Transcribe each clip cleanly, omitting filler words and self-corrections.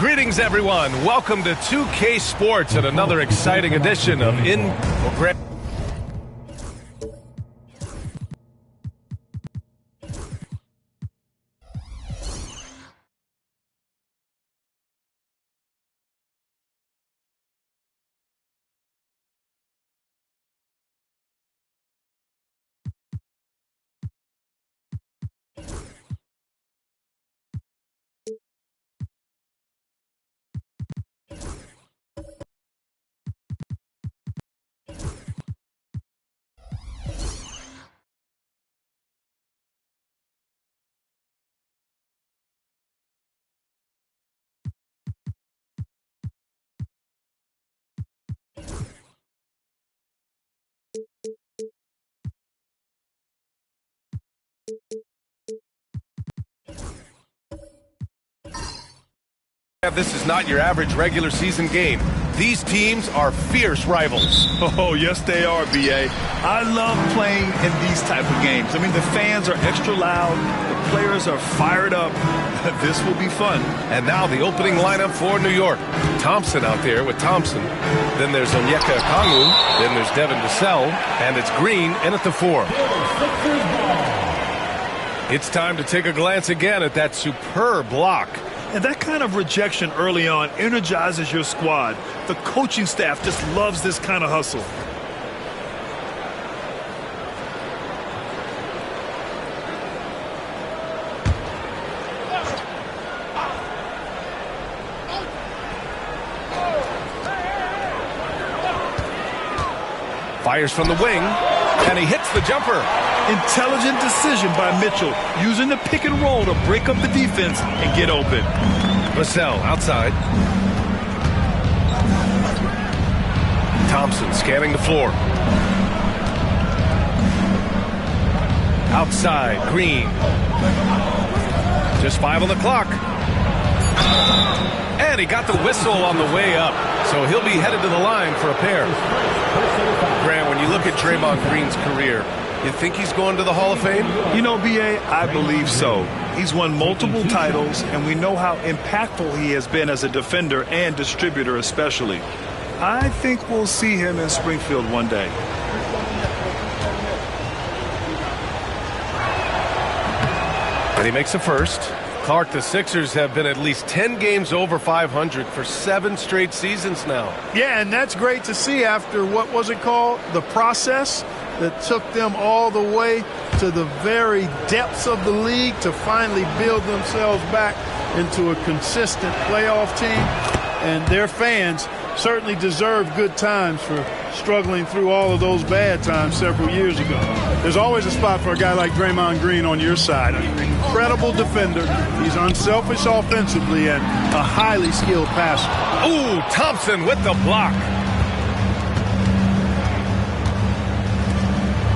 Greetings, everyone. Welcome to 2K Sports and another exciting edition of In-Program. This is not your average regular season game. These teams are fierce rivals. Oh, yes, they are, B.A. I love playing in these type of games. I mean, the fans are extra loud. The players are fired up. This will be fun. And now the opening lineup for New York. Thompson out there with Thompson. Then there's Onyeka Okongwu. Then there's Devin Vassell. And it's Green in at the 4. It's time to take a glance again at that superb block. And that kind of rejection early on energizes your squad. The coaching staff just loves this kind of hustle. Fires from the wing, and he hits the jumper. Intelligent decision by Mitchell, using the pick and roll to break up the defense and get open. Vassell outside. Thompson scanning the floor. Outside, Green. Just 5 on the clock. And he got the whistle on the way up, so he'll be headed to the line for a pair. Grant, when you look at Draymond Green's career, you think he's going to the Hall of Fame? You know, B.A., I believe so. He's won multiple titles, and we know how impactful he has been as a defender and distributor especially. I think we'll see him in Springfield one day. And he makes the first. Clark, the Sixers have been at least 10 games over 500 for 7 straight seasons now. Yeah, and that's great to see after, what was it called, the process that took them all the way to the very depths of the league to finally build themselves back into a consistent playoff team. And their fans certainly deserve good times for struggling through all of those bad times several years ago. There's always a spot for a guy like Draymond Green on your side. An incredible defender. He's unselfish offensively and a highly skilled passer. Ooh, Thompson with the block.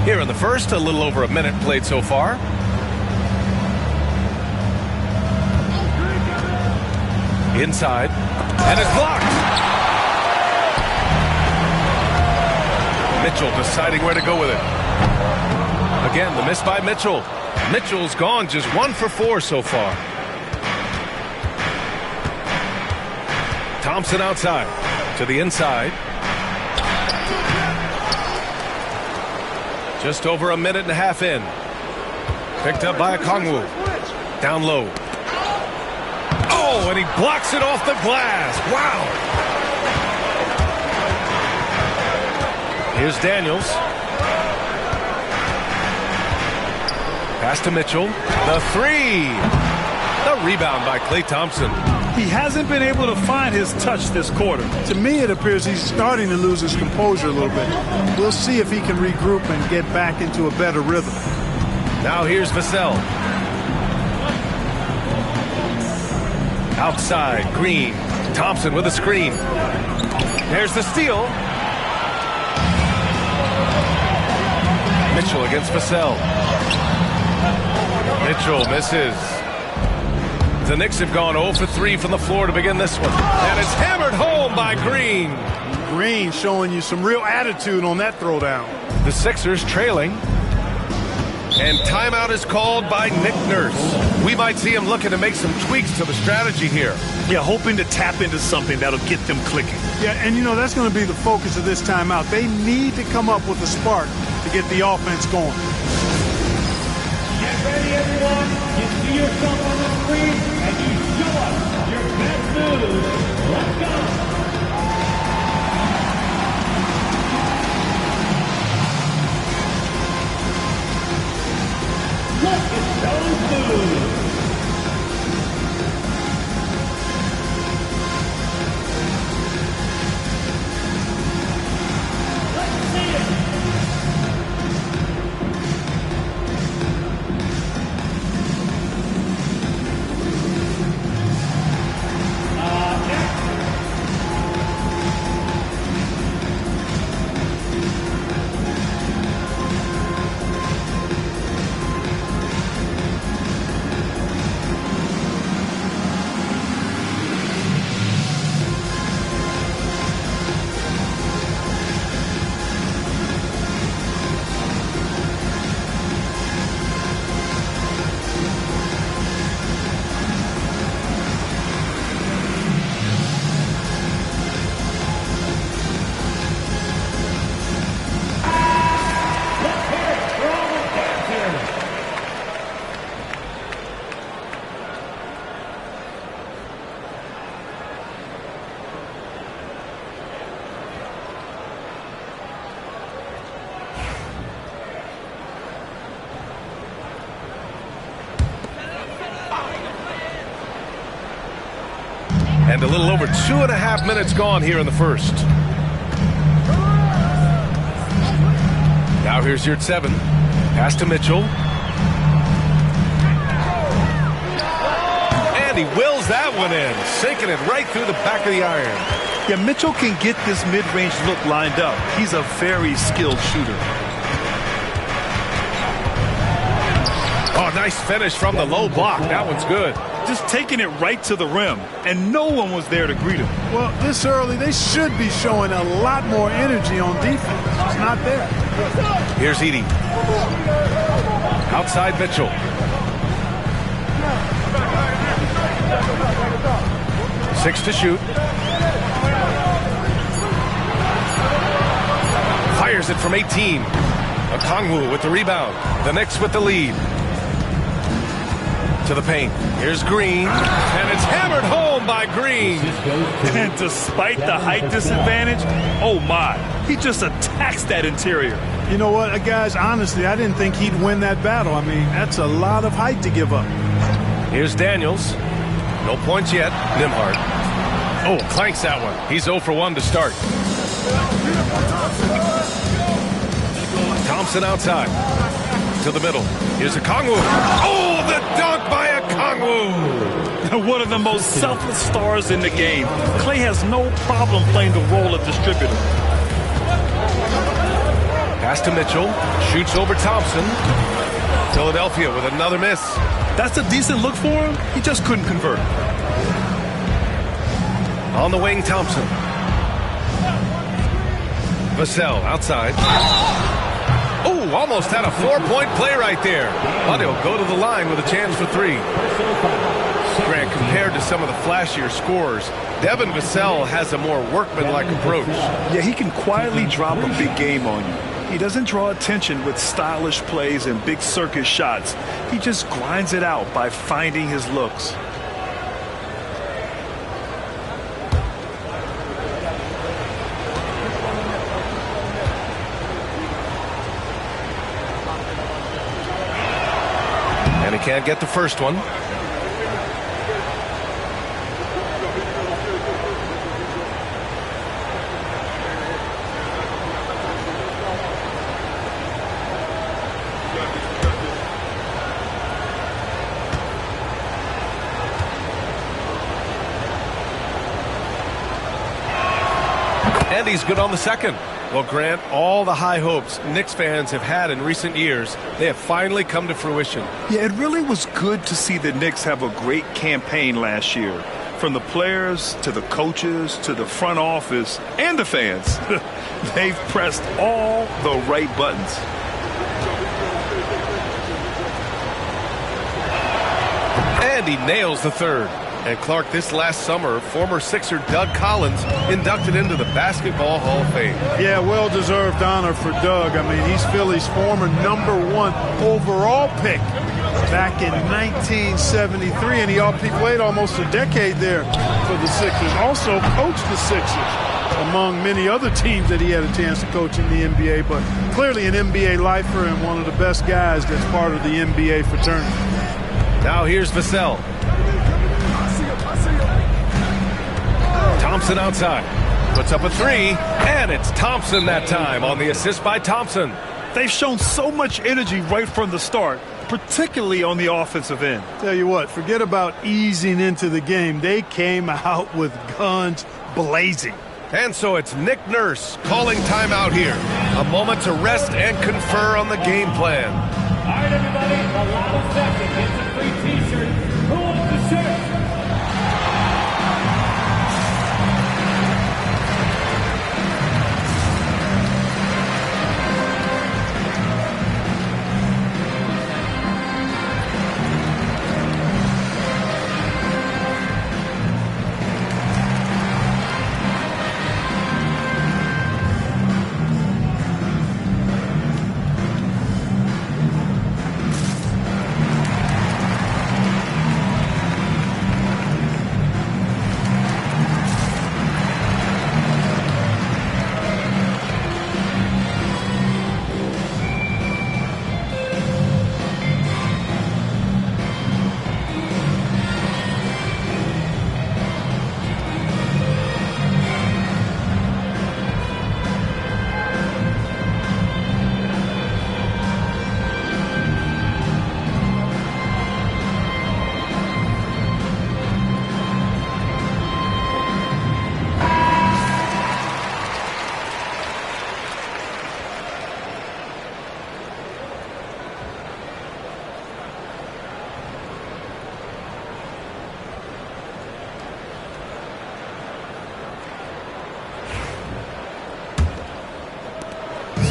Here in the first, a little over a minute played so far. Inside, and it's blocked. Mitchell deciding where to go with it. Again, the miss by Mitchell. Mitchell's gone just 1 for 4 so far. Thompson outside to the inside. Just over a minute and a half in. Picked up by Okongwu. Down low. Oh, and he blocks it off the glass. Wow. Here's Daniels. Pass to Mitchell. The 3. The rebound by Klay Thompson. He hasn't been able to find his touch this quarter. To me, it appears he's starting to lose his composure a little bit. We'll see if he can regroup and get back into a better rhythm. Now here's Vassell. Outside, Green. Thompson with a screen. There's the steal. Mitchell against Vassell. Mitchell misses. The Knicks have gone 0 for 3 from the floor to begin this one. And it's hammered home by Green. Green showing you some real attitude on that throwdown. The Sixers trailing. And timeout is called by Nick Nurse. We might see him looking to make some tweaks to the strategy here. Yeah, hoping to tap into something that'll get them clicking. Yeah, and you know, that's going to be the focus of this timeout. They need to come up with a spark to get the offense going. Get ready, everyone. You see yourself on the screen, and you show us your best moves. Let's go. Look at those moves. Let's see it. And a little over 2.5 minutes gone here in the first. Now here's your 7. Pass to Mitchell. And he wills that one in, sinking it right through the back of the iron. Yeah, Mitchell can get this mid-range look lined up. He's a very skilled shooter. Oh, nice finish from the low block. That one's good. Just taking it right to the rim, and no one was there to greet him. Well, this early, they should be showing a lot more energy on defense. It's not there. Here's Edey. Outside Mitchell. Six to shoot. Fires it from 18. Okongwu with the rebound. The Knicks with the lead. To the paint. Here's Green. And it's hammered home by Green. And despite the height disadvantage, oh my, he just attacks that interior. You know what, guys, honestly, I didn't think he'd win that battle. I mean, that's a lot of height to give up. Here's Daniels. No points yet. Nembhard. Oh, clanks that one. He's 0 for 1 to start. Thompson outside. To the middle. Here's Okongwu. Oh, the dunk by Okongwu. One of the most selfless stars in the game. Klay has no problem playing the role of distributor. Pass to Mitchell. Shoots over Thompson. Philadelphia with another miss. That's a decent look for him. He just couldn't convert. On the wing, Thompson. Vassell outside. Oh, almost had a 4-point play right there. But he'll go to the line with a chance for 3. Grant, compared to some of the flashier scorers, Devin Vassell has a more workmanlike approach. Yeah, he can quietly drop a big game on you. He doesn't draw attention with stylish plays and big circus shots. He just grinds it out by finding his looks. And he can't get the first one. And he's good on the second. Well, Grant, all the high hopes Knicks fans have had in recent years, they have finally come to fruition. Yeah, it really was good to see the Knicks have a great campaign last year. From the players to the coaches to the front office and the fans. They've pressed all the right buttons. And he nails the third. And Clark, this last summer, former Sixer Doug Collins inducted into the Basketball Hall of Fame. Yeah, well-deserved honor for Doug. I mean, he's Philly's former #1 overall pick back in 1973, and he played almost a decade there for the Sixers. Also coached the Sixers, among many other teams that he had a chance to coach in the NBA, but clearly an NBA lifer and one of the best guys that's part of the NBA fraternity. Now here's Vassell. Thompson outside. Puts up a 3, and it's Thompson that time on the assist by Thompson. They've shown so much energy right from the start, particularly on the offensive end. Tell you what, forget about easing into the game. They came out with guns blazing. And so it's Nick Nurse calling timeout here. A moment to rest and confer on the game plan. All right, everybody, allow a second. It's a free T-shirt. Who wants the shirt?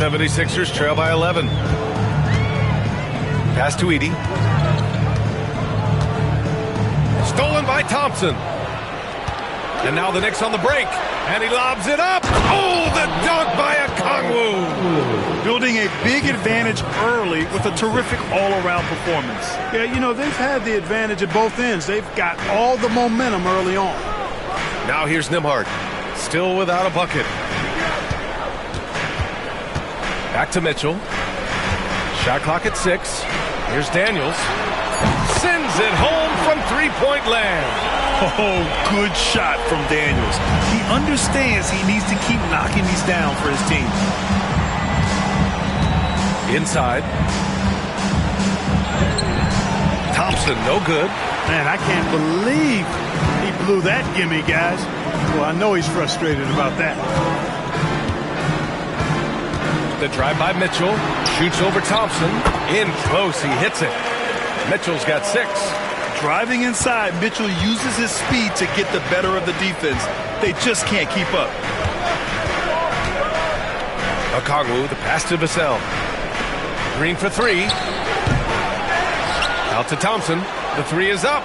76ers trail by 11. Pass to Edey. Stolen by Thompson. And now the Knicks on the break. And he lobs it up. Oh, the dunk by Okongwu. Building a big advantage early with a terrific all-around performance. Yeah, you know, they've had the advantage at both ends. They've got all the momentum early on. Now here's Nembhard. Still without a bucket. Back to Mitchell. Shot clock at 6. Here's Daniels. Sends it home from three-point land. Oh, good shot from Daniels. He understands he needs to keep knocking these down for his team. Inside. Thompson, no good. Man, I can't believe he blew that gimme, guys. Well, I know he's frustrated about that. The drive by Mitchell. Shoots over Thompson. In close, he hits it. Mitchell's got 6. Driving inside, Mitchell uses his speed to get the better of the defense. They just can't keep up. Okongwu, the pass to Vassell. Green for 3. Out to Thompson. The 3 is up.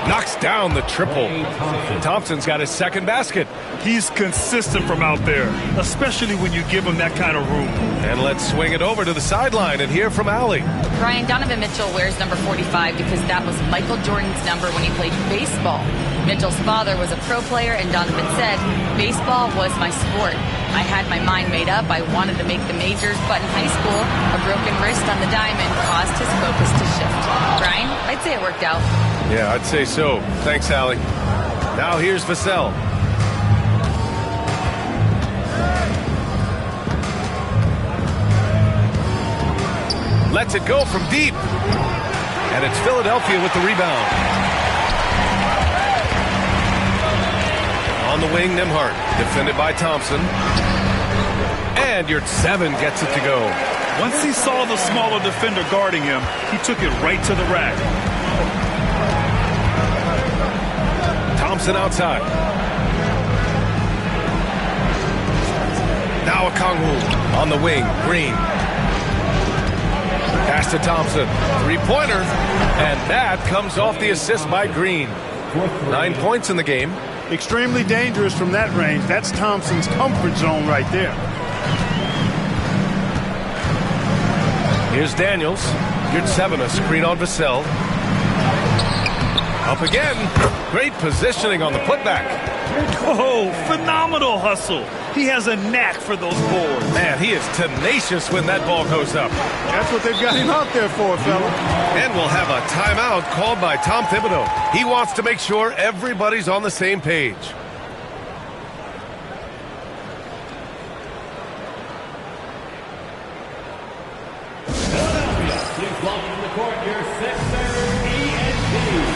Knocks down the triple. Thompson's got his second basket. He's consistent from out there, especially when you give him that kind of room. And let's swing it over to the sideline and hear from Allie. Brian, Donovan Mitchell wears number 45 because that was Michael Jordan's number when he played baseball. Mitchell's father was a pro player, and Donovan said, "Baseball was my sport. I had my mind made up. I wanted to make the majors, but in high school, a broken wrist on the diamond caused his focus to shift." Brian, I'd say it worked out. Yeah, I'd say so. Thanks, Allie. Now here's Vassell. Lets it go from deep. And it's Philadelphia with the rebound. On the wing, Nembhard. Defended by Thompson. And Yurtseven gets it to go. Once he saw the smaller defender guarding him, he took it right to the rack. Thompson outside. Now Okongwu on the wing. Green. Pass to Thompson. Three-pointer. And that comes off the assist by Green. 9 points in the game. Extremely dangerous from that range. That's Thompson's comfort zone right there. Here's Daniels. Yurtseven, a screen on Vassell. Up again. Great positioning on the putback. Oh, phenomenal hustle. He has a knack for those boards. Man, he is tenacious when that ball goes up. That's what they've got him out there for, fella. And we'll have a timeout called by Tom Thibodeau. He wants to make sure everybody's on the same page. Philadelphia is welcome to the court, your Sixers, ENT.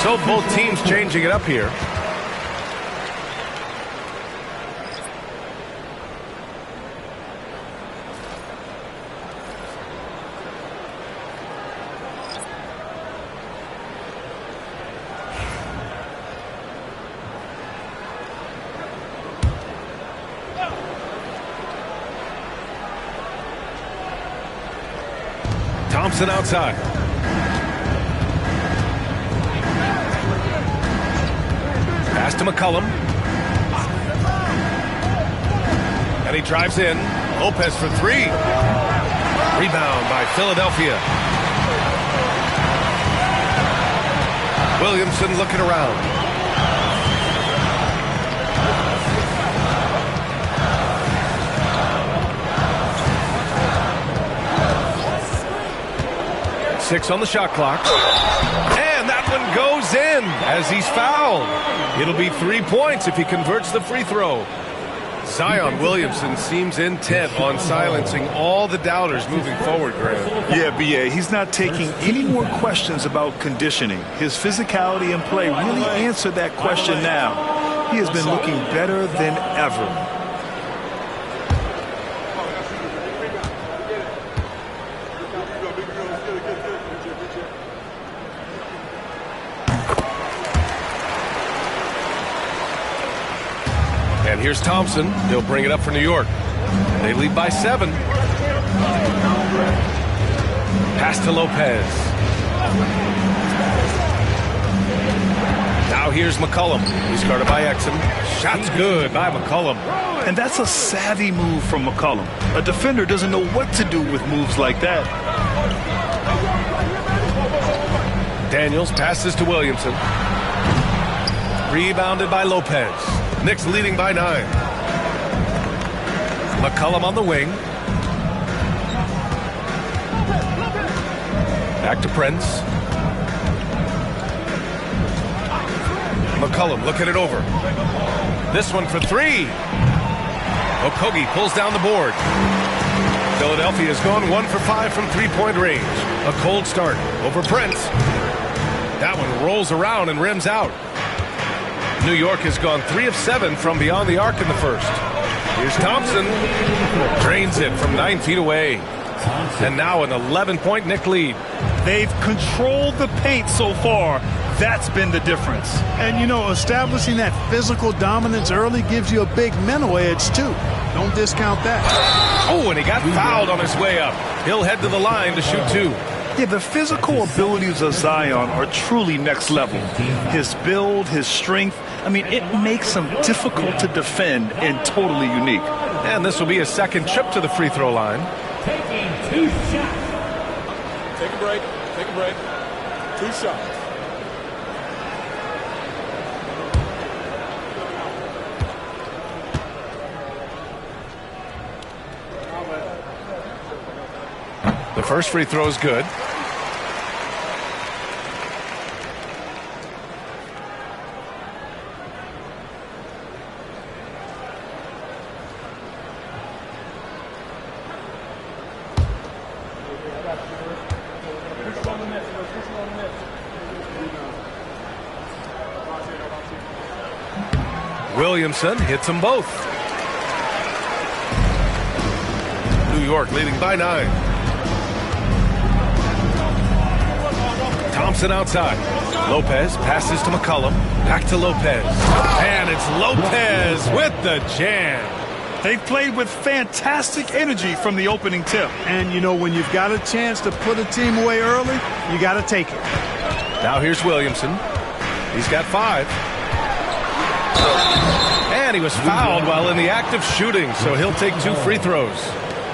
So both teams changing it up here. Thompson outside. Pass to McCollum. And he drives in. Lopez for three. Rebound by Philadelphia. Williamson looking around. Six on the shot clock. And that one goes in as he's fouled. It'll be 3 points if he converts the free throw. Zion Williamson seems intent on silencing all the doubters moving forward, Graham. Yeah, B.A., he's not taking any more questions about conditioning. His physicality and play really answered that question now. He has been looking better than ever. And here's Thompson. He'll bring it up for New York. They lead by 7. Pass to Lopez. Now here's McCollum. He's guarded by Exum. Shot's good by McCollum. And that's a savvy move from McCollum. A defender doesn't know what to do with moves like that. Daniels passes to Williamson. Rebounded by Lopez. Knicks leading by 9. McCollum on the wing. Back to Prince. McCollum looking it over. This one for 3. Okogie pulls down the board. Philadelphia has gone 1 for 5 from three-point range. A cold start over Prince. That one rolls around and rims out. New York has gone 3 of 7 from beyond the arc in the first. Here's Thompson. Drains it from 9 feet away. And now an 11-point Knick lead. They've controlled the paint so far. That's been the difference. And, you know, establishing that physical dominance early gives you a big mental edge, too. Don't discount that. Oh, and he got fouled on his way up. He'll head to the line to shoot 2. Yeah, the physical abilities of Zion are truly next level. His build, his strength, I mean, it makes him difficult to defend and totally unique. And this will be his second trip to the free throw line. Taking 2 shots. Take a break. Take a break. 2 shots. The first free throw is good. Williamson hits them both. New York leading by 9. Thompson outside. Lopez passes to McCollum. Back to Lopez. And it's Lopez with the jam. They've played with fantastic energy from the opening tip. And, you know, when you've got a chance to put a team away early, you got to take it. Now here's Williamson. He's got 5. And he was fouled while in the act of shooting, so he'll take 2 free throws.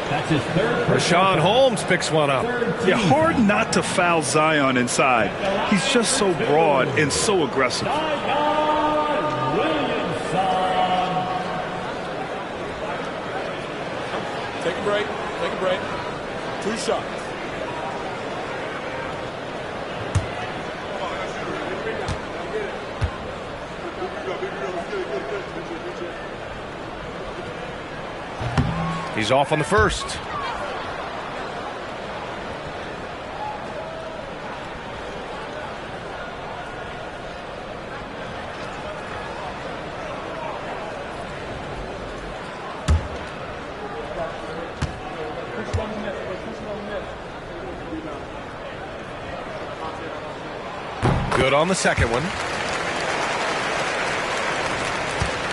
That's his third. Rashawn Holmes picks one up. Yeah, hard not to foul Zion inside. He's just so broad and so aggressive. Zion Williamson. Take a break. Take a break. 2 shots. He's off on the first. Good on the second one.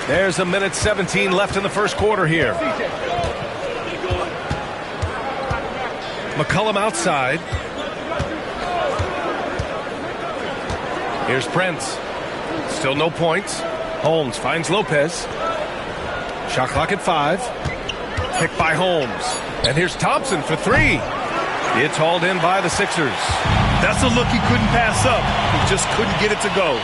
There's a minute 17 left in the first quarter here. McCollum outside. Here's Prince. Still no points. Holmes finds Lopez. Shot clock at 5. Picked by Holmes. And here's Thompson for 3. It's hauled in by the Sixers. That's a look he couldn't pass up. He just couldn't get it to go.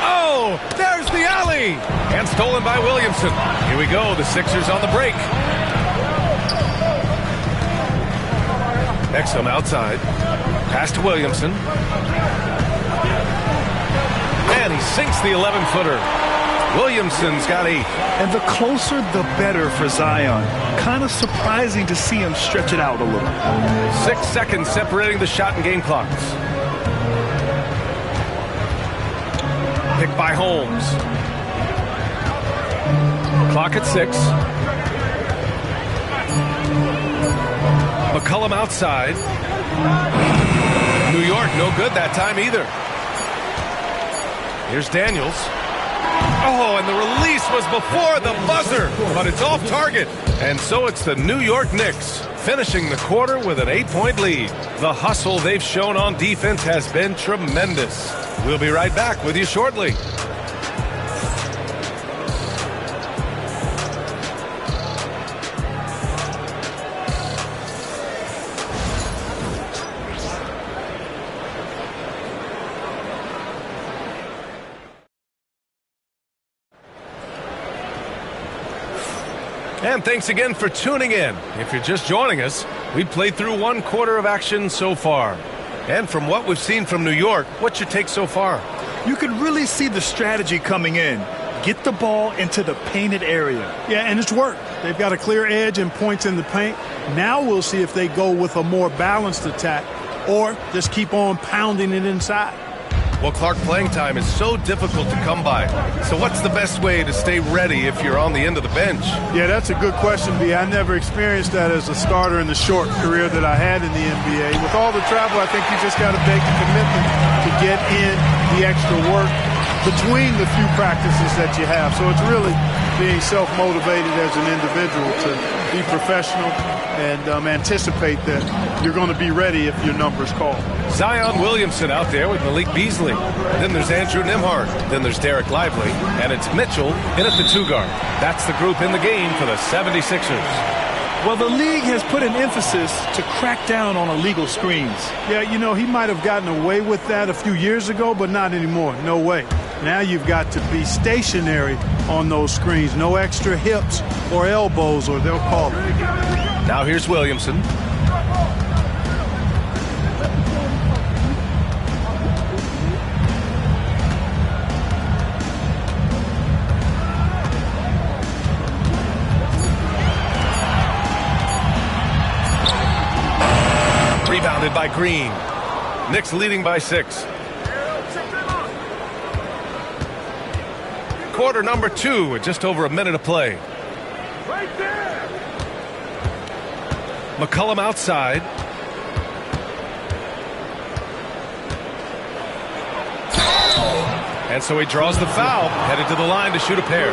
Oh, there's the alley. And stolen by Williamson. Here we go, the Sixers on the break. Exum outside. Pass to Williamson. And he sinks the 11-footer. Williamson's got 8. And the closer, the better for Zion. Kind of surprising to see him stretch it out a little. 6 seconds separating the shot and game clocks. Picked by Holmes. Clock at 6. McCollum outside. New York no good that time either. Here's Daniels. Oh, and the release was before the buzzer, but it's off target. And so it's the New York Knicks finishing the quarter with an 8-point lead. The hustle they've shown on defense has been tremendous. We'll be right back with you shortly. And thanks again for tuning in. If you're just joining us, we've played through 1 quarter of action so far. And from what we've seen from New York, what's your take so far? You can really see the strategy coming in. Get the ball into the painted area. Yeah, and it's worked. They've got a clear edge and points in the paint. Now we'll see if they go with a more balanced attack or just keep on pounding it inside. Well, Clark, playing time is so difficult to come by. So what's the best way to stay ready if you're on the end of the bench? Yeah, that's a good question, B. I never experienced that as a starter in the short career that I had in the NBA. With all the travel, I think you just got to make the commitment to get in the extra work between the few practices that you have. So it's really being self-motivated as an individual to be professional and anticipate that you're going to be ready if your number's called. Zion Williamson out there with Malik Beasley. Then there's Andrew Nembhard. Then there's Derek Lively. And it's Mitchell in at the 2 guard. That's the group in the game for the 76ers. Well, the league has put an emphasis to crack down on illegal screens. Yeah, you know, he might have gotten away with that a few years ago, but not anymore. No way. Now you've got to be stationary on those screens. No extra hips or elbows, or they'll call it. Now here's Williamson. Rebounded by Green. Knicks leading by 6. Quarter number 2 with just over a minute of play. Right there. McCollum outside. And so he draws the foul, headed to the line to shoot a pair.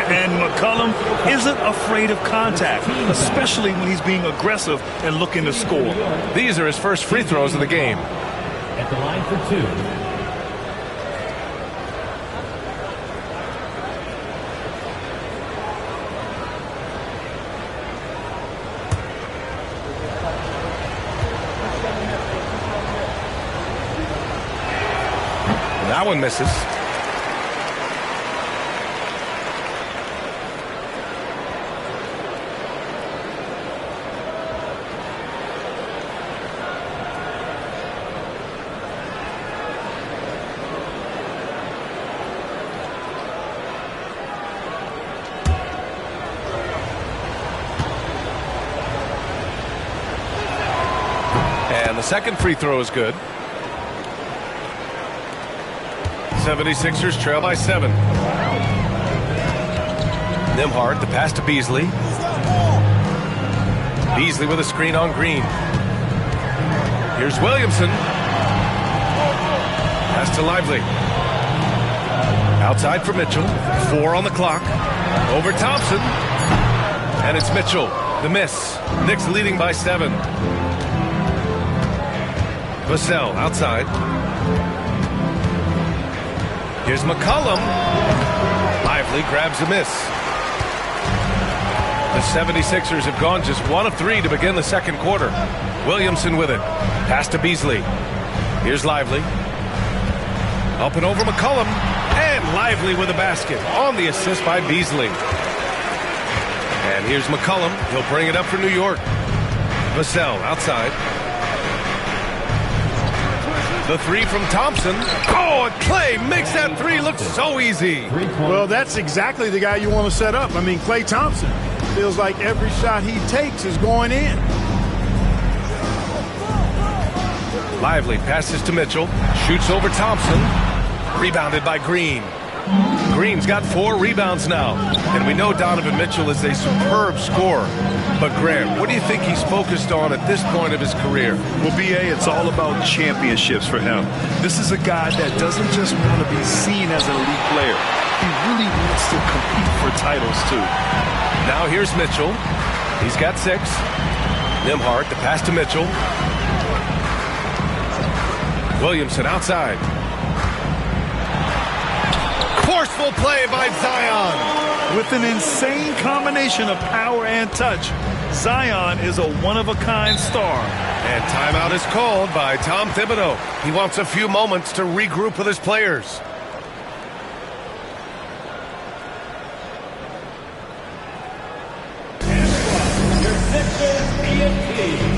And McCollum isn't afraid of contact, especially when he's being aggressive and looking to score. These are his first free throws of the game. At the line for 2. That one misses. And the second free throw is good. 76ers trail by 7. Nembhard, the pass to Beasley. Beasley with a screen on Green. Here's Williamson. Pass to Lively. Outside for Mitchell. 4 on the clock. Over Thompson. And it's Mitchell. The miss. Knicks leading by 7. Vassell outside. Here's McCollum. Lively grabs a miss. The 76ers have gone just 1 of 3 to begin the second quarter. Williamson with it. Pass to Beasley. Here's Lively. Up and over McCollum. And Lively with a basket on the assist by Beasley. And here's McCollum. He'll bring it up for New York. Vassell outside. The three from Thompson. Oh, and Klay makes that three look so easy. Well, that's exactly the guy you want to set up. I mean, Klay Thompson feels like every shot he takes is going in. Lively passes to Mitchell. Shoots over Thompson. Rebounded by Green. Green's got 4 rebounds now. And we know Donovan Mitchell is a superb scorer. But, Graham, what do you think he's focused on at this point of his career? Well, B.A., it's all about championships for him. This is a guy that doesn't just want to be seen as an elite player. He really wants to compete for titles, too. Now here's Mitchell. He's got 6. Nembhard, the pass to Mitchell. Williamson outside. Forceful play by Zion. With an insane combination of power and touch, Zion is a one-of-a-kind star. And timeout is called by Tom Thibodeau. He wants a few moments to regroup with his players. Your Sixers ENT.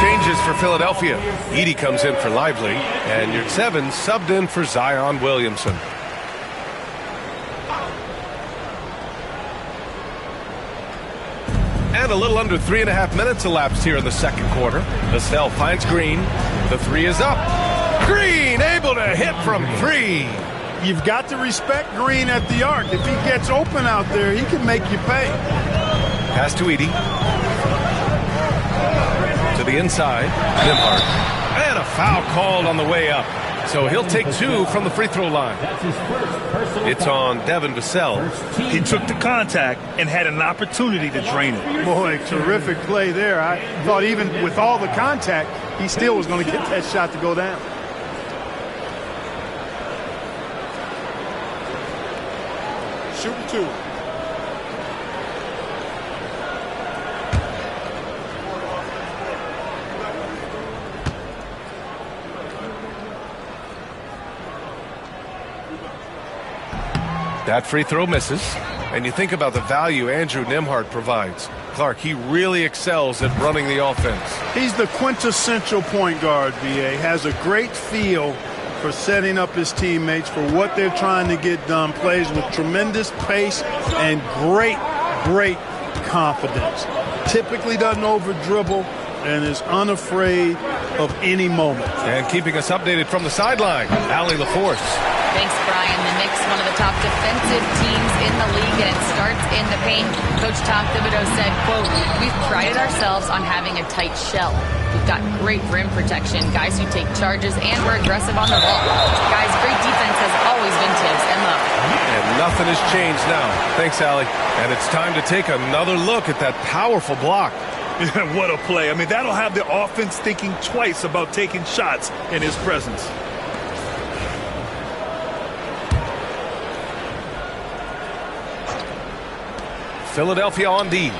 Changes for Philadelphia. Edey comes in for Lively, and your 7 subbed in for Zion Williamson. And a little under 3.5 minutes elapsed here in the second quarter. Vassell finds Green. The 3 is up. Green able to hit from 3. You've got to respect Green at the arc. If he gets open out there, he can make you pay. Pass to Edey. To the inside, Nembhard. And a foul called on the way up. So he'll take 2 from the free throw line. It's on Devin Vassell. He took the contact and had an opportunity to drain it. Boy, terrific play there. I thought even with all the contact, he still was going to get that shot to go down. Shooting 2. That free throw misses. And you think about the value Andrew Nembhard provides. Clark, he really excels at running the offense. He's the quintessential point guard, B.A. Has a great feel for setting up his teammates for what they're trying to get done. Plays with tremendous pace and great confidence. Typically doesn't over-dribble and is unafraid of any moment. And keeping us updated from the sideline, Allie LaForce. Thanks, Brian. The Knicks, one of the top defensive teams in the league, and it starts in the paint. Coach Tom Thibodeau said, quote, "We've prided ourselves on having a tight shell. We've got great rim protection, guys who take charges, and we're aggressive on the ball. Guys, great defense has always been Tibbs' MO." And nothing has changed now. Thanks, Allie. And it's time to take another look at that powerful block. What a play. I mean, that'll have the offense thinking twice about taking shots in his presence. Philadelphia on D.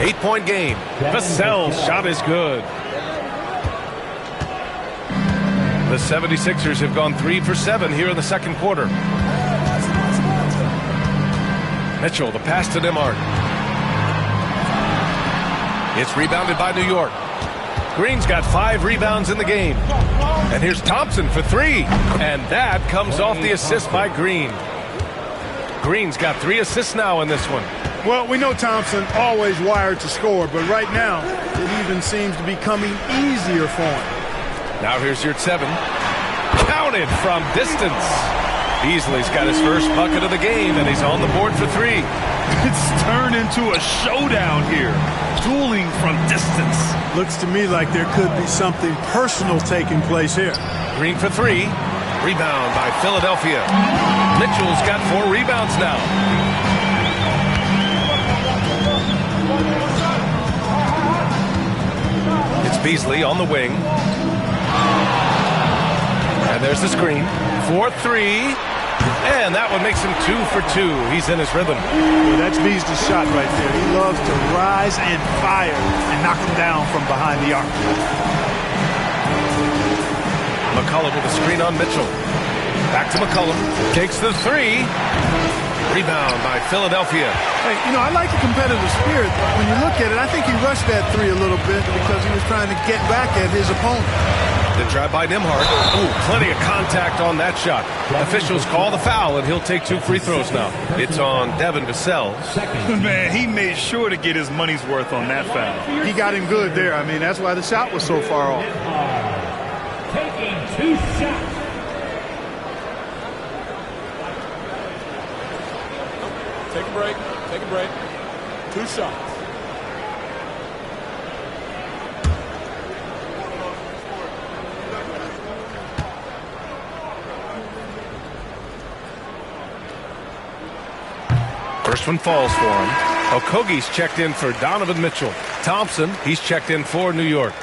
8-point game. Vassell's shot is good. The 76ers have gone 3 for 7 here in the second quarter. Mitchell, the pass to Nembhard. It's rebounded by New York. Green's got 5 rebounds in the game. And here's Thompson for 3. And that comes off the assist by Green. Green's got 3 assists now in this one. Well, we know Thompson always wired to score, but right now it even seems to be coming easier for him. Now here's your 7. Counted from distance. Beasley's got his first bucket of the game, and he's on the board for 3. It's turned into a showdown here. Dueling from distance. Looks to me like there could be something personal taking place here. Green for 3. Rebound by Philadelphia. Mitchell's got 4 rebounds now. It's Beasley on the wing. And there's the screen. 4-3. And that one makes him 2 for 2. He's in his rhythm. Well, that's Beasley's shot right there. He loves to rise and fire and knock him down from behind the arc. McCollum with a screen on Mitchell. Back to McCollum. Takes the 3. Rebound by Philadelphia. Hey, you know, I like the competitive spirit, but when you look at it, I think he rushed that 3 a little bit because he was trying to get back at his opponent. The drive by Nembhard. Oh, plenty of contact on that shot. Officials call the foul, and he'll take 2 free throws now. It's on Devin Vassell. Man, he made sure to get his money's worth on that foul. He got him good there. I mean, that's why the shot was so far off. Taking 2 shots. Take a break. Take a break. 2 shots. First one falls for him. Okogie's checked in for Donovan Mitchell. Thompson, he's checked in for New York.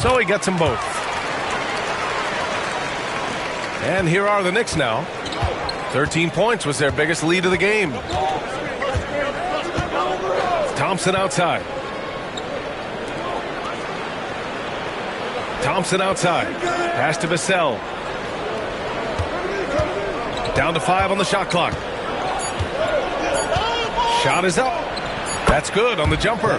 So he gets them both. And here are the Knicks now. 13 points was their biggest lead of the game. Thompson outside. Thompson outside. Pass to Vassell. Down to 5 on the shot clock. Shot is up. That's good on the jumper.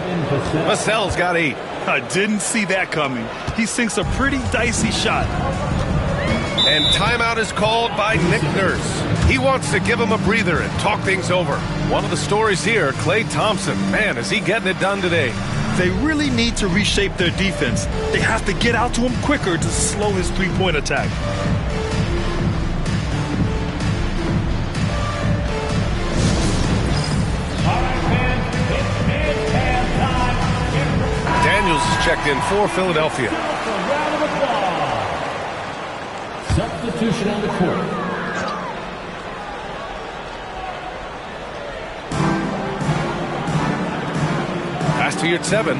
Vassell's got 8. I didn't see that coming. He sinks a pretty dicey shot. And timeout is called by Nick Nurse. He wants to give him a breather and talk things over. One of the stories here, Klay Thompson. Man, is he getting it done today. They really need to reshape their defense. They have to get out to him quicker to slow his three-point attack. Daniels is checked in for Philadelphia. A round of applause. Substitution on the court. Pass to your 7.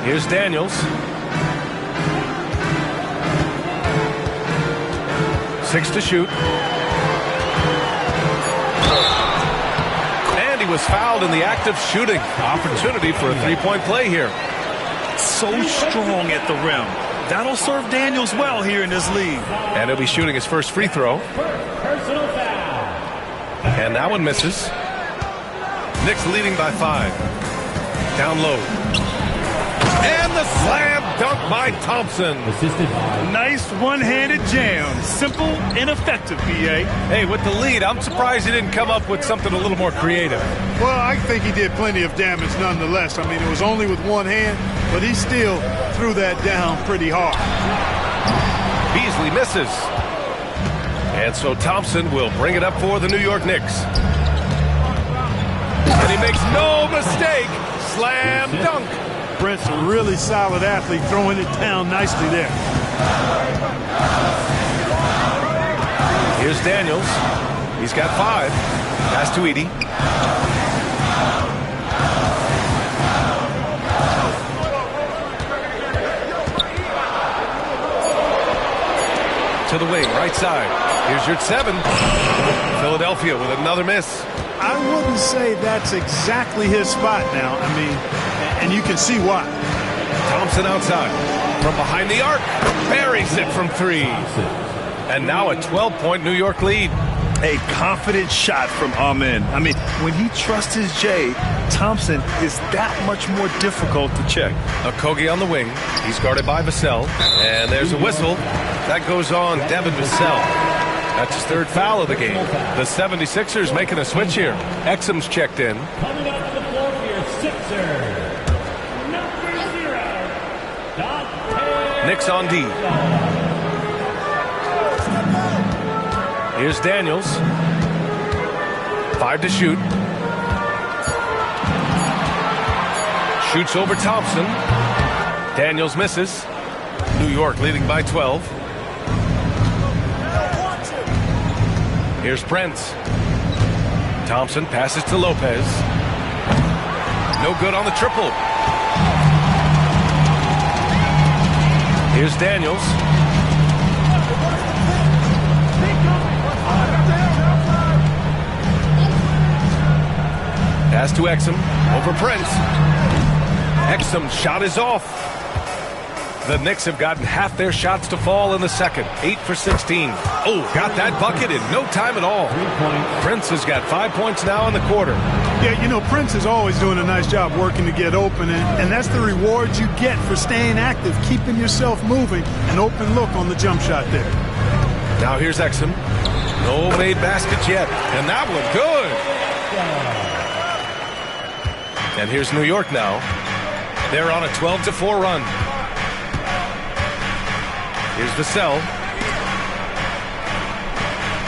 Here's Daniels. 6 to shoot. And he was fouled in the act of shooting. Opportunity for a 3-point play here. So strong at the rim. That'll serve Daniels well here in this league. And he'll be shooting his first free throw. Personal foul. And that one misses. Knicks leading by 5. Down low. And the slam dunk by Thompson. Assisted by Nice one-handed jam. Simple and effective, B.A. Hey, with the lead, I'm surprised he didn't come up with something a little more creative. Well, I think he did plenty of damage nonetheless. I mean, it was only with one hand, but he still threw that down pretty hard. Beasley misses. And so Thompson will bring it up for the New York Knicks. And he makes no mistake. Slam dunk. Brent's a really solid athlete, throwing it down nicely there. Here's Daniels. He's got 5. Pass to Edey. To the wing, right side. Here's your 7. Philadelphia with another miss. I wouldn't say that's exactly his spot now. I mean, and you can see why. Thompson outside. From behind the arc. Buries it from 3. And now a 12-point New York lead. A confident shot from Amen. I mean, when he trusts his J, Thompson is that much more difficult to check. Okogie on the wing. He's guarded by Vassell. And there's a whistle. That goes on Devin Vassell. That's his third foul of the game. The 76ers making a switch here. Exum's checked in. Coming up to the floor for your Sixers, number 0, Dante. Knicks on D. Here's Daniels. 5 to shoot. Shoots over Thompson. Daniels misses. New York leading by 12. Here's Prince. Thompson passes to Lopez. No good on the triple. Here's Daniels. Pass to Exum. Over Prince. Exum's shot is off. The Knicks have gotten half their shots to fall in the second. 8 for 16. Oh, got that bucket in no time at all. Prince has got 5 points now in the quarter. Yeah, you know, Prince is always doing a nice job working to get open, and that's the reward you get for staying active, keeping yourself moving, an open look on the jump shot there. Now here's Exum. No made baskets yet, and that one good. And here's New York now. They're on a 12-4 run. Here's Vassell.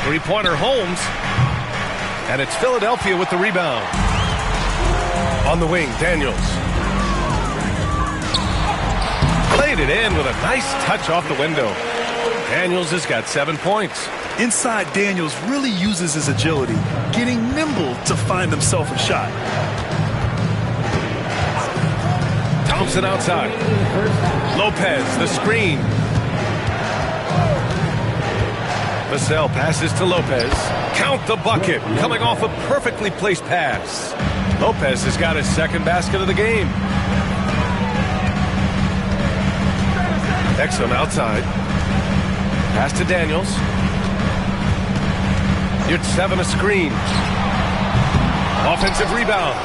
Three-pointer Holmes. And it's Philadelphia with the rebound. On the wing, Daniels. Played it in with a nice touch off the window. Daniels has got 7 points. Inside, Daniels really uses his agility, getting nimble to find himself a shot. Thompson outside. Lopez, the screen. Vassell passes to Lopez. Count the bucket. Coming off a perfectly placed pass. Lopez has got his second basket of the game. Exum outside. Pass to Daniels. You're 7 a screen. Offensive rebound.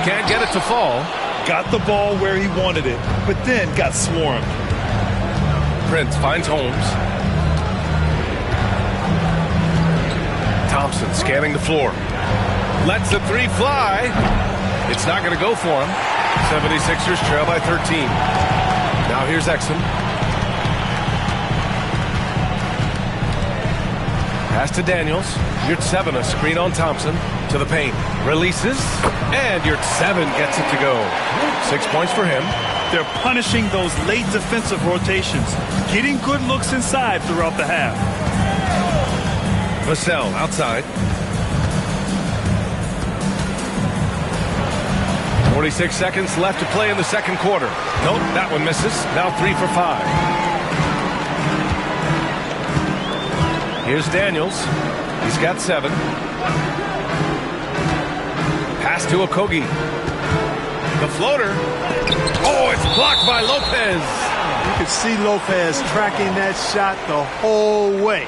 Can't get it to fall. Got the ball where he wanted it, but then got swarmed. Prince finds Holmes. Thompson scanning the floor. Lets the three fly. It's not going to go for him. 76ers trail by 13. Now here's Exum. Pass to Daniels. Yurt 7, a screen on Thompson. To the paint. Releases. And Yurt 7 gets it to go. 6 points for him. They're punishing those late defensive rotations, getting good looks inside throughout the half. Vassell outside. 46 seconds left to play in the second quarter. Nope, that one misses. Now 3 for 5. Here's Daniels. He's got 7. Pass to Okogie. The floater. Oh, it's blocked by Lopez. You could see Lopez tracking that shot the whole way.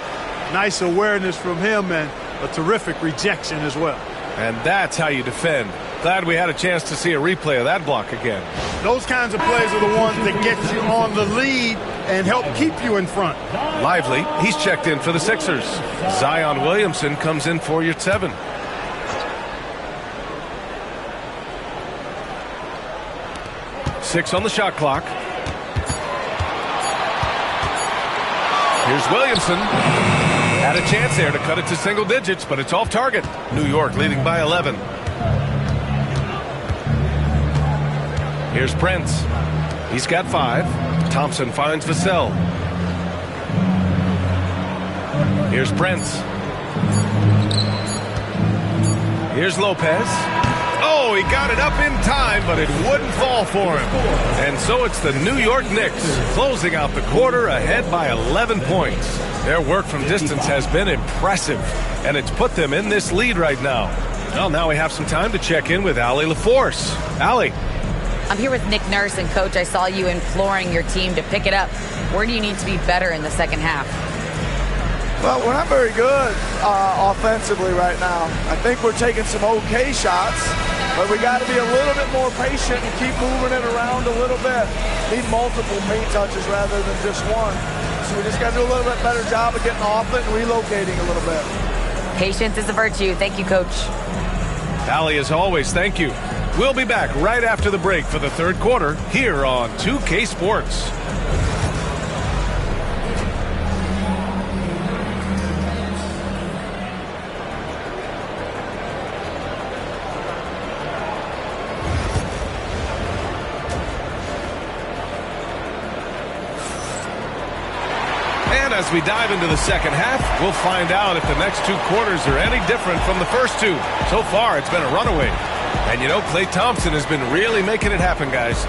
Nice awareness from him and a terrific rejection as well. And that's how you defend. Glad we had a chance to see a replay of that block again. Those kinds of plays are the ones that get you on the lead and help keep you in front. Lively, he's checked in for the Sixers. Zion Williamson comes in for Yurt 7. Six on the shot clock. Here's Williamson. Had a chance there to cut it to single digits, but it's off target. New York leading by 11. Here's Prince. He's got 5. Thompson finds Vassell. Here's Prince. Here's Lopez. Oh, he got it up in time, but it wouldn't fall for him. And so it's the New York Knicks closing out the quarter ahead by 11 points. Their work from distance has been impressive, and it's put them in this lead right now. Well, now we have some time to check in with Allie LaForce. Allie. I'm here with Nick Nurse, and Coach, I saw you imploring your team to pick it up. Where do you need to be better in the second half? Well, we're not very good offensively right now. I think we're taking some okay shots, but we got to be a little bit more patient and keep moving it around a little bit. Need multiple paint touches rather than just one. So we just got to do a little bit better job of getting off it and relocating a little bit. Patience is a virtue. Thank you, Coach. Allie, as always, thank you. We'll be back right after the break for the third quarter here on 2K Sports. And as we dive into the second half, we'll find out if the next two quarters are any different from the first two. So far, it's been a runaway. And you know, Klay Thompson has been really making it happen, guys.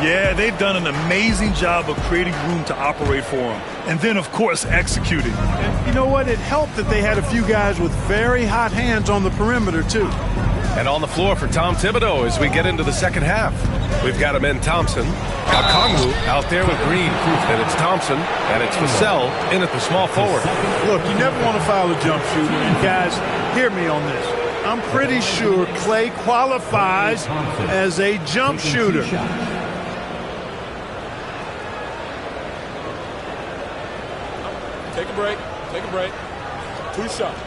Yeah, they've done an amazing job of creating room to operate for him. And then, of course, executing. And you know what? It helped that they had a few guys with very hot hands on the perimeter, too. And on the floor for Tom Thibodeau as we get into the second half. We've got him in Thompson. Okongwu out there with Green. And it's Thompson. And it's Vassell in at the small forward. Look, you never want to foul a jump shooter. And guys, hear me on this. I'm pretty sure Klay qualifies as a jump shooter. Take a break. Take a break. 2 shots.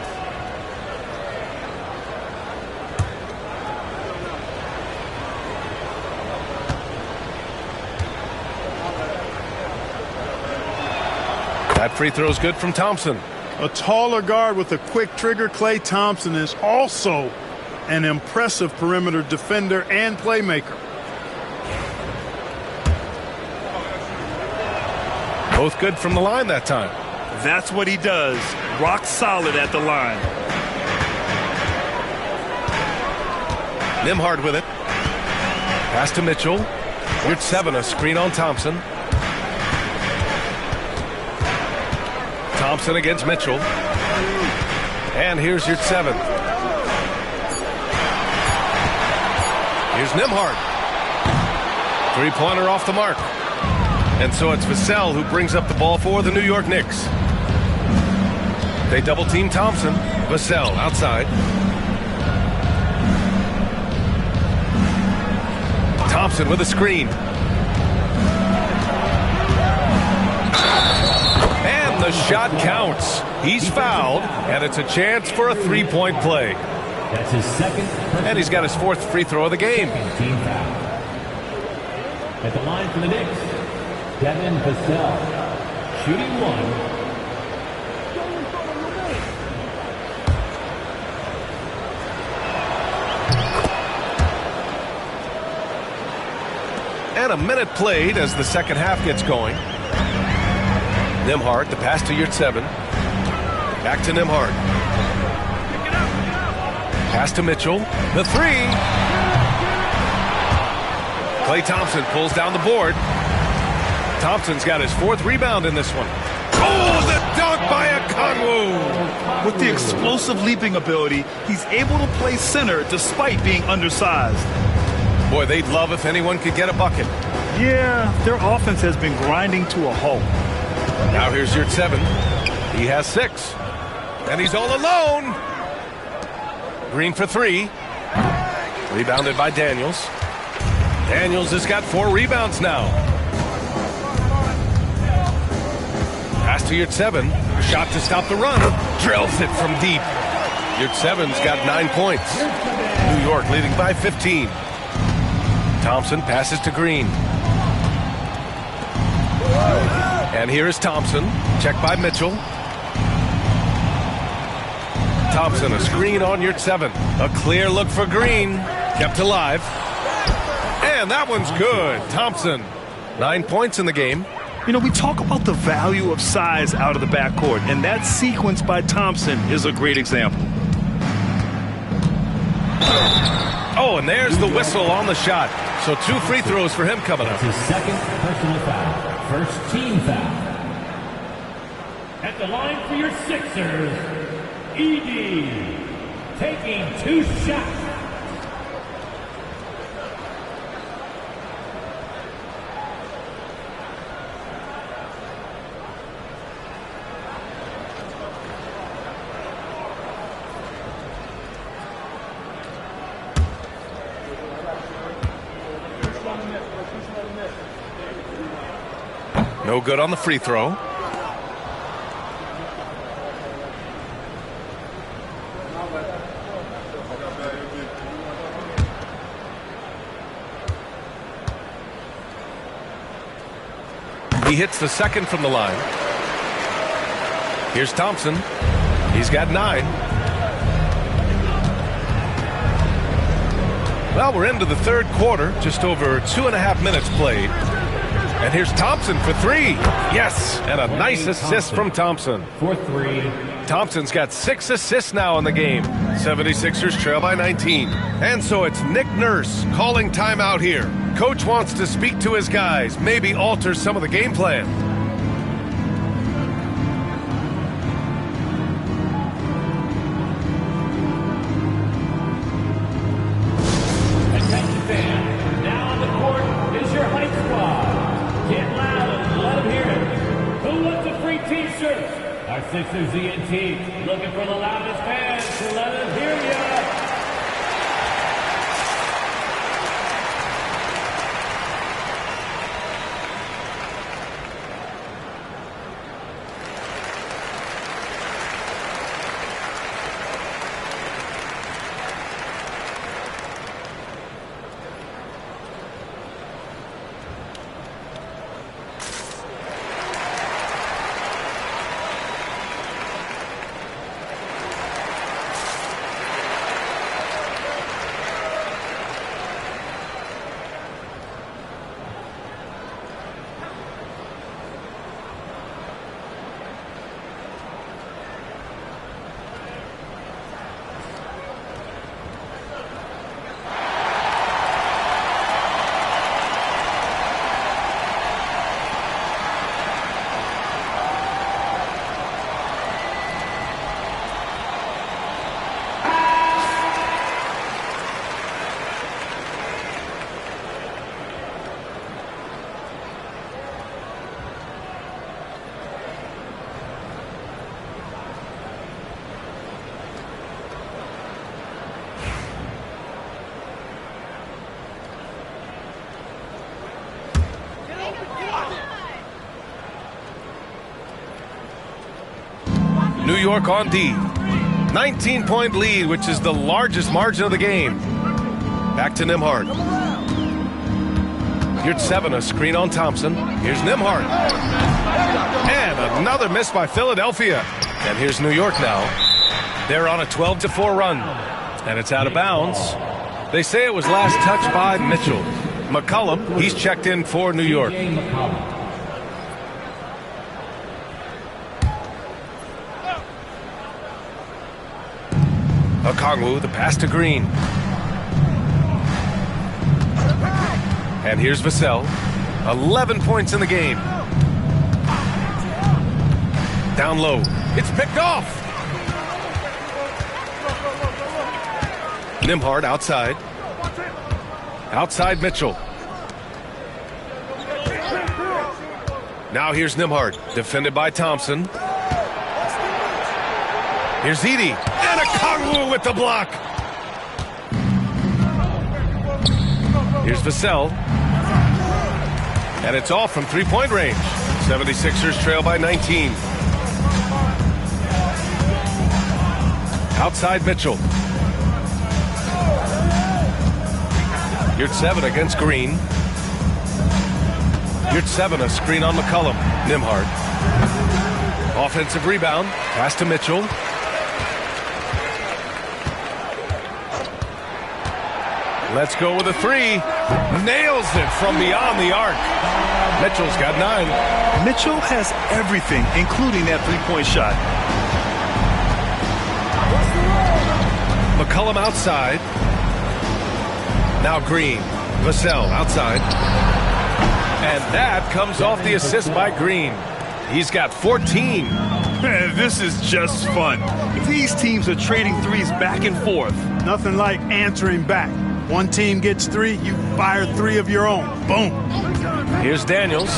That free throw is good from Thompson. A taller guard with a quick trigger, Klay Thompson, is also an impressive perimeter defender and playmaker. Both good from the line that time. That's what he does. Rock solid at the line. Nembhard with it. Pass to Mitchell. Here's 7, a screen on Thompson. Thompson against Mitchell. And here's your 7. Here's Nembhard. Three-pointer off the mark. And so it's Vassell who brings up the ball for the New York Knicks. They double-team Thompson. Vassell outside. Thompson with a screen. And the shot counts. He's fouled, and it's a chance for a three-point play. That's his second. And he's got his 4th free throw of the game. Team foul. At the line for the Knicks, Devin Vassell, shooting 1. And a minute played as the second half gets going. Nembhard, the pass to Yurtseven. Back to Nembhard. Pass to Mitchell. The 3. Klay Thompson pulls down the board. Thompson's got his 4th rebound in this one. Oh, the dunk by Okongwu! With the explosive leaping ability, he's able to play center despite being undersized. Boy, they'd love if anyone could get a bucket. Yeah, their offense has been grinding to a halt. Now here's Yurtseven. He has 6. And he's all alone. Green for 3. Rebounded by Daniels. Daniels has got 4 rebounds now. Pass to Yurtseven. Shot to stop the run. Drills it from deep. Yurtseven's got 9 points. New York leading by 15. Thompson passes to Green. And here is Thompson. Checked by Mitchell. Thompson, a screen on Yurtseven. A clear look for Green. Kept alive. And that one's good. Thompson, 9 points in the game. You know, we talk about the value of size out of the backcourt, and that sequence by Thompson is a great example. Oh, and there's the whistle on the shot. So 2 free throws for him coming up. That's his second personal foul. First team foul. At the line for your Sixers, Edey, taking 2 shots. No good on the free throw. He hits the second from the line. Here's Thompson. He's got 9. Well, we're into the third quarter, just over 2.5 minutes played. And here's Thompson for 3. Yes, and a nice assist from Thompson. For 3. Thompson's got 6 assists now in the game. 76ers trail by 19. And so it's Nick Nurse calling timeout here. Coach wants to speak to his guys, maybe alter some of the game plan. Attention fans, now on the court is your hype squad. Get loud and let them hear it. Who wants a free t-shirt? Our Sixers ENT looking for the loudest fans to let them hear you. New York on D. 19-point lead, which is the largest margin of the game. Back to Nembhard. Here's 7, a screen on Thompson. Here's Nembhard. And another miss by Philadelphia. And here's New York now. They're on a 12-4 run. And it's out of bounds. They say it was last touched by Mitchell. McCollum, he's checked in for New York. Okongwu, the pass to Green. And here's Vassell. 11 points in the game. Down low. It's picked off. Nembhard outside. Outside Mitchell. Now here's Nembhard. Defended by Thompson. Here's Edey. And Okongwu with the block. Here's Vassell. And it's off from three-point range. 76ers trail by 19. Outside Mitchell. Here's 7 against Green. Here's 7, a screen on McCollum. Nembhard. Offensive rebound. Pass to Mitchell. Let's go with a 3. Nails it from beyond the arc. Mitchell's got 9. Mitchell has everything, including that three-point shot. McCollum outside. Now Green. Vassell outside. And that comes off the assist by Green. He's got 14. Man, this is just fun. These teams are trading threes back and forth. Nothing like answering back. One team gets 3, you fire 3 of your own. Boom. Here's Daniels.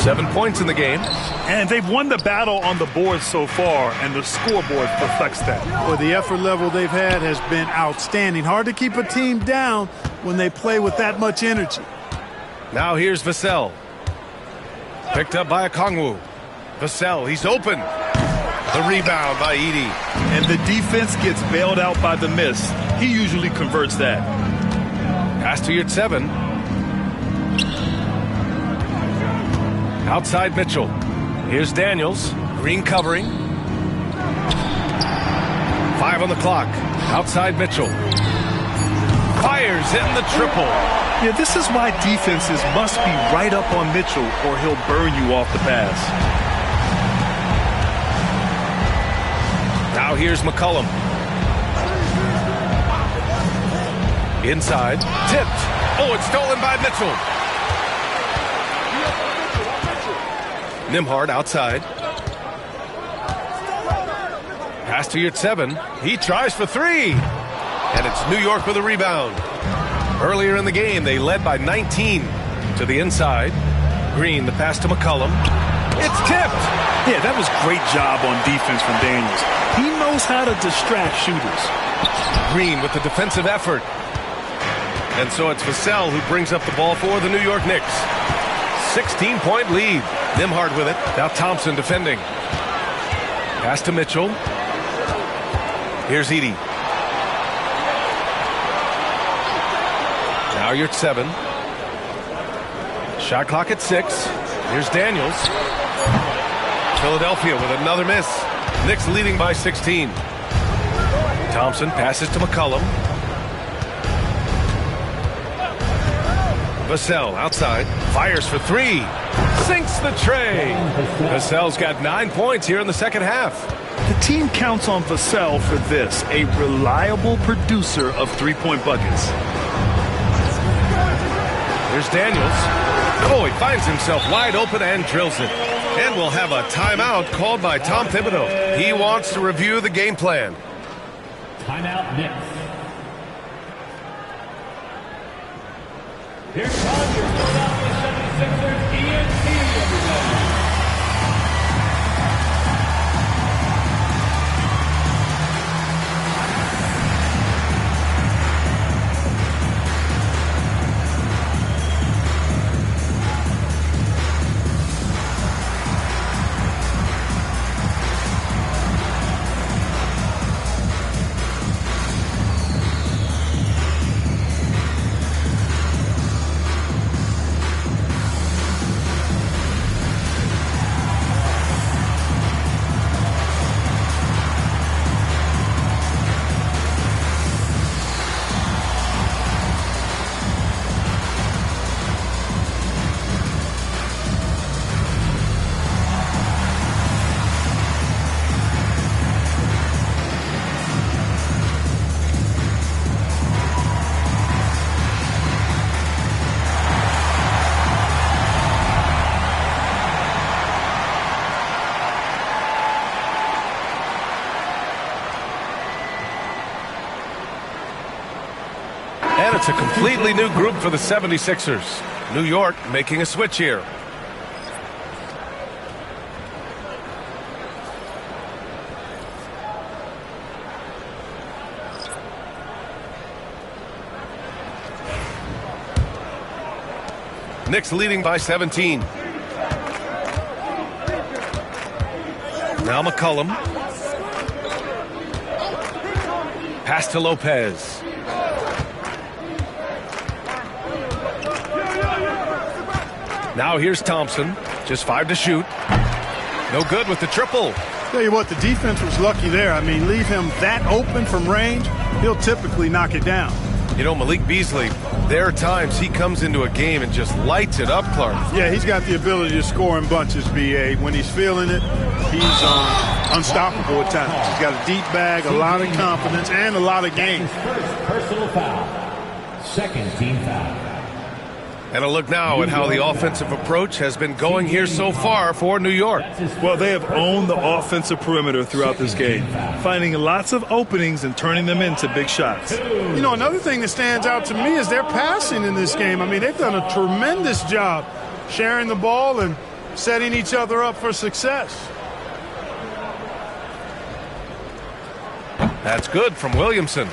7 points in the game. And they've won the battle on the board so far, and the scoreboard reflects that. Well, the effort level they've had has been outstanding. Hard to keep a team down when they play with that much energy. Now here's Vassell. Picked up by Okongwu. Vassell, he's open. The rebound by Edey. And the defense gets bailed out by the miss. He usually converts that. Pass to Yurtseven. Outside Mitchell. Here's Daniels. Green covering. 5 on the clock. Outside Mitchell. Fires in the triple. Yeah, this is why defenses must be right up on Mitchell or he'll burn you off the pass. Now here's McCollum. Inside. Tipped. Oh, it's stolen by Mitchell. Nembhard outside. Pass to Yurtseven. He tries for 3. And it's New York with a rebound. Earlier in the game, they led by 19 to the inside. Green, the pass to McCollum. It's tipped. Yeah, that was great job on defense from Daniels. He knows how to distract shooters. Green with the defensive effort. And so it's Vassell who brings up the ball for the New York Knicks. 16-point lead. Nembhard with it. Now Thompson defending. Pass to Mitchell. Here's Edey. Now Yurtseven. Shot clock at 6. Here's Daniels. Philadelphia with another miss. Knicks leading by 16. Thompson passes to McCollum. Vassell outside. Fires for 3. Sinks the tray. Vassell's got 9 points here in the second half. The team counts on Vassell for this, a reliable producer of three-point buckets. Here's Daniels. Oh, he finds himself wide open and drills it. And we'll have a timeout called by Tom Thibodeau. He wants to review the game plan. Timeout Knicks. Here comes your Philadelphia 76ers, ENT, everybody. And it's a completely new group for the 76ers. New York making a switch here. Knicks leading by 17. Now McCollum. Pass to Lopez. Now here's Thompson. Just 5 to shoot. No good with the triple. Tell you what, the defense was lucky there. I mean, leave him that open from range, he'll typically knock it down. You know, Malik Beasley, there are times he comes into a game and just lights it up, Clark. Yeah, he's got the ability to score in bunches, B.A. When he's feeling it, he's unstoppable at times. He's got a deep bag, a lot of confidence, and a lot of game. First personal foul. Second team foul. And a look now at how the offensive approach has been going here so far for New York. Well, they have owned the offensive perimeter throughout this game, finding lots of openings and turning them into big shots. You know, another thing that stands out to me is their passing in this game. I mean, they've done a tremendous job sharing the ball and setting each other up for success. That's good from Williamson.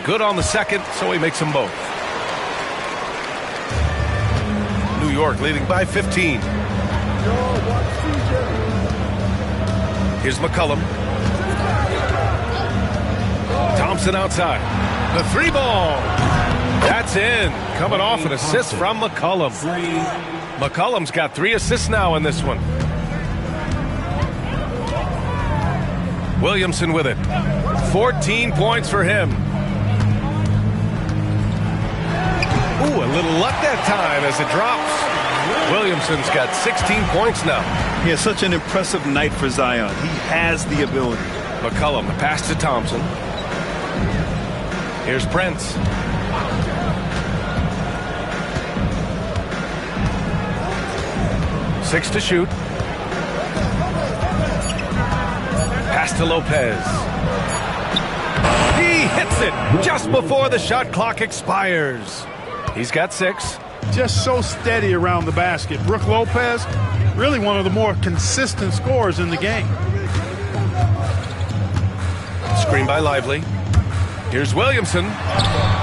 good on the second, so he makes them both. New York leading by 15. Here's McCollum. Thompson outside. The 3-ball. That's in. Coming off an assist from McCollum. McCollum's got 3 assists now in this one. Williamson with it. 14 points for him. Ooh, a little luck that time as it drops. Williamson's got 16 points now. He has such an impressive night for Zion. He has the ability. McCollum, the pass to Thompson. Here's Prince. Six to shoot. Pass to Lopez. He hits it just before the shot clock expires. He's got 6. Just so steady around the basket. Brook Lopez, really one of the more consistent scorers in the game. Screen by Lively. Here's Williamson.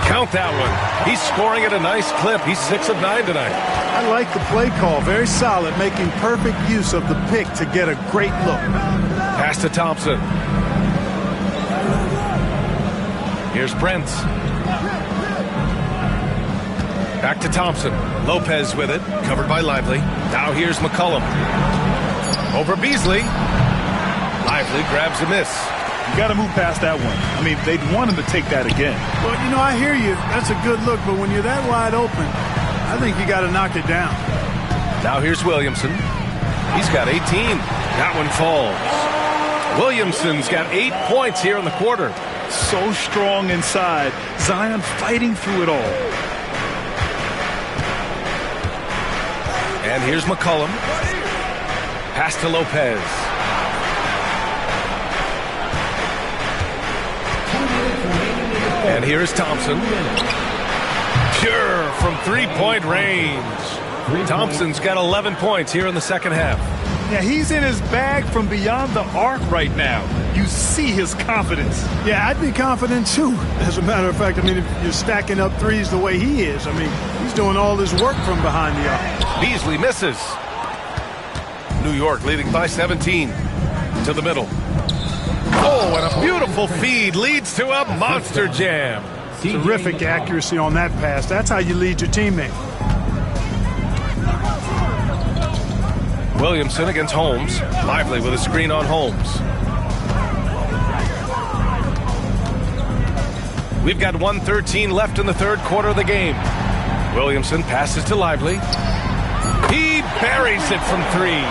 Count that one. He's scoring at a nice clip. He's 6 of 9 tonight. I like the play call. Very solid, making perfect use of the pick to get a great look. Pass to Thompson. Here's Prince. Back to Thompson. Lopez with it. Covered by Lively. Now here's McCollum. Over Beasley. Lively grabs a miss. You got to move past that one. I mean, they'd want him to take that again. Well, you know, I hear you. That's a good look, but when you're that wide open, I think you got to knock it down. Now here's Williamson. He's got 18. That one falls. Williamson's got 8 points here in the quarter. So strong inside. Zion fighting through it all. And here's McCollum. Pass to Lopez. And here is Thompson. Pure from 3-point range. Thompson's got 11 points here in the second half. Yeah, he's in his bag from beyond the arc right now. You see his confidence. Yeah, I'd be confident too. As a matter of fact, I mean, if you're stacking up threes the way he is, I mean, he's doing all his work from behind the arc. Beasley misses. New York leading by 17. To the middle. Oh, and a beautiful feed leads to a monster jam. Terrific accuracy on that pass. That's how you lead your teammate. Williamson against Holmes. Lively with a screen on Holmes. We've got 1:13 left in the third quarter of the game. Williamson passes to Lively. He buries it from 3.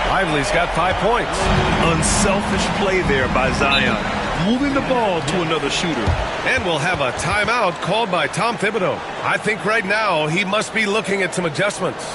Lively's got 5 points. Unselfish play there by Zion. Moving the ball to another shooter. And we'll have a timeout called by Tom Thibodeau. I think right now he must be looking at some adjustments.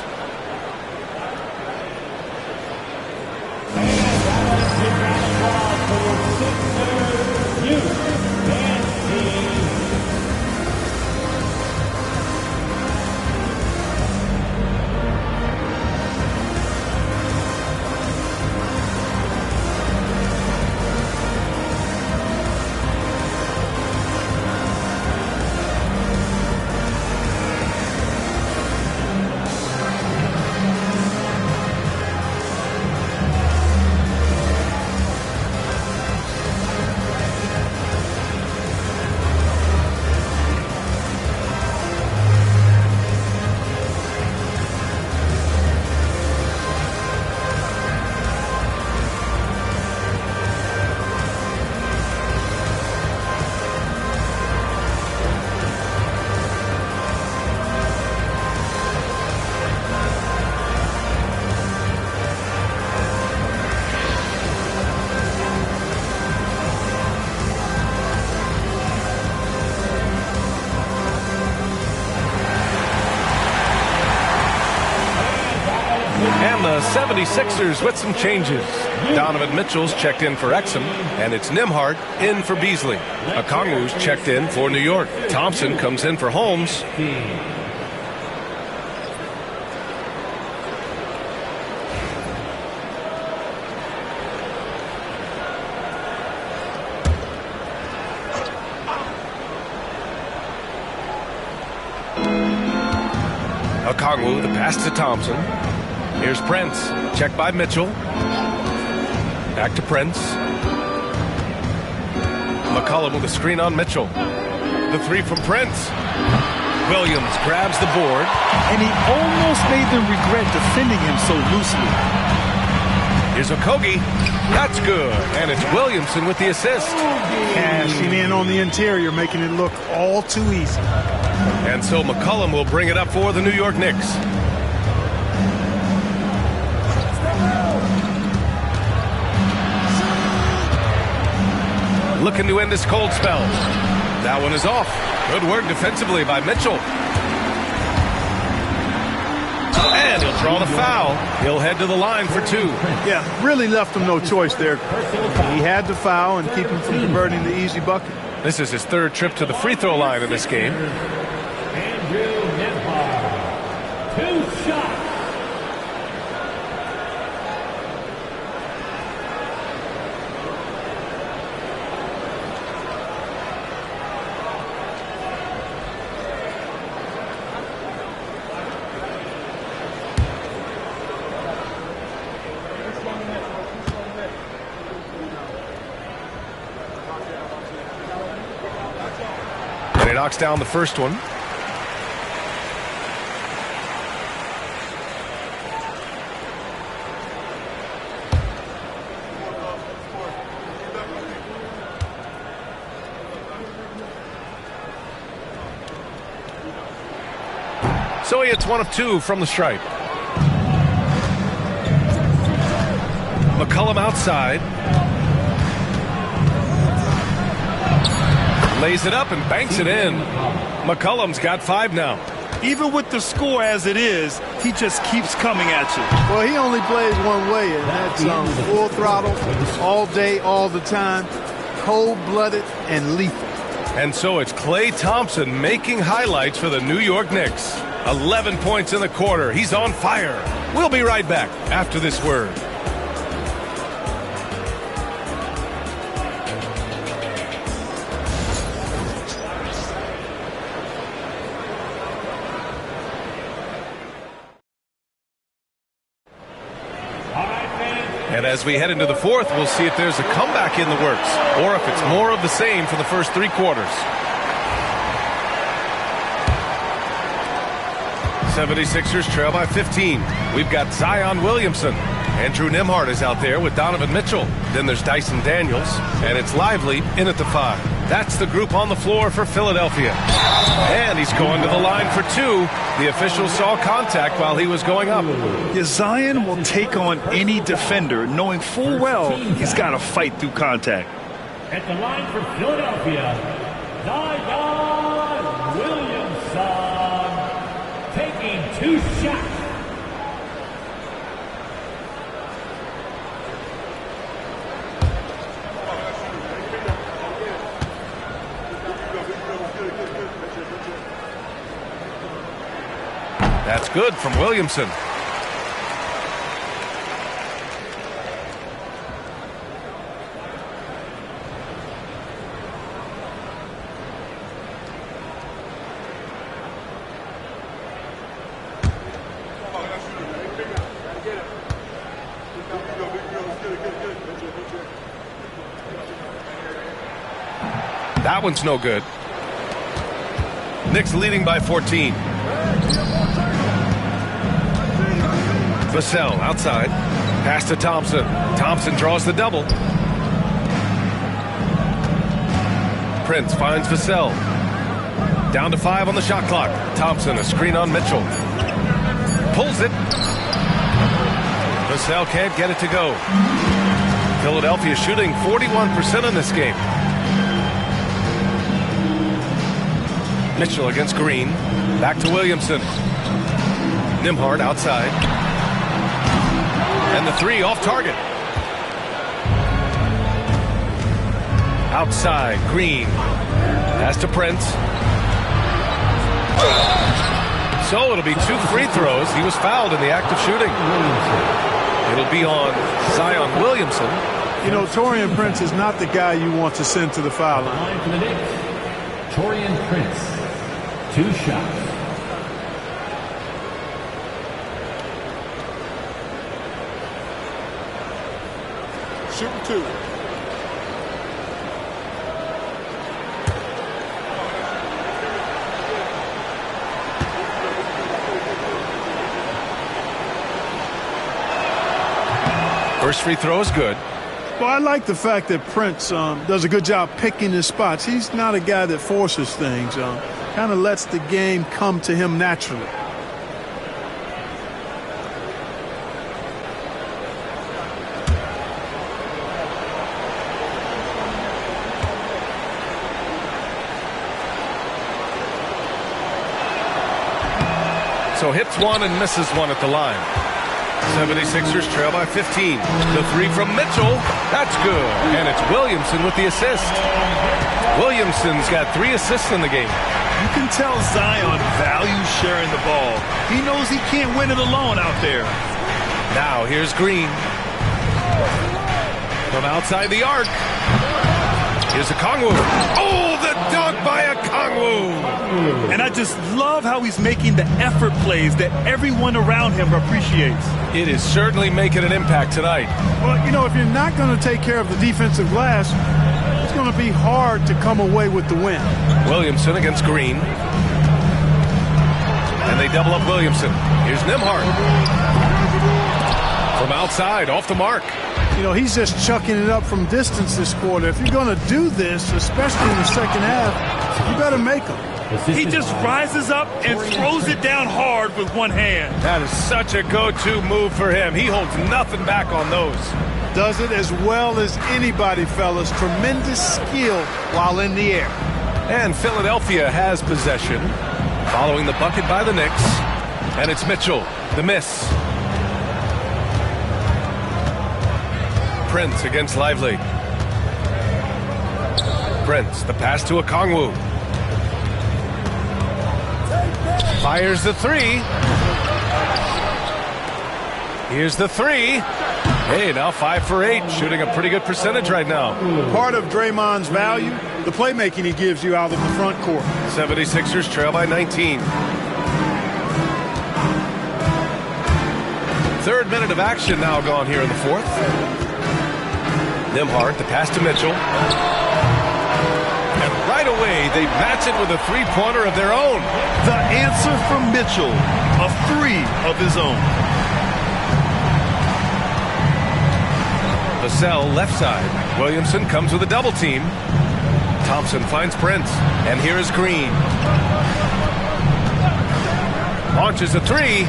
And the 76ers with some changes. Donovan Mitchell's checked in for Exum, and it's Nembhard in for Beasley. Okongwu's checked in for New York. Thompson comes in for Holmes. Okongwu, the pass to Thompson. Here's Prince. Checked by Mitchell. Back to Prince. McCollum with a screen on Mitchell. The three from Prince. Williams grabs the board. And he almost made them regret defending him so loosely. Here's Okogie. That's good. And it's Williamson with the assist. Cashing in on the interior, making it look all too easy. And so McCollum will bring it up for the New York Knicks. Looking to end this cold spell. That one is off. Good work defensively by Mitchell. And he'll draw the foul. He'll head to the line for two. Yeah, really left him no choice there. He had to foul and keep him from converting the easy bucket. This is his third trip to the free throw line in this game. Andrew Nembhard. 2 shots. He knocks down the first one. So he hits 1 of 2 from the stripe. McCollum outside. Lays it up and banks it in. McCollum's got 5 now. Even with the score as it is, he just keeps coming at you. Well, he only plays one way, and that's full throttle, all day, all the time, cold-blooded and lethal. And so it's Klay Thompson making highlights for the New York Knicks. 11 points in the quarter. He's on fire. We'll be right back after this word. And as we head into the fourth, we'll see if there's a comeback in the works or if it's more of the same for the first 3 quarters. 76ers trail by 15. We've got Zion Williamson. Andrew Nembhard is out there with Donovan Mitchell. Then there's Dyson Daniels. And it's Lively in at the 5. That's the group on the floor for Philadelphia. And he's going to the line for 2. The official saw contact while he was going up. Yeah, Zion will take on any defender, knowing full well he's got to fight through contact. At the line for Philadelphia, Zion Williamson, taking 2 shots. That's good from Williamson. That one's no good. Knicks leading by 14. Vassell outside. Pass to Thompson. Thompson draws the double. Prince finds Vassell. Down to 5 on the shot clock. Thompson, a screen on Mitchell. Pulls it. Vassell can't get it to go. Philadelphia shooting 41% in this game. Mitchell against Green. Back to Williamson. Nembhard outside. And the 3 off target. Outside, Green. Pass to Prince. So it'll be 2 free throws. He was fouled in the act of shooting. It'll be on Zion Williamson. You know, Taurean Prince is not the guy you want to send to the foul line. Line for the Knicks, Taurean Prince, 2 shots. 2. First free throw is good. Well, I like the fact that Prince does a good job picking his spots. He's not a guy that forces things. Kind of lets the game come to him naturally. So hits one and misses one at the line. 76ers trail by 15. The three from Mitchell. That's good. And it's Williamson with the assist. Williamson's got 3 assists in the game. You can tell Zion values sharing the ball. He knows he can't win it alone out there. Now here's Green. From outside the arc. Here's Okongwu. Oh, the dunk by Okongwu. And I just love how he's making the effort plays that everyone around him appreciates. It is certainly making an impact tonight. Well, you know, if you're not going to take care of the defensive glass, it's going to be hard to come away with the win. Williamson against Green. And they double up Williamson. Here's Nembhard. From outside, off the mark. You know, he's just chucking it up from distance this quarter. If you're going to do this, especially in the second half, you better make them. He just rises up and throws it down hard with one hand. That is such a go-to move for him. He holds nothing back on those. Does it as well as anybody, fellas. Tremendous skill while in the air. And Philadelphia has possession following the bucket by the Knicks. And it's Mitchell, the miss. Prince against Lively. Prince, the pass to Okongwu. Fires the three. Here's the three. Hey, now 5 for 8, shooting a pretty good percentage right now. Part of Draymond's value, the playmaking he gives you out of the front court. 76ers trail by 19. Third minute of action now gone here in the fourth. Nembhard, the pass to Mitchell. And right away, they match it with a three-pointer of their own. The answer from Mitchell, a 3 of his own. Vassell left side. Williamson comes with a double team. Thompson finds Prince. And here is Green. Launches a 3.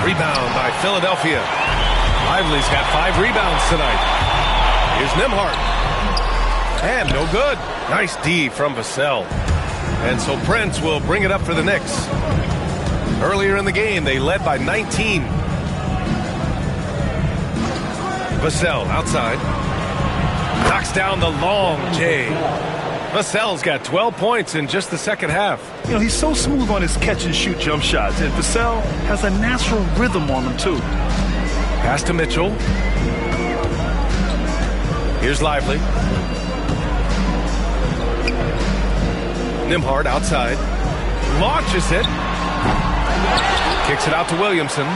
Rebound by Philadelphia. Lively's got 5 rebounds tonight. Here's Nembhard. And no good. Nice D from Vassell. And so Prince will bring it up for the Knicks. Earlier in the game, they led by 19. Vassell outside. Knocks down the long J. Vassell's got 12 points in just the second half. You know, he's so smooth on his catch-and-shoot jump shots, and Vassell has a natural rhythm on him, too. Pass to Mitchell. Here's Lively. Nembhard outside. Launches it. Kicks it out to Williamson.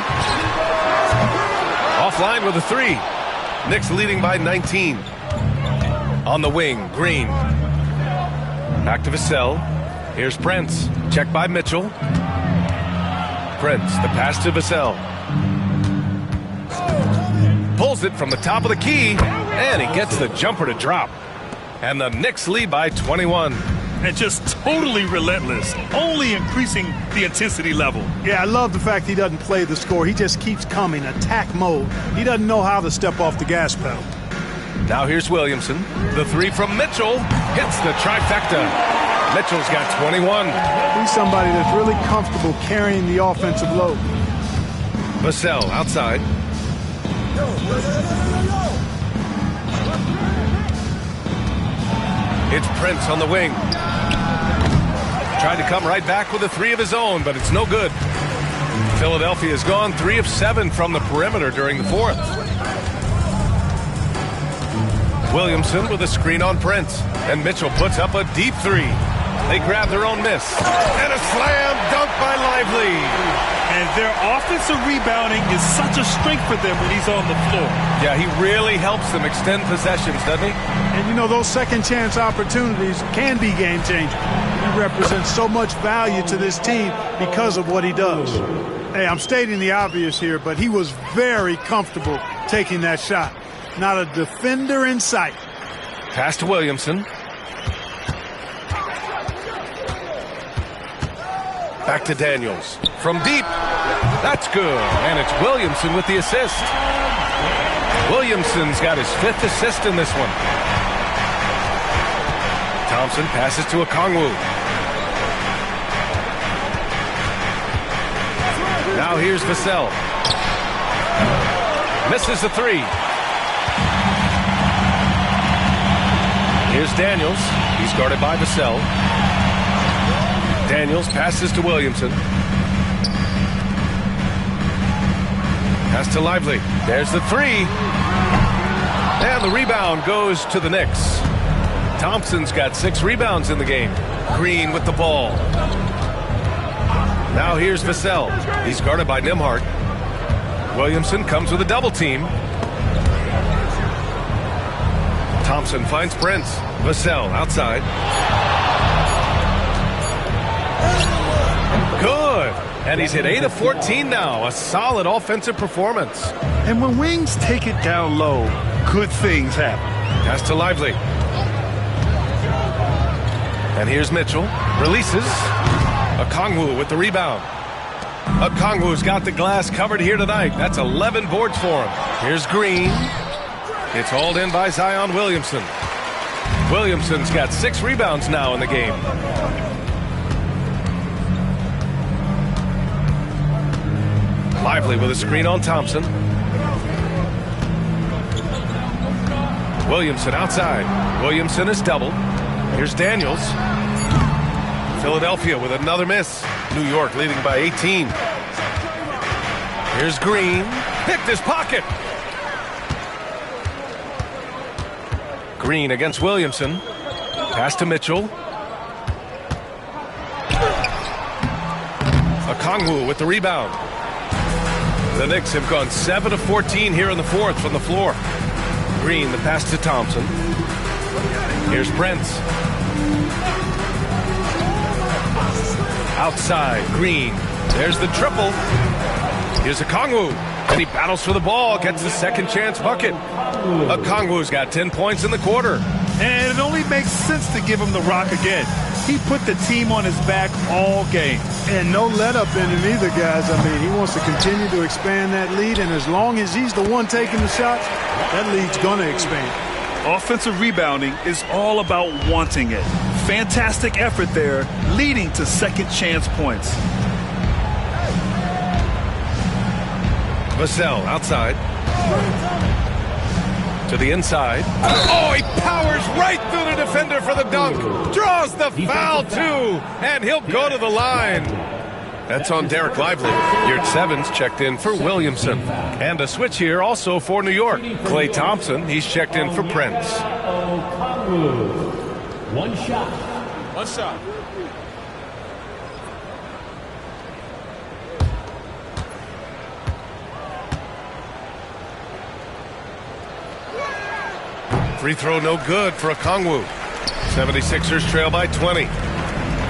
Offline with a 3. Knicks leading by 19. On the wing, Green. Back to Vassell. Here's Prince. Checked by Mitchell. Prince, the pass to Vassell. Pulls it from the top of the key, and he gets the jumper to drop. And the Knicks lead by 21. And just totally relentless, only increasing the intensity level. Yeah, I love the fact he doesn't play the score. He just keeps coming, attack mode. He doesn't know how to step off the gas pedal. Now here's Williamson. The 3 from Mitchell hits the trifecta. Mitchell's got 21. He's somebody that's really comfortable carrying the offensive load. Vassell outside. It's Prince on the wing. Tried to come right back with a 3 of his own, but it's no good. Philadelphia has gone 3 of 7 from the perimeter during the fourth. Williamson with a screen on Prince, and Mitchell puts up a deep 3. They grab their own miss. And a slam dunk by Lively. And their offensive rebounding is such a strength for them when he's on the floor. Yeah, he really helps them extend possessions, doesn't he? And you know, those second chance opportunities can be game changing. He represents so much value to this team because of what he does. Hey, I'm stating the obvious here, but he was very comfortable taking that shot. Not a defender in sight. Pass to Williamson. Back to Daniels. From deep. That's good. And it's Williamson with the assist. Williamson's got his 5th assist in this one. Thompson passes to Okongwu. Now here's Vassell. Misses the 3. Here's Daniels. He's guarded by Vassell. Daniels passes to Williamson. Pass to Lively. There's the 3. And the rebound goes to the Knicks. Thompson's got 6 rebounds in the game. Green with the ball. Now here's Vassell. He's guarded by Nembhard. Williamson comes with a double team. Thompson finds Prince. Vassell outside. Good. And he's hit 8 of 14 now. A solid offensive performance. And when wings take it down low, good things happen. Pass to Lively. And here's Mitchell. Releases. Okongwu with the rebound. Okongwu's got the glass covered here tonight. That's 11 boards for him. Here's Green. It's hauled in by Zion Williamson. Williamson's got 6 rebounds now in the game. Lively with a screen on Thompson. Williamson outside. Williamson is doubled. Here's Daniels. Philadelphia with another miss. New York leading by 18. Here's Green. Picked his pocket. Green against Williamson. Pass to Mitchell. Okongwu with the rebound. The Knicks have gone 7 of 14 here in the 4th from the floor. Green, the pass to Thompson. Here's Prince. Outside, Green. There's the triple. Here's Okongwu. And he battles for the ball, gets the second chance bucket. Okongwu's got 10 points in the quarter. And it only makes sense to give him the rock again. He put the team on his back all game. And no let up in it either, guys. I mean, he wants to continue to expand that lead, and as long as he's the one taking the shots, that lead's going to expand. Offensive rebounding is all about wanting it. Fantastic effort there, leading to second chance points. Vassell outside. To the inside. Oh, he powers right through the defender for the dunk. Draws the foul, too. And he'll go to the line. That's on Derek Lively. Yurt Sevens checked in for Williamson. And a switch here also for New York. Klay Thompson, he's checked in for Prince. One shot. One shot. Free throw no good for Okongwu. 76ers trail by 20.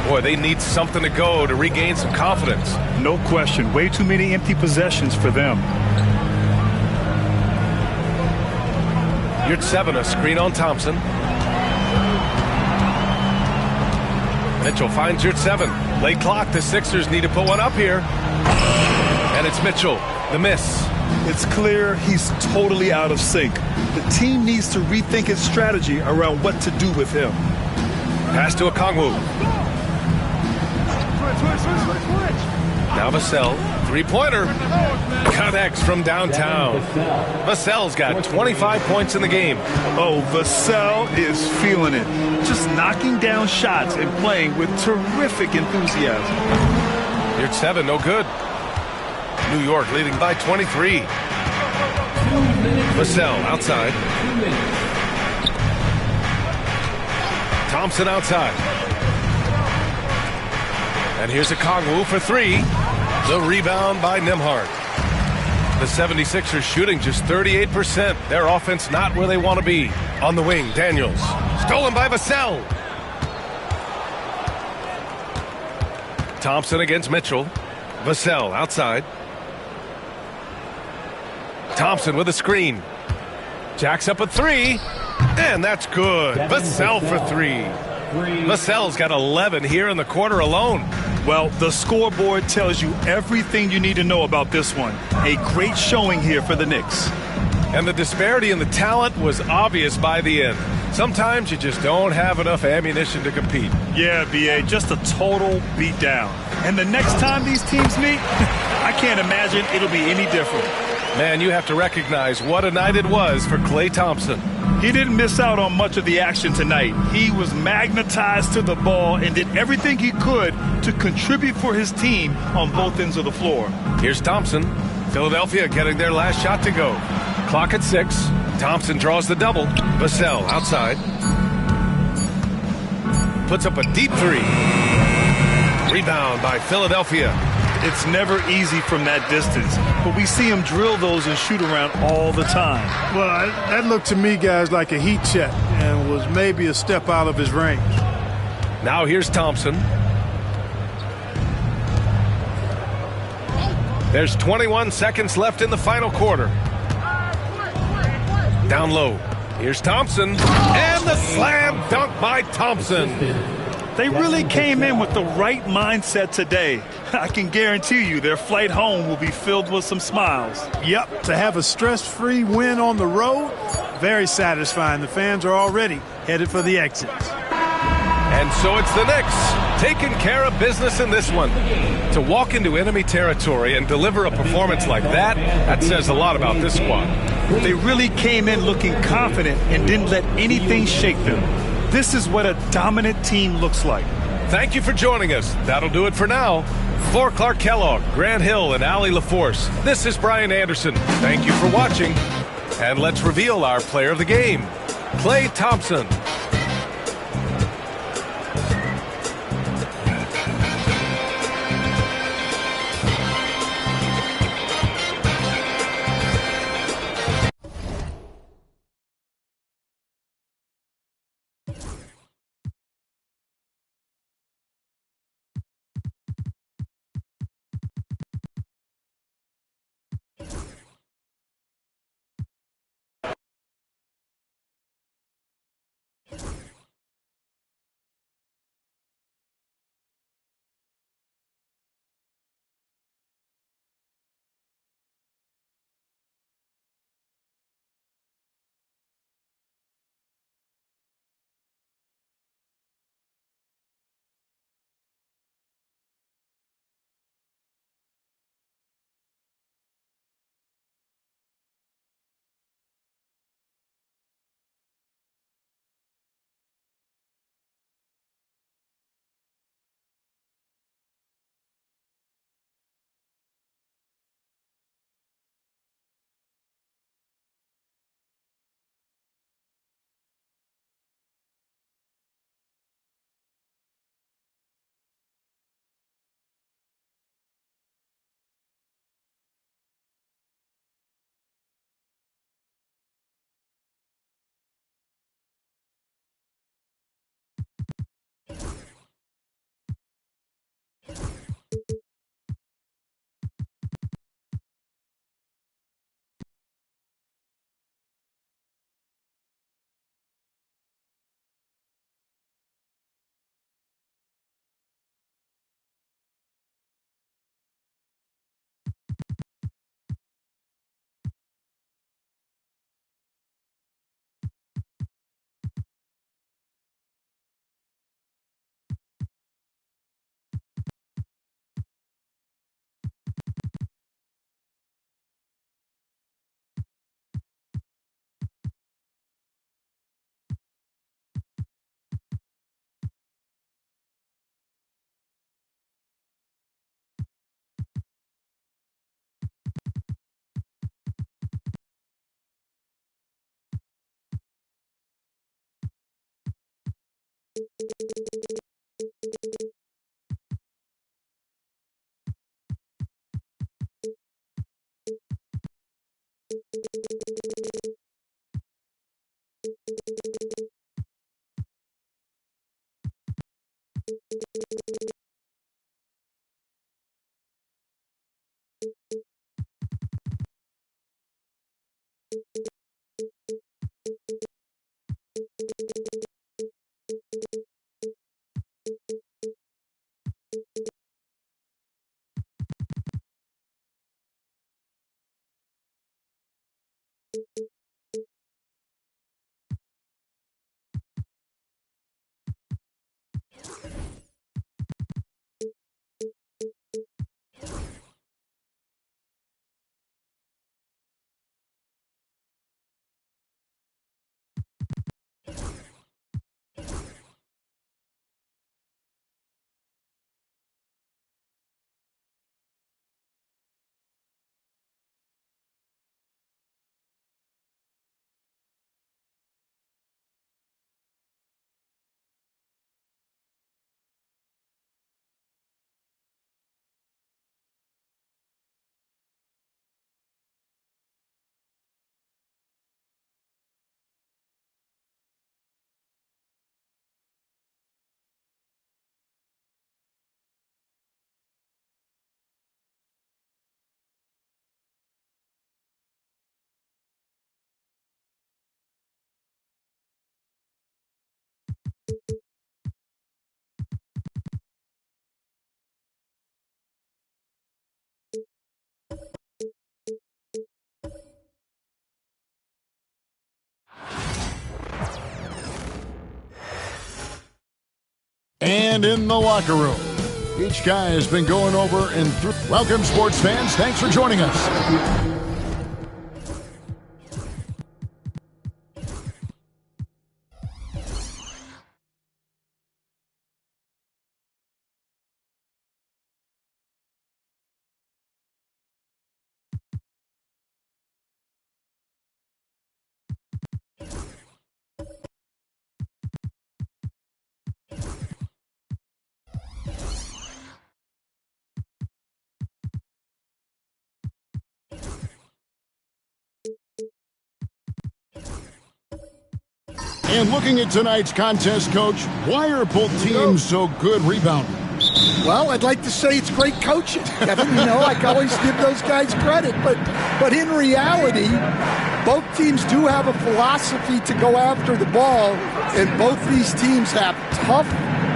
Boy, they need something to go to regain some confidence. No question. Way too many empty possessions for them. Yurt Seven, a screen on Thompson. Mitchell finds Yurt Seven. Late clock. The Sixers need to put one up here. And it's Mitchell. The miss. It's clear he's totally out of sync. The team needs to rethink its strategy around what to do with him. Pass to Okongwu. Now Vassell, three-pointer. Connects from downtown. Vassell's got 25 points in the game. Oh, Vassell is feeling it. Just knocking down shots and playing with terrific enthusiasm. Yurt Seven, no good. New York leading by 23. Vassell outside. Thompson outside. And here's a Kongwu for three. The rebound by Nembhard. The 76ers shooting just 38%. Their offense not where they want to be. On the wing, Daniels. Stolen by Vassell. Thompson against Mitchell. Vassell outside. Thompson with a screen. Jacks up a three. And that's good. Vassell for three. Vassell's got 11 here in the quarter alone. Well, the scoreboard tells you everything you need to know about this one. A great showing here for the Knicks. And the disparity in the talent was obvious by the end. Sometimes you just don't have enough ammunition to compete. Yeah, B.A., just a total beatdown. And the next time these teams meet, I can't imagine it'll be any different. Man, you have to recognize what a night it was for Klay Thompson. He didn't miss out on much of the action tonight. He was magnetized to the ball and did everything he could to contribute for his team on both ends of the floor. Here's Thompson. Philadelphia getting their last shot to go. Clock at 6. Thompson draws the double. Vassell outside. Puts up a deep three. Rebound by Philadelphia. It's never easy from that distance, but we see him drill those and shoot around all the time. Well, that looked to me, guys, like a heat check and was maybe a step out of his range. Now here's Thompson. There's 21 seconds left in the final quarter. Down low. Here's Thompson. And the slam dunk by Thompson. They really came in with the right mindset today. I can guarantee you their flight home will be filled with some smiles. Yep, to have a stress-free win on the road, very satisfying. The fans are already headed for the exits. And so it's the Knicks taking care of business in this one. To walk into enemy territory and deliver a performance like that, that says a lot about this squad. They really came in looking confident and didn't let anything shake them. This is what a dominant team looks like. Thank you for joining us. That'll do it for now. For Clark Kellogg, Grant Hill, and Allie LaForce, this is Brian Anderson. Thank you for watching. And let's reveal our player of the game, Klay Thompson. And in the locker room, each guy has been going over and through. Welcome, sports fans. Thanks for joining us. And looking at tonight's contest, Coach, why are both teams so good rebounding? Well, I'd like to say it's great coaching, Kevin. You know, I always give those guys credit. But in reality, both teams do have a philosophy to go after the ball, and both these teams have tough,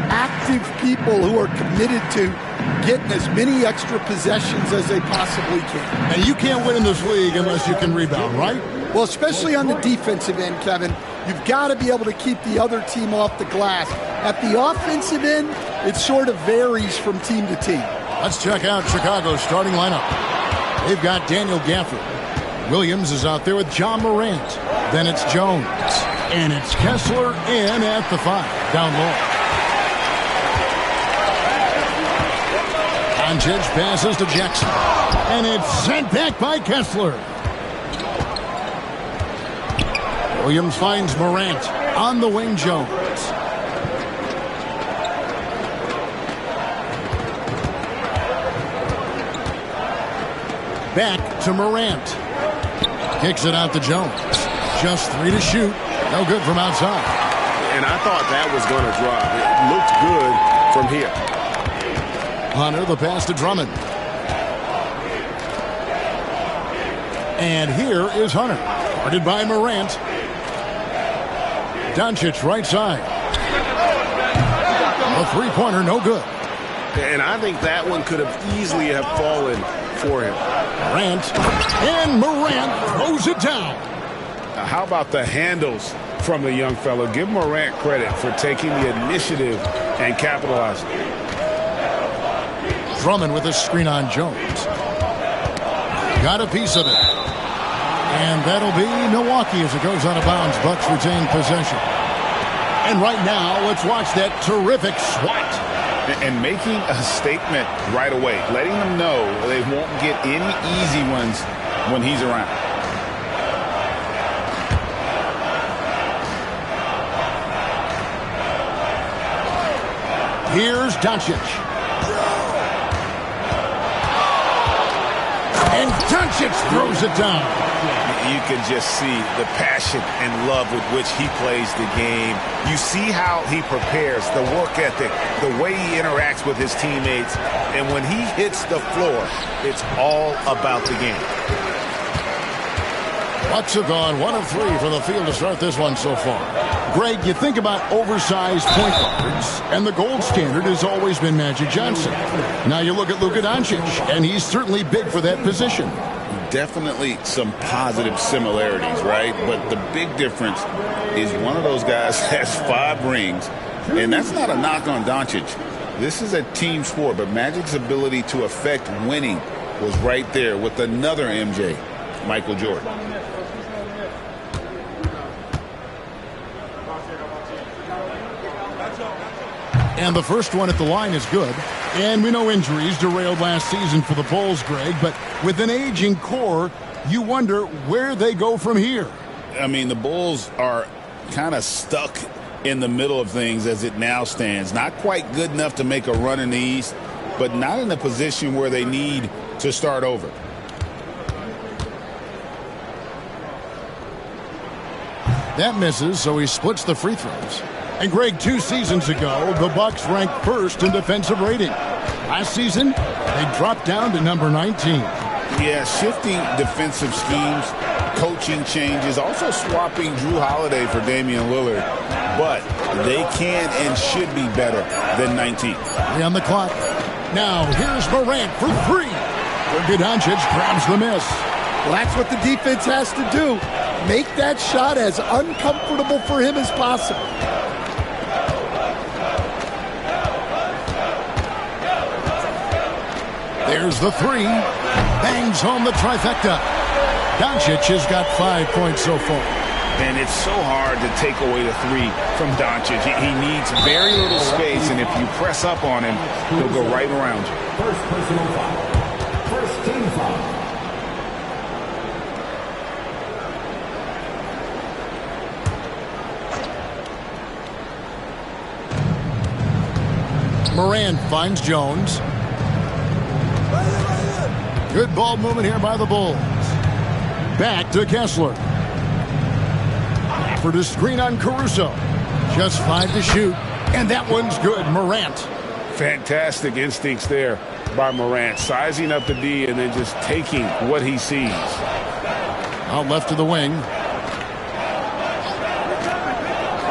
active people who are committed to getting as many extra possessions as they possibly can. And you can't win in this league unless you can rebound, right? Well, especially on the defensive end, Kevin, you've got to be able to keep the other team off the glass. At the offensive end, it sort of varies from team to team. Let's check out Chicago's starting lineup. They've got Daniel Gafford. Williams is out there with John Morant. Then it's Jones. And it's Kessler in at the 5, down low. Doncic passes to Jackson. And it's sent back by Kessler. Williams finds Morant. On the wing, Jones. Back to Morant. Kicks it out to Jones. Just 3 to shoot. No good from outside. And I thought that was going to drop. It looked good from here. Hunter, the pass to Drummond. And here is Hunter. Guarded by Morant. Doncic right side. A three-pointer, no good. And I think that one could have easily have fallen for him. Morant throws it down. Now, how about the handles from the young fellow? Give Morant credit for taking the initiative and capitalizing. Drummond with a screen on Jones. Got a piece of it. And that'll be Milwaukee as it goes out of bounds. Bucks retain possession. And right now, let's watch that terrific swat. And making a statement right away, letting them know they won't get any easy ones when he's around. Here's Doncic. And Doncic throws it down. You can just see the passion and love with which he plays the game. You see how he prepares, the work ethic, the way he interacts with his teammates. And when he hits the floor, it's all about the game. Bucks have gone 1 of 3 from the field to start this one so far. Greg, you think about oversized point guards, and the gold standard has always been Magic Johnson. Now you look at Luka Doncic, and he's certainly big for that position. Definitely some positive similarities, right? But the big difference is one of those guys has 5 rings, and that's not a knock on Doncic. This is a team sport, but Magic's ability to affect winning was right there with another MJ, Michael Jordan. And the first one at the line is good. And we know injuries derailed last season for the Bulls, Greg, but with an aging core, you wonder where they go from here. I mean, the Bulls are kind of stuck in the middle of things as it now stands. Not quite good enough to make a run in the East, but not in a position where they need to start over. That misses, so he splits the free throws. And Greg, 2 seasons ago, the Bucks ranked first in defensive rating. Last season, they dropped down to number 19. Yeah, shifting defensive schemes, coaching changes, also swapping Drew Holiday for Damian Lillard. But they can and should be better than 19. 3 on the clock. Now, here's Morant for 3. Luka Doncic grabs the miss. Well, that's what the defense has to do. Make that shot as uncomfortable for him as possible. There's the 3. Bangs home the trifecta. Doncic has got 5 points so far. And it's so hard to take away the 3 from Doncic. He needs very little space, and if you press up on him, he'll go right around you. First personal foul. First team foul. Morant finds Jones. Good ball movement here by the Bulls. Back to Kessler. For the screen on Caruso. Just 5 to shoot. And that one's good. Morant. Fantastic instincts there by Morant. Sizing up the D and then just taking what he sees. Out left to the wing.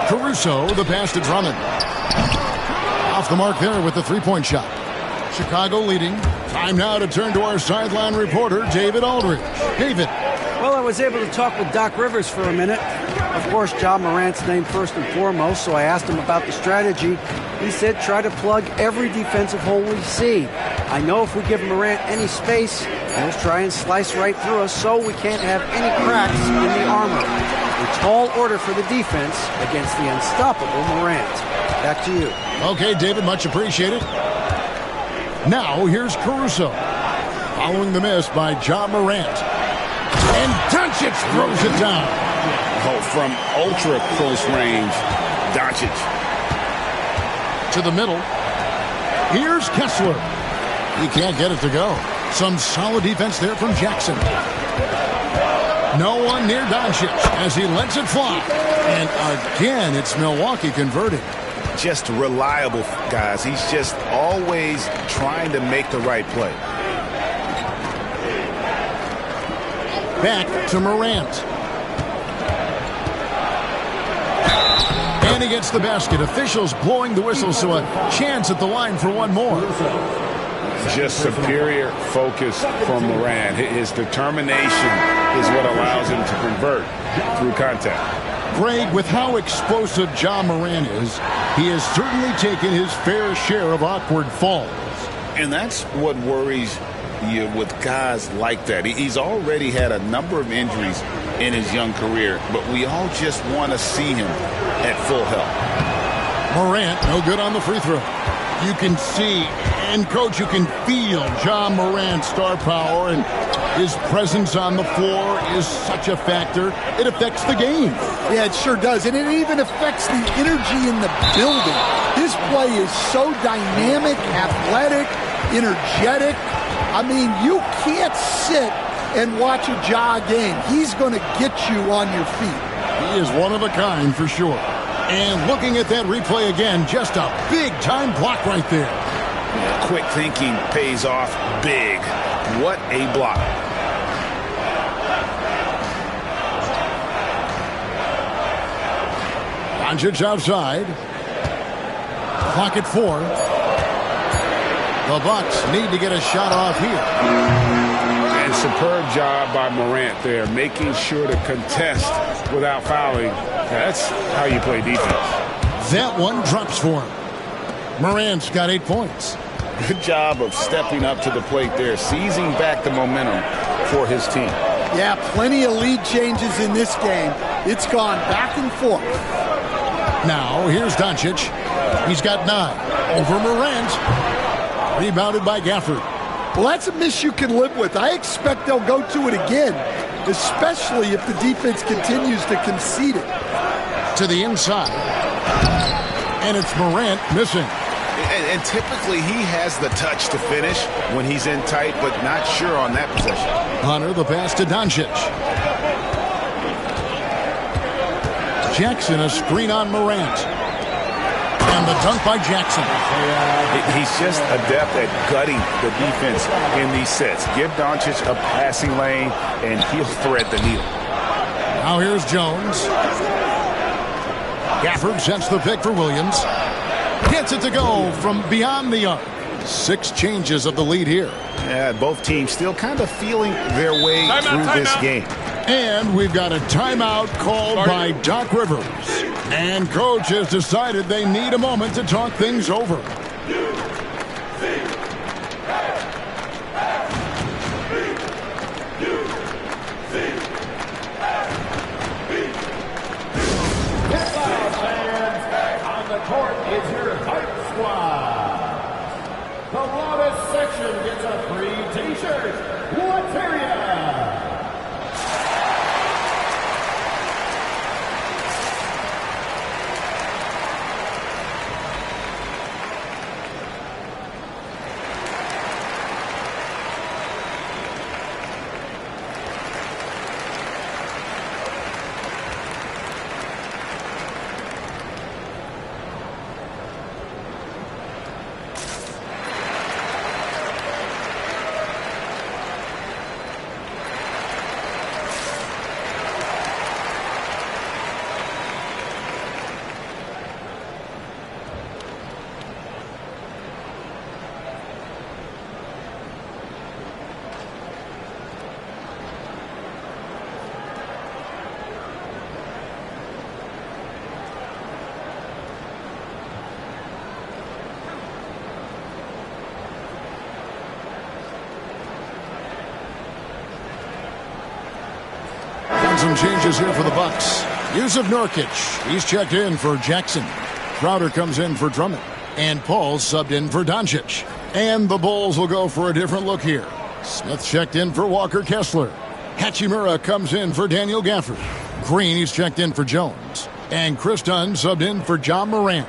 Caruso, the pass to Drummond. Off the mark there with the 3-point shot. Chicago leading. Time now to turn to our sideline reporter, David Aldridge. David. Well, I was able to talk with Doc Rivers for a minute. Of course, Ja Morant's named first and foremost, so I asked him about the strategy. He said try to plug every defensive hole we see. I know if we give Morant any space, he'll try and slice right through us so we can't have any cracks in the armor. A tall order for the defense against the unstoppable Morant. Back to you. Okay, David, much appreciated. Now, here's Caruso. Following the miss by Ja Morant. And Doncic throws it down. Oh, from ultra-close range, Doncic. To the middle. Here's Kessler. He can't get it to go. Some solid defense there from Jackson. No one near Doncic as he lets it fly. And again, it's Milwaukee converting. Just reliable, guys. He's just always trying to make the right play. Back to Morant. And he gets the basket. Officials blowing the whistle, so a chance at the line for one more. Just superior focus from Morant. His determination is what allows him to convert through contact. Greg, with how explosive Ja Morant is, he has certainly taken his fair share of awkward falls. And that's what worries you with guys like that. He's already had a number of injuries in his young career, but we all just want to see him at full health. Morant, no good on the free throw. You can see, and coach, you can feel Ja Morant's star power, and his presence on the floor is such a factor. It affects the game. Yeah, it sure does. And it even affects the energy in the building. His play is so dynamic, athletic, energetic. I mean, you can't sit and watch a Ja game. He's going to get you on your feet. He is one of a kind for sure. And looking at that replay again, just a big-time block right there. Yeah, quick thinking pays off big. What a block. Doncic outside. Clock at 4. The Bucks need to get a shot off here. And superb job by Morant there, making sure to contest without fouling. That's how you play defense. That one drops for him. Morant's got 8 points. Good job of stepping up to the plate there, seizing back the momentum for his team. Yeah, plenty of lead changes in this game. It's gone back and forth. Now, here's Doncic. He's got 9. Over Morant. Rebounded by Gafford. Well, that's a miss you can live with. I expect they'll go to it again, especially if the defense continues to concede it. To the inside. And it's Morant missing. And typically he has the touch to finish when he's in tight, but not sure on that possession. Hunter, the pass to Doncic. Jackson, a screen on Morant. And the dunk by Jackson. He's just adept at gutting the defense in these sets. Give Doncic a passing lane, and he'll thread the needle. Now here's Jones. Gafford sets the pick for Williams. Gets it to go from beyond the arc. 6 changes of the lead here. Yeah, both teams still kind of feeling their way through this game. And we've got a timeout called by Doc Rivers. And Coach has decided they need a moment to talk things over. Some changes here for the Bucks. Use of Nurkic. He's checked in for Jackson. Crowder comes in for Drummond. And Paul subbed in for Doncic. And the Bulls will go for a different look here. Smith checked in for Walker Kessler. Hachimura comes in for Daniel Gafford. Green, he's checked in for Jones. And Chris Dunn subbed in for John Morant.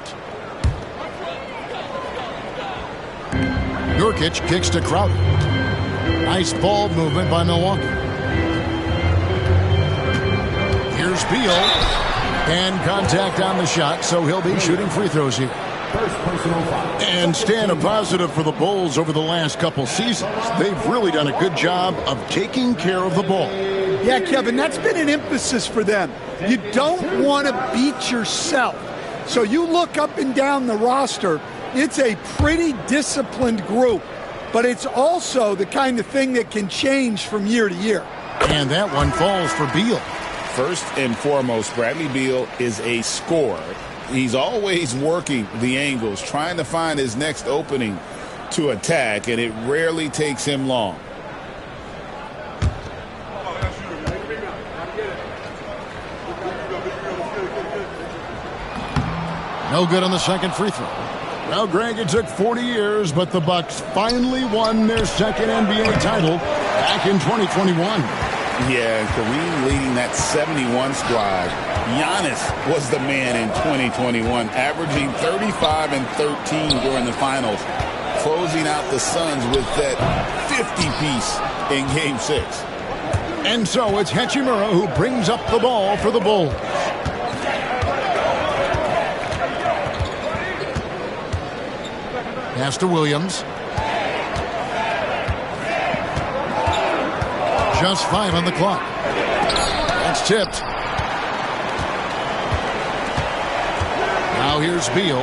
Nurkic kicks to Crowder. Nice ball movement by Milwaukee. Here's Beal. And contact on the shot, so he'll be shooting free throws here. And Stan, a positive for the Bulls over the last couple seasons. They've really done a good job of taking care of the ball. Yeah, Kevin, that's been an emphasis for them. You don't want to beat yourself. So you look up and down the roster, it's a pretty disciplined group, but it's also the kind of thing that can change from year to year. And that one falls for Beal. First and foremost, Bradley Beal is a scorer. He's always working the angles, trying to find his next opening to attack, and it rarely takes him long. No good on the second free throw. Well, Greg, it took 40 years, but the Bucks finally won their second NBA title back in 2021. Yeah, and Kareem leading that 71 squad. Giannis was the man in 2021, averaging 35 and 13 during the finals, closing out the Suns with that 50-piece in Game 6. And so it's Hachimura who brings up the ball for the Bulls. Pass to Williams. Just 5 on the clock. That's tipped. Now here's Beal.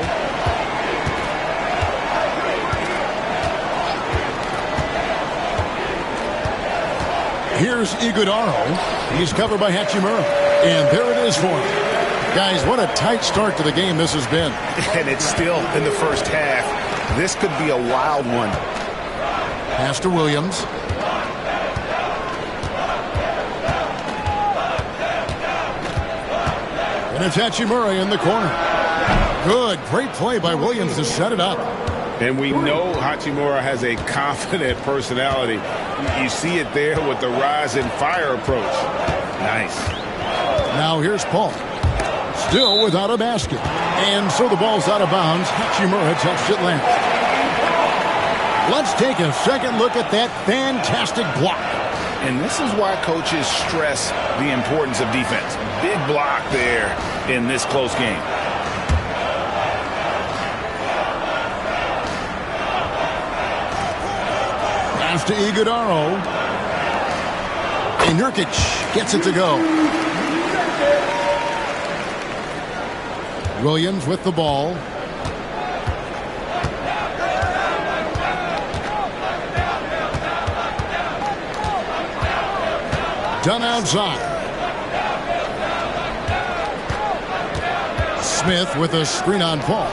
Here's Iguodala. He's covered by Hachimura. And there it is for him. Guys, what a tight start to the game this has been. And it's still in the first half. This could be a wild one. Pass to Williams. And it's Hachimura in the corner. Good, great play by Williams to set it up. And we know Hachimura has a confident personality. You see it there with the rise and fire approach. Nice. Now here's Paul. Still without a basket. And so the ball's out of bounds. Hachimura touched it last. Let's take a second look at that fantastic block. And this is why coaches stress the importance of defense. Big block there in this close game. Pass to Iguodala. And Nurkic gets it to go. Williams with the ball. Done outside. Smith with a screen on Paul.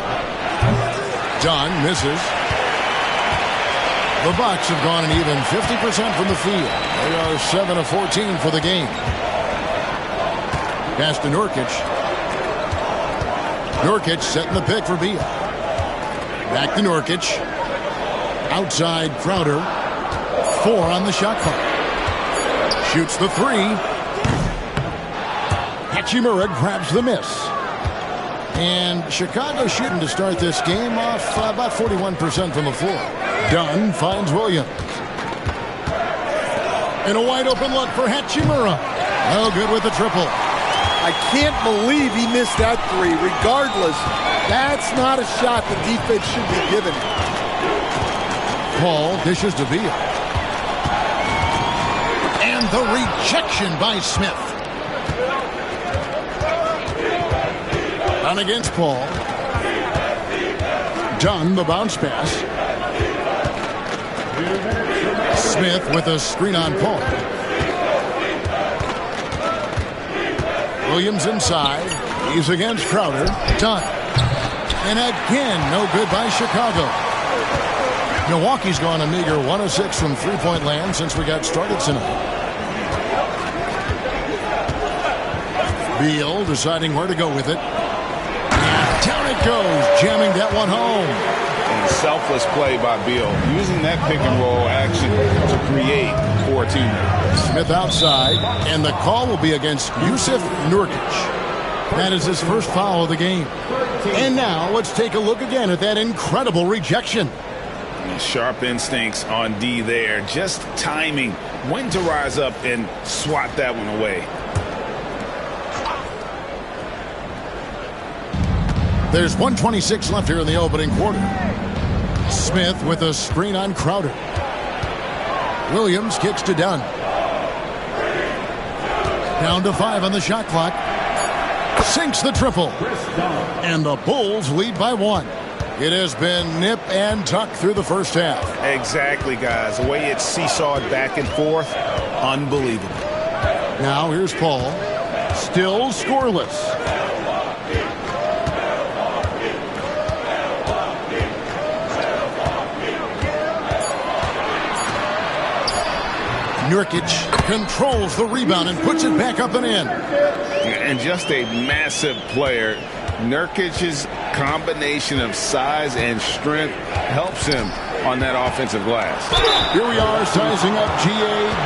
Dunn misses. The Bucks have gone an even 50% from the field. They are 7 of 14 for the game. Pass to Nurkic. Nurkic setting the pick for Beal. Back to Nurkic. Outside Crowder. 4 on the shot clock. Shoots the 3. Hachimura grabs the miss. And Chicago shooting to start this game off about 41% from the floor. Dunn finds Williams. And a wide open look for Hachimura. No good with the triple. I can't believe he missed that 3. Regardless, that's not a shot the defense should be giving. Paul dishes to Beal. And the rejection by Smith. On against Paul. Dunn, the bounce pass. Smith with a screen on Paul. Williams inside. He's against Crowder. Dunn. And again, no good by Chicago. Milwaukee's gone a meager 1 of 6 from three-point land since we got started tonight. Beal deciding where to go with it. And down it goes, jamming that one home. And selfless play by Beal, using that pick and roll action to create for a teammate. Smith outside, and the call will be against Yusuf Nurkic. That is his first foul of the game. And now let's take a look again at that incredible rejection. Sharp instincts on D there. Just timing when to rise up and swat that one away. There's 1:26 left here in the opening quarter. Smith with a screen on Crowder. Williams kicks to Dunn. Down to 5 on the shot clock. Sinks the triple. And the Bulls lead by 1. It has been nip and tuck through the first half. Exactly, guys. The way it's seesawed back and forth, unbelievable. Now here's Paul. Still scoreless. Nurkic controls the rebound and puts it back up and in. And just a massive player. Nurkic's combination of size and strength helps him on that offensive glass. Here we are sizing up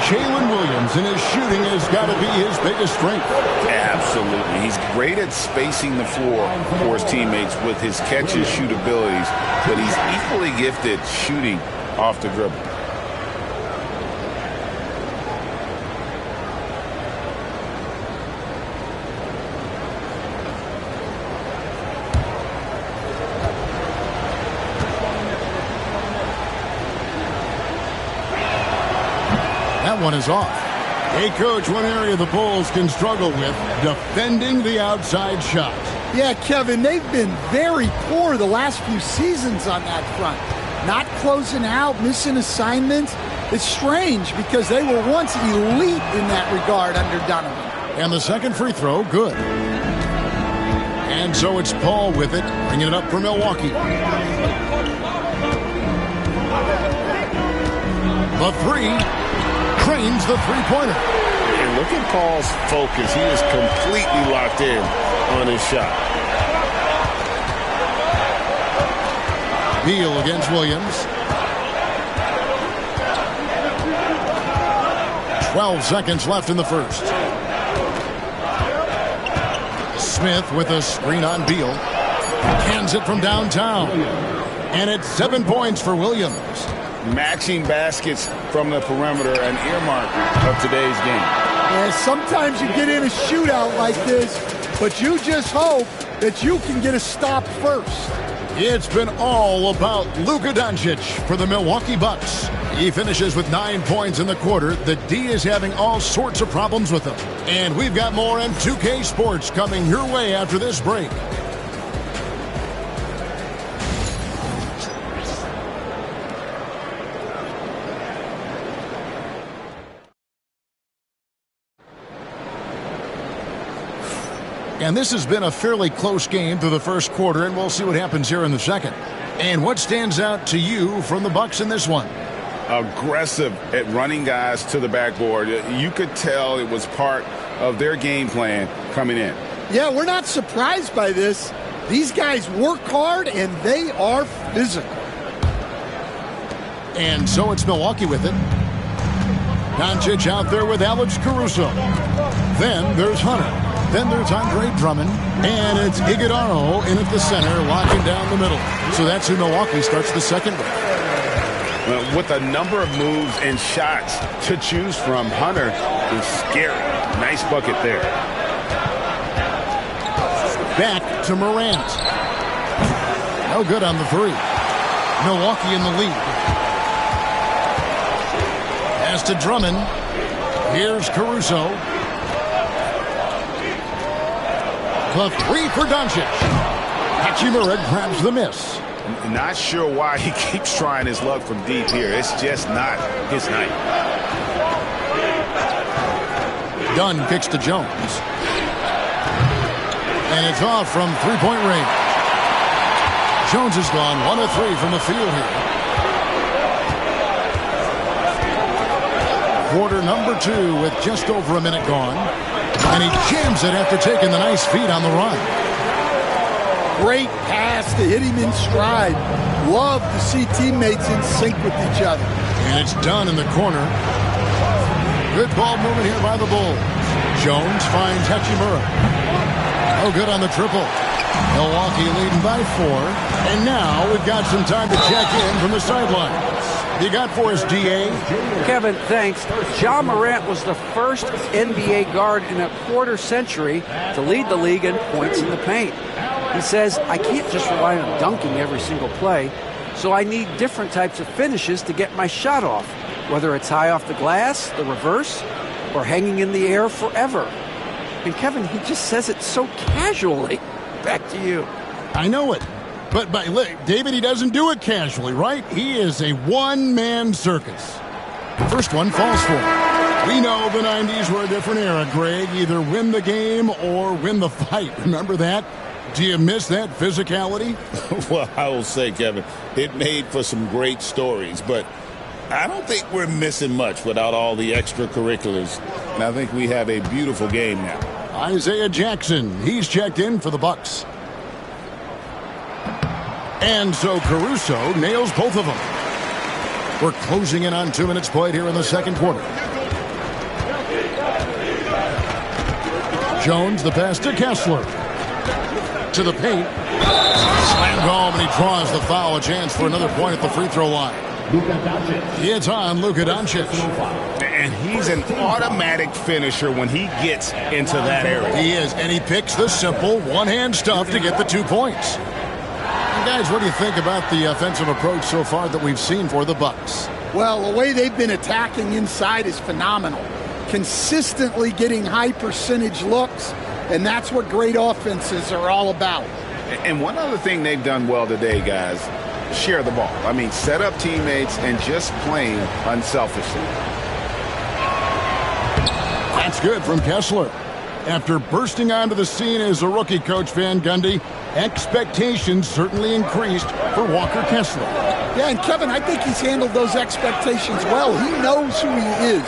Jalen Williams, and his shooting has got to be his biggest strength. Absolutely. He's great at spacing the floor for his teammates with his catch and shoot abilities, but he's equally gifted shooting off the dribble. That one is off. Hey, Coach, one area the Bulls can struggle with, defending the outside shot. Yeah, Kevin, they've been very poor the last few seasons on that front. Not closing out, missing assignments. It's strange because they were once elite in that regard under Donovan. And the second free throw, good. And so it's Paul with it, bringing it up for Milwaukee. The three, trains the three-pointer. And look at Paul's focus. He is completely locked in on his shot. Beal against Williams. 12 seconds left in the first. Smith with a screen on Beal. Hands it from downtown. And it's 7 points for Williams. Matching baskets from the perimeter, an earmark of today's game. Yeah, sometimes you get in a shootout like this, but you just hope that you can get a stop first. It's been all about Luka Doncic for the Milwaukee Bucks. He finishes with 9 points in the quarter. The D is having all sorts of problems with him. And we've got more M2K Sports coming your way after this break. And this has been a fairly close game through the first quarter, and we'll see what happens here in the second. And what stands out to you from the Bucks in this one? Aggressive at running guys to the backboard. You could tell it was part of their game plan coming in. Yeah, we're not surprised by this. These guys work hard, and they are physical. And so it's Milwaukee with it. Doncic out there with Alex Caruso. Then there's Hunter. Then there's Andre Drummond, and it's Iguodala in at the center, locking down the middle. So that's who Milwaukee starts the second with. Well, with a number of moves and shots to choose from, Hunter is scary. Nice bucket there. Back to Morant. No good on the three. Milwaukee in the lead. Pass to Drummond. Here's Caruso. The three for Doncic. Hachimura grabs the miss. Not sure why he keeps trying his luck from deep here. It's just not his night. Dunn kicks to Jones. And it's off from three-point range. Jones has gone 1 of 3 from the field here. Quarter number 2 with just over a minute gone. And he jams it after taking the nice feed on the run. Great pass to hit him in stride. Love to see teammates in sync with each other. And it's done in the corner. Good ball movement here by the Bulls. Jones finds Hachimura. Oh, good on the triple. Milwaukee leading by 4. And now we've got some time to check in from the sidelines. You got for us, D.A.? Kevin, thanks. Ja Morant was the first NBA guard in a quarter century to lead the league in points in the paint. He says, I can't just rely on dunking every single play, so I need different types of finishes to get my shot off, whether it's high off the glass, the reverse, or hanging in the air forever. And Kevin, he just says it so casually. Back to you. I know it. But look, David, he doesn't do it casually, right? He is a one-man circus. The first one falls for him. We know the 90s were a different era, Greg. Either win the game or win the fight. Remember that? Do you miss that physicality? Well, I will say, Kevin, it made for some great stories, but I don't think we're missing much without all the extracurriculars. And I think we have a beautiful game now. Isaiah Jackson, he's checked in for the Bucks. And so Caruso nails both of them. We're closing in on 2 minutes played here in the second quarter. Jones, the pass to Kessler. To the paint. Slammed home, and he draws the foul. A chance for another point at the free throw line. It's on Luka Doncic. And he's an automatic finisher when he gets into that area. He is, and he picks the simple one-hand stuff to get the 2 points. Guys, what do you think about the offensive approach so far that we've seen for the Bucks? Well, the way they've been attacking inside is phenomenal. Consistently getting high percentage looks And that's what great offenses are all about. And one other thing they've done well today, guys, share the ball. I mean, set up teammates and just playing unselfishly. That's good from Kessler. After bursting onto the scene as a rookie, Coach Van Gundy, expectations certainly increased for Walker Kessler. Yeah, and Kevin, I think he's handled those expectations well. He knows who he is.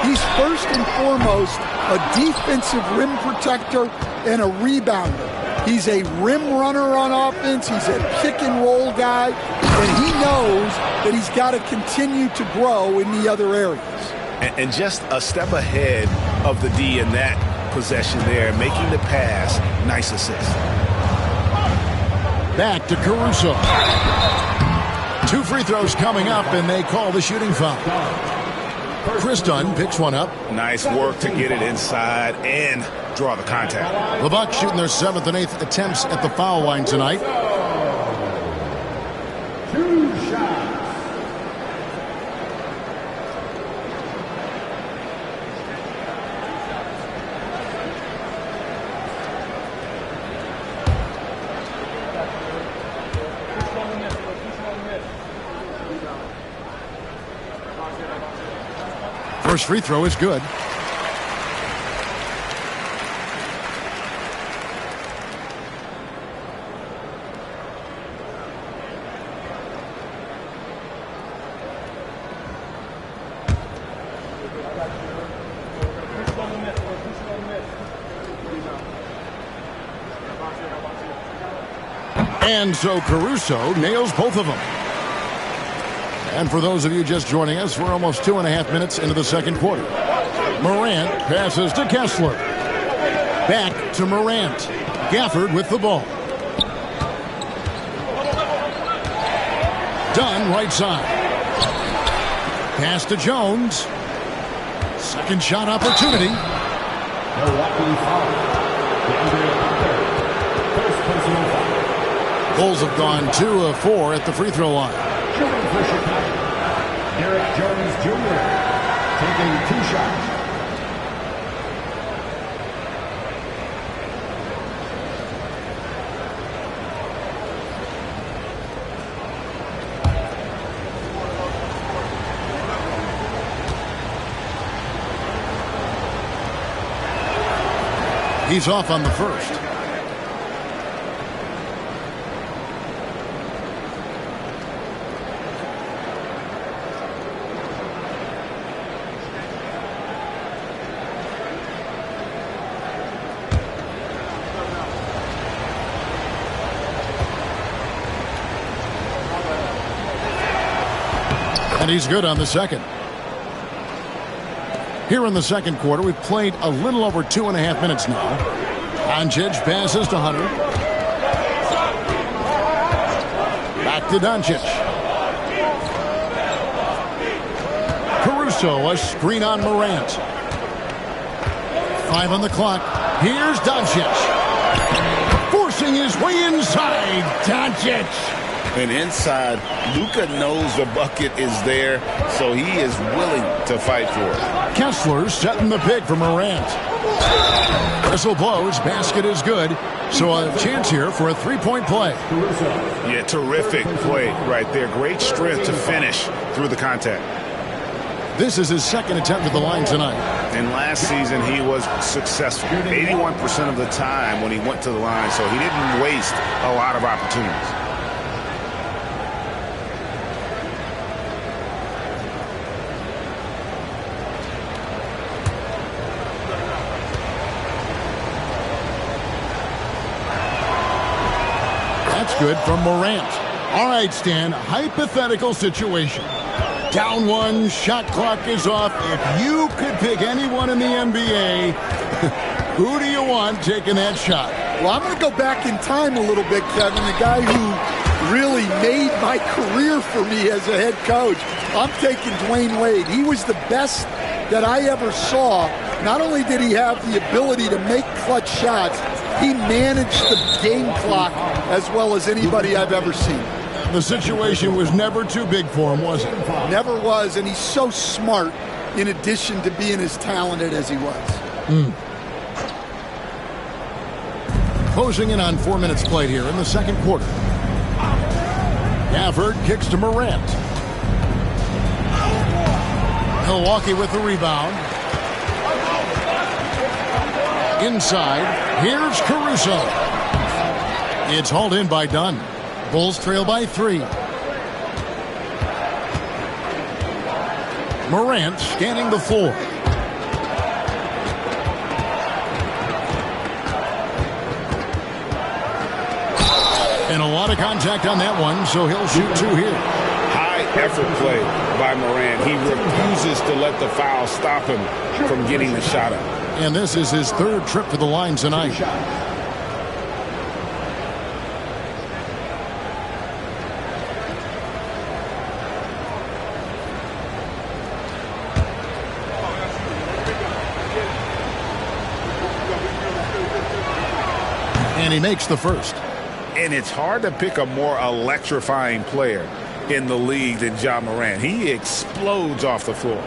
He's first and foremost a defensive rim protector and a rebounder. He's a rim runner on offense. He's a pick-and-roll guy. And he knows that he's got to continue to grow in the other areas. And just a step ahead of the D in that possession there, making the pass. Nice assist. Back to Caruso. 2 free throws coming up, and they call the shooting foul. Chris Dunn picks one up. Nice work to get it inside and draw the contact. The Bucks shooting their 7th and 8th attempts at the foul line tonight. 2 shots. First free throw is good. And so Caruso nails both of them. And for those of you just joining us, we're almost 2.5 minutes into the second quarter. Morant passes to Kessler. Back to Morant. Gafford with the ball. Dunn right side. Pass to Jones. Second shot opportunity. Bulls have gone 2 of 4 at the free throw line. Shooting for Chicago, Derek Jones Jr. taking 2 shots. He's off on the first. And he's good on the second. Here in the second quarter, we've played a little over 2.5 minutes now. Doncic passes to Hunter. Back to Doncic. Caruso, a screen on Morant. 5 on the clock. Here's Doncic. Forcing his way inside. Doncic. And inside, Luka knows the bucket is there, so he is willing to fight for it. Kessler setting the pick for Morant. Whistle blows, basket is good. So a chance here for a 3-point play. Yeah, terrific play right there. Great strength to finish through the contact. This is his second attempt at the line tonight. And last season he was successful 81% of the time when he went to the line, so he didn't waste a lot of opportunities. Good from Morant. All right, Stan, hypothetical situation. Down 1, shot clock is off. If you could pick anyone in the NBA, who do you want taking that shot? Well, I'm going to go back in time a little bit, Kevin. The guy who really made my career for me as a head coach. I'm taking Dwayne Wade. He was the best that I ever saw. Not only did he have the ability to make clutch shots, he managed the game clock as well as anybody I've ever seen. The situation was never too big for him, was it? Never was, and he's so smart in addition to being as talented as he was. Closing in on 4 minutes played here in the second quarter. Gafford kicks to Morant. Milwaukee with the rebound. Inside, here's Caruso. It's hauled in by Dunn. Bulls trail by 3. Morant scanning the floor. And a lot of contact on that one, so he'll shoot 2 here. High effort play by Morant. He refuses to let the foul stop him from getting the shot up. And this is his 3rd trip to the line tonight. And he makes the first. And it's hard to pick a more electrifying player in the league than Ja Morant. He explodes off the floor.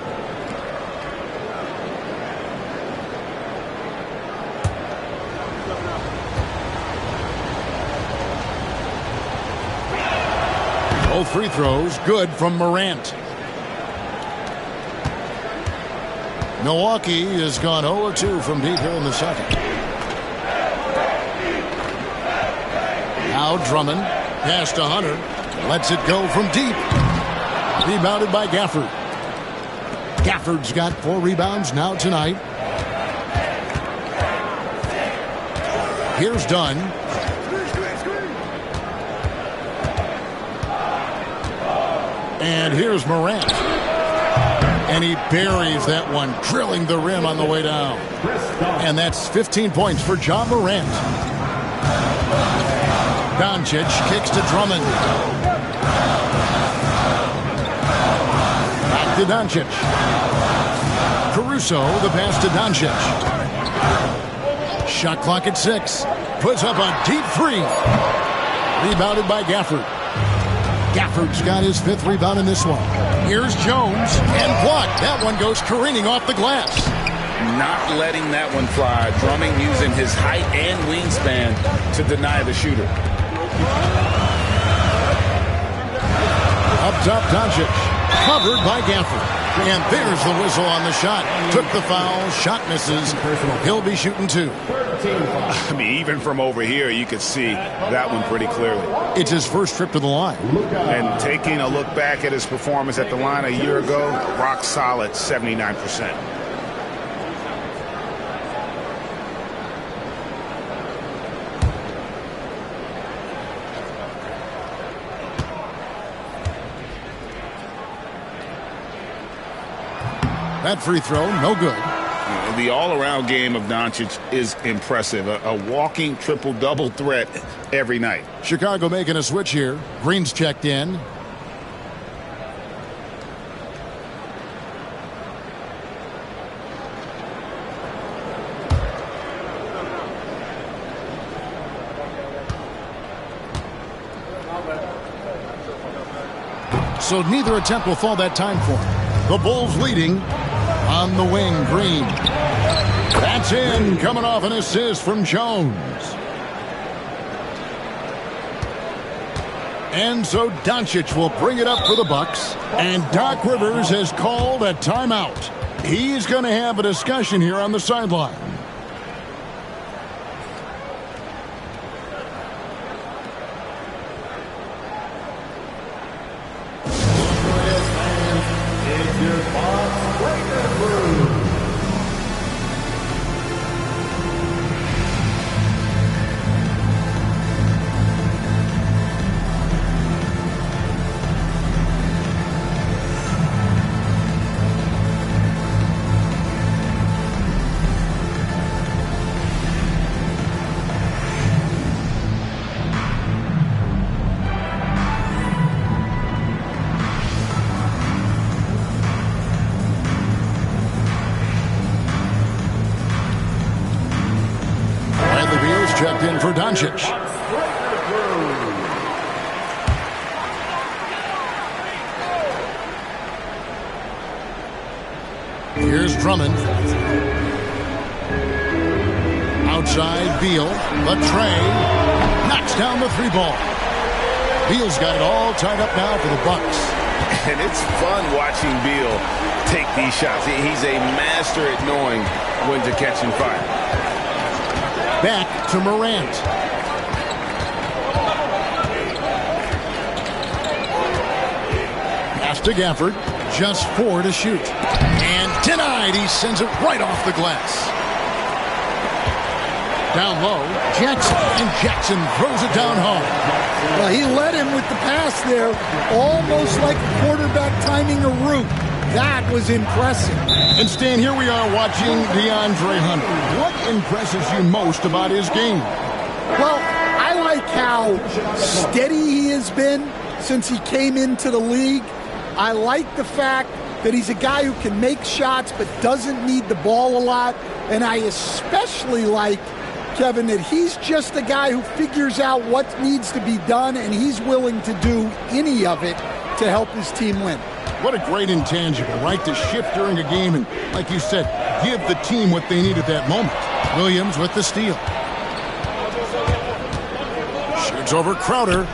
Both free throws good from Morant. Milwaukee has gone 0-2 from deep here in the second. Now Drummond, pass to Hunter, lets it go from deep. Rebounded by Gafford. Gafford's got 4 rebounds now tonight. Here's Dunn. And here's Morant. And he buries that one, drilling the rim on the way down. And that's 15 points for Ja Morant. Doncic kicks to Drummond. Back to Doncic. Caruso, the pass to Doncic. Shot clock at 6. Puts up a deep 3. Rebounded by Gafford. Gafford's got his 5th rebound in this one. Here's Jones, and blocked. That one goes careening off the glass. Not letting that one fly. Drummond using his height and wingspan to deny the shooter. Up top, Doncic. Covered by Gafford. And there's the whistle on the shot. Took the foul. Shot misses. He'll be shooting 2. I mean, even from over here, you could see that one pretty clearly. It's his first trip to the line. And taking a look back at his performance at the line a year ago, rock solid 79%. That free throw, no good. The all-around game of Doncic is impressive. A walking triple-double threat every night. Chicago making a switch here. Green's checked in. So neither attempt will fall that time for him. The Bulls leading on the wing, Green. That's in, coming off an assist from Jones. And so Doncic will bring it up for the Bucks. And Doc Rivers has called a timeout. He's going to have a discussion here on the sideline. Checked in for Doncic. Here's Drummond. Outside Beal, but Trey knocks down the 3-ball. Beal's got it all tied up now for the Bucks. And it's fun watching Beal take these shots. He's a master at knowing when to catch and fire. Back to Morant. Pass to Gafford. Just 4 to shoot. And denied. He sends it right off the glass. Down low, Jackson. And Jackson throws it down home. Well, he led him with the pass there, almost like a quarterback timing a route. That was impressive. And Stan, here we are watching DeAndre Hunter. What impresses you most about his game? Well, I like how steady he has been since he came into the league. I like the fact that he's a guy who can make shots but doesn't need the ball a lot. And I especially like, Kevin, that he's just a guy who figures out what needs to be done, and he's willing to do any of it to help his team win. What a great intangible, right? To shift during a game and, like you said, give the team what they need at that moment. Williams with the steal. Shoots over Crowder.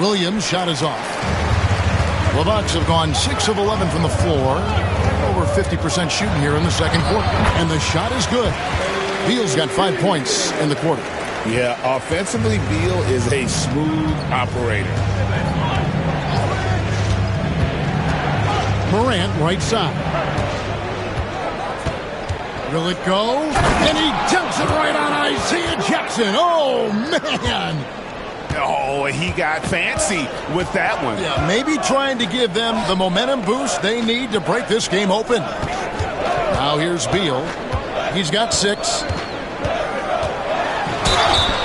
Williams' shot is off. The Bucks have gone 6 of 11 from the floor. Over 50% shooting here in the second quarter. And the shot is good. Beal's got 5 points in the quarter. Yeah, offensively, Beal is a smooth operator. Morant, right side. Will it go? And he dumps it right on Isaiah Jackson. Oh, man. Oh, he got fancy with that one. Yeah, maybe trying to give them the momentum boost they need to break this game open. Now here's Beal. He's got 6.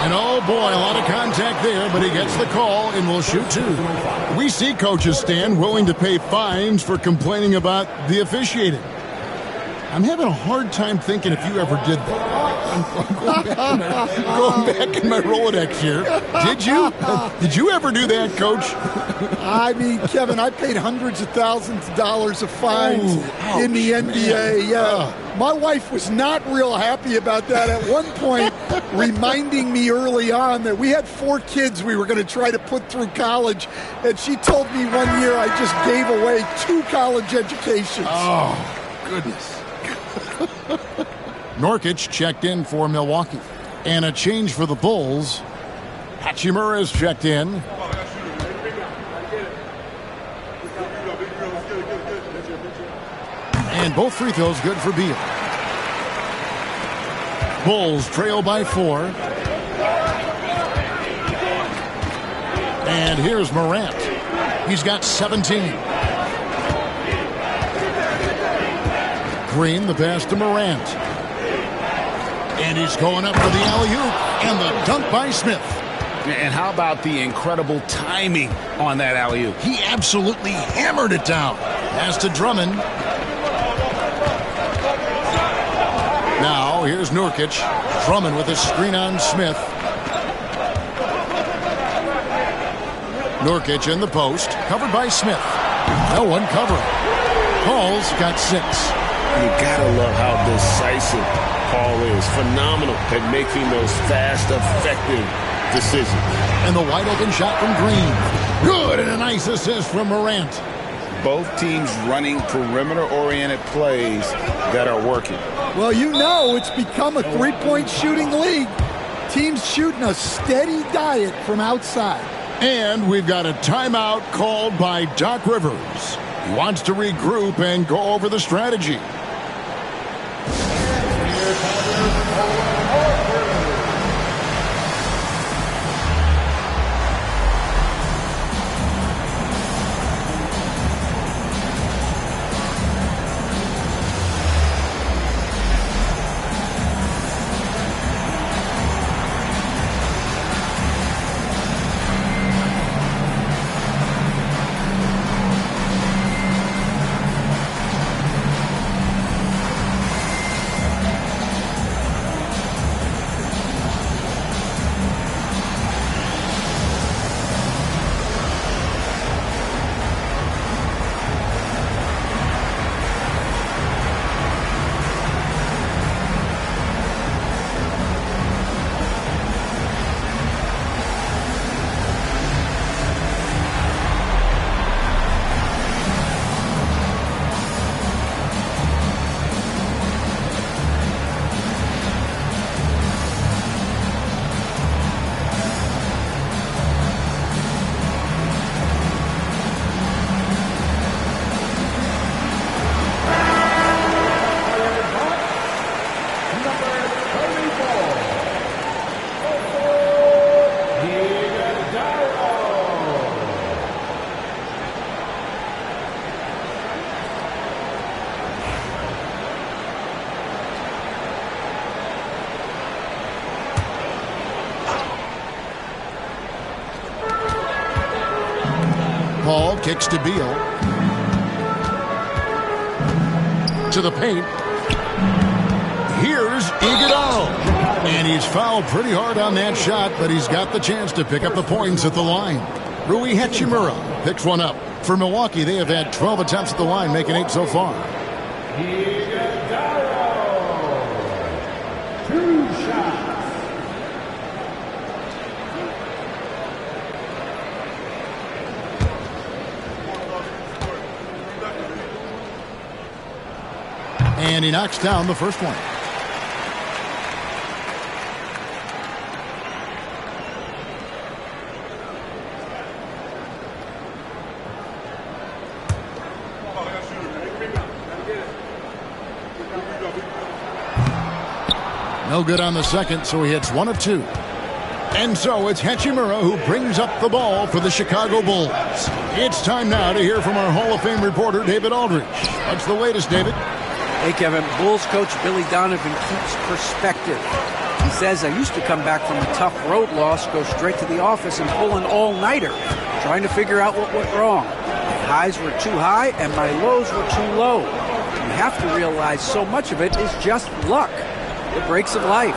And oh boy, a lot of contact there, but he gets the call and will shoot 2. We see coaches, Stan, willing to pay fines for complaining about the officiating. I'm having a hard time thinking if you ever did that. I'm going back in my Rolodex here. Did you? Did you ever do that, Coach? I mean, Kevin, I paid hundreds of thousands of dollars of fines in the NBA. Yeah. My wife was not real happy about that at one point, reminding me early on that we had 4 kids we were going to try to put through college, and she told me one year I just gave away 2 college educations. Oh, goodness. Nurkic checked in for Milwaukee. And a change for the Bulls. Hachimura is checked in. And both free throws good for Beal. Bulls trail by 4. And here's Morant. He's got 17. Green, the pass to Morant. And he's going up for the alley-oop. And the dunk by Smith. And how about the incredible timing on that alley-oop? He absolutely hammered it down. Pass to Drummond. Now, here's Nurkic. Drummond with a screen on Smith. Nurkic in the post. Covered by Smith. No one covering. Paul's got 6. You gotta love how decisive Paul is. Phenomenal at making those fast, effective decisions. And the wide open shot from Green. Good, and a nice assist from Morant. Both teams running perimeter-oriented plays that are working. Well, you know it's become a 3-point shooting league. Teams shooting a steady diet from outside. And we've got a timeout called by Doc Rivers. He wants to regroup and go over the strategy. kicks to Beal. To the paint. Here's Iguodala. And he's fouled pretty hard on that shot, but he's got the chance to pick up the points at the line. Rui Hachimura picks one up. For Milwaukee, they have had 12 attempts at the line, making 8 so far. And he knocks down the first one. No good on the second, so he hits 1 of 2. And so it's Hachimura who brings up the ball for the Chicago Bulls. It's time now to hear from our Hall of Fame reporter, David Aldridge. What's the latest, David? Hey, Kevin. Bulls coach Billy Donovan keeps perspective. He says, I used to come back from a tough road loss, go straight to the office and pull an all-nighter, trying to figure out what went wrong. My highs were too high and my lows were too low. You have to realize so much of it is just luck. The breaks of life.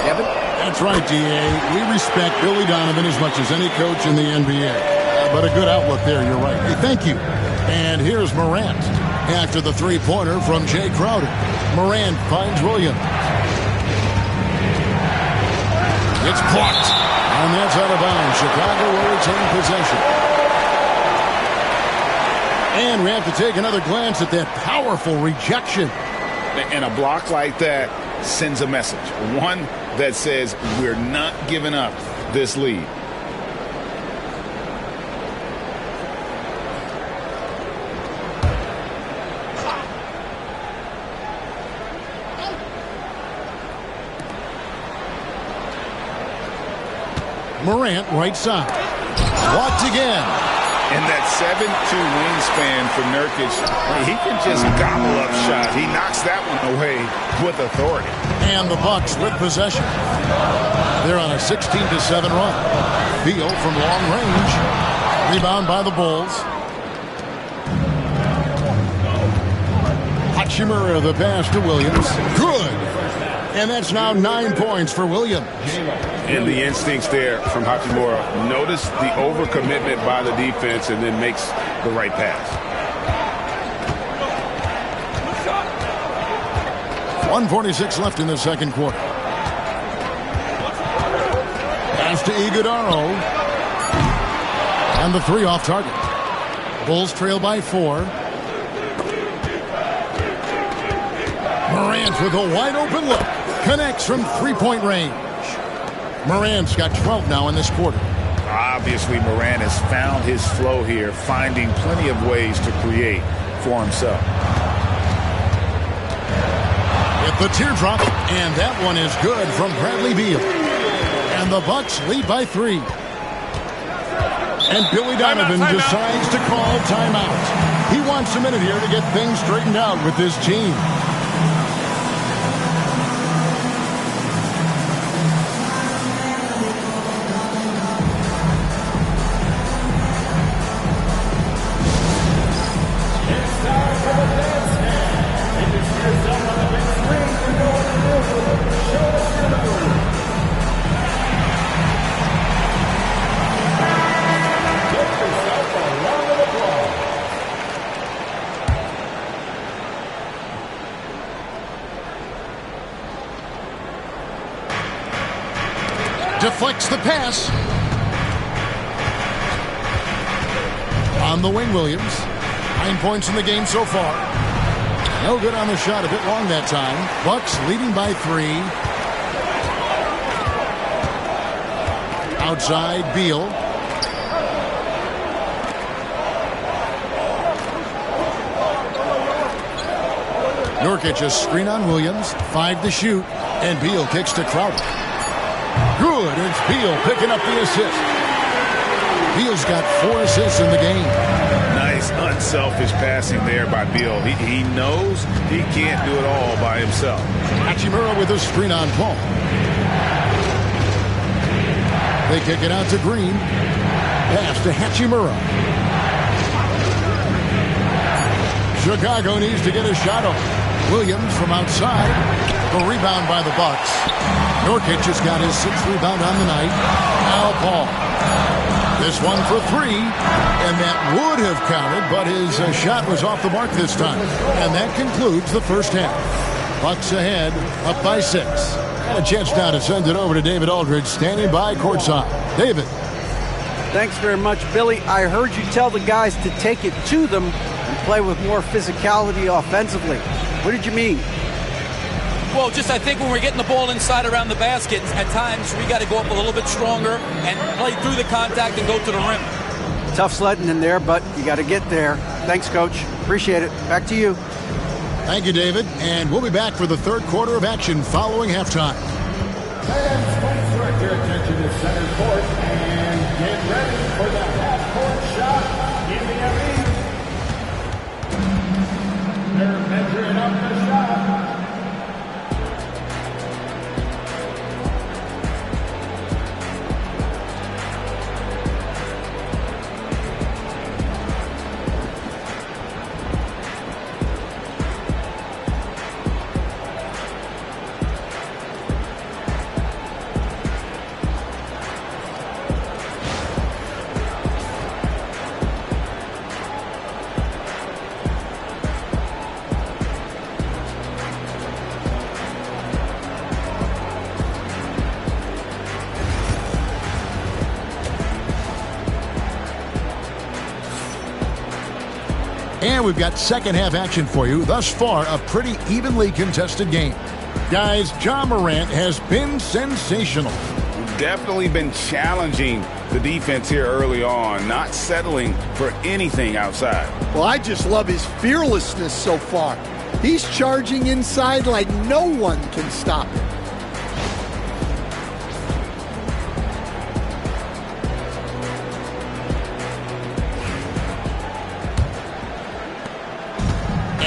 Kevin? That's right, D.A. We respect Billy Donovan as much as any coach in the NBA. But a good outlook there, you're right. Hey, thank you. And here's Morant after the three-pointer from Jay Crowder. Morant finds Williams. It's blocked. And that's out of bounds. Chicago will retain possession. And we have to take another glance at that powerful rejection. And a block like that sends a message. One that says we're not giving up this lead. Morant right side. Blocked again. And that 7'2" wingspan for Nurkic, he can just gobble up shots. He knocks that one away with authority. And the Bucks with possession. They're on a 16-7 run. Beal from long range. Rebound by the Bulls. Hachimura the pass to Williams. Good. And that's now 9 points for Williams. And the instincts there from Hachimura. Notice the overcommitment by the defense and then makes the right pass. 1:46 left in the second quarter. Pass to Iguodala. And the three off target. Bulls trail by 4. Morant with a wide open look. Connects from three-point range. Morant's got 12 now in this quarter. Obviously, Morant has found his flow here, finding plenty of ways to create for himself. With the teardrop, and that one is good from Bradley Beal. And the Bucks lead by 3. And Billy Donovan decides to call timeout. He wants a minute here to get things straightened out with this team. Deflects the pass. On the wing, Williams. 9 points in the game so far. No good on the shot. A bit long that time. Bucks leading by 3. Outside, Beal. Nurkic a screen on Williams. 5 to shoot. And Beal kicks to Crowder. Good. It's Beal picking up the assist. Beal's got 4 assists in the game. Nice, unselfish passing there by Beal. He knows he can't do it all by himself. Hachimura with a screen on Paul. They kick it out to Green. Pass to Hachimura. Chicago needs to get a shot off. Williams from outside. The rebound by the Bucks. Nurkic has got his 6th rebound on the night. Al Paul. This one for 3, and that would have counted, but his shot was off the mark this time. And that concludes the first half. Bucks ahead, up by 6. And a chance now to send it over to David Aldridge, standing by courtside. David. Thanks very much, Billy. I heard you tell the guys to take it to them and play with more physicality offensively. What did you mean? Well, just I think when we're getting the ball inside around the basket, at times we got to go up a little bit stronger and play through the contact and go to the rim. Tough sledding in there, but you got to get there. Thanks, Coach. Appreciate it. Back to you. Thank you, David. And we'll be back for the third quarter of action following halftime. Fans, please direct your attention to center court and get ready for the half-court shot in the arena. They're measuring up the shot. And we've got second half action for you. Thus far, a pretty evenly contested game. Guys, Ja Morant has been sensational. Definitely been challenging the defense here early on, not settling for anything outside. Well, I just love his fearlessness so far. He's charging inside like no one can stop him.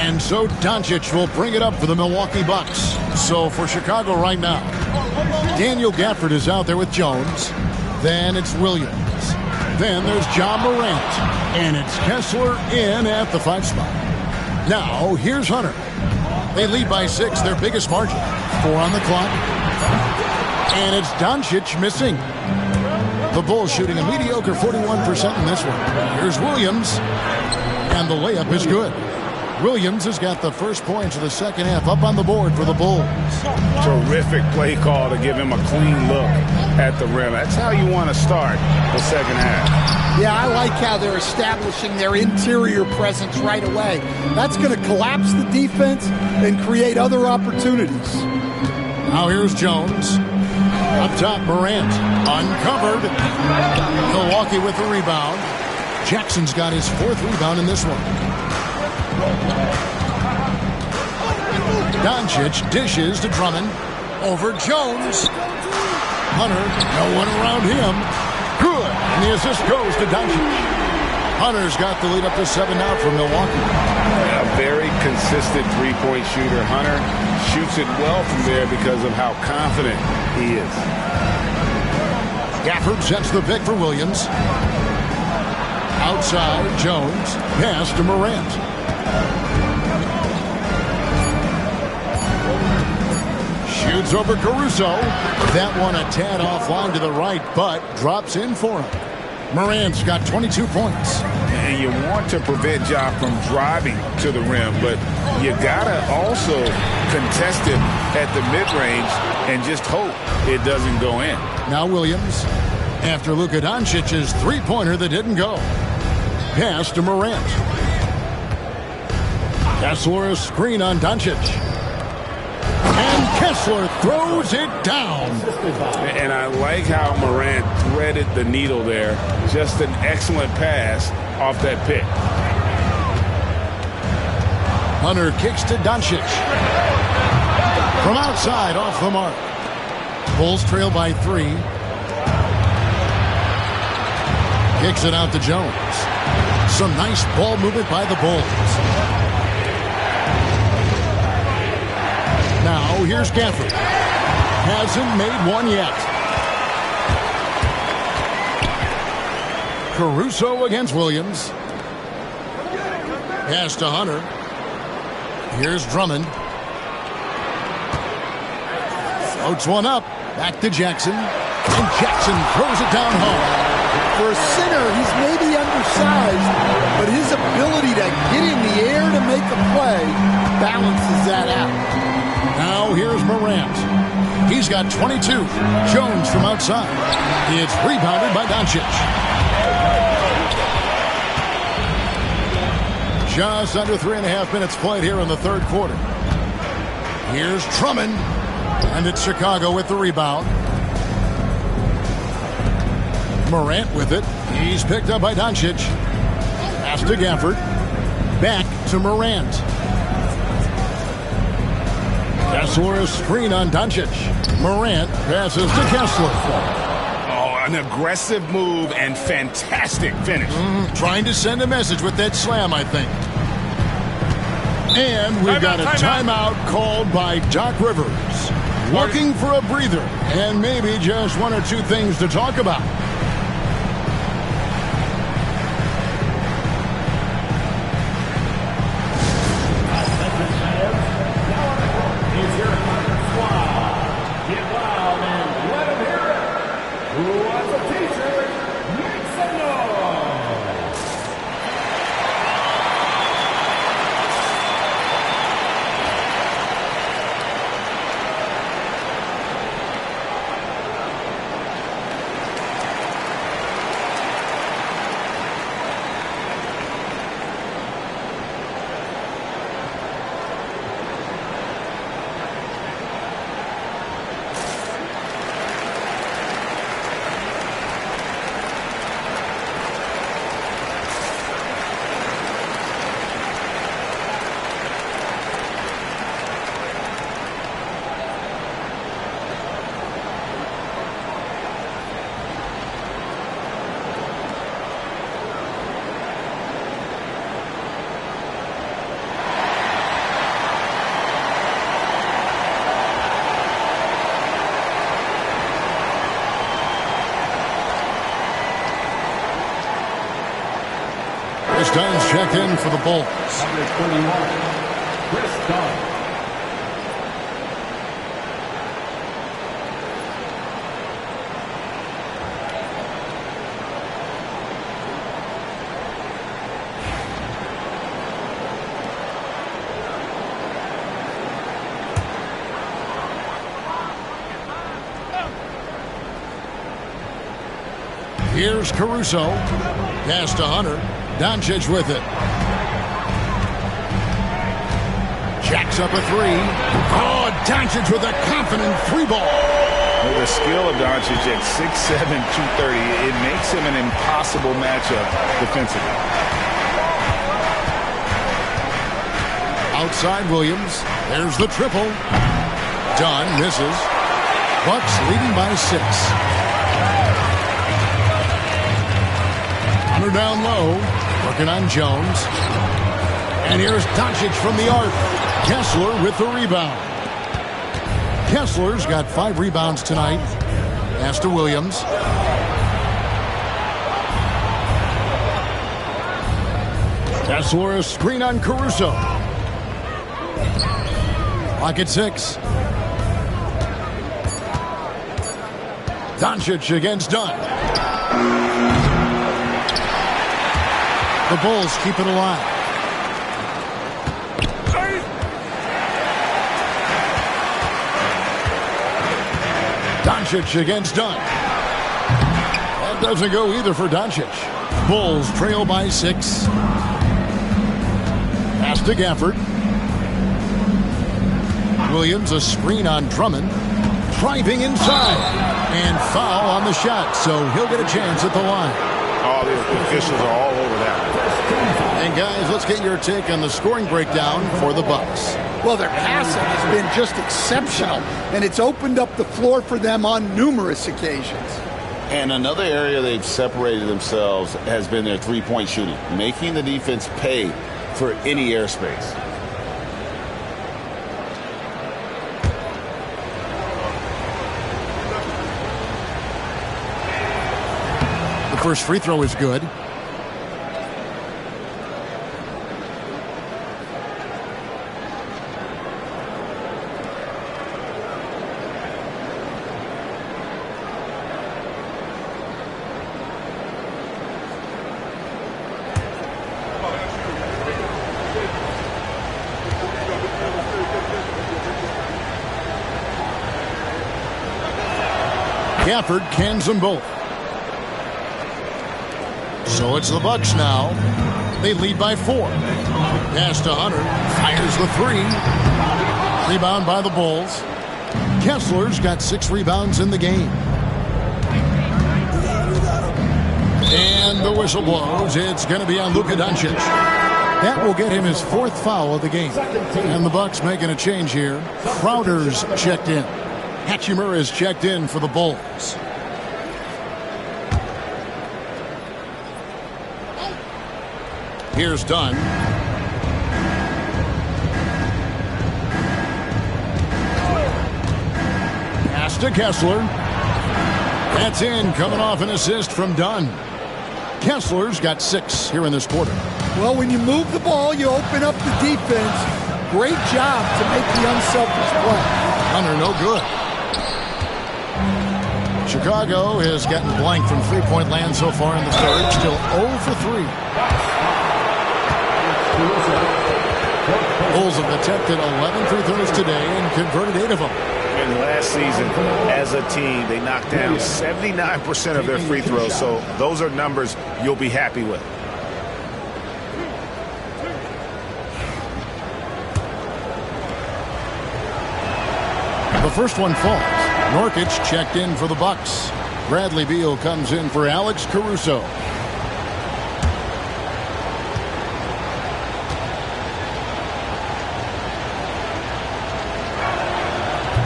And so Doncic will bring it up for the Milwaukee Bucks. So for Chicago right now, Daniel Gafford is out there with Jones. Then it's Williams. Then there's Ja Morant. And it's Kessler in at the 5 spot. Now, here's Hunter. They lead by 6, their biggest margin. 4 on the clock. And it's Doncic missing. The Bulls shooting a mediocre 41% in this one. Here's Williams. And the layup is good. Williams has got the first points of the second half up on the board for the Bulls. Terrific play call to give him a clean look at the rim. That's how you want to start the second half. Yeah, I like how they're establishing their interior presence right away. That's going to collapse the defense and create other opportunities. Now here's Jones. Up top, Morant. Uncovered. Milwaukee with the rebound. Jackson's got his 4th rebound in this one. Doncic dishes to Drummond. Over Jones. Hunter, no one around him. Good. And the assist goes to Doncic. Hunter's got the lead up to 7 now for Milwaukee. A very consistent three-point shooter. Hunter shoots it well from there because of how confident he is. Gafford sets the pick for Williams. Outside, Jones. Pass to Morant. Shoots over Caruso. That one a tad offline to the right, but drops in for him. Morant's got 22 points. And you want to prevent Ja from driving to the rim, but you gotta also contest him at the mid-range and just hope it doesn't go in. Now Williams, after Luka Doncic's three-pointer that didn't go. Pass to Morant. Kessler a screen on Doncic. And Kessler throws it down. And I like how Morant threaded the needle there. Just an excellent pass off that pick. Hunter kicks to Doncic. From outside, off the mark. Bulls trail by 3. Kicks it out to Jones. Some nice ball movement by the Bulls. Now, here's Gafford. Hasn't made one yet. Caruso against Williams. Pass to Hunter. Here's Drummond. Floats one up. Back to Jackson. And Jackson throws it down hard. For a center, he's maybe undersized, but his ability to get in the air to make a play balances that out. Now here's Morant. He's got 22. Jones from outside. It's rebounded by Doncic. Just under 3.5 minutes played here in the third quarter. Here's Drummond. And it's Chicago with the rebound. Morant with it. He's picked up by Doncic. Pass to Gafford. Back to Morant. Kessler, a screen on Doncic. Morant passes to Kessler. Oh, an aggressive move and fantastic finish. Trying to send a message with that slam, I think. And we've got a timeout called by Doc Rivers. Looking for a breather and maybe just one or two things to talk about. Dunn's checked in for the Bulls. Number 21, Chris Dunn. Here's Caruso. Pass to Hunter. Doncic with it. Jacks up a three. Oh, Doncic with a confident three ball. With the skill of Doncic at 6'7", 230, it makes him an impossible matchup defensively. Outside Williams. There's the triple. Dunn misses. Bucks leading by 6. Hunter down low. Working on Jones. And here's Doncic from the arc. Kessler with the rebound. Kessler's got 5 rebounds tonight. Pass to Williams. Kessler, a screen on Caruso. Clock at 6. Doncic against Dunn. The Bulls keep it alive. Doncic against Dunn. That doesn't go either for Doncic. Bulls trail by 6. Pass to Gafford. Williams, a screen on Drummond. Driving inside. And foul on the shot, so he'll get a chance at the line. Oh, the officials are all over that. And guys, let's get your take on the scoring breakdown for the Bucks. Well, their passing has been just exceptional, and it's opened up the floor for them on numerous occasions. And another area they've separated themselves has been their three-point shooting, making the defense pay for any airspace. The first free throw is good. Gafford cans them both. So it's the Bucks now. They lead by 4. Pass to Hunter. Fires the 3. Rebound by the Bulls. Kessler's got 6 rebounds in the game. And the whistle blows. It's going to be on Luka Doncic. That will get him his 4th foul of the game. And the Bucks making a change here. Crowder's checked in. Hachimura is checked in for the Bulls. Here's Dunn. Pass to Kessler. That's in, coming off an assist from Dunn. Kessler's got 6 here in this quarter. Well, when you move the ball, you open up the defense. Great job to make the unselfish play. Hunter, no good. Chicago has gotten blank from three-point land so far in the third. Still 0 for 3. Bulls have attempted 11 free throws today and converted 8 of them. And last season, as a team, they knocked down 79% of their free throws. So those are numbers you'll be happy with. The first one falls. Nurkic checked in for the Bucks. Bradley Beal comes in for Alex Caruso.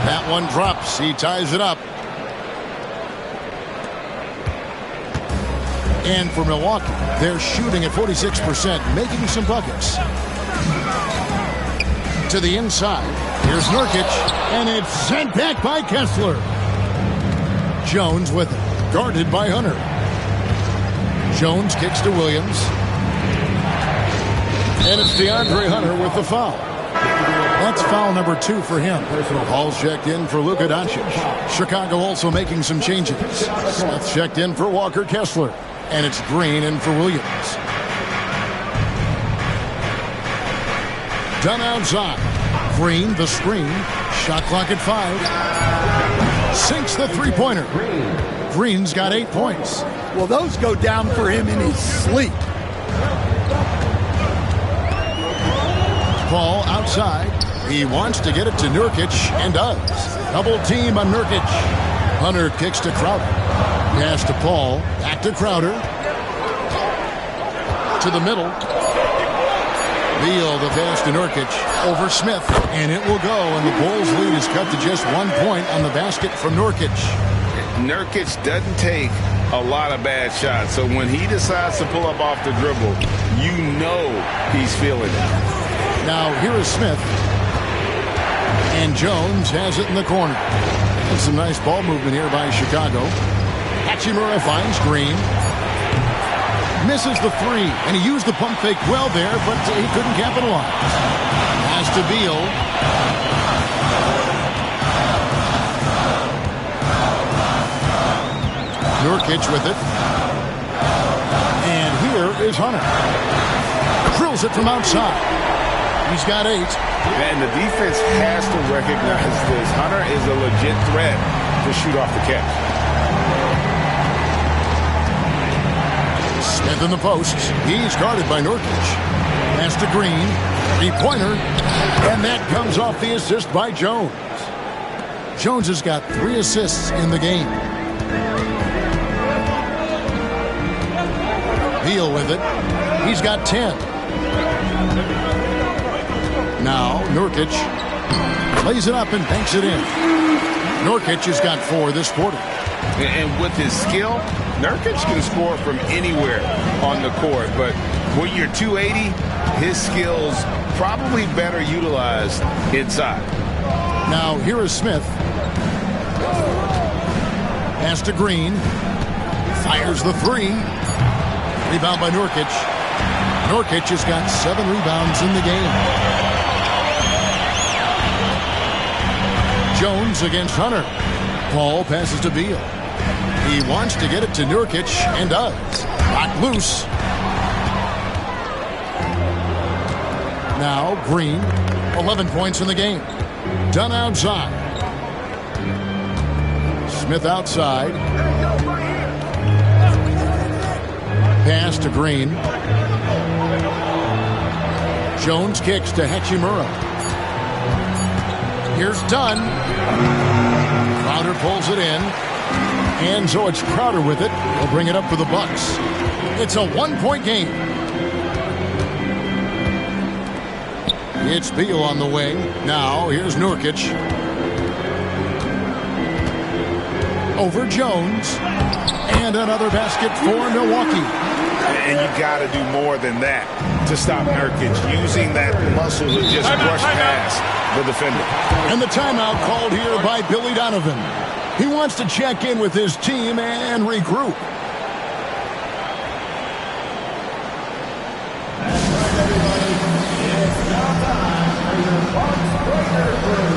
That one drops. He ties it up. And for Milwaukee, they're shooting at 46%, making some buckets. To the inside. Here's Nurkic, and it's sent back by Kessler. Jones with it, guarded by Hunter. Jones kicks to Williams. And it's DeAndre Hunter with the foul. That's foul number 2 for him. Paul's checked in for Luka Doncic. Chicago also making some changes. Smith checked in for Walker Kessler. And it's Green in for Williams. Done outside. Green, the screen. Shot clock at 5. Sinks the three-pointer. Green's got 8 points. Well, those go down for him in his sleep. Paul outside. He wants to get it to Nurkic and does. Double team on Nurkic. Hunter kicks to Crowder. Pass to Paul. Back to Crowder. To the middle. Beal, the pass to Nurkic. Over Smith. And it will go. And the Bulls lead is cut to just 1 point on the basket from Nurkic. Nurkic doesn't take a lot of bad shots. So when he decides to pull up off the dribble, you know he's feeling it. Now here is Smith. And Jones has it in the corner. That's some nice ball movement here by Chicago. Hachimura finds Green. Misses the 3, and he used the pump fake well there, but he couldn't capitalize. Pass to Beal. Nurkic with it. And here is Hunter. Drills it from outside. He's got 8. And the defense has to recognize this. Hunter is a legit threat to shoot off the catch. Smith in the post. He's guarded by Nurkic. Pass to Green. 3-pointer. And that comes off the assist by Jones. Jones has got 3 assists in the game. Beal with it. He's got 10. Now Nurkic lays it up and banks it in. Nurkic has got 4 this quarter. And with his skill, Nurkic can score from anywhere on the court. But when you're 280, his skills probably better utilized inside. Now here is Smith. Pass to Green. Fires the 3. Rebound by Nurkic. Nurkic has got 7 rebounds in the game. Jones against Hunter. Paul passes to Beal. He wants to get it to Nurkic and does. Knocked loose. Now Green. 11 points in the game. Done outside. Smith outside. Pass to Green. Jones kicks to Hachimura. Here's Dunn. Crowder pulls it in. And so it's Crowder with it. He'll bring it up for the Bucks. It's a one-point game. It's Beal on the wing. Now here's Nurkic. Over Jones. And another basket for Milwaukee. And you got to do more than that to stop Nurkic, using that muscle to just brush past the defender. And the timeout called here by Billy Donovan. He wants to check in with his team and regroup. It's now time for your Bucks Breaker Crew.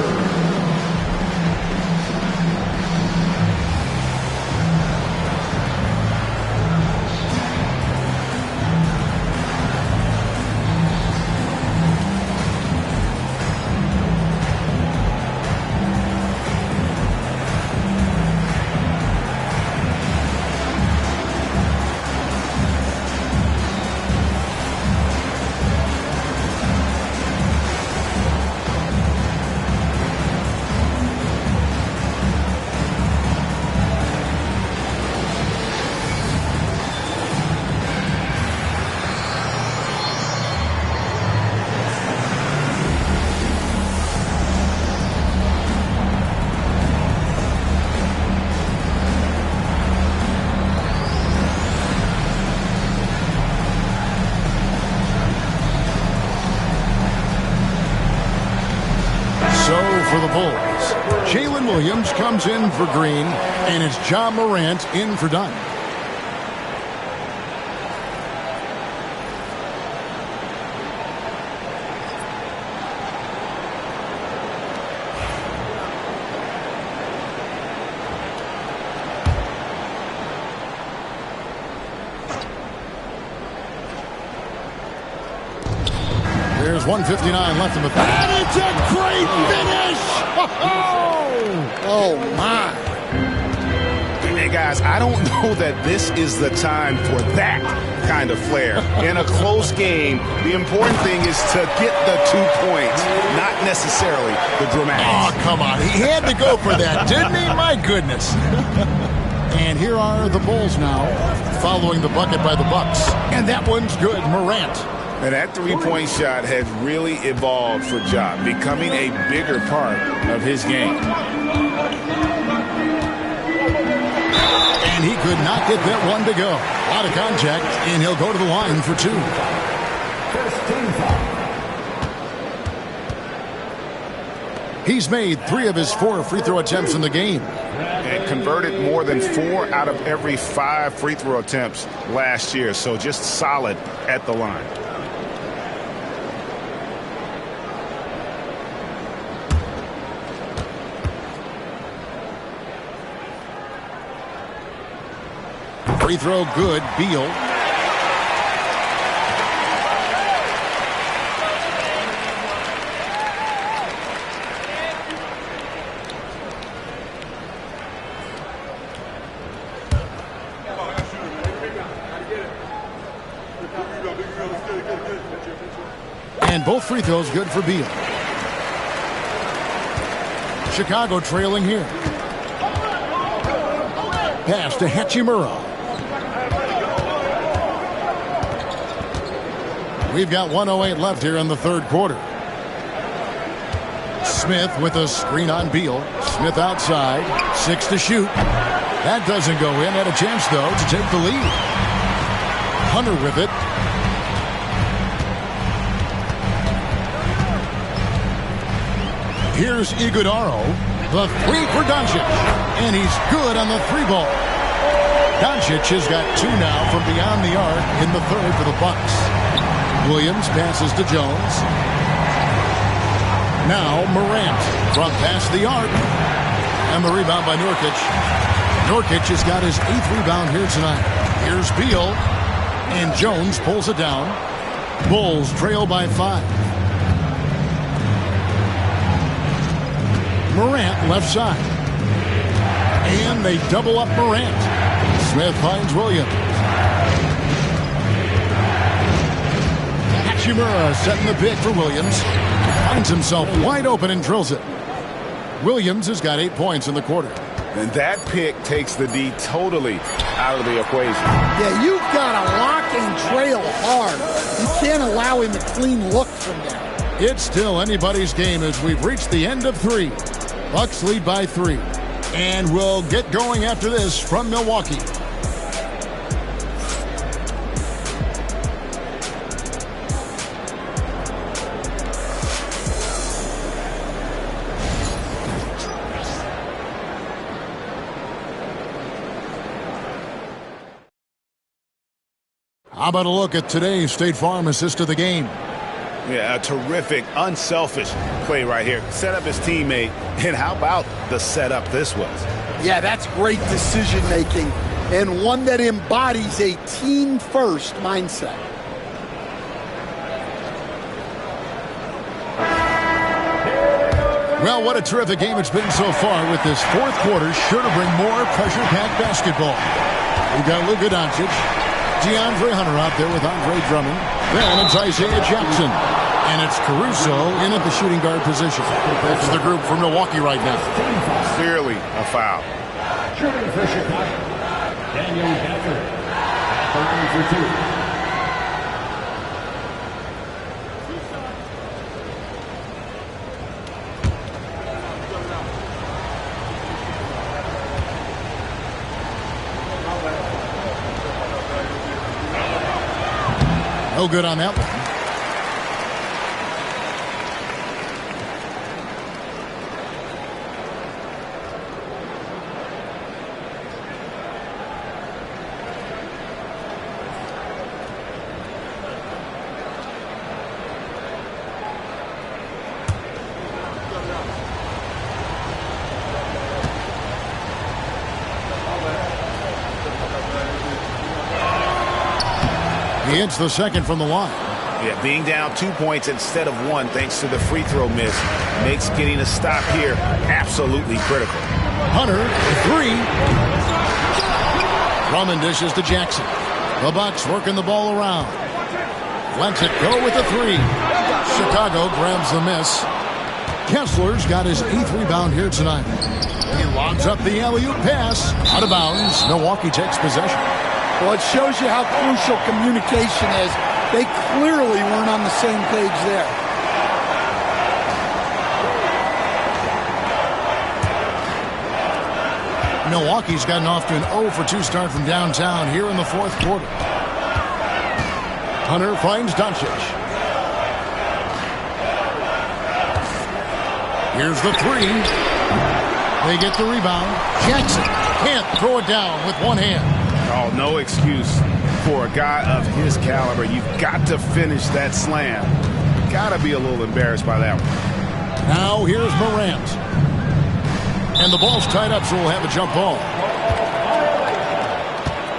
For the Bulls, Jalen Williams comes in for Green, and it's Ja Morant in for Dunn. There's 1:59 left in the third. And it's a great finish! Oh, my. Hey, guys, I don't know that this is the time for that kind of flair. In a close game, the important thing is to get the 2 points, not necessarily the dramatics. Oh, come on. He had to go for that, didn't he? My goodness. And here are the Bulls now, following the bucket by the Bucks. And that one's good. Morant. And that three-point shot has really evolved for Ja, becoming a bigger part of his game. And he could not get that one to go. A lot of contact, and he'll go to the line for two. He's made 3 of his 4 free throw attempts in the game. And converted more than 4 out of every 5 free throw attempts last year. So just solid at the line. Free throw good. Beal. And both free throws good for Beal. Chicago trailing here. Pass to Hachimura. We've got 1:08 left here in the third quarter. Smith with a screen on Beal. Smith outside. 6 to shoot. That doesn't go in. Had a chance, though, to take the lead. Hunter with it. Here's Iguodaro. The 3 for Doncic. And he's good on the 3 ball. Doncic has got 2 now from beyond the arc in the third for the Bucks. Williams passes to Jones. Now Morant from past the arc. And the rebound by Nurkic. Nurkic has got his 8th rebound here tonight. Here's Beal. And Jones pulls it down. Bulls trail by 5. Morant left side. And they double up Morant. Smith finds Williams. Hachimura setting the pick for Williams. Finds himself wide open and drills it. Williams has got 8 points in the quarter. And that pick takes the D totally out of the equation. Yeah, you've got to lock and trail hard. You can't allow him a clean look from there. It's still anybody's game as we've reached the end of 3. Bucks lead by 3. And we'll get going after this from Milwaukee. How about a look at today's State Farm assist of the game? Yeah, a terrific, unselfish play right here. Set up his teammate, and how about the setup this was? Yeah, that's great decision-making, and one that embodies a team-first mindset. Well, what a terrific game it's been so far, with this fourth quarter sure to bring more pressure-packed basketball. We've got Luka Doncic, DeAndre Hunter out there with Andre Drummond. Then it's Isaiah Jackson. And it's Caruso in at the shooting guard position. That's the group for Milwaukee right now. Clearly a foul. Shooting for Chicago, Daniel Gafford. Gafford for 2. No good on that one. He hits the second from the line. Yeah, being down 2 points instead of 1 thanks to the free throw miss makes getting a stop here absolutely critical. Hunter, 3. Drummond dishes to Jackson. The Bucks working the ball around. Lets it go with the 3. Chicago grabs the miss. Kessler's got his 8th rebound here tonight. He lobs up the alley-oop pass. Out of bounds. Milwaukee takes possession. Well, it shows you how crucial communication is. They clearly weren't on the same page there. Milwaukee's gotten off to an 0-for-2 start from downtown here in the fourth quarter. Hunter finds Doncic. Here's the 3. They get the rebound. Jackson can't throw it down with one hand. Oh, no excuse for a guy of his caliber. You've got to finish that slam. Got to be a little embarrassed by that one. Now here's Morant. And the ball's tied up, so we'll have a jump ball.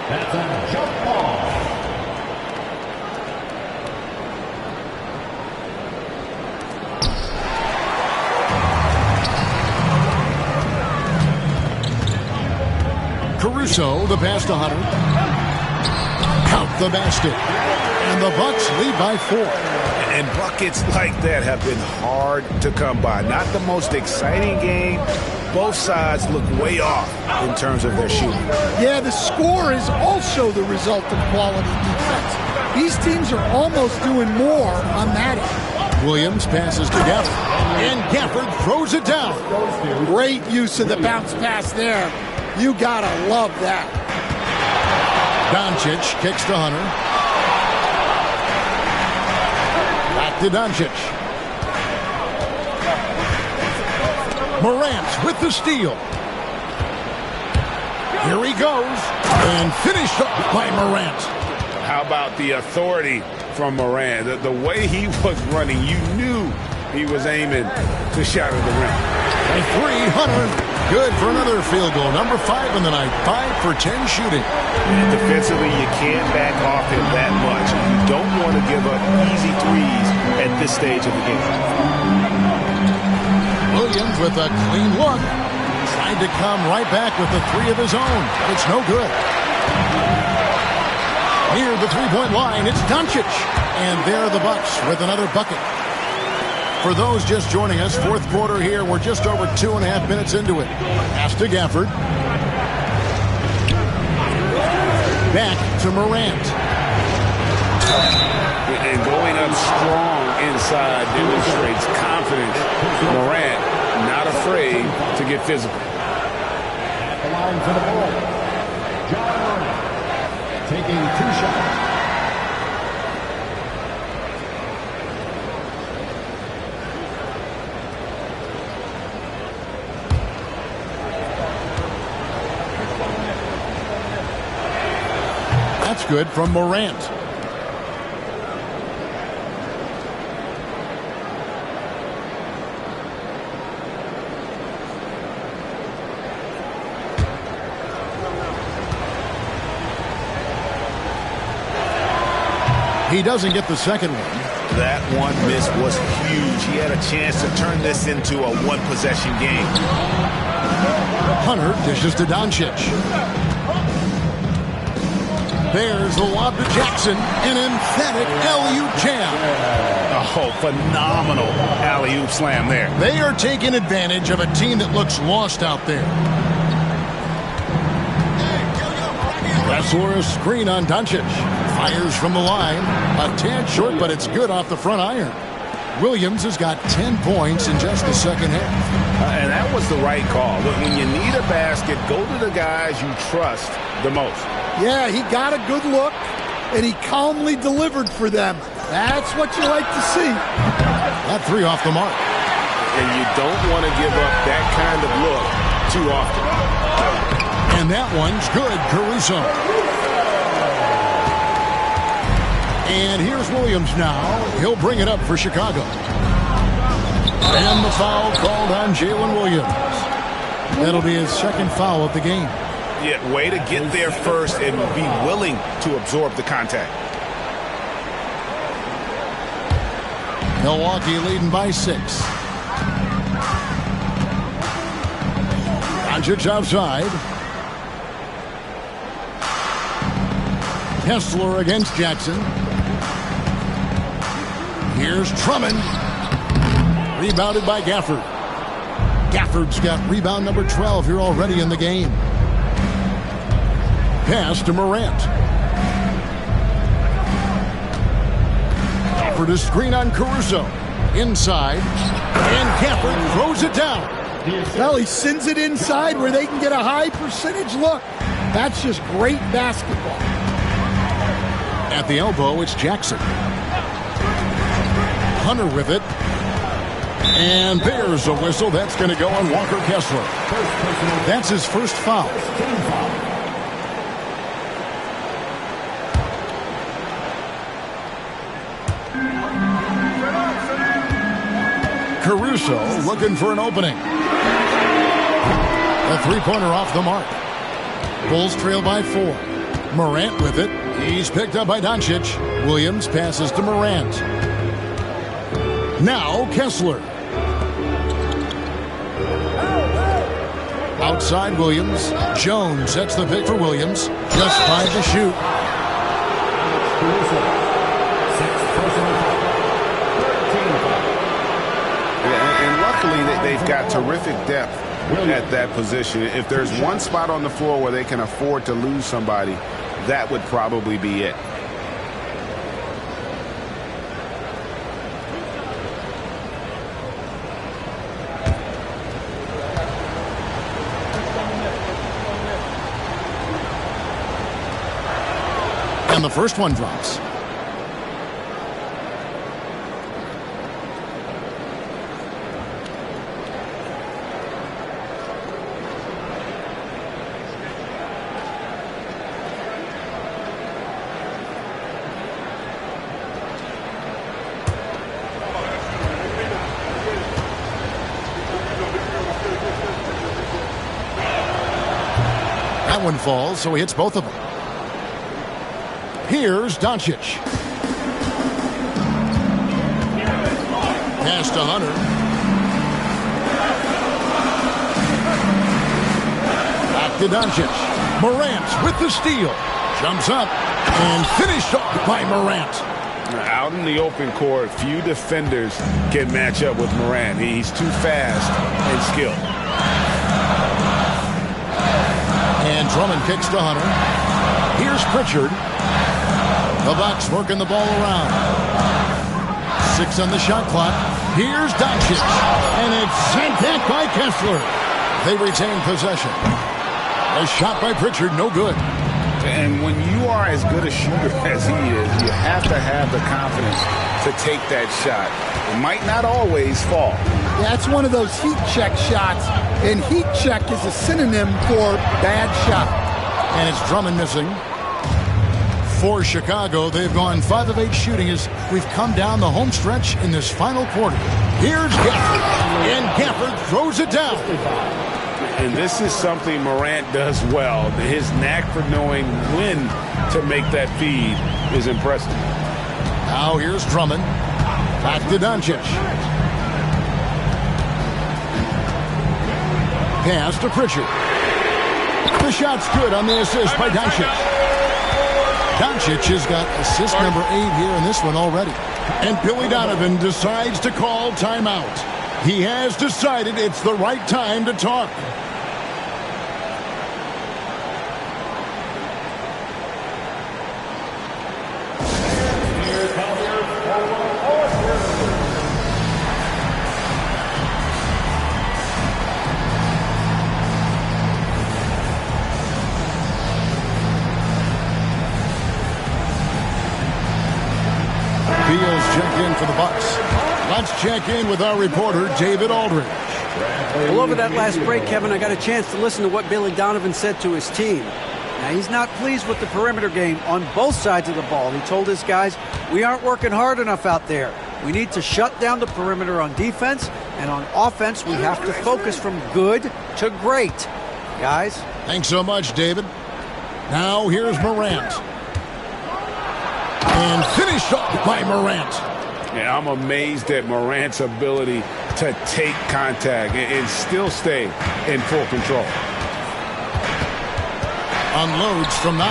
That's a jump ball. Caruso, the pass to Hunter. Count the basket. And the Bucks lead by 4. And buckets like that have been hard to come by. Not the most exciting game. Both sides look way off in terms of their shooting. Yeah, the score is also the result of quality defense. These teams are almost doing more on that end. Williams passes to Gafford. And Gafford throws it down. Great use of the bounce pass there. You gotta love that. Doncic kicks to Hunter. Back to Doncic. Morant with the steal. Here he goes. And finished up by Morant. How about the authority from Morant? The way he was running, you knew he was aiming to shatter the rim. A 3, Hunter. Good for another field goal. Number 5 in the night. 5 for 10 shooting. And defensively, you can't back off him that much. You don't want to give up easy threes at this stage of the game. Williams with a clean look. Tried to come right back with the three of his own. It's no good. Near the three-point line, it's Doncic. And there are the Bucks with another bucket. For those just joining us, fourth quarter here. We're just over 2.5 minutes into it. Pass to Gafford. Back to Morant. And going up strong inside demonstrates confidence. Morant not afraid to get physical. At the line for the ball, John Morant taking 2 shots. That's good from Morant. He doesn't get the second one. That one miss was huge. He had a chance to turn this into a one-possession game. Hunter dishes to Doncic. There's the lob to Jackson. An emphatic alley-oop jam. Oh, phenomenal alley-oop slam there. They are taking advantage of a team that looks lost out there. Kessler, a screen on Doncic. Fires from the line. A tad short, but it's good off the front iron. Williams has got 10 points in just the second half. And that was the right call. Look, when you need a basket, go to the guys you trust the most. Yeah, he got a good look, and he calmly delivered for them. That's what you like to see. That three off the mark. And you don't want to give up that kind of look too often. And that one's good, Caruso. And here's Williams now. He'll bring it up for Chicago. And the foul called on Jalen Williams. That'll be his second foul of the game. Yeah, way to get there first and be willing to absorb the contact. Milwaukee leading by 6. Doncic outside. Kessler against Jackson. Here's Drummond. Rebounded by Gafford. Gafford's got rebound number 12 here already in the game. Pass to Morant. Gafford a screen on Caruso. Inside. And Gafford throws it down. Well, he sends it inside where they can get a high percentage look. That's just great basketball. At the elbow, it's Jackson. Hunter with it. And there's a whistle. That's going to go on Walker Kessler. That's his first foul. Caruso looking for an opening. A three-pointer off the mark. Bulls trail by 4. Morant with it. He's picked up by Doncic. Williams passes to Morant. Now Kessler. Outside Williams. Jones sets the pick for Williams. Just 5 to shoot. And luckily they've got terrific depth at that position. If there's one spot on the floor where they can afford to lose somebody, that would probably be it. And the first one drops. That one falls, so he hits both of them. Here's Doncic. Pass to Hunter. to Doncic. Morant with the steal. Jumps up and finished off by Morant. Out in the open court, few defenders can match up with Morant. He's too fast and skilled. And Drummond kicks to Hunter. Here's Pritchard. The Bucks working the ball around. 6 on the shot clock. Here's Doncic. And it's sent back by Kessler. They retain possession. A shot by Pritchard, no good. And when you are as good a shooter as he is, you have to have the confidence to take that shot. It might not always fall. That's one of those heat check shots, and heat check is a synonym for bad shot. And it's Drummond missing. For Chicago, they've gone 5 of 8 shooting as we've come down the home stretch in this final quarter. Here's Gafford, and Gafford throws it down. And this is something Morant does well. His knack for knowing when to make that feed is impressive. Now here's Drummond. Back to Doncic. Pass to Pritchard. The shot's good on the assist by Doncic. Doncic has got assist number 8 here in this one already. And Billy Donovan decides to call timeout. He has decided it's the right time to talk. Check in for the Bucks. Let's check in with our reporter, David Aldridge. Well, over that last break, Kevin, I got a chance to listen to what Billy Donovan said to his team. Now, he's not pleased with the perimeter game on both sides of the ball. He told his guys, we aren't working hard enough out there. We need to shut down the perimeter on defense, and on offense, we have to focus from good to great. Guys? Thanks so much, David. Now, here's Morant. And finished off by Morant. Yeah, I'm amazed at Morant's ability to take contact and still stay in full control. Unloads from 9.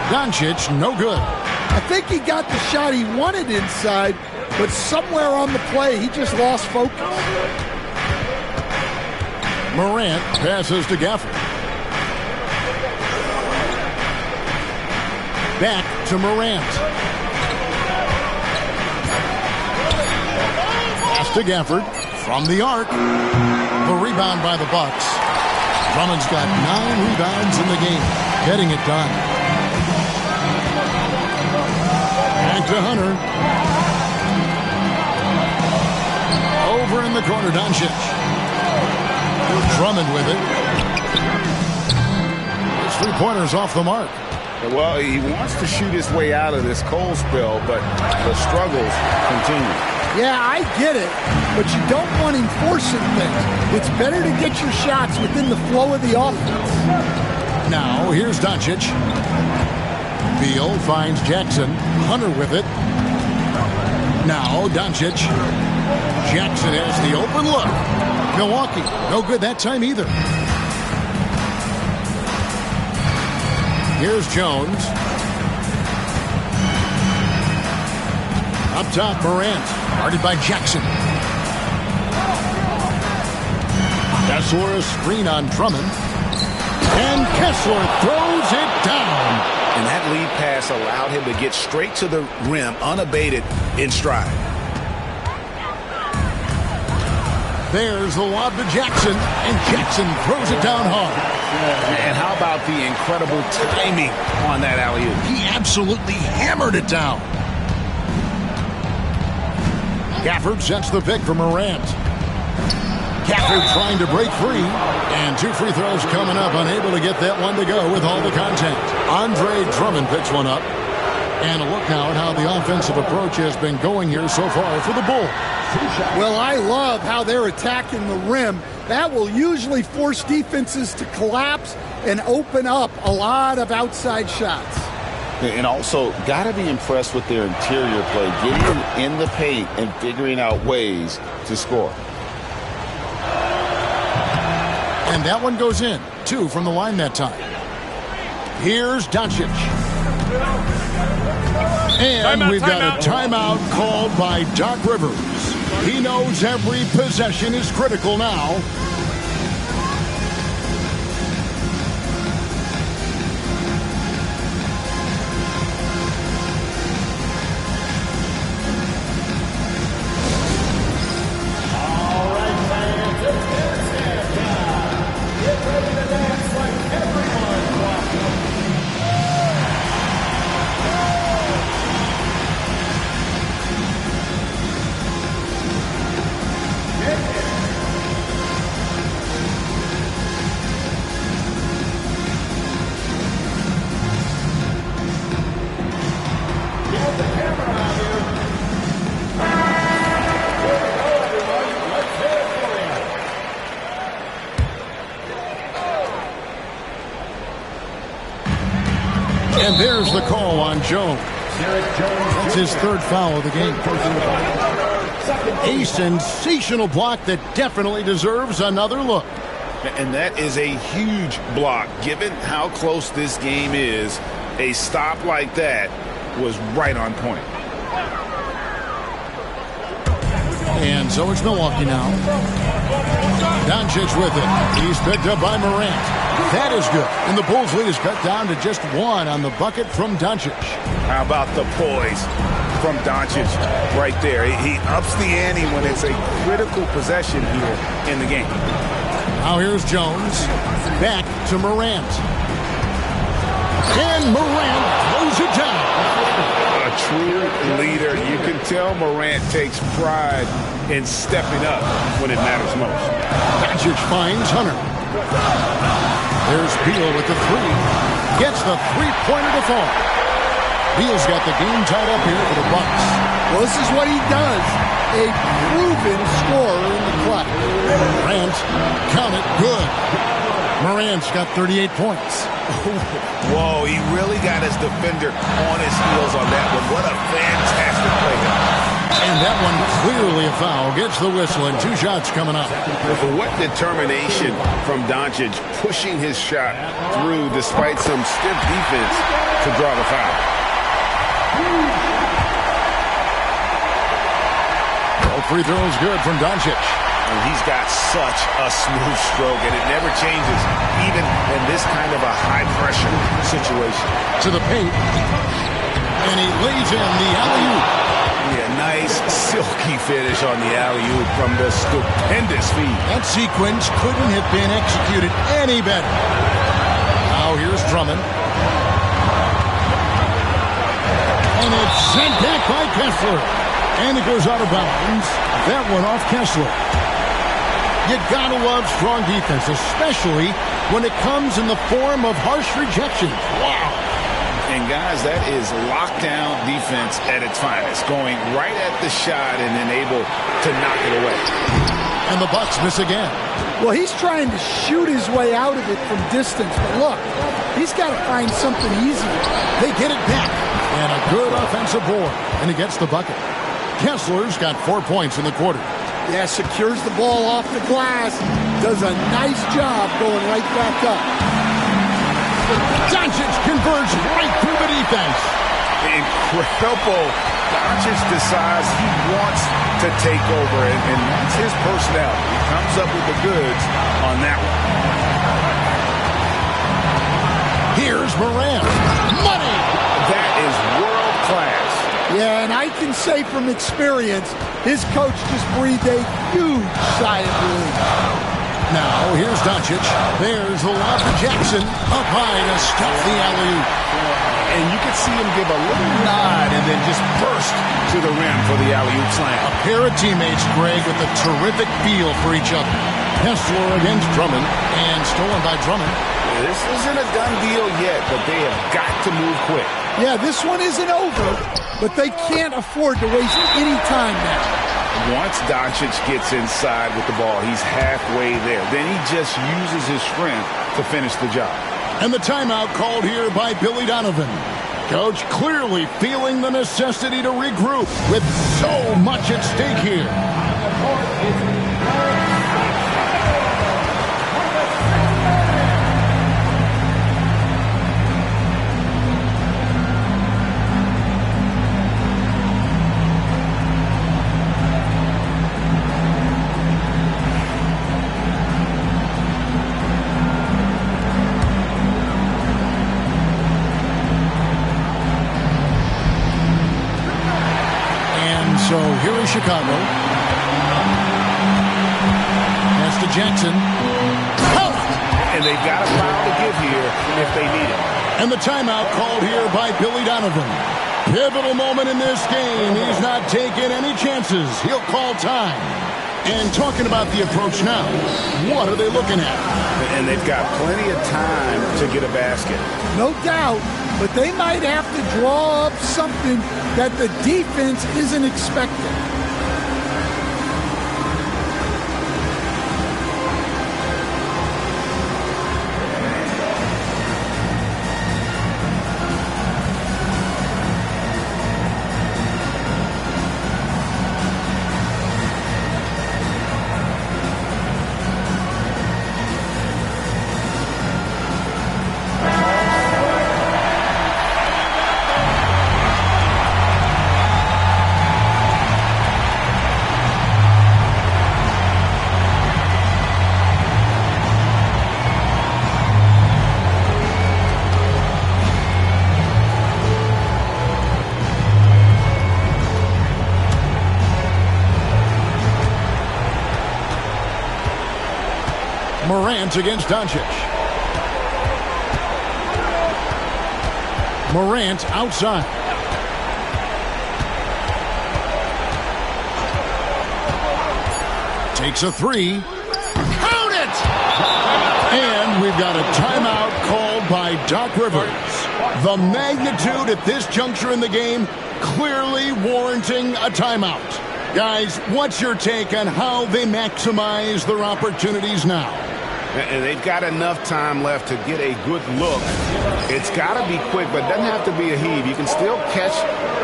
Doncic, no good. I think he got the shot he wanted inside, but somewhere on the play, he just lost focus. Morant passes to Gafford. Back to Morant. To Gafford from the arc. The rebound by the Bucks. Drummond's got 9 rebounds in the game, getting it done. Back to Hunter. Over in the corner, Doncic. Drummond with it. His 3-pointer's off the mark. Well, he wants to shoot his way out of this cold spell, but the struggles continue. Yeah, I get it, but you don't want him forcing things. It's better to get your shots within the flow of the offense. Now, here's Doncic. Beal finds Jackson. Hunter with it. Now, Doncic. Jackson has the open look. Milwaukee, no good that time either. Here's Jones. Up top, Morant. Guarded by Jackson. Kessler, a screen on Drummond. And Kessler throws it down. And that lead pass allowed him to get straight to the rim, unabated in stride. There's the lob to Jackson, and Jackson throws it down hard. And how about the incredible timing on that alley-oop? He absolutely hammered it down. Gafford sets the pick for Morant. Gafford trying to break free. And 2 free throws coming up, unable to get that one to go with all the contact. Andre Drummond picks one up. And a look now at how the offensive approach has been going here so far for the Bulls. Well, I love how they're attacking the rim. That will usually force defenses to collapse and open up a lot of outside shots. And also, got to be impressed with their interior play, getting in the paint and figuring out ways to score. And that one goes in. 2 from the line that time. Here's Doncic. And we've got a timeout called by Doc Rivers. He knows every possession is critical now. And there's the call on Jones. That's his 3rd foul of the game. A sensational block that definitely deserves another look. And that is a huge block. Given how close this game is, a stop like that was right on point. And so it's Milwaukee now. Doncic with it. He's picked up by Morant. That is good. And the Bulls lead is cut down to just 1 on the bucket from Doncic. How about the poise from Doncic right there? He ups the ante when it's a critical possession here in the game. Now here's Jones. Back to Morant. And Morant throws it down. A true leader. You can tell Morant takes pride in stepping up when it matters most. Doncic finds Hunter. There's Beal with the 3. Gets the 3-pointer to fall. Beal's got the game tied up here for the Bucks. Well, this is what he does. A proven scorer in the clutch. Morant, count it, good. Morant's got 38 points. Whoa, he really got his defender on his heels on that one. What a fantastic play. And that one clearly a foul. Gets the whistle and 2 shots coming up. What determination from Doncic pushing his shot through despite some stiff defense to draw the foul. All free throws good from Doncic. And he's got such a smooth stroke, and it never changes, even in this kind of a high-pressure situation. To the paint. And he lays in the alley-oop. Yeah, nice, silky finish on the alley-oop from the stupendous feed. That sequence couldn't have been executed any better. Now here's Drummond. And it's sent back by Kessler. And it goes out of bounds. That one off Kessler. You gotta love strong defense, especially when it comes in the form of harsh rejections. Wow. And guys, that is lockdown defense at its finest, going right at the shot and then able to knock it away. And the Bucks miss again. Well, he's trying to shoot his way out of it from distance, but look, he's got to find something easier. They get it back. And a good offensive board. And he gets the bucket. Kessler's got 4 points in the quarter. Yeah, secures the ball off the glass. Does a nice job going right back up. Doncic converts right through the defense. Incredible. Doncic decides he wants to take over, and that's his personality. He comes up with the goods on that one. Here's Morant. Money! That is world class. Yeah, and I can say from experience, his coach just breathed a huge sigh of relief. Now, here's Doncic. There's the lob to Jackson. Up high to stuff the alley-oop. And you can see him give a little nod and then just burst to the rim for the alley-oop slam. A pair of teammates, Greg, with a terrific feel for each other. Kessler against Drummond, and stolen by Drummond. This isn't a done deal yet, but they have got to move quick. Yeah, this one isn't over, but they can't afford to waste any time now. Once Doncic gets inside with the ball, he's halfway there. Then he just uses his strength to finish the job. And the timeout called here by Billy Donovan. Coach clearly feeling the necessity to regroup with so much at stake here. Chicago. Pass to Jackson. And they've got a foul to give here if they need it. And the timeout called here by Billy Donovan. Pivotal moment in this game. He's not taking any chances. He'll call time. And talking about the approach now, what are they looking at? And they've got plenty of time to get a basket. No doubt, but they might have to draw up something that the defense isn't expecting. Morant against Doncic. Morant outside. Takes a three. Count it! And we've got a timeout called by Doc Rivers. The magnitude at this juncture in the game clearly warranting a timeout. Guys, what's your take on how they maximize their opportunities now? And they've got enough time left to get a good look. It's got to be quick, but it doesn't have to be a heave. You can still catch,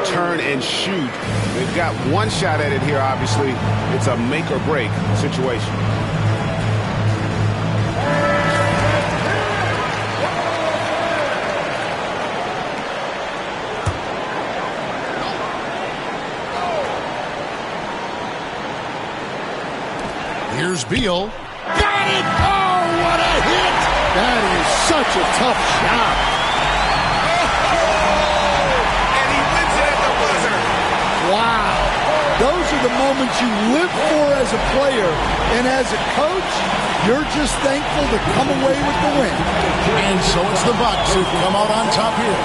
turn, and shoot. They've got one shot at it here, obviously. It's a make-or-break situation. Here's Beal. Got it! Oh, what a hit! That is such a tough shot. And he wins it at the buzzer. Wow. Those are the moments you live for as a player. And as a coach, you're just thankful to come away with the win. And so it's the Bucks who come out on top here.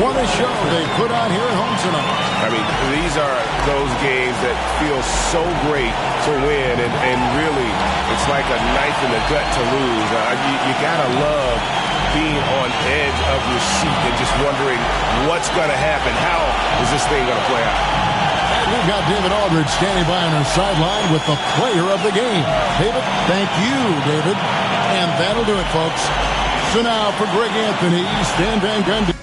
What a show they put on here at home tonight. I mean, these are those games that feel so great to win, and really, it's like a knife in the gut to lose. You gotta love being on edge of your seat and just wondering what's gonna happen. How is this thing gonna play out? And we've got David Aldridge standing by on our sideline with the player of the game. David, thank you, David. And that'll do it, folks. So now for Greg Anthony, Stan Van Gundy.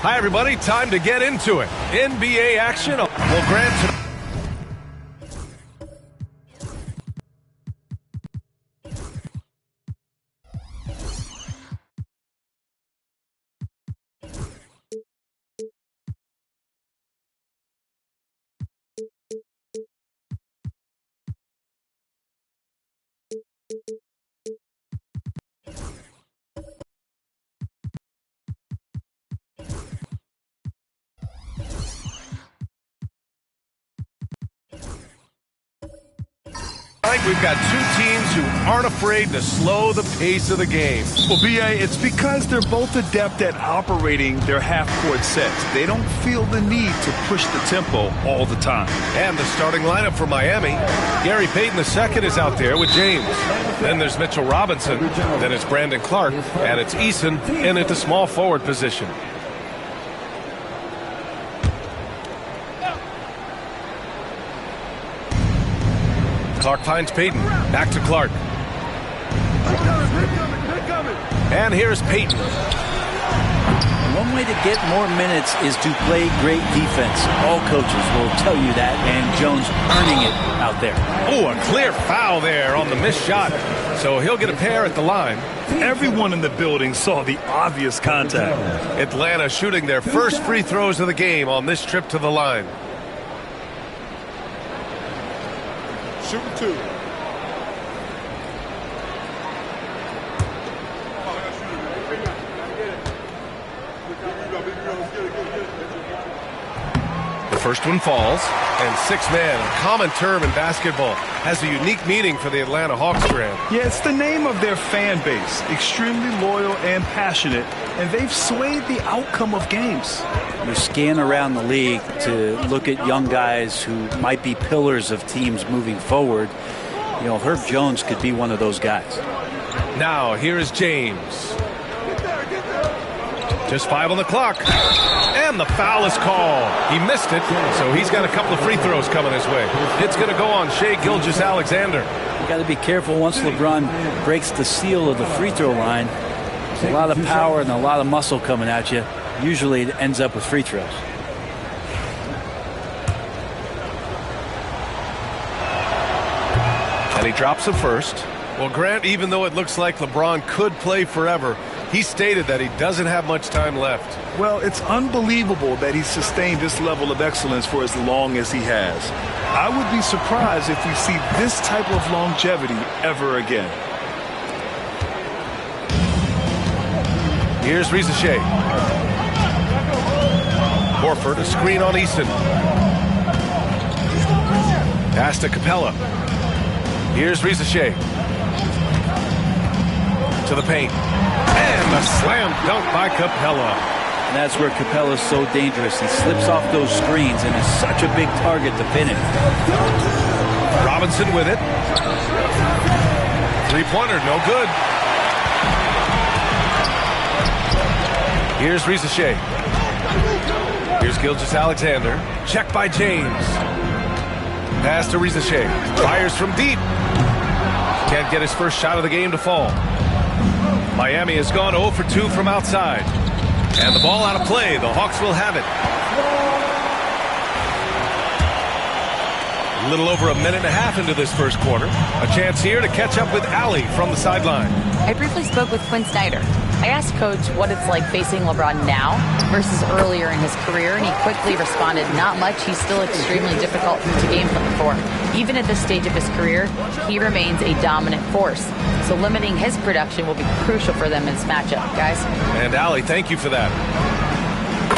Hi, everybody. Time to get into it. NBA action. Well, Grant. We've got two teams who aren't afraid to slow the pace of the game. Well, B.A., it's because they're both adept at operating their half-court sets. They don't feel the need to push the tempo all the time. And the starting lineup for Miami. Gary Payton II is out there with James. Then there's Mitchell Robinson. Then it's Brandon Clark. And it's Eason in at the small forward position. Clark finds Payton. Back to Clark. And here's Payton. One way to get more minutes is to play great defense. All coaches will tell you that, and Jones earning it out there. Oh, a clear foul there on the missed shot. So he'll get a pair at the line. Everyone in the building saw the obvious contact. Atlanta shooting their first free throws of the game on this trip to the line. Shooting two. The first one falls, and six-man, a common term in basketball, has a unique meaning for the Atlanta Hawks brand. Yeah, it's the name of their fan base, extremely loyal and passionate, and they've swayed the outcome of games. You scan around the league to look at young guys who might be pillars of teams moving forward. You know, Herb Jones could be one of those guys. Now, here is James. Just 5 on the clock. And the foul is called. He missed it, so he's got a couple of free throws coming his way. It's going to go on Shai Gilgeous-Alexander. You got to be careful once LeBron breaks the seal of the free throw line. There's a lot of power and a lot of muscle coming at you. Usually it ends up with free throws. And he drops it first. Well, Grant, even though it looks like LeBron could play forever, he stated that he doesn't have much time left. Well, it's unbelievable that he's sustained this level of excellence for as long as he has. I would be surprised if we see this type of longevity ever again. Here's Reza Shea. Horford, a screen on Eason. Pass to Capella. Here's Reza Shea. To the paint. And a slam dunk by Capella. And that's where Capella's so dangerous. He slips off those screens and is such a big target to pin him. Robinson with it. Three-pointer, no good. Here's Reza Shea. Here's Gilgeous-Alexander. Check by James. Pass to Reza Shea. Fires from deep. Can't get his first shot of the game to fall. Miami has gone 0 for 2 from outside. And the ball out of play. The Hawks will have it. A little over a minute and a half into this first quarter. A chance here to catch up with Allie from the sideline. I briefly spoke with Quinn Snyder. I asked Coach what it's like facing LeBron now versus earlier in his career, and he quickly responded, not much. He's still extremely difficult to game plan for. Even at this stage of his career, he remains a dominant force. So limiting his production will be crucial for them in this matchup, guys. And Allie, thank you for that.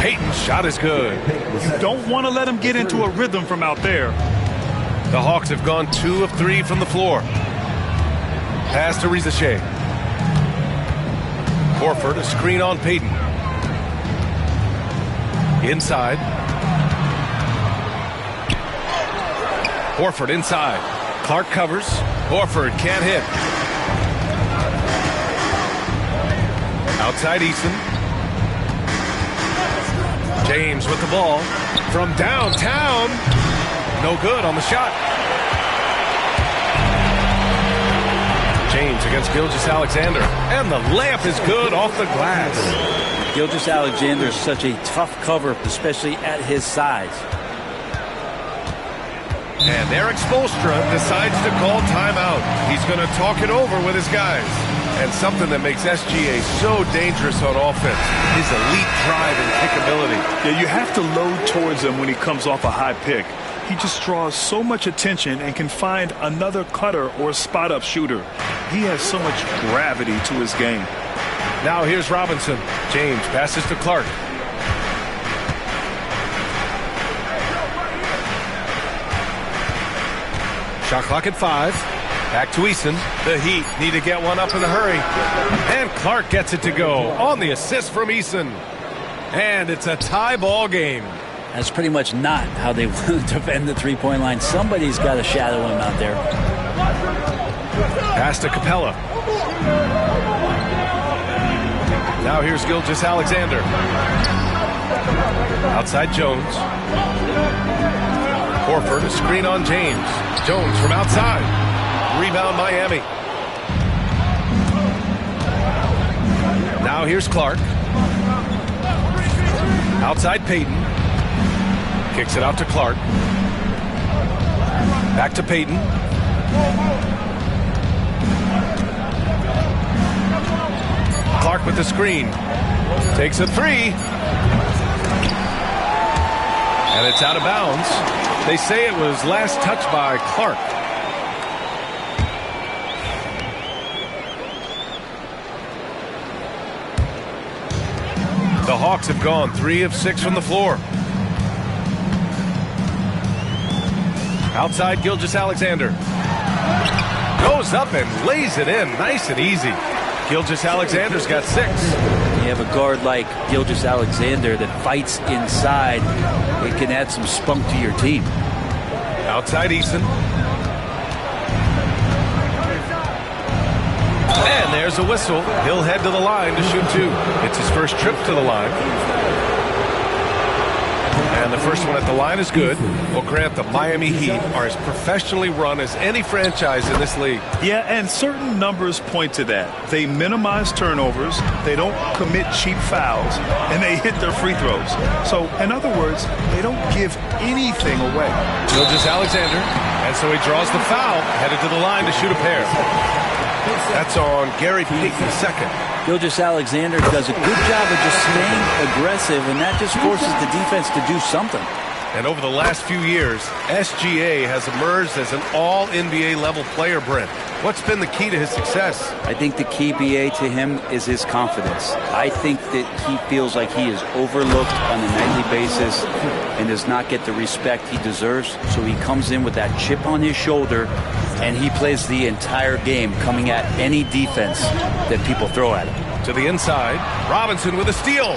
Payton's shot is good. You don't want to let him get into a rhythm from out there. The Hawks have gone 2 of 3 from the floor. Pass to Rizachet. Horford, a screen on Payton. Inside. Horford inside. Clark covers. Horford can't hit. Outside Eason. James with the ball. From downtown. No good on the shot. James against Gilgeous-Alexander. And the layup is good off the glass. Gilgeous-Alexander is such a tough cover, especially at his size. And Eric Spoelstra decides to call timeout. He's going to talk it over with his guys. And something that makes SGA so dangerous on offense, his elite drive and kickability. Yeah, you have to load towards him when he comes off a high pick. He just draws so much attention and can find another cutter or spot-up shooter. He has so much gravity to his game. Now here's Robinson. James passes to Clark. Shot clock at 5. Back to Eason. The Heat need to get one up in a hurry. And Clark gets it to go on the assist from Eason. And it's a tie ball game. That's pretty much not how they want to defend the three-point line. Somebody's got to shadow him out there. Pass to Capella. Now here's Gilgeous-Alexander. Outside Jones. Horford, a screen on James. Jones from outside. Rebound Miami. Now here's Clark. Outside Payton. Kicks it out to Clark. Back to Payton. Clark with the screen. Takes a 3. And it's out of bounds. They say it was last touched by Clark. The Hawks have gone 3 of 6 from the floor. Outside Gilgeous-Alexander. Goes up and lays it in. Nice and easy. Gilgeous-Alexander's got 6. You have a guard like Gilgeous-Alexander that fights inside. It can add some spunk to your team. Outside Eason. And there's a whistle. He'll head to the line to shoot 2. It's his first trip to the line. And the first one at the line is good. Well, Grant, the Miami Heat are as professionally run as any franchise in this league. Yeah, and certain numbers point to that. They minimize turnovers, they don't commit cheap fouls, and they hit their free throws. So, in other words, they don't give anything away. Gilgeous-Alexander, and so he draws the foul, headed to the line to shoot a pair. That's on Gary Payton second. Gilgeous-Alexander does a good job of just staying aggressive, and that just forces the defense to do something. And over the last few years, SGA has emerged as an all-NBA level player, Brent. What's been the key to his success? I think the key, BA, to him is his confidence. I think that he feels like he is overlooked on a nightly basis and does not get the respect he deserves. So he comes in with that chip on his shoulder, and he plays the entire game coming at any defense that people throw at him. To the inside, Robinson with a steal.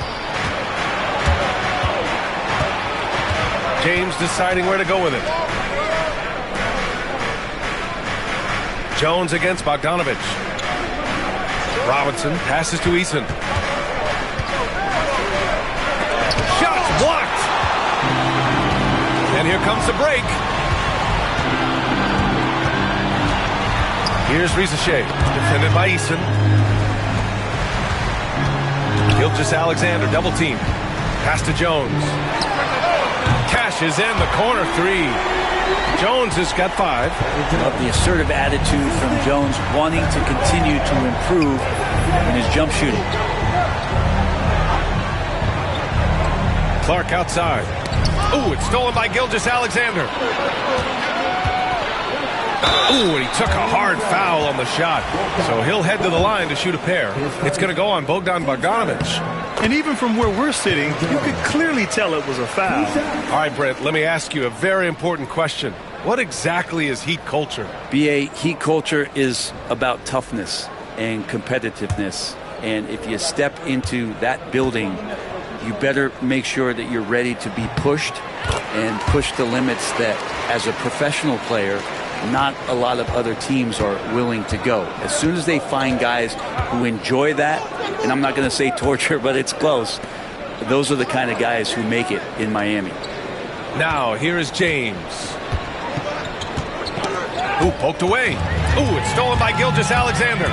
James deciding where to go with it. Jones against Bogdanovich. Robinson passes to Eason. Shots blocked. And here comes the break. Here's Rizachet, defended by Eason. Gilgeous-Alexander, double team. Pass to Jones. Cashes in the corner three. Jones has got 5. Love the assertive attitude from Jones, wanting to continue to improve in his jump shooting. Clark outside. Ooh, it's stolen by Gilgeous-Alexander. Ooh, and he took a hard foul on the shot. So he'll head to the line to shoot a pair. It's going to go on Bogdan Bogdanovic. And even from where we're sitting, you could clearly tell it was a foul. All right, Brent, let me ask you a very important question. What exactly is Heat culture? BA, Heat culture is about toughness and competitiveness. And if you step into that building, you better make sure that you're ready to be pushed and push the limits that, as a professional player, not a lot of other teams are willing to go. As soon as they find guys who enjoy that, and I'm not going to say torture, but it's close, those are the kind of guys who make it in Miami. Now, here is James. Ooh, poked away. Ooh, it's stolen by Gilgeous-Alexander.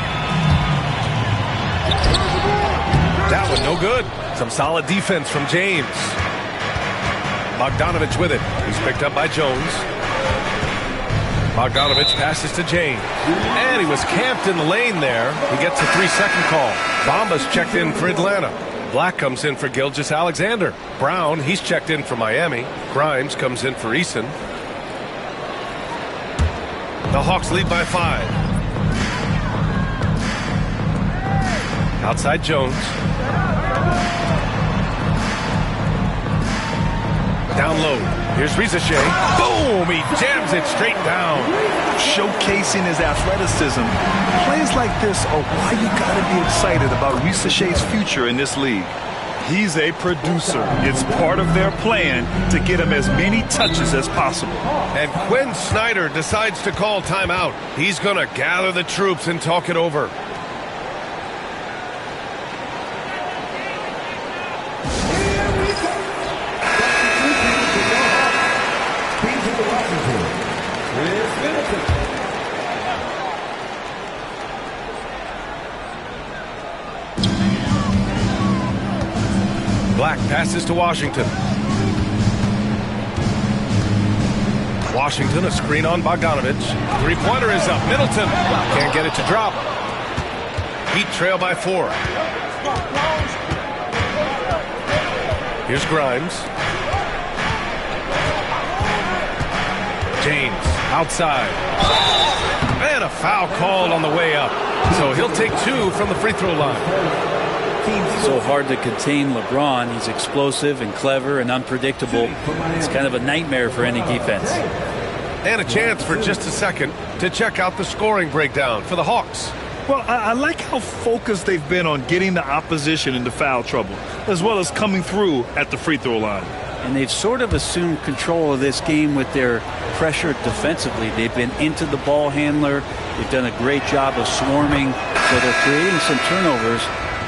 That one no good. Some solid defense from James. Bogdanovic with it. He's picked up by Jones. Bogdanovic passes to James. And he was camped in the lane there. He gets a 3-second call. Bamba's checked in for Atlanta. Black comes in for Gilgeous-Alexander. Brown, he's checked in for Miami. Grimes comes in for Eason. The Hawks lead by 5. Outside Jones. Down low. Here's Reza Shea. Boom! He jams it straight down. Showcasing his athleticism. Plays like this are why you got to be excited about Reza Shea's future in this league. He's a producer. It's part of their plan to get him as many touches as possible. And Quinn Snyder decides to call timeout. He's going to gather the troops and talk it over. Black passes to Washington. Washington, a screen on Bogdanovic. Three-pointer is up. Middleton can't get it to drop. Heat trail by 4. Here's Grimes. James outside. And a foul called on the way up. So he'll take 2 from the free throw line. So hard to contain LeBron. He's explosive and clever and unpredictable. It's kind of a nightmare for any defense. And a chance for just a second to check out the scoring breakdown for the Hawks. Well, I like how focused they've been on getting the opposition into foul trouble, as well as coming through at the free throw line. And they've sort of assumed control of this game with their pressure defensively. They've been into the ball handler. They've done a great job of swarming. So they're creating some turnovers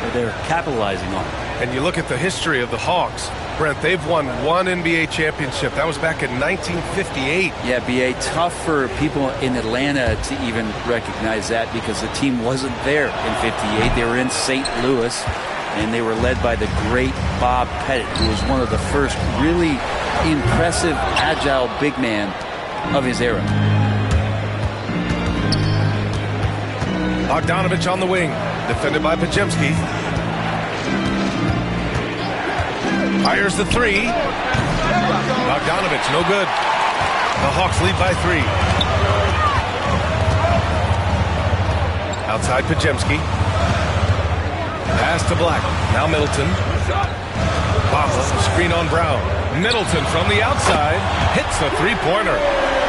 that they're capitalizing on. And you look at the history of the Hawks, Brent, they've won 1 NBA championship. That was back in 1958. Yeah, BA, tough for people in Atlanta to even recognize that because the team wasn't there in 58. They were in St. Louis, and they were led by the great Bob Pettit, who was one of the first really impressive, agile big man of his era. Bogdanovic on the wing, defended by Podziemski. Fires the 3. Bogdanovic, no good. The Hawks lead by 3. Outside Podziemski. Pass to Black. Now Middleton. Bamba, screen on Brown. Middleton from the outside hits the three-pointer.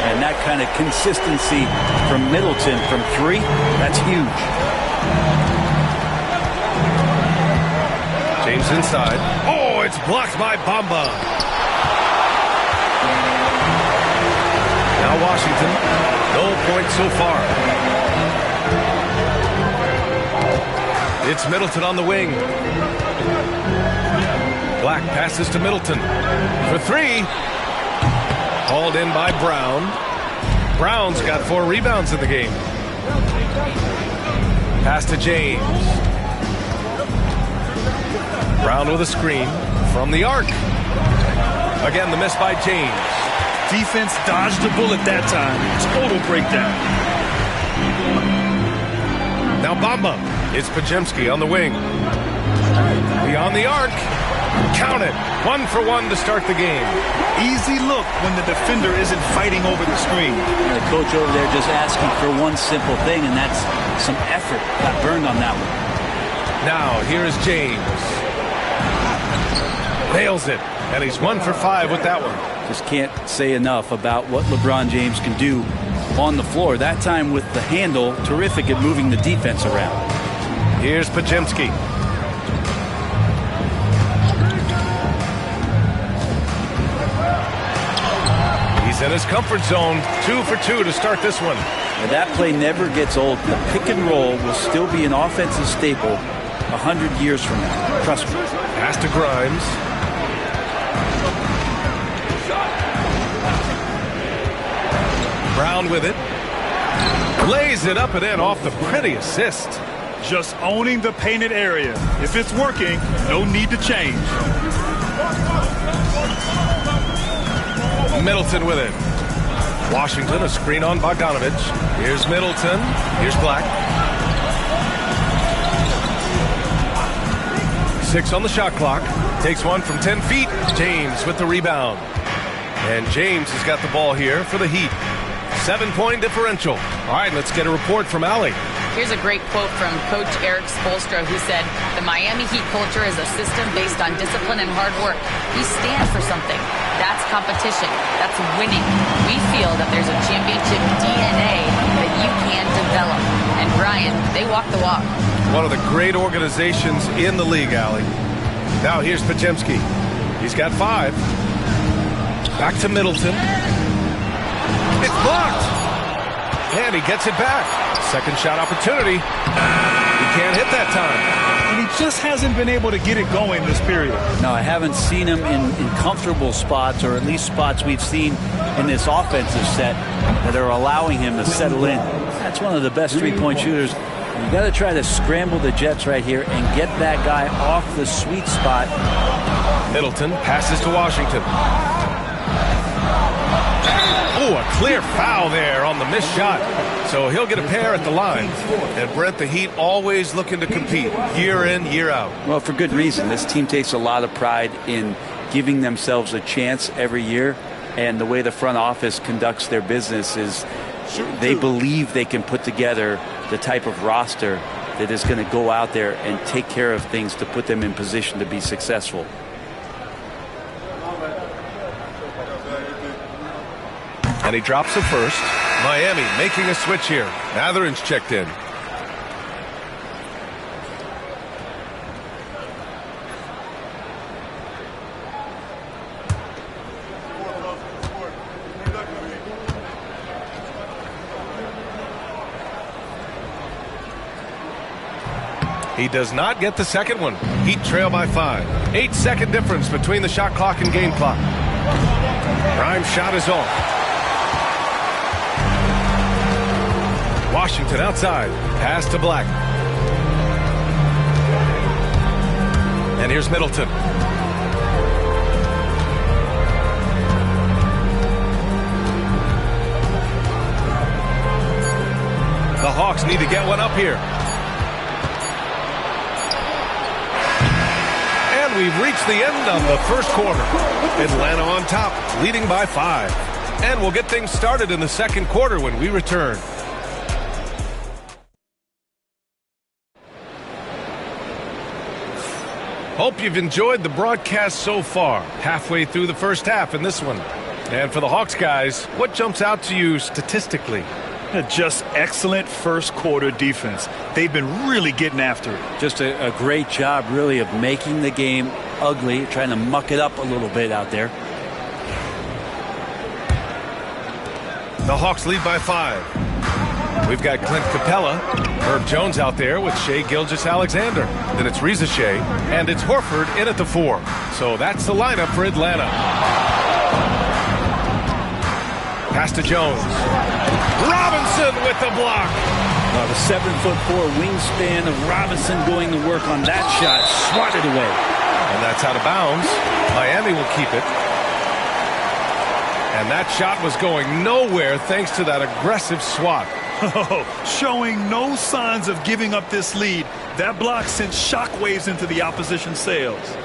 And that kind of consistency from Middleton from 3, that's huge. James inside. Oh, it's blocked by Bamba. Now Washington. No points so far. It's Middleton on the wing. Black passes to Middleton. For 3. Hauled in by Brown. Brown's got 4 rebounds in the game. Pass to James. Brown with a screen from the arc. Again, the miss by James. Defense dodged the bullet that time. Total breakdown. Now Bamba. It's Podziemski on the wing. Beyond the arc. Count it. 1 for 1 to start the game. Easy look when the defender isn't fighting over the screen. The coach over there just asking for one simple thing, and that's some effort. Got burned on that one. Now, here is James. Nails it. And he's 1 for 5 with that one. Just can't say enough about what LeBron James can do on the floor. That time with the handle, terrific at moving the defense around. Here's Podziemski. He's in his comfort zone. 2 for 2 to start this one. And that play never gets old. The pick and roll will still be an offensive staple 100 years from now. Trust me. Pass to Grimes. Brown with it. Lays it up and in off the pretty assist. Just owning the painted area. If it's working, no need to change. Middleton with it. Washington, a screen on Bogdanovich. Here's Middleton. Here's Black. 6 on the shot clock. Takes one from 10 feet. James with the rebound. And James has got the ball here for the Heat. 7-point differential. All right, let's get a report from Allie. Here's a great quote from Coach Eric Spoelstra, who said, "The Miami Heat culture is a system based on discipline and hard work. We stand for something. That's competition. That's winning. We feel that there's a championship DNA that you can develop." And Brian, they walk the walk. One of the great organizations in the league, Allie. Now here's Podziemski. He's got 5. Back to Middleton. It's blocked. And he gets it back. Second shot opportunity. He can't hit that time. And he just hasn't been able to get it going this period. No, I haven't seen him in comfortable spots, or at least spots we've seen in this offensive set that are allowing him to settle in. That's one of the best three-point shooters. You got to try to scramble the Jets right here and get that guy off the sweet spot. Middleton passes to Washington. Oh, a clear foul there on the missed shot. So he'll get a pair at the line. And Brent, the Heat always looking to compete year in, year out. Well, for good reason. This team takes a lot of pride in giving themselves a chance every year. And the way the front office conducts their business is they believe they can put together the type of roster that is going to go out there and take care of things to put them in position to be successful. And he drops the first. Miami making a switch here. Mathurin's checked in. He does not get the second one. Heat trail by 5. 8-second difference between the shot clock and game clock. Grimes' shot is off. Washington outside. Pass to Black. And here's Middleton. The Hawks need to get one up here. And we've reached the end of the first quarter. Atlanta on top, leading by 5. And we'll get things started in the second quarter when we return. Hope you've enjoyed the broadcast so far. Halfway through the first half in this one. And for the Hawks guys, what jumps out to you statistically? Just excellent first quarter defense. They've been really getting after it. Just a great job, really, of making the game ugly, trying to muck it up a little bit out there. The Hawks lead by 5. We've got Clint Capella, Herb Jones out there with Shai Gilgeous-Alexander. Then it's Reza Shea, and it's Horford in at the 4. So that's the lineup for Atlanta. Pass to Jones. Robinson with the block. The 7'4" wingspan of Robinson going to work on that shot. Swatted away. And that's out of bounds. Miami will keep it. And that shot was going nowhere thanks to that aggressive swat. Showing no signs of giving up this lead. That block sent shockwaves into the opposition sails.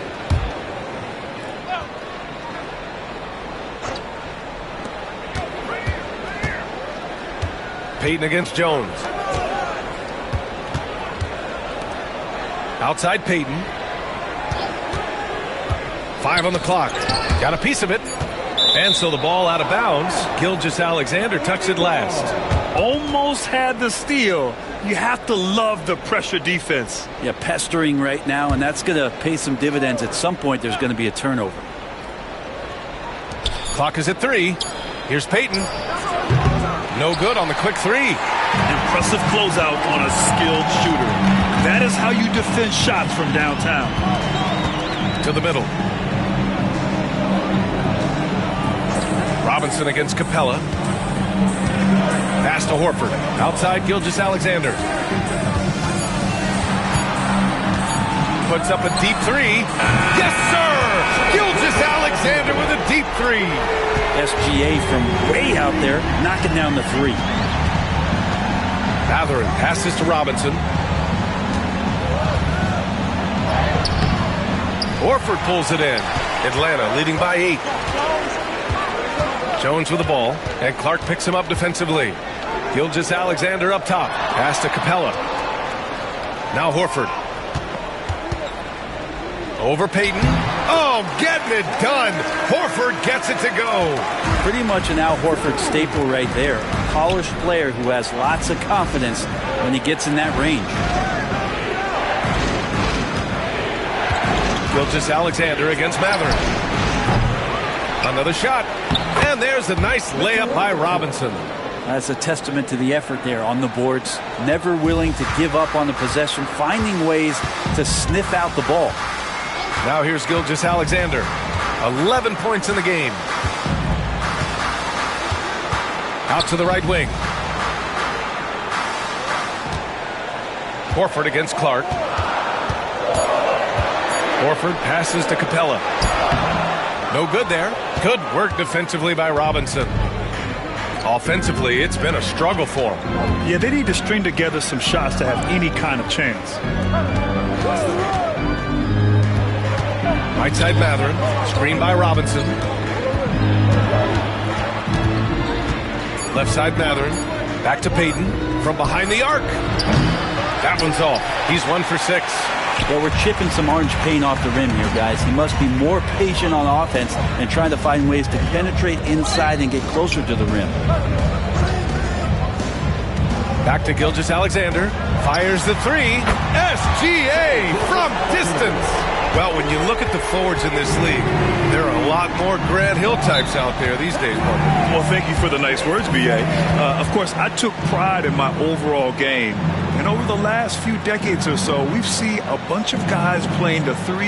Payton against Jones. Outside Payton. 5 on the clock. Got a piece of it. And so the ball out of bounds. Gilgeous-Alexander tucks it last. Almost had the steal. You have to love the pressure defense. Yeah, pestering right now, and that's going to pay some dividends. At some point, there's going to be a turnover. Clock is at 3. Here's Payton. No good on the quick 3. Impressive closeout on a skilled shooter. That is how you defend shots from downtown. To the middle. Robinson against Capella. Pass to Horford. Outside Gilgeous-Alexander. Puts up a deep 3. Yes, sir! Gilgeous-Alexander with a deep 3. SGA from way out there, knocking down the 3. Mathurin passes to Robinson. Horford pulls it in. Atlanta leading by 8. Jones with the ball, and Clark picks him up defensively. Gilgeous-Alexander up top. Pass to Capella. Now Horford. Over Payton. Oh, getting it done. Horford gets it to go. Pretty much an Al Horford staple right there. A polished player who has lots of confidence when he gets in that range. Gilgeous-Alexander against Mathurin. Another shot. And there's a nice layup by Robinson. That's a testament to the effort there on the boards. Never willing to give up on the possession, finding ways to sniff out the ball. Now here's Gilgeous-Alexander. 11 points in the game. Out to the right wing. Horford against Clark. Horford passes to Capella. No good there. Good work defensively by Robinson. Offensively, it's been a struggle for him. Yeah, they need to string together some shots to have any kind of chance. Right side Mathurin. Screen by Robinson. Left side Mathurin. Back to Payton. From behind the arc. That one's off. He's 1 for 6. Well, we're chipping some orange paint off the rim here, guys. He must be more patient on offense and trying to find ways to penetrate inside and get closer to the rim. Back to Gilgeous-Alexander. Fires the 3. SGA from distance. Well, when you look at the forwards in this league, there are a lot more Grant Hill types out there these days, Mark. Well, thank you for the nice words, B.A. Of course, I took pride in my overall game. And over the last few decades or so, we've seen a bunch of guys playing the 3, 4,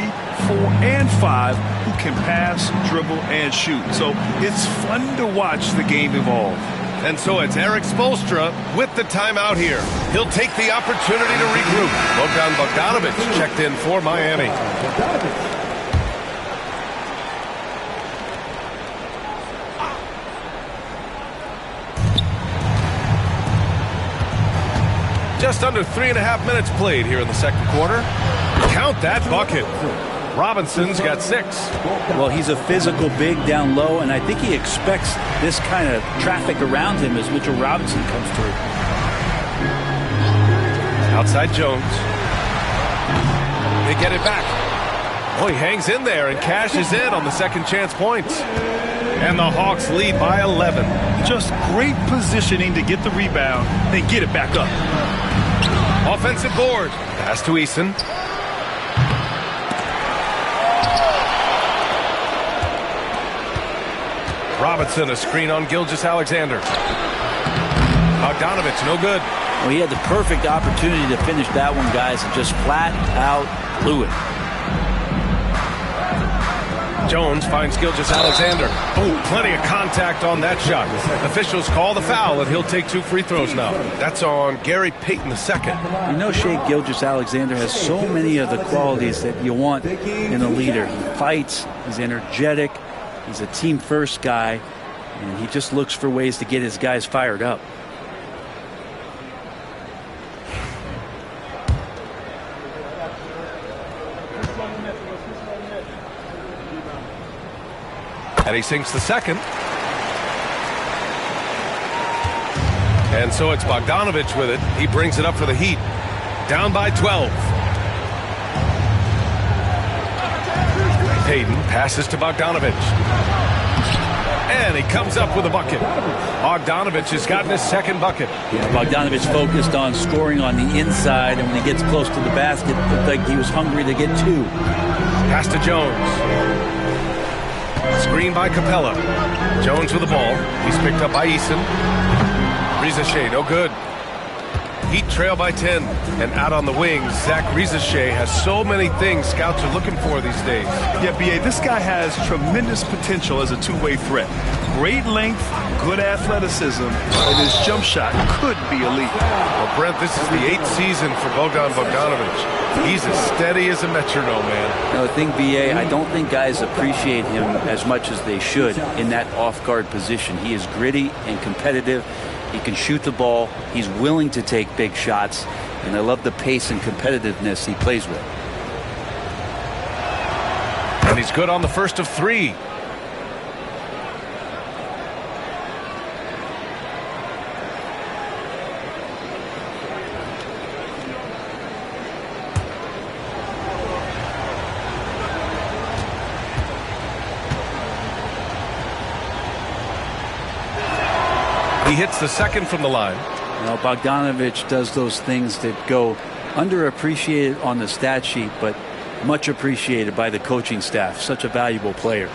and 5 who can pass, dribble, and shoot. So it's fun to watch the game evolve. And so it's Eric Spoelstra with the timeout here. He'll take the opportunity to regroup. Bogdan Bogdanovic checked in for Miami. Just under 3.5 minutes played here in the second quarter. Count that bucket. Robinson's got 6. Well, he's a physical big down low, and I think he expects this kind of traffic around him as Mitchell Robinson comes through. Outside Jones. They get it back. Oh, he hangs in there and cashes in on the second chance points. And the Hawks lead by 11. Just great positioning to get the rebound, then get it back up. Offensive board. Pass to Eason. Robinson, a screen on Gilgeous-Alexander. Bogdanovic, no good. Well, he had the perfect opportunity to finish that one, guys, and just flat out blew it. Jones finds Gilgeous-Alexander. Oh, plenty of contact on that shot. Officials call the foul, and he'll take 2 free throws now. That's on Gary Payton II. You know, Shea Gilgeous-Alexander has so many of the qualities that you want in a leader. He fights, he's energetic, he's a team-first guy, and he just looks for ways to get his guys fired up. And he sinks the second. And so it's Bogdanovich with it. He brings it up for the Heat. Down by 12. Payton passes to Bogdanovich. And he comes up with a bucket. Bogdanovich has gotten his second bucket. Yeah, Bogdanovich focused on scoring on the inside, and when he gets close to the basket, it looked like he was hungry to get 2. Pass to Jones. Screen by Capella. Jones with the ball. He's picked up by Eason. Riza-Shea, no good. Heat trail by 10. And out on the wings, Zach Riza-Shea has so many things scouts are looking for these days. Yeah, B.A., this guy has tremendous potential as a two-way threat. Great length, good athleticism, and his jump shot could be elite. Well, Brent, this is the 8th season for Bogdan Bogdanovich. He's as steady as a metronome, man. No, the thing, B.A., I don't think guys appreciate him as much as they should in that off-guard position. He is gritty and competitive. He can shoot the ball. He's willing to take big shots. And I love the pace and competitiveness he plays with. And he's good on the first of 3. He hits the second from the line. You know, Bogdanovich does those things that go underappreciated on the stat sheet, but much appreciated by the coaching staff. Such a valuable player.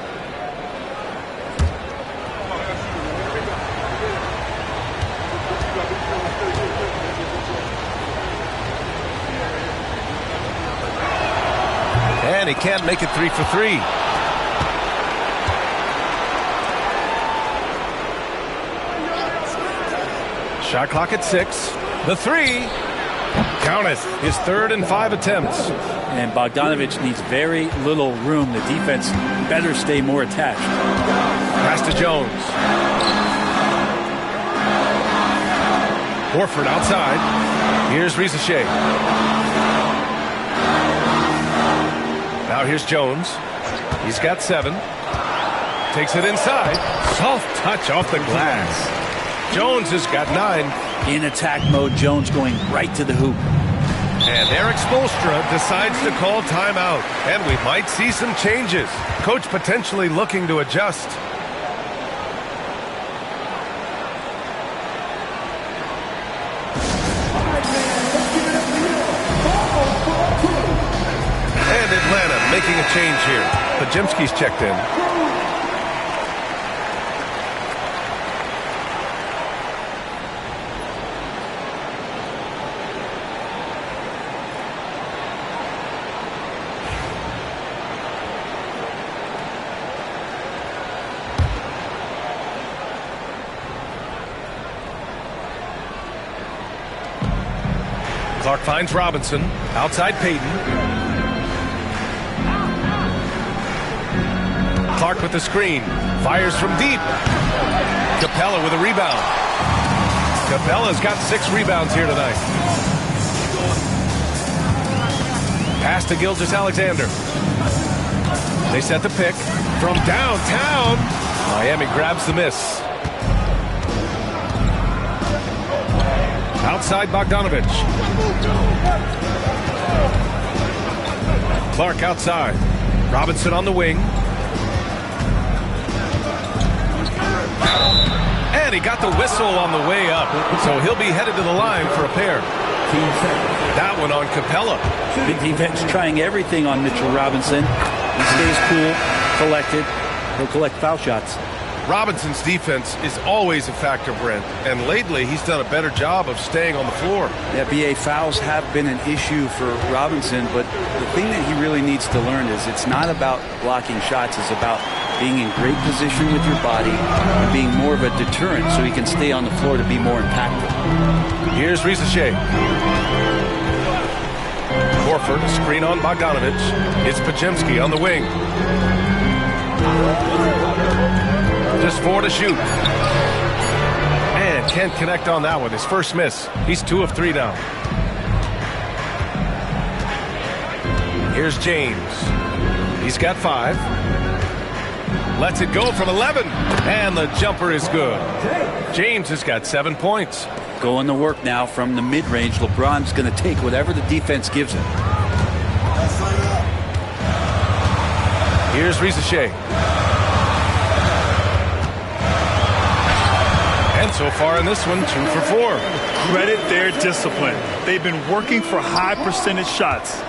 And he can't make it 3 for 3. Shot clock at 6. The 3. Count it. His 3rd and 5 attempts. And Bogdanovich needs very little room. The defense better stay more attached. Pass to Jones. Horford outside. Here's Riza-Shea. Now here's Jones. He's got 7. Takes it inside. Soft touch off the glass. Jones has got 9. In attack mode, Jones going right to the hoop. And Eric Spoelstra decides to call timeout. And we might see some changes. Coach potentially looking to adjust. And Atlanta making a change here. Podziemski's checked in. Clark finds Robinson. Outside Payton. Clark with the screen. Fires from deep. Capella with a rebound. Capella's got 6 rebounds here tonight. Pass to Gilgeous-Alexander. They set the pick. From downtown. Miami grabs the miss. Outside Bogdanovich. Clark outside. Robinson on the wing. And he got the whistle on the way up. So he'll be headed to the line for a pair. That one on Capella. Big defense trying everything on Mitchell Robinson. He stays cool, collected. He'll collect foul shots. Robinson's defense is always a factor, Brent, and lately he's done a better job of staying on the floor. Yeah, BA, fouls have been an issue for Robinson, but the thing that he really needs to learn is it's not about blocking shots, it's about being in great position with your body and being more of a deterrent so he can stay on the floor to be more impactful. Here's Risacher. Horford, screen on Bogdanovich. It's Podziemski on the wing. Just 4 to shoot. And can't connect on that one. His first miss. He's 2 of 3 now. Here's James. He's got 5. Lets it go from 11. And the jumper is good. James has got 7 points. Going to work now from the mid-range. LeBron's going to take whatever the defense gives him. Here's Risacher. And so far in this one, 2 for 4. Credit their discipline. They've been working for high percentage shots.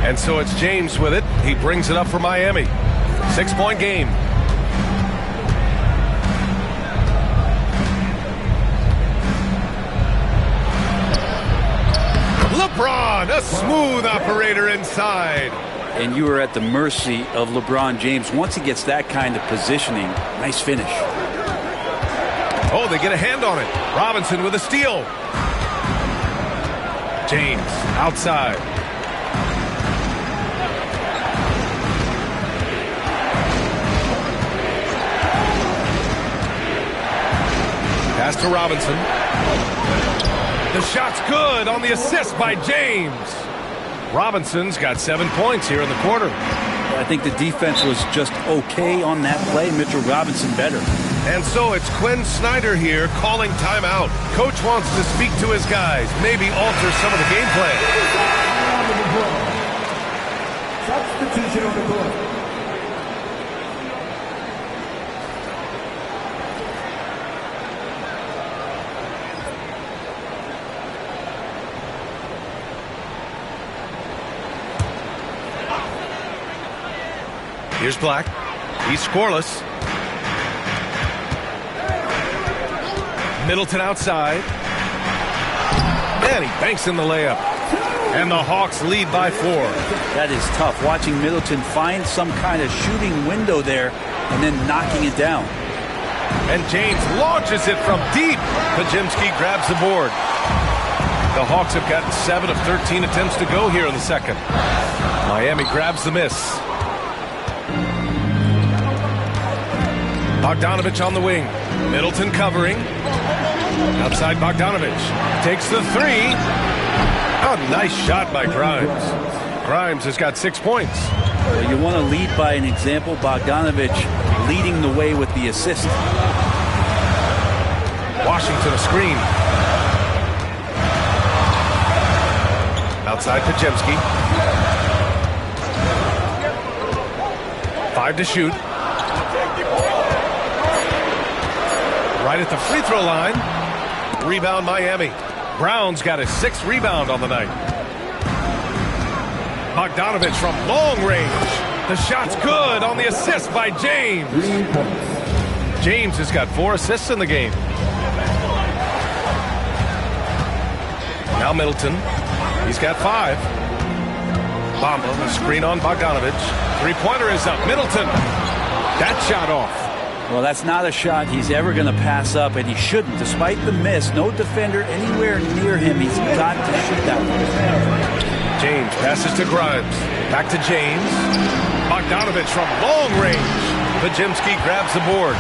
And so it's James with it. He brings it up for Miami. 6-point game. LeBron, a smooth operator inside. And you are at the mercy of LeBron James. Once he gets that kind of positioning, nice finish. Oh, they get a hand on it. Robinson with a steal. James outside. Pass to Robinson. The shot's good on the assist by James. Robinson's got 7 points here in the quarter. I think the defense was just okay on that play. Mitchell Robinson better. And so it's Quinn Snyder here calling timeout. Coach wants to speak to his guys, maybe alter some of the game plan. Substitution on the court. Here's Black. He's scoreless. Middleton outside. And he banks in the layup. And the Hawks lead by 4. That is tough. Watching Middleton find some kind of shooting window there and then knocking it down. And James launches it from deep. Podziemski grabs the board. The Hawks have got 7 of 13 attempts to go here in the second. Miami grabs the miss. Bogdanovich on the wing. Middleton covering. Outside Bogdanovich. Takes the 3. Oh, nice shot by Grimes. Grimes has got 6 points. You want to lead by an example. Bogdanovich leading the way with the assist. Washington a screen. Outside Podziemski. 5 to shoot. Right at the free throw line. Rebound Miami. Brown's got his 6th rebound on the night. Bogdanovich from long range. The shot's good on the assist by James. James has got 4 assists in the game. Now Middleton. He's got 5. Bamba, the screen on Bogdanovich. 3-pointer is up. Middleton. That shot off. Well, that's not a shot he's ever going to pass up, and he shouldn't. Despite the miss, no defender anywhere near him. He's got to shoot that one. James passes to Grimes. Back to James. Bogdanovich from long range. Podziemski grabs the board.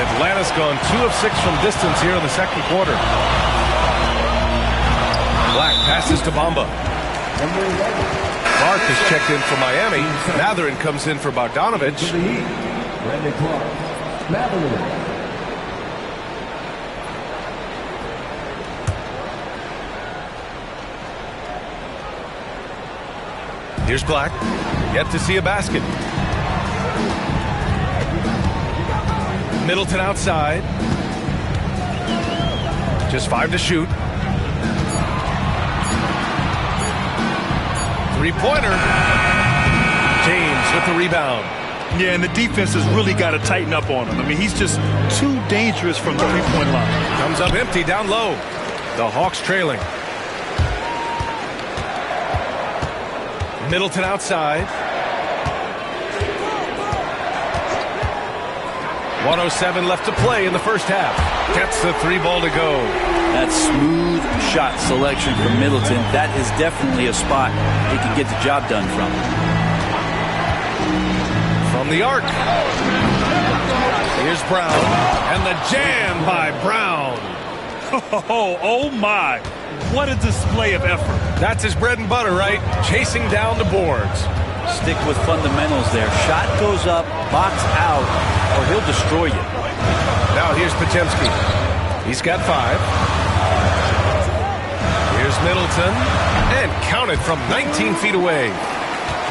Atlanta's gone 2 of 6 from distance here in the second quarter. Black passes to Bamba. Clark is checked in for Miami. Mathurin comes in for Bogdanovich. Brandon Clark, Mathurin. Here's Black. Yet to see a basket. Middleton outside. Just 5 to shoot. 3-pointer. James with the rebound. Yeah, and the defense has really got to tighten up on him. I mean, he's just too dangerous from the three-point line. Comes up empty down low. The Hawks trailing. Middleton outside. 1:07 left to play in the first half. Gets the 3-ball to go. That smooth shot selection from Middleton, that is definitely a spot he can get the job done from. From the arc. Here's Brown. And the jam by Brown. Oh my. What a display of effort. That's his bread and butter, right? Chasing down the boards. Stick with fundamentals there. Shot goes up, box out, or he'll destroy you. Now here's Podziemski. He's got 5. Here's Middleton. And counted from 19 feet away.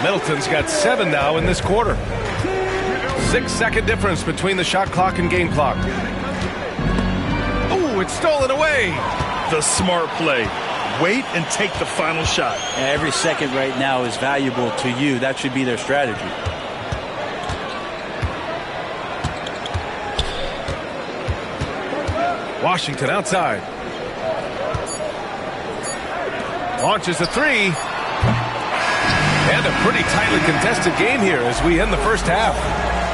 Middleton's got 7 now in this quarter. 6-second difference between the shot clock and game clock. Ooh, it's stolen away. The smart play. Wait and take the final shot. Every second right now is valuable to you. That should be their strategy. Washington outside. Launches a 3. And a pretty tightly contested game here as we end the first half.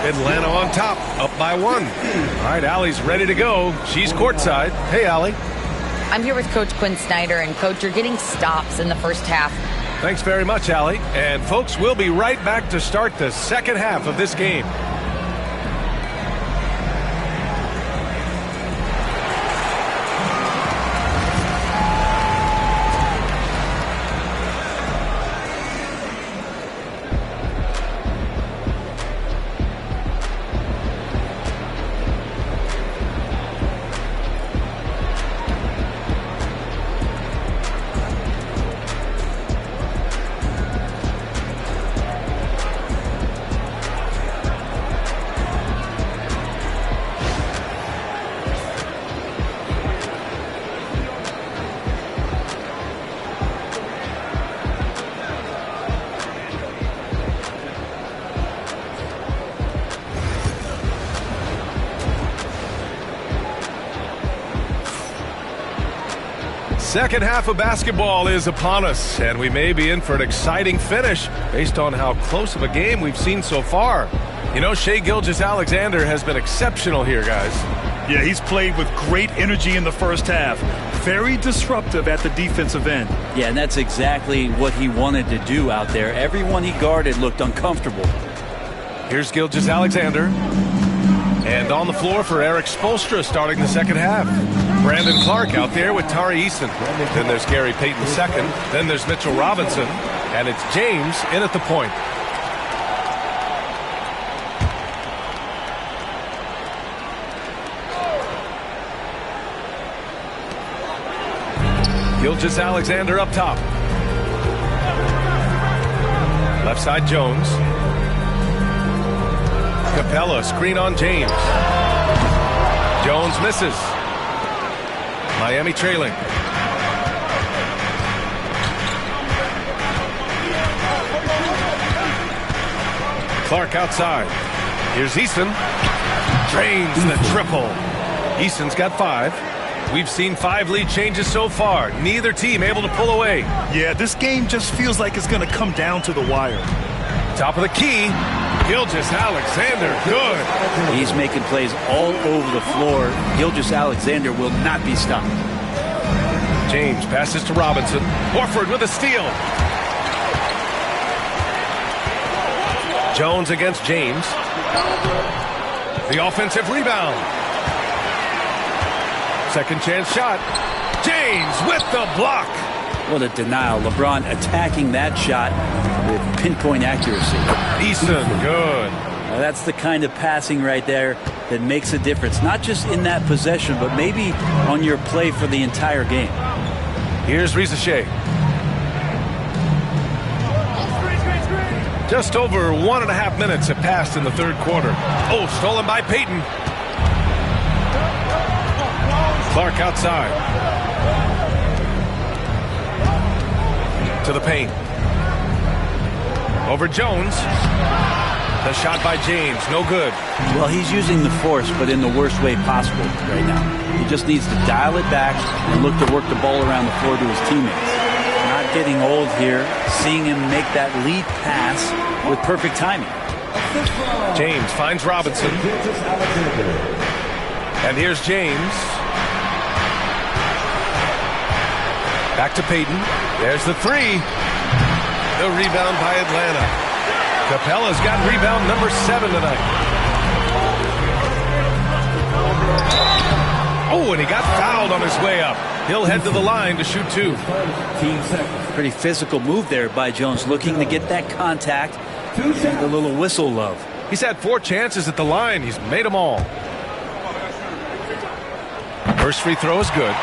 Atlanta on top, up by 1. All right, Allie's ready to go. She's courtside. Hey, Allie. I'm here with Coach Quinn Snyder, and Coach, you're getting stops in the first half. Thanks very much, Allie. And folks, we'll be right back to start the second half of this game. Second half of basketball is upon us, and we may be in for an exciting finish based on how close of a game we've seen so far. You know, Shai Gilgeous-Alexander has been exceptional here, guys. Yeah, he's played with great energy in the first half. Very disruptive at the defensive end. Yeah, and that's exactly what he wanted to do out there. Everyone he guarded looked uncomfortable. Here's Gilgeous-Alexander. And on the floor for Eric Spoelstra starting the second half. Brandon Clark out there with Tari Eason. Then there's Gary Payton second. Then there's Mitchell Robinson. And it's James in at the point. Gilgeous-Alexander up top. Left side Jones. Capella screen on James. Jones misses. Miami trailing. Clark outside. Here's Eason. Drains the triple. Eason's got 5. We've seen 5 lead changes so far. Neither team able to pull away. Yeah, this game just feels like it's going to come down to the wire. Top of the key. Gilgeous-Alexander, good. He's making plays all over the floor. Gilgeous-Alexander will not be stopped. James passes to Robinson. Horford with a steal. Jones against James. The offensive rebound. Second chance shot. James with the block. What a denial. LeBron attacking that shot with pinpoint accuracy. Eason, good. Now that's the kind of passing right there that makes a difference. Not just in that possession, but maybe on your play for the entire game. Here's Risa Shea. Just over 1.5 minutes have passed in the third quarter. Oh, stolen by Payton. Clark outside. To the paint. Over Jones. The shot by James, no good. Well, he's using the force, but in the worst way possible right now. He just needs to dial it back and look to work the ball around the floor to his teammates. Not getting old here, seeing him make that lead pass with perfect timing. James finds Robinson. And here's James. Back to Payton. There's the three. The rebound by Atlanta. Capella's got rebound number 7 tonight. Oh, and he got fouled on his way up. He'll head to the line to shoot 2. Pretty physical move there by Jones, looking to get that contact and a little whistle love. He's had 4 chances at the line. He's made them all. First free throw is good.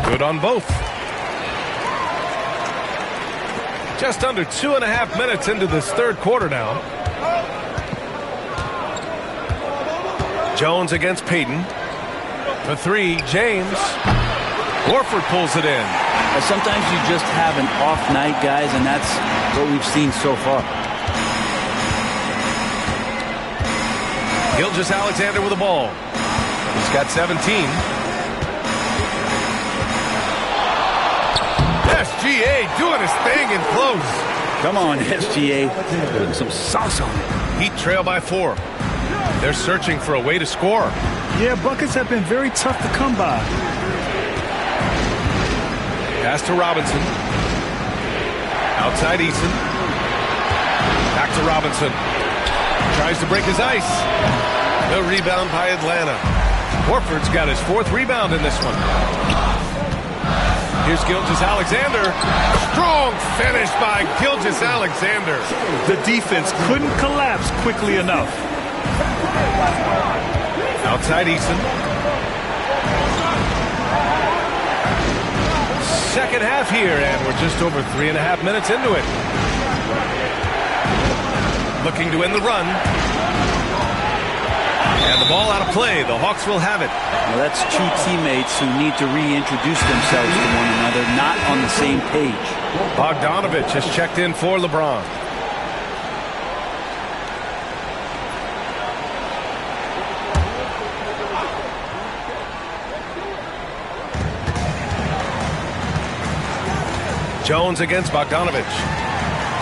Good on both. Just under 2.5 minutes into this third quarter now. Jones against Payton. For 3, James. Horford pulls it in. Sometimes you just have an off night, guys, and that's what we've seen so far. Gilgeous-Alexander with the ball. He's got 17. SGA doing his thing in close. Come on, SGA. Putting some sauce on it. Heat trail by 4. They're searching for a way to score. Yeah, buckets have been very tough to come by. Pass to Robinson. Outside Eason. Back to Robinson. Tries to break his ice. The rebound by Atlanta. Horford's got his 4th rebound in this one. Here's Gilgeous-Alexander. Strong finish by Gilgeous-Alexander. The defense couldn't collapse quickly enough. Outside Eason. Second half here, and we're just over 3.5 minutes into it. Looking to end the run. And the ball out of play. The Hawks will have it. Well, that's 2 teammates who need to reintroduce themselves to one another, not on the same page. Bogdanovich has checked in for LeBron. Jones against Bogdanovich.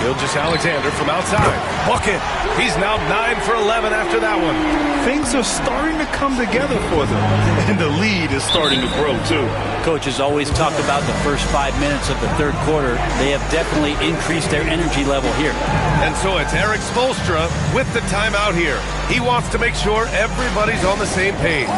Gilgeous-Alexander from outside. Bucket. He's now 9 for 11 after that one. Things are starting to come together for them. And the lead is starting to grow, too. Coach has always talked about the first 5 minutes of the third quarter. They have definitely increased their energy level here. And so it's Eric Spoelstra with the timeout here. He wants to make sure everybody's on the same page.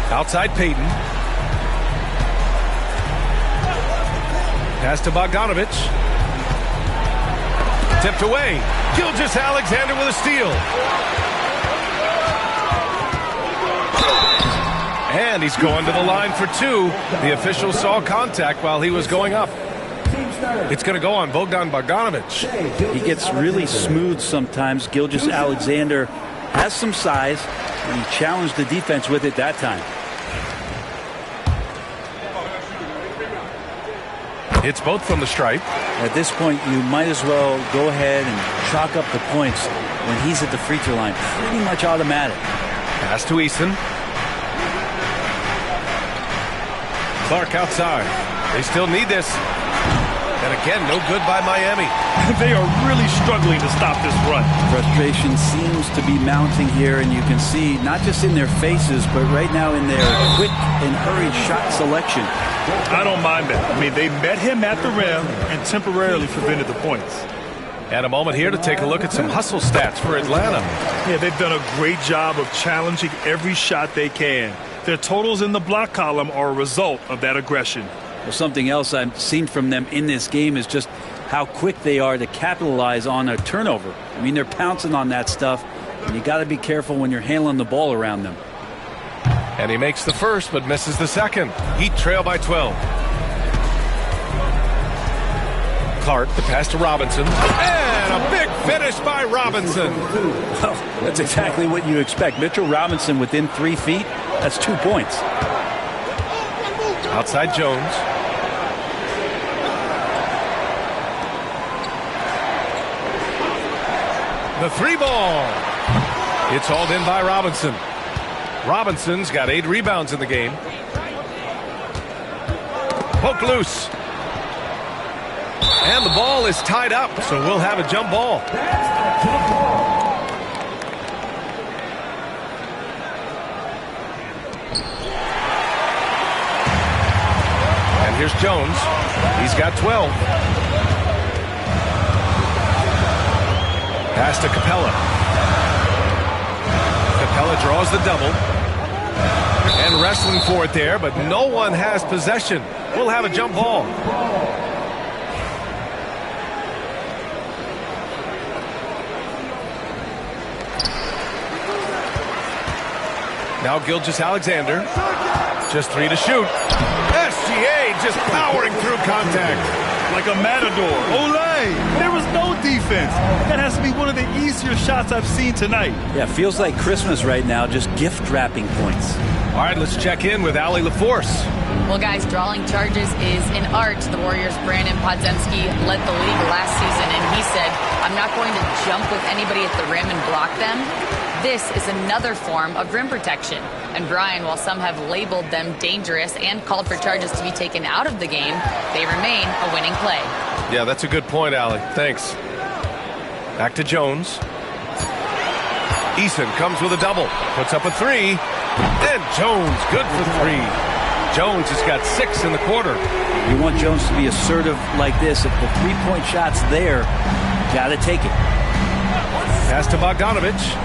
Outside Payton. Pass to Bogdanovich. Tipped away. Gilgeous-Alexander with a steal. And he's going to the line for 2. The official saw contact while he was going up. It's going to go on Bogdan Bogdanovich. He gets really smooth sometimes. Gilgeous-Alexander has some size, and he challenged the defense with it that time. It's both from the stripe. At this point, you might as well go ahead and chalk up the points when he's at the free throw line. Pretty much automatic. Pass to Eason. Clark outside. They still need this. And again, no good by Miami. They are really struggling to stop this run. Frustration seems to be mounting here, and you can see not just in their faces, but right now in their quick and hurried shot selection. I don't mind that. I mean, they met him at the rim and temporarily prevented the points. And a moment here to take a look at some hustle stats for Atlanta. Yeah, they've done a great job of challenging every shot they can. Their totals in the block column are a result of that aggression. Well, something else I've seen from them in this game is just how quick they are to capitalize on a turnover. I mean, they're pouncing on that stuff, and you got to be careful when you're handling the ball around them. And he makes the first, but misses the second. Heat trail by 12. Clark, the pass to Robinson. And a big finish by Robinson. Well, that's exactly what you expect. Mitchell Robinson within 3 feet, that's 2 points. Outside Jones. The 3-ball. It's hauled in by Robinson. Robinson's got 8 rebounds in the game. Poke loose. And the ball is tied up, so we'll have a jump ball. And here's Jones. He's got 12. Pass to Capella. Capella draws the double. And wrestling for it there, but no one has possession. We'll have a jump ball. Now Gilgeous-Alexander. Just 3 to shoot. SGA just powering through contact. Like a matador. Olay! There was no defense. That has to be one of the easier shots I've seen tonight. Yeah, feels like Christmas right now, just gift wrapping points. All right, let's check in with Allie LaForce. Well, guys, drawing charges is an art. The Warriors' Brandon Podziemski led the league last season, and he said, I'm not going to jump with anybody at the rim and block them. This is another form of rim protection. And Brian, while some have labeled them dangerous and called for charges to be taken out of the game, they remain a winning play. Yeah, that's a good point, Allie. Thanks. Back to Jones. Eason comes with a double. Puts up a 3. And Jones, good for 3. Jones has got 6 in the quarter. You want Jones to be assertive like this. If the 3-point shot's there, got to take it. Pass to Bogdanovich.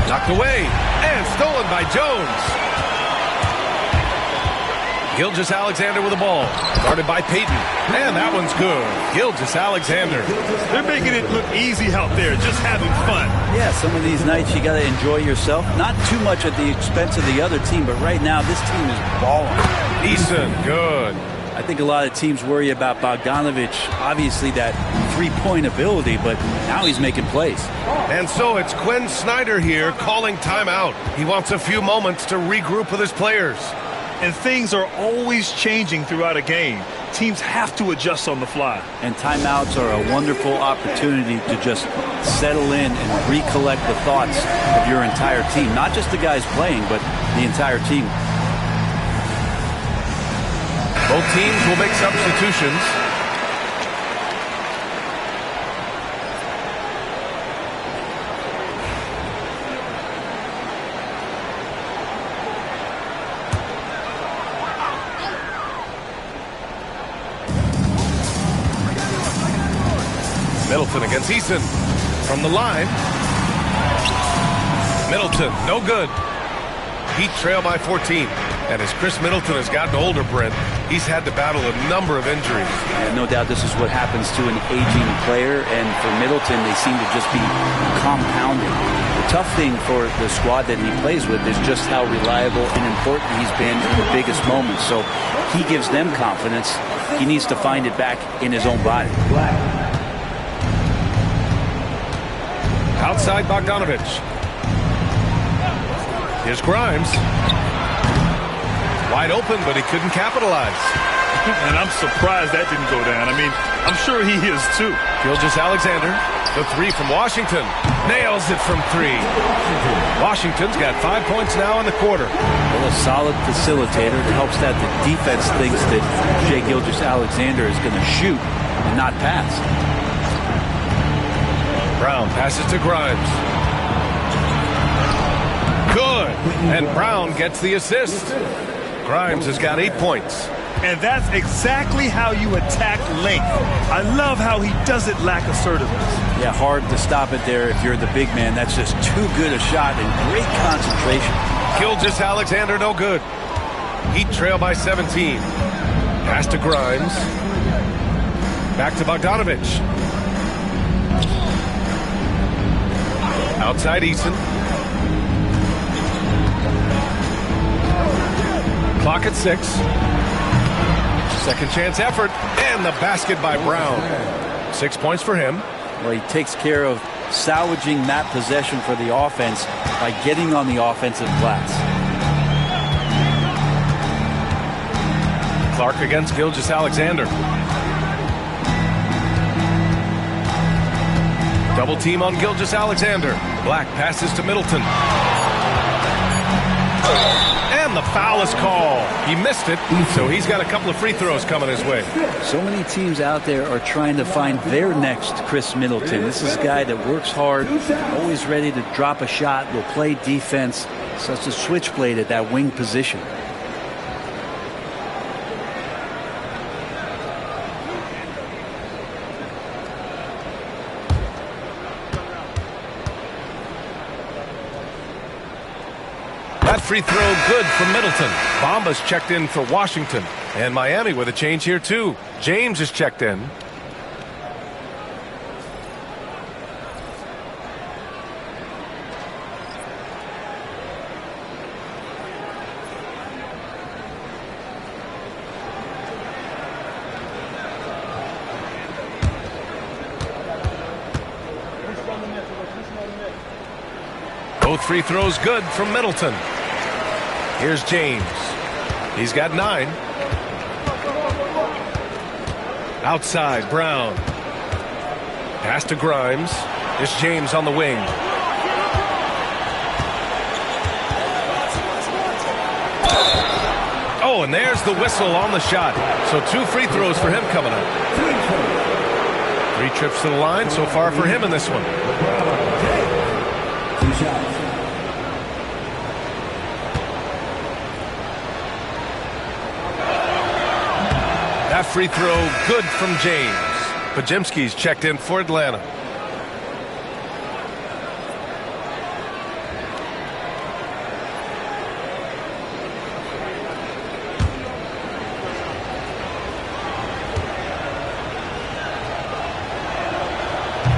Knocked away and stolen by Jones. Gilgeous-Alexander with the ball. Guarded by Payton. And that one's good. Gilgeous-Alexander. They're making it look easy out there, just having fun. Yeah, some of these nights you got to enjoy yourself. Not too much at the expense of the other team, but right now this team is balling. Eason, good. I think a lot of teams worry about Bogdanovich, obviously that 3-point ability, but now he's making plays. And so it's Quinn Snyder here calling timeout. He wants a few moments to regroup with his players. And things are always changing throughout a game. Teams have to adjust on the fly. And timeouts are a wonderful opportunity to just settle in and recollect the thoughts of your entire team. Not just the guys playing, but the entire team. Both teams will make substitutions. Middleton against Eason. From the line. Middleton, no good. Heat trail by 14. And as Chris Middleton has gotten older, Brent, he's had to battle a number of injuries. Yeah, no doubt this is what happens to an aging player. And for Middleton, they seem to just be compounding. The tough thing for the squad that he plays with is just how reliable and important he's been in the biggest moments. So he gives them confidence. He needs to find it back in his own body. Outside Bogdanovich. Here's Grimes. Wide open, but he couldn't capitalize. And I'm surprised that didn't go down. I mean, I'm sure he is too. Gilgeous-Alexander, the three from Washington. Nails it from three. Washington's got 5 points now in the quarter. Well, a solid facilitator. It helps that the defense thinks that Shai Gilgeous-Alexander is going to shoot and not pass. Brown passes to Grimes. Good. And Brown gets the assist. Grimes has got 8 points. And that's exactly how you attack length. I love how he doesn't lack assertiveness. Yeah, hard to stop it there if you're the big man. That's just too good a shot and great concentration. Gilgeous-Alexander no good. Heat trail by 17. Pass to Grimes. Back to Bogdanovich. Outside Eason. Clock at 6. Second chance effort, and the basket by Brown. 6 points for him. Well, he takes care of salvaging that possession for the offense by getting on the offensive glass. Clark against Gilgeous-Alexander. Double team on Gilgeous-Alexander. Black passes to Middleton. And the foul is called. He missed it, so he's got a couple of free throws coming his way. So many teams out there are trying to find their next Chris Middleton. This is a guy that works hard, always ready to drop a shot, will play defense, such a switchblade at that wing position. That free throw good from Middleton. Bamba's checked in for Washington. And Miami with a change here too. James is checked in. Both free throws good from Middleton. Here's James. He's got 9. Outside, Brown. Pass to Grimes. It's James on the wing. Oh, and there's the whistle on the shot. So 2 free throws for him coming up. 3 trips to the line so far for him in this one. 2 shots. That free throw good from James. Podziemski's checked in for Atlanta.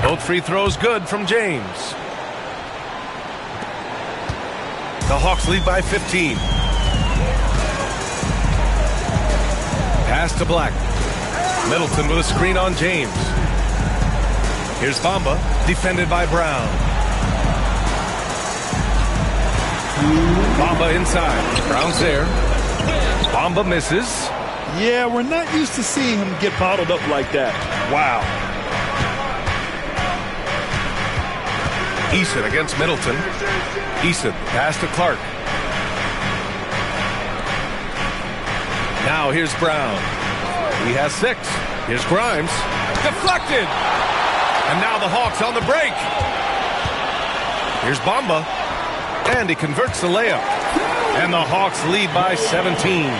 Both free throws good from James. The Hawks lead by 15. Pass to Black. Middleton with a screen on James. Here's Bamba, defended by Brown. Bamba inside. Brown's there. Bamba misses. Yeah, we're not used to seeing him get bottled up like that. Wow. Eason against Middleton. Eason, pass to Clark. Now here's Brown. He has 6. Here's Grimes. Deflected. And now the Hawks on the break. Here's Bamba. And he converts the layup. And the Hawks lead by 17.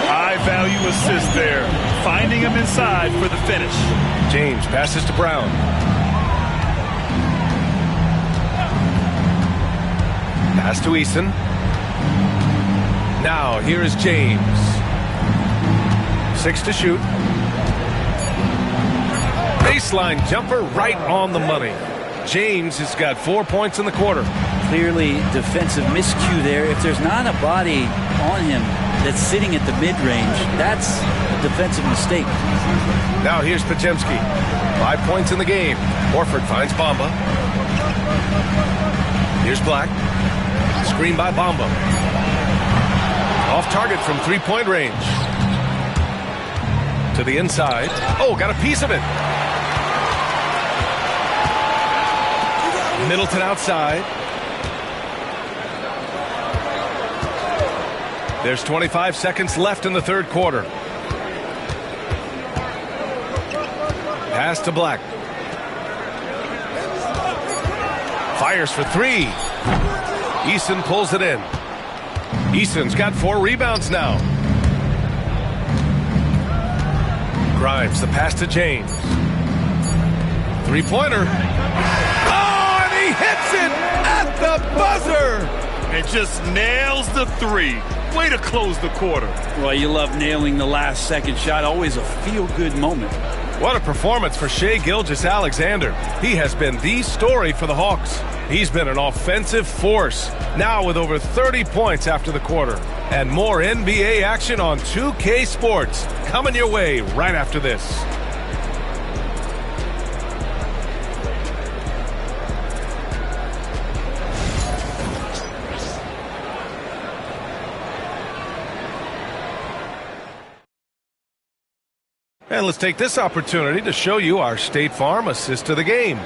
High value assist there. Finding him inside for the finish. James passes to Brown. Pass to Eason. Now here is James. 6 to shoot. Baseline jumper right on the money. James has got 4 points in the quarter. Clearly defensive miscue there. If there's not a body on him that's sitting at the mid-range, that's a defensive mistake. Now here's Podziemski. 5 points in the game. Horford finds Bamba. Here's Black. Screen by Bamba. Off target from 3-point range. To the inside. Oh, got a piece of it. Middleton outside. There's 25 seconds left in the third quarter. Pass to Black. Fires for three. Eason pulls it in. Eason's got 4 rebounds now. Grimes, the pass to James. Three-pointer. Oh, and he hits it at the buzzer! And just nails the three. Way to close the quarter. Well, you love nailing the last second shot. Always a feel-good moment. What a performance for Shai Gilgeous-Alexander. He has been the story for the Hawks. He's been an offensive force, now with over 30 points after the quarter. And more NBA action on 2K Sports coming your way right after this. And let's take this opportunity to show you our State Farm assist to the game.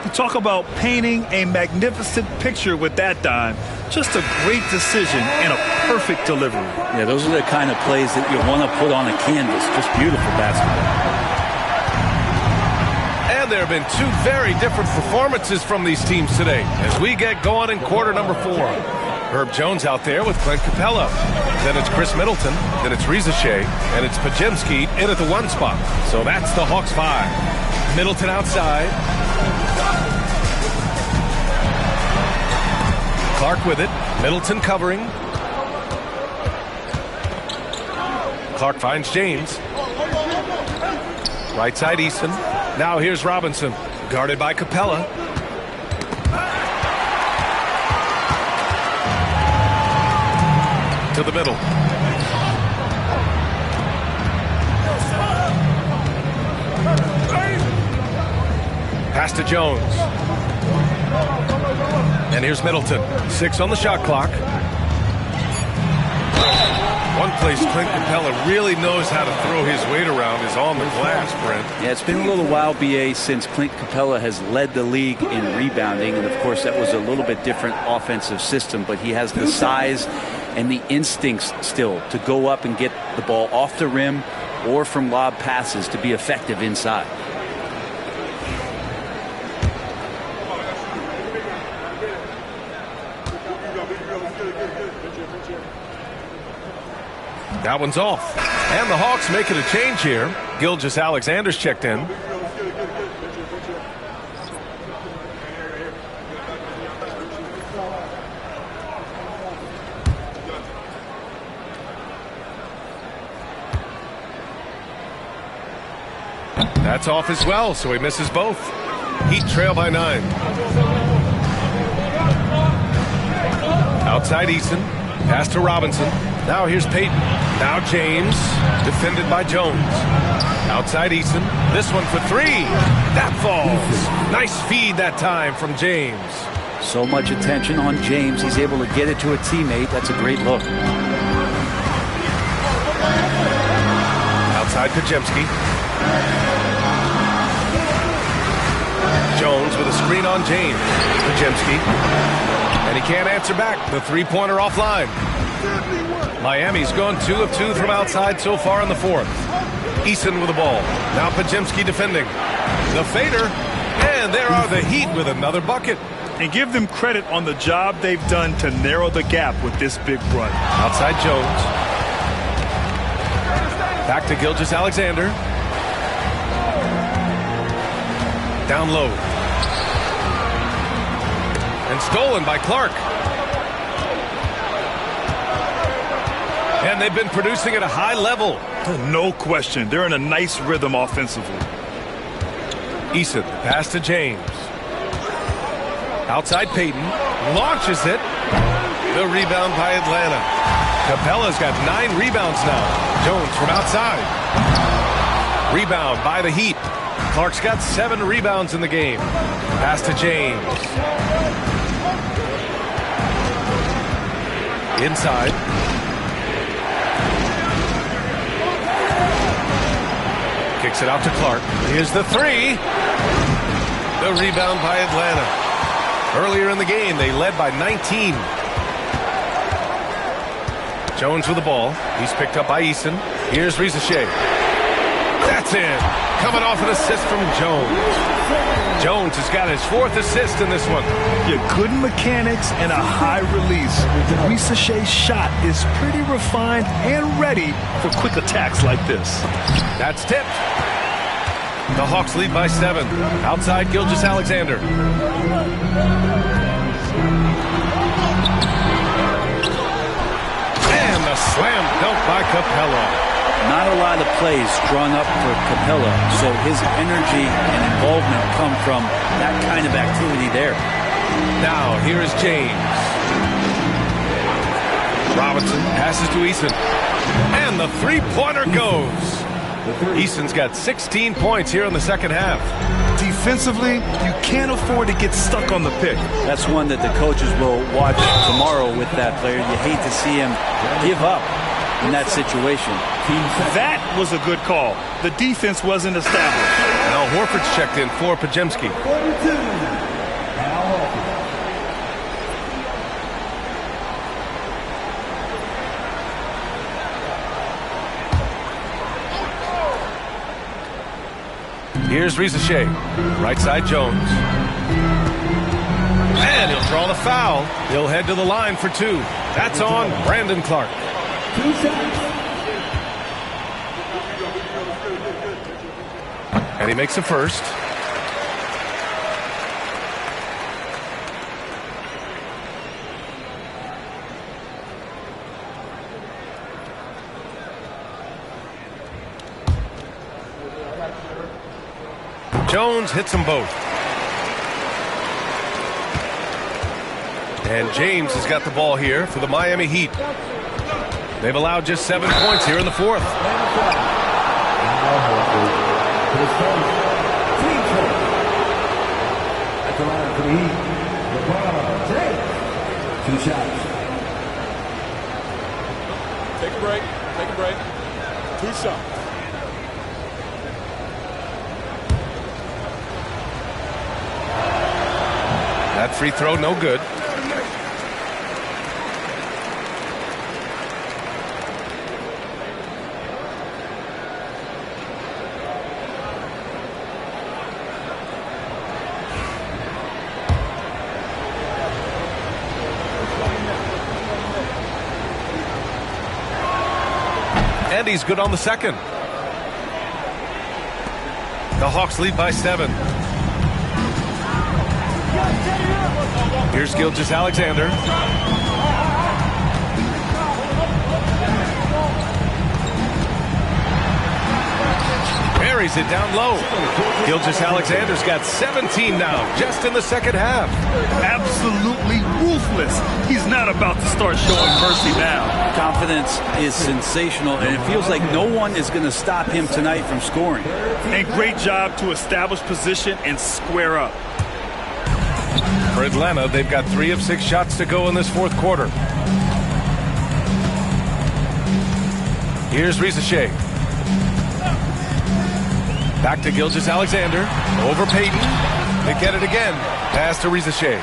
You talk about painting a magnificent picture with that dime. Just a great decision and a perfect delivery. Yeah, those are the kind of plays that you want to put on a canvas. Just beautiful basketball. And there have been 2 very different performances from these teams today as we get going in quarter number 4. Herb Jones out there with Clint Capella. Then it's Chris Middleton. Then it's Reza Shea. And it's Podziemski in at the 1 spot. So that's the Hawks 5. Middleton outside. Clark with it. Middleton covering. Clark finds James. Right side Eason. Now here's Robinson. Guarded by Capella. To the middle. Pass to Jones. And here's Middleton. 6 on the shot clock. One place Clint Capella really knows how to throw his weight around is on the glass, Brent. Yeah, it's been a little while, BA, since Clint Capella has led the league in rebounding. And, of course, that was a little bit different offensive system. But he has the size and the instincts still to go up and get the ball off the rim or from lob passes to be effective inside. That one's off. And the Hawks making a change here. Gilgeous-Alexander's checked in. That's off as well, so he misses both. Heat trail by 9. Outside Eason. Pass to Robinson. Now here's Payton. Now James. Defended by Jones. Outside Eason. This one for 3. That falls. Nice feed that time from James. So much attention on James. He's able to get it to a teammate. That's a great look. Outside Podziemski. Jones with a screen on James. Podziemski. And he can't answer back. The three-pointer offline. Miami's gone 2 of 2 from outside so far in the 4th. Eason with the ball. Now Podziemski defending. The fader. And there are the Heat with another bucket. And give them credit on the job they've done to narrow the gap with this big run. Outside Jones. Back to Gilgeous-Alexander. Down low. And stolen by Clark. And they've been producing at a high level. No question. They're in a nice rhythm offensively. Eason, pass to James. Outside Payton. Launches it. The rebound by Atlanta. Capella's got 9 rebounds now. Jones from outside. Rebound by the Heat. Clark's got 7 rebounds in the game. Pass to James. Inside. Kicks it out to Clark. Here's the 3. The rebound by Atlanta. Earlier in the game, they led by 19. Jones with the ball. He's picked up by Eason. Here's Risacher. That's in. Coming off an assist from Jones. Jones has got his 4th assist in this one. Yeah, good mechanics and a high release. Risacher's shot is pretty refined and ready for quick attacks like this. That's tipped. The Hawks lead by 7. Outside, Gilgeous-Alexander. And a slam dunk by Capella. Not a lot of plays drawn up for Capella, so his energy and involvement come from that kind of activity there. Now, here is James. Robinson passes to Eason. And the three-pointer goes. Eason's got 16 points here in the second half. Defensively, you can't afford to get stuck on the pick. That's one that the coaches will watch tomorrow with that player. You hate to see him give up in that situation. That was a good call. The defense wasn't established. Now Horford's checked in for Podziemski. Here's Risacher. Right side, Jones. And he'll draw the foul. He'll head to the line for 2. That's on Brandon Clark. 2 shots. And he makes the first. Jones hits them both. And James has got the ball here for the Miami Heat. They've allowed just 7 points here in the 4th. At the line for the Heat, LeBron James. 2 shots. Take a break. Take a break. 2 shots. That free throw, no good. And he's good on the second. The Hawks lead by 7. Here's Gilgeous-Alexander. Buries it down low. Gilgeous-Alexander's got 17 now, just in the second half. Absolutely ruthless. He's not about to start showing mercy now. Confidence is sensational, and it feels like no one is going to stop him tonight from scoring. And great job to establish position and square up. For Atlanta, they've got 3 of 6 shots to go in this 4th quarter. Here's Risacher. Back to Gilgeous-Alexander. Over Payton. They get it again. Pass to Risacher.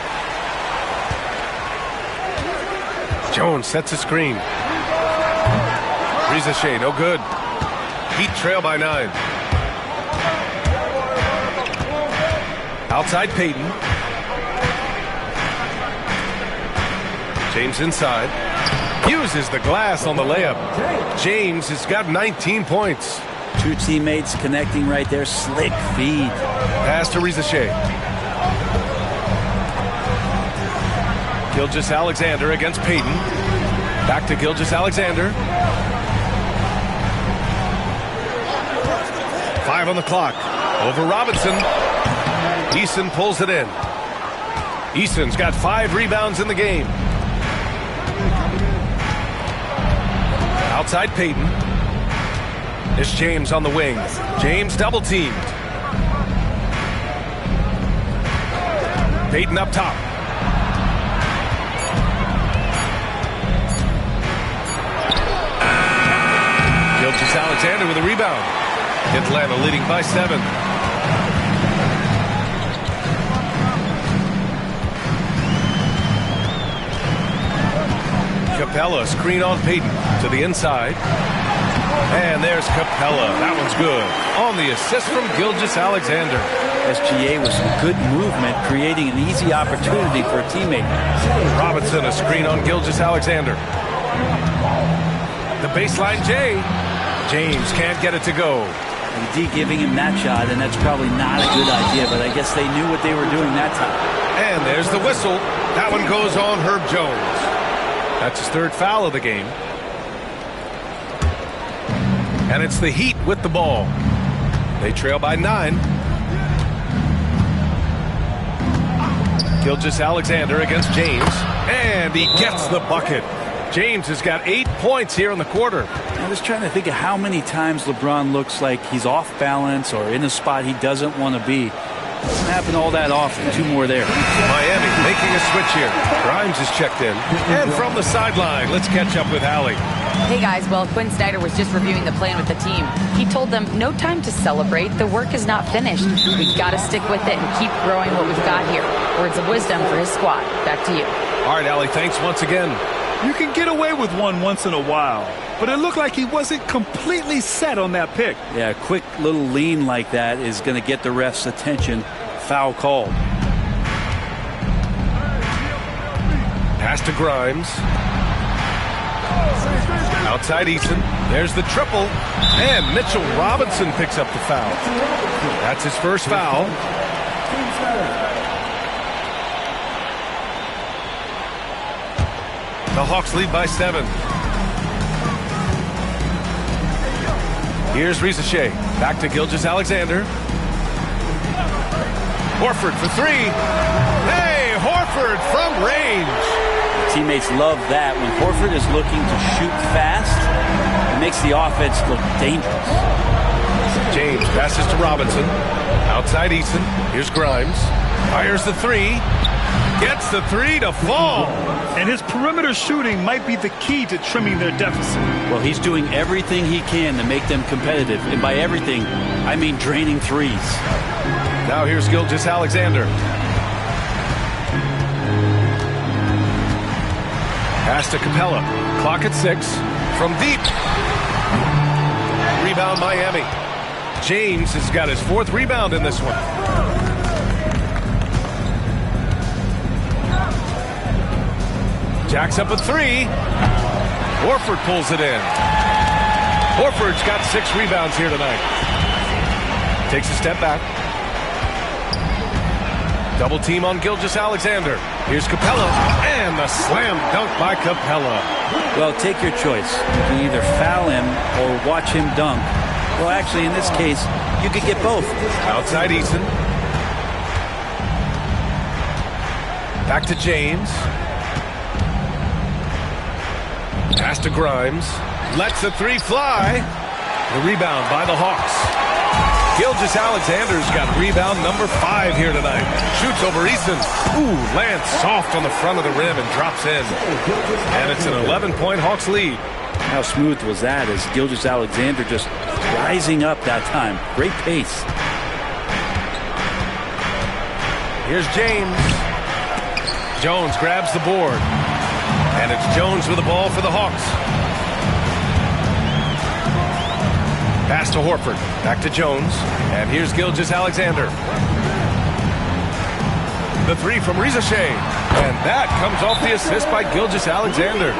Jones sets a screen. Risacher, no good. Heat trail by 9. Outside Payton. James inside. Uses the glass on the layup. James has got 19 points. 2 teammates connecting right there. Slick feed. Pass to Risacher. Gilgeous-Alexander against Payton. Back to Gilgeous-Alexander. 5 on the clock. Over Robinson. Eason pulls it in. Eason's got 5 rebounds in the game. Outside Payton. It's James on the wing. James double teamed. Payton up top. Gilgeous-Alexander with a rebound. Atlanta leading by 7. Capella, screen on Payton to the inside. And there's Capella. That one's good. On the assist from Gilgeous-Alexander. SGA with some good movement, creating an easy opportunity for a teammate. Robinson, a screen on Gilgeous-Alexander. The baseline J. James can't get it to go. And D giving him that shot, and that's probably not a good idea, but I guess they knew what they were doing that time. And there's the whistle. That one goes on Herb Jones. That's his third foul of the game. And it's the Heat with the ball. They trail by 9. Gilgeous-Alexander against James. And he gets the bucket. James has got 8 points here in the quarter. I was trying to think of how many times LeBron looks like he's off balance or in a spot he doesn't want to be. Doesn't happen all that often. 2 more there. Miami making a switch here. Grimes is checked in. And from the sideline, let's catch up with Allie. Hey guys, well, Quinn Snyder was just reviewing the plan with the team. He told them, no time to celebrate. The work is not finished. We've got to stick with it and keep growing what we've got here. Words of wisdom for his squad. Back to you. All right, Allie, thanks once again. You can get away with one once in a while, but it looked like he wasn't completely set on that pick. Yeah, a quick little lean like that is going to get the ref's attention. Foul called. Pass to Grimes. Outside Eason. There's the triple. And Mitchell Robinson picks up the foul. That's his first foul. The Hawks lead by 7. Here's Risacher. Back to Gilgeous-Alexander. Horford for 3. Hey, Horford from range. Teammates love that. When Horford is looking to shoot fast, it makes the offense look dangerous. James passes to Robinson. Outside Eason. Here's Grimes. Fires the 3. Gets the 3 to fall. And his perimeter shooting might be the key to trimming their deficit. Well, he's doing everything he can to make them competitive. And by everything, I mean draining threes. Now here's Gilgeous-Alexander. Pass to Capella. Clock at 6. From deep. Rebound Miami. James has got his 4th rebound in this one. Jacks up a 3. Horford pulls it in. Horford's got 6 rebounds here tonight. Takes a step back. Double team on Gilgeous-Alexander. Here's Capella. And the slam dunk by Capella. Well, take your choice. You can either foul him or watch him dunk. Well, actually, in this case, you could get both. Outside Eason. Back to James. Pass to Grimes. Lets the 3 fly. The rebound by the Hawks. Gilgeous-Alexander's got rebound number 5 here tonight. Shoots over Eason. Ooh, lands soft on the front of the rim and drops in. And it's an 11-point Hawks lead. How smooth was that as Gilgeous-Alexander just rising up that time. Great pace. Here's James. Jones grabs the board. And it's Jones with the ball for the Hawks. Pass to Horford. Back to Jones. And here's Gilgeous-Alexander. The 3 from Risacher. And that comes off the assist by Gilgeous-Alexander.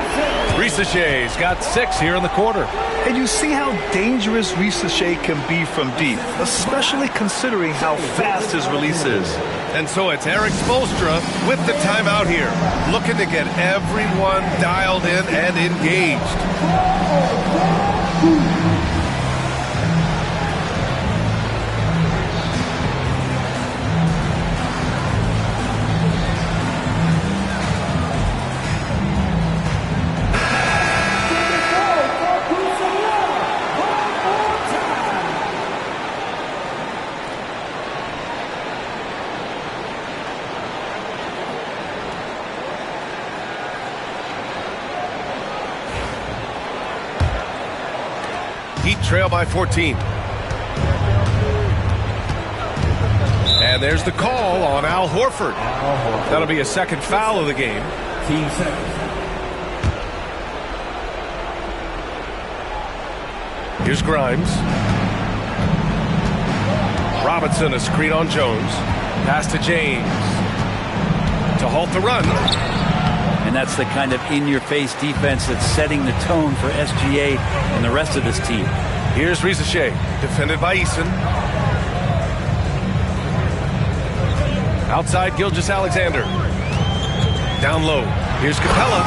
Risacher's got 6 here in the quarter. And you see how dangerous Risacher can be from deep, especially considering how fast his release is. And so it's Eric Spoelstra with the timeout here, looking to get everyone dialed in and engaged. Heat trail by 14. And there's the call on Al Horford. That'll be a second foul of the game. Team seconds. Here's Grimes. Robinson, a screen on Jones. Pass to James. To halt the run. And that's the kind of in-your-face defense that's setting the tone for SGA and the rest of this team. Here's Risacher, defended by Eason. Outside, Gilgeous-Alexander. Down low. Here's Capella,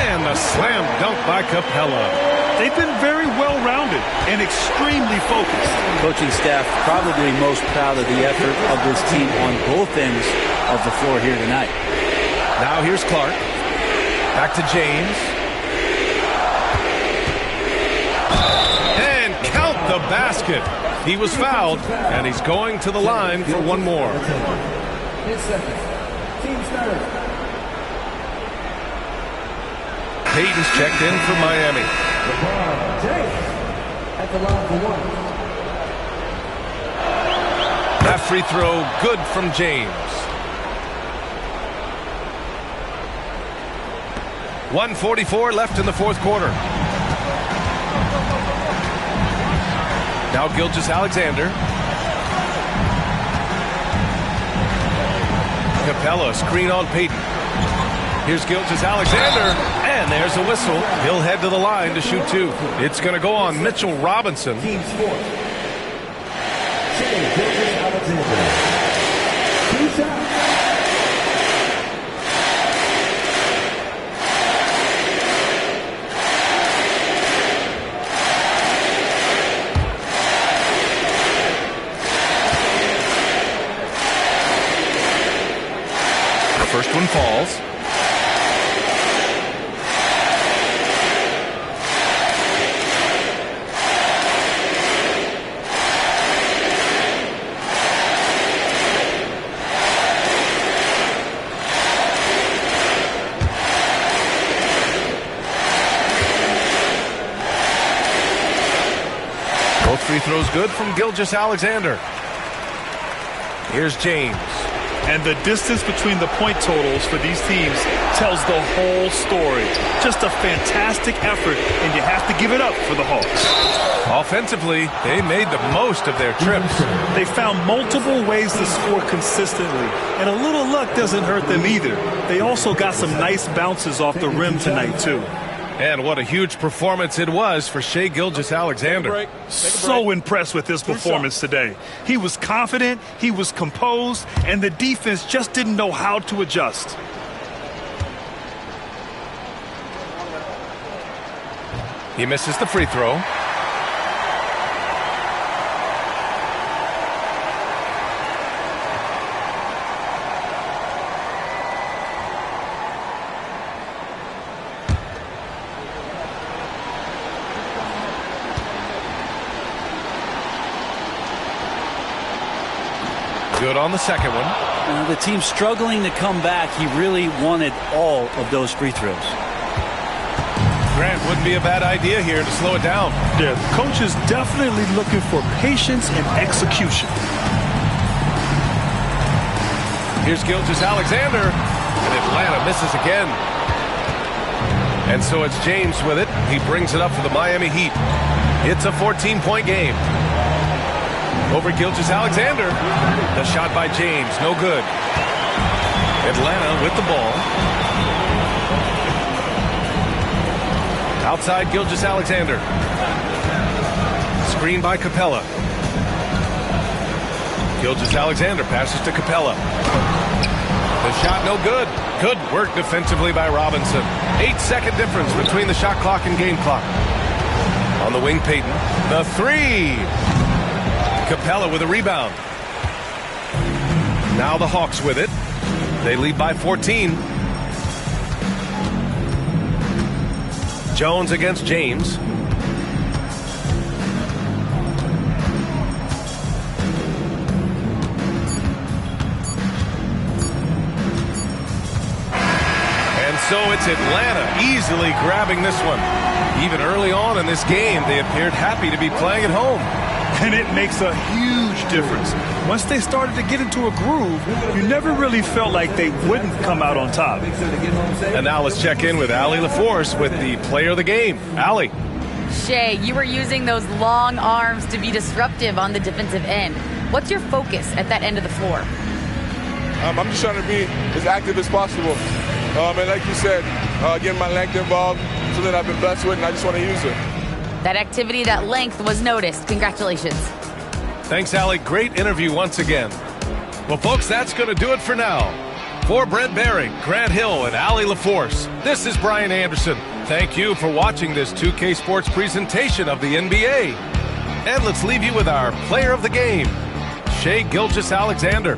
and a slam dunk by Capella. They've been very well-rounded and extremely focused. Coaching staff probably most proud of the effort of this team on both ends of the floor here tonight. Now here's Clark. Back to James. And count the basket. He was fouled, and he's going to the line for one more. 10 seconds. Team started. Payton's checked in for Miami. LeBron James at the line for one. That free throw good from James. 1:44 left in the fourth quarter. Now Gilgeous-Alexander. Capella, screen on Payton. Here's Gilgeous-Alexander, and there's a whistle. He'll head to the line to shoot two. It's going to go on Mitchell Robinson. Team sport. Gilgeous-Alexander. 2 shots. The first one falls. Both free throws good from Gilgeous-Alexander. Here's James. And the distance between the point totals for these teams tells the whole story. Just a fantastic effort, and you have to give it up for the Hawks. Offensively, they made the most of their trips. They found multiple ways to score consistently, and a little luck doesn't hurt them either. They also got some nice bounces off the rim tonight, too. And what a huge performance it was for Shai Gilgeous-Alexander. So impressed with his performance today. He was confident, he was composed, and the defense just didn't know how to adjust. He misses the free throw. Good on the second one. The team's struggling to come back. He really wanted all of those free throws. Grant, wouldn't be a bad idea here to slow it down. Yeah, the coach is definitely looking for patience and execution. Here's Gilgeous-Alexander, and Atlanta misses again. And so it's James with it. He brings it up for the Miami Heat. It's a 14-point game. Over Gilgeous-Alexander. The shot by James, no good. Atlanta with the ball. Outside Gilgeous-Alexander. Screen by Capella. Gilgeous-Alexander passes to Capella. The shot no good. Good work defensively by Robinson. 8-second difference between the shot clock and game clock. On the wing, Payton. The three. Capella with a rebound. Now the Hawks with it. They lead by 14. Jones against James. And so it's Atlanta easily grabbing this one. Even early on in this game, they appeared happy to be playing at home. And it makes a huge difference. Once they started to get into a groove, you never really felt like they wouldn't come out on top. And now let's check in with Allie LaForce with the player of the game. Allie. Shea, you were using those long arms to be disruptive on the defensive end. What's your focus at that end of the floor? I'm just trying to be as active as possible. And like you said, getting my length involved, something I've been blessed with, and I just want to use it. That activity, that length was noticed. Congratulations. Thanks, Allie. Great interview once again. Well, folks, that's going to do it for now. For Brent Barry, Grant Hill, and Allie LaForce, this is Brian Anderson. Thank you for watching this 2K Sports presentation of the NBA. And let's leave you with our player of the game, Shai Gilgeous-Alexander.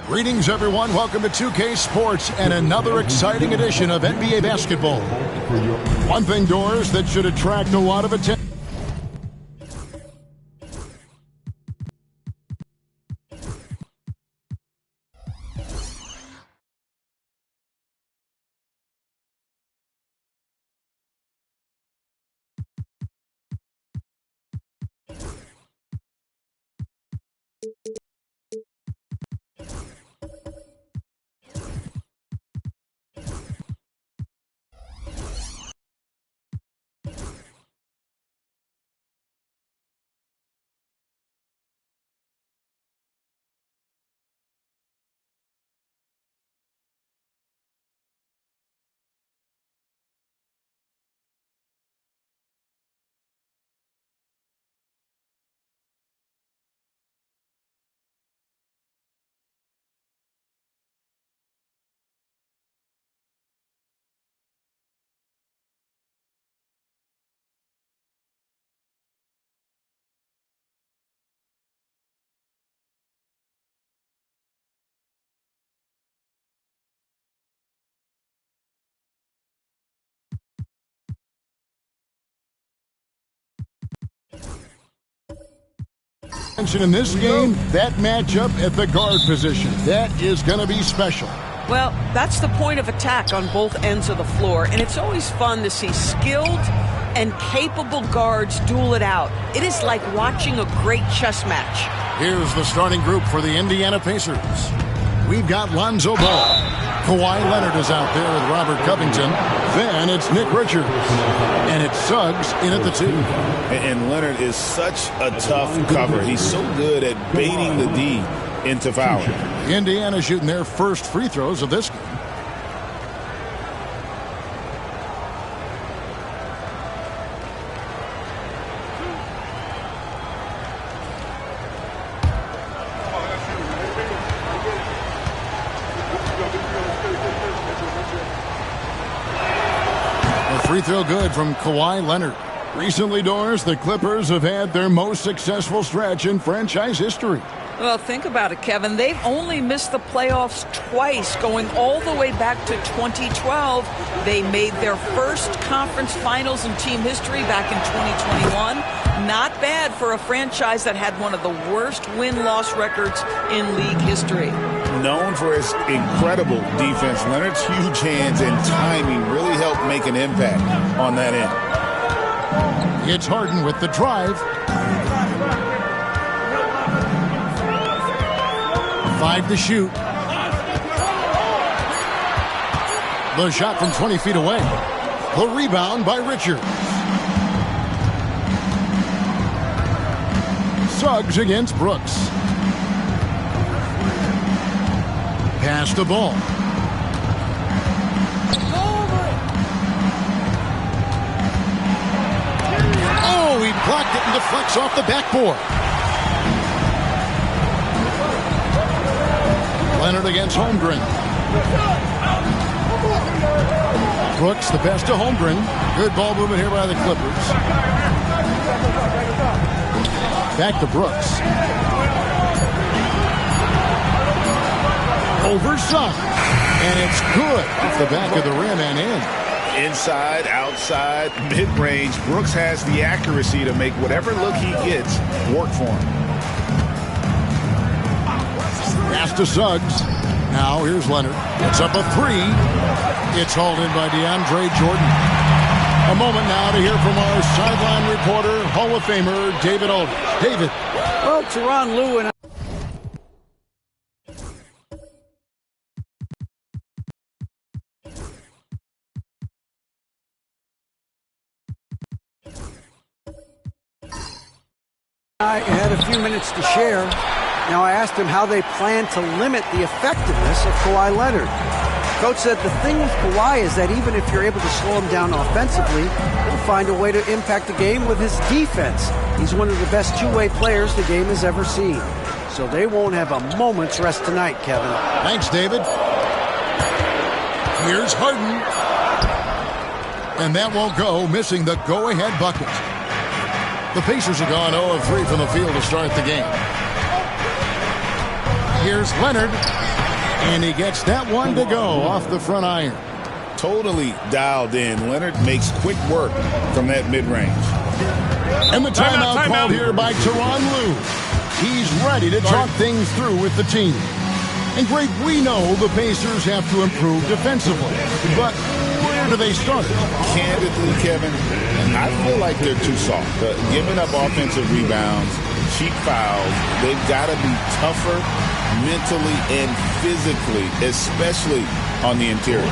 Greetings, everyone. Welcome to 2K Sports and another exciting edition of NBA basketball. One thing, Doors, that should attract a lot of attention. In this game, that matchup at the guard position, that is going to be special. Well, that's the point of attack on both ends of the floor, and it's always fun to see skilled and capable guards duel it out. It is like watching a great chess match. Here's the starting group for the Indiana Pacers. We've got Lonzo Ball. Kawhi Leonard is out there with Robert Covington. Then it's Nick Richards. And it's Suggs in at the 2. And Leonard is such a tough cover. He's so good at baiting the D into fouling. Indiana shooting their first free throws of this game. Free throw good from Kawhi Leonard. Recently, Doors, the Clippers have had their most successful stretch in franchise history. Well, think about it, Kevin. They've only missed the playoffs twice, going all the way back to 2012. They made their first conference finals in team history back in 2021. Not bad for a franchise that had one of the worst win-loss records in league history. Known for his incredible defense, Leonard's huge hands and timing really helped make an impact on that end. It's Harden with the drive. 5 to shoot. The shot from 20 feet away. The rebound by Richards. Suggs against Brooks. Pass the ball. Oh, he blocked it and deflects off the backboard. Leonard against Holmgren. Brooks, the best to Holmgren. Good ball movement here by the Clippers. Back to Brooks. Over Suggs. And it's good off the back of the rim and in. Inside, outside, mid-range, Brooks has the accuracy to make whatever look he gets work for him. Pass to Suggs. Now here's Leonard. It's up a 3. It's hauled in by DeAndre Jordan. A moment now to hear from our sideline reporter, Hall of Famer David Aldridge. David. Well, Tyronn Lue and I had a few minutes to share. Now I asked him how they plan to limit the effectiveness of Kawhi Leonard. Coach said the thing with Kawhi is that even if you're able to slow him down offensively, he'll find a way to impact the game with his defense. He's one of the best two-way players the game has ever seen. So they won't have a moment's rest tonight, Kevin. Thanks, David. Here's Harden. And that won't go, missing the go-ahead bucket. The Pacers have gone 0 of 3 from the field to start the game. Here's Leonard. And he gets that one to go off the front iron. Totally dialed in. Leonard makes quick work from that mid-range. And the timeout called here by Tyronn Lue. He's ready to talk things through with the team. And Greg, we know the Pacers have to improve defensively. But where do they start? Candidly, Kevin, I feel like they're too soft. Giving up offensive rebounds, cheap fouls, they've got to be tougher mentally and physically, especially on the interior.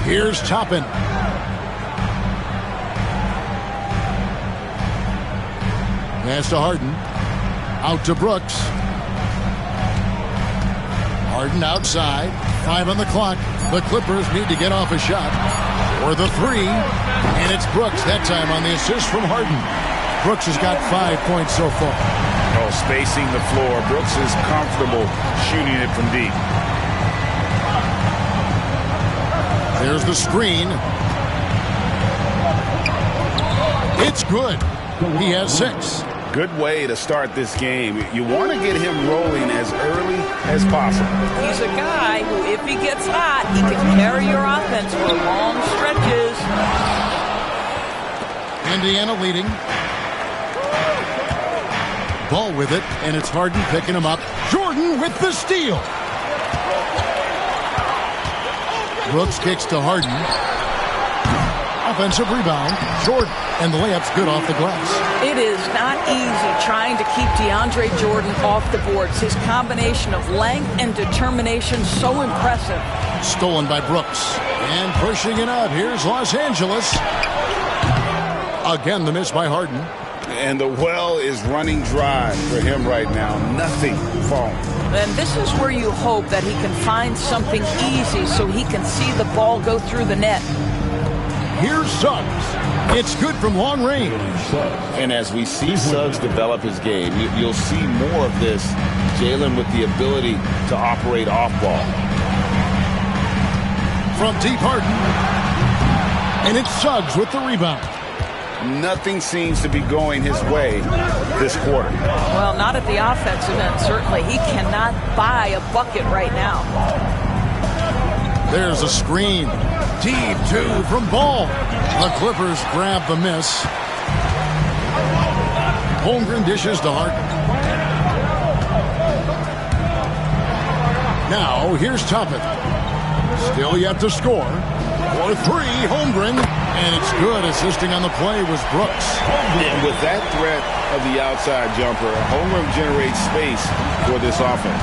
Here's Toppin. Pass to Harden. Out to Brooks. Harden outside. 5 on the clock. The Clippers need to get off a shot. For the 3. And it's Brooks that time on the assist from Harden. Brooks has got 5 points so far. Oh, spacing the floor. Brooks is comfortable shooting it from deep. There's the screen. It's good. He has 6. Good way to start this game. You want to get him rolling as early as possible. He's a guy who, if he gets hot, he can carry your offense for long stretches. Indiana leading. Ball with it, and it's Harden picking him up. Jordan with the steal. Brooks kicks to Harden. Offensive rebound. Jordan. And the layup's good off the glass. It is not easy trying to keep DeAndre Jordan off the boards. His combination of length and determination so impressive. Stolen by Brooks. And pushing it up. Here's Los Angeles. Again, the miss by Harden. And the well is running dry for him right now. Nothing falling. And this is where you hope that he can find something easy so he can see the ball go through the net. Here's Suggs. It's good from long range. And as we see Suggs develop his game, you'll see more of this. Jalen with the ability to operate off ball. From deep Harden. And it's Suggs with the rebound. Nothing seems to be going his way this quarter. Well, not at the offensive end, certainly. He cannot buy a bucket right now. There's a screen. Deep 2 from Ball. The Clippers grab the miss. Holmgren dishes to Harden. Now, here's Toppin. Still yet to score. For 3, Holmgren. And it's good. Assisting on the play was Brooks. And with that threat of the outside jumper, Holmgren generates space for this offense.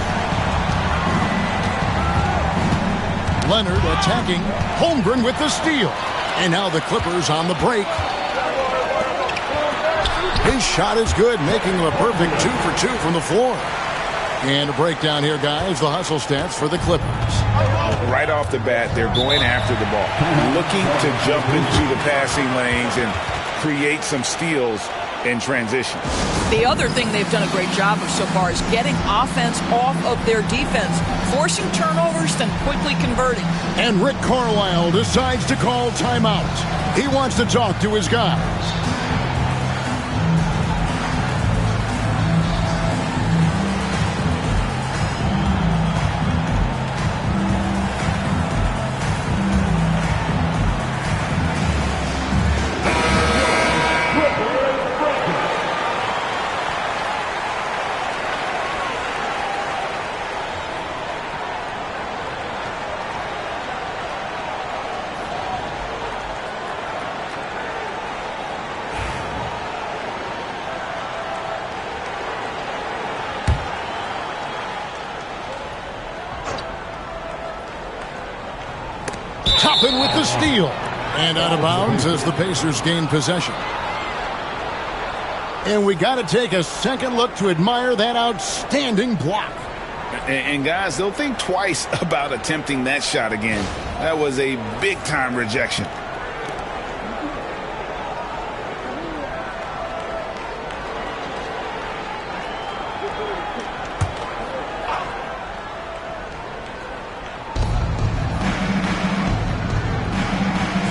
Leonard attacking. Holmgren with the steal. And now the Clippers on the break. His shot is good, making him a perfect 2 for 2 from the floor. And a breakdown here, guys. The hustle stats for the Clippers. Right off the bat, they're going after the ball, looking to jump into the passing lanes and create some steals in transition. The other thing they've done a great job of so far is getting offense off of their defense, forcing turnovers, then quickly converting. And Rick Carlisle decides to call timeout. He wants to talk to his guys. Toppin with the steal. And out of bounds as the Pacers gain possession. And we got to take a second look to admire that outstanding block. And guys, they'll think twice about attempting that shot again. That was a big-time rejection.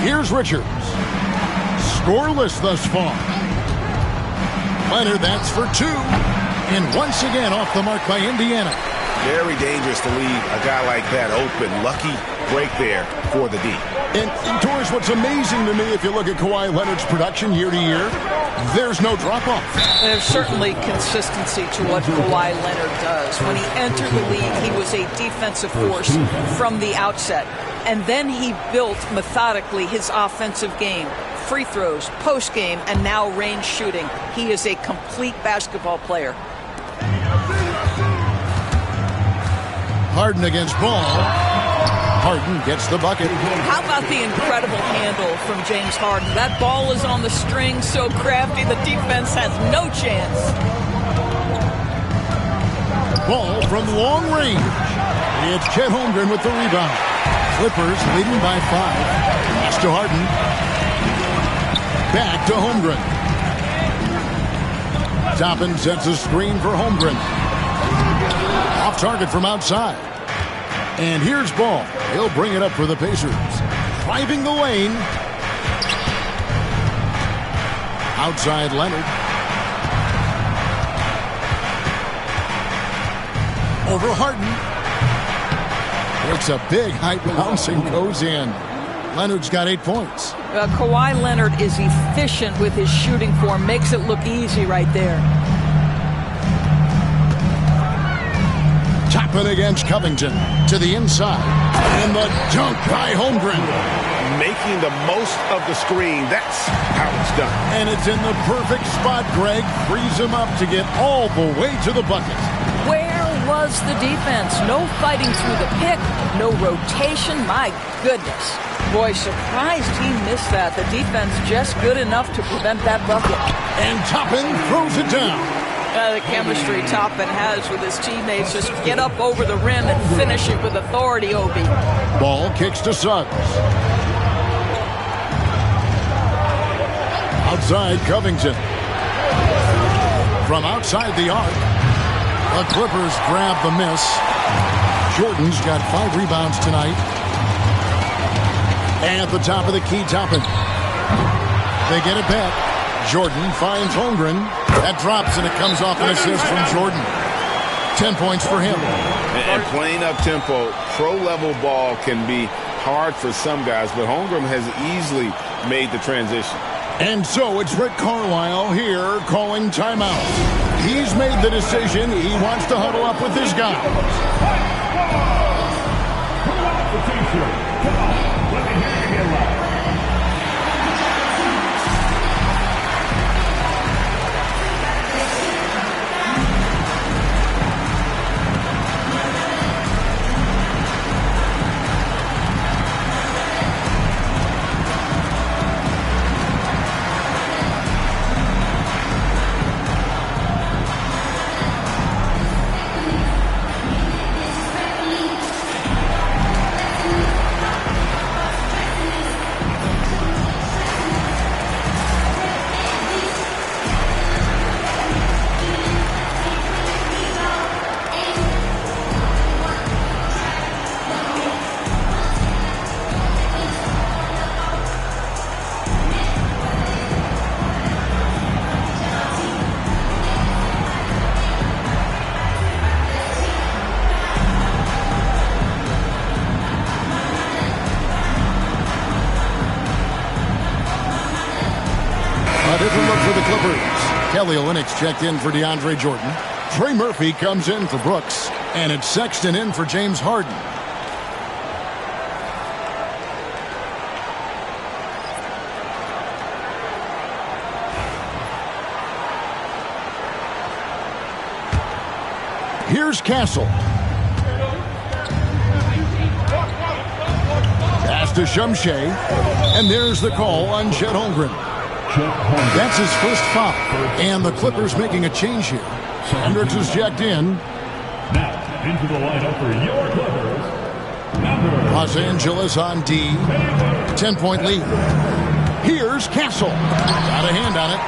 Here's Richards. Scoreless thus far. Leonard, that's for 2. And once again off the mark by Indiana. Very dangerous to leave a guy like that open. Lucky break there for the D. And Torres, what's amazing to me, if you look at Kawhi Leonard's production year to year, there's no drop-off. There's certainly consistency to what Kawhi Leonard does. When he entered the league, he was a defensive force from the outset. And then he built methodically his offensive game. Free throws, post-game, and now range shooting. He is a complete basketball player. Harden against Ball. Harden gets the bucket. How about the incredible handle from James Harden? That ball is on the string, so crafty, the defense has no chance. Ball from long range. It's Chet Holmgren with the rebound. Clippers leading by 5. Pass to Harden. Back to Holmgren. Toppin sets a screen for Holmgren. Off target from outside. And here's Ball. He'll bring it up for the Pacers. Driving the lane. Outside Leonard. Over Harden. It's a big high bounce and goes in. Leonard's got 8 points. Kawhi Leonard is efficient with his shooting form. Makes it look easy right there. Toppin against Covington to the inside. And the dunk by Holmgren. Making the most of the screen. That's how it's done. And it's in the perfect spot, Greg. Frees him up to get all the way to the bucket. Where was the defense? No fighting through the pick. No rotation. My goodness. Boy, surprised he missed that. The defense just good enough to prevent that bucket. And Toppin throws it down. The chemistry Toppin has with his teammates. Just get up over the rim and finish it with authority, Obi. Ball kicks to Suggs. Outside Covington. From outside the arc. The Clippers grab the miss. Jordan's got 5 rebounds tonight. At the top of the key, Toppin. They get it back. Jordan finds Holmgren. That drops, and it comes off an assist from Jordan. 10 points for him. And playing up tempo, pro-level ball can be hard for some guys, but Holmgren has easily made the transition. And so it's Rick Carlisle here calling timeout. He's made the decision. He wants to huddle up with his guys. different look for the Clippers. Kelly Olynyk's checked in for DeAndre Jordan. Trey Murphy comes in for Brooks. And it's Sexton in for James Harden. Here's Castle. Pass to Shumshay. And there's the call on Chet Holmgren. That's his first foul. And the Clippers making a change here. Hendricks is checked in. Now, into the lineup for your Clippers. Los Angeles on D. 10-point lead. Here's Castle. Got a hand on it.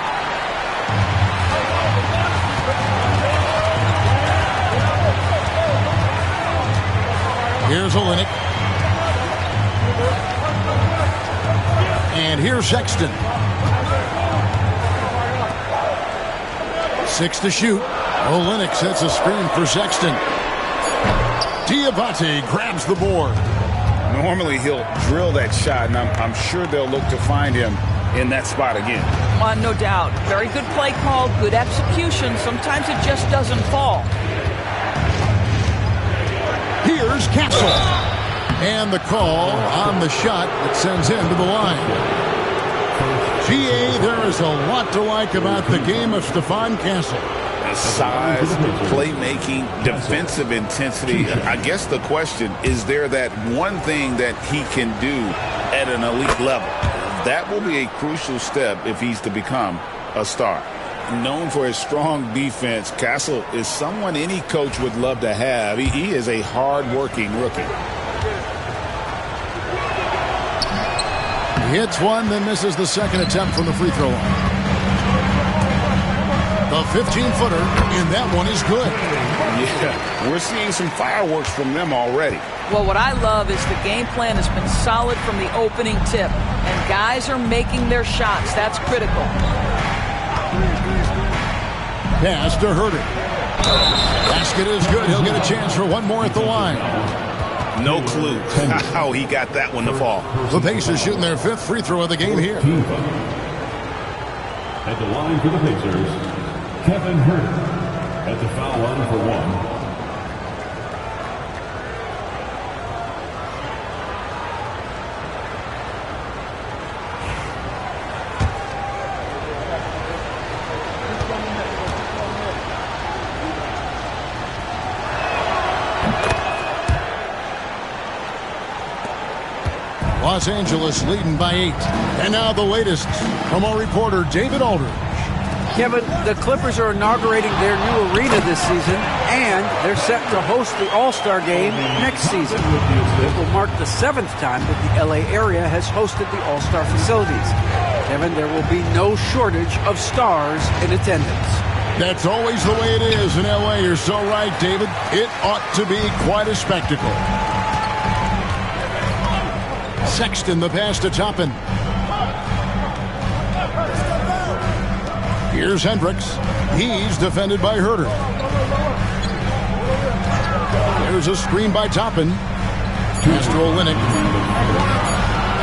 Here's Olynyk. And here's Sexton. 6 to shoot. Olynyk sets a screen for Sexton. Diabate grabs the board. Normally he'll drill that shot, and I'm sure they'll look to find him in that spot again. No doubt. Very good play call, good execution. Sometimes it just doesn't fall. Here's Castle. And the call on the shot that sends him to the line. GA, there is a lot to like about the game of Stephon Castle. Size, playmaking, defensive intensity. I guess the question, is there that one thing that he can do at an elite level? That will be a crucial step if he's to become a star. Known for his strong defense, Castle is someone any coach would love to have. He is a hard-working rookie. He hits one, then misses the second attempt from the free throw line. The 15-footer, and that one is good. Yeah, we're seeing some fireworks from them already. Well, what I love is the game plan has been solid from the opening tip, and guys are making their shots. That's critical. Pass to Herter. Basket is good. He'll get a chance for one more at the line. No clue how he got that one to fall. The Pacers shooting their 5th free throw of the game here. At the line for the Pacers, Kevin Herter. At the foul line for one. Los Angeles leading by 8. And now the latest from our reporter, David Aldridge. Kevin, the Clippers are inaugurating their new arena this season, and they're set to host the All-Star Game next season. It will mark the 7th time that the LA area has hosted the All-Star facilities. Kevin, there will be no shortage of stars in attendance. That's always the way it is in LA. You're so right, David. It ought to be quite a spectacle. Sexton, the pass to Toppin. Here's Hendricks. He's defended by Herter. There's a screen by Toppin. Pass to Olynyk.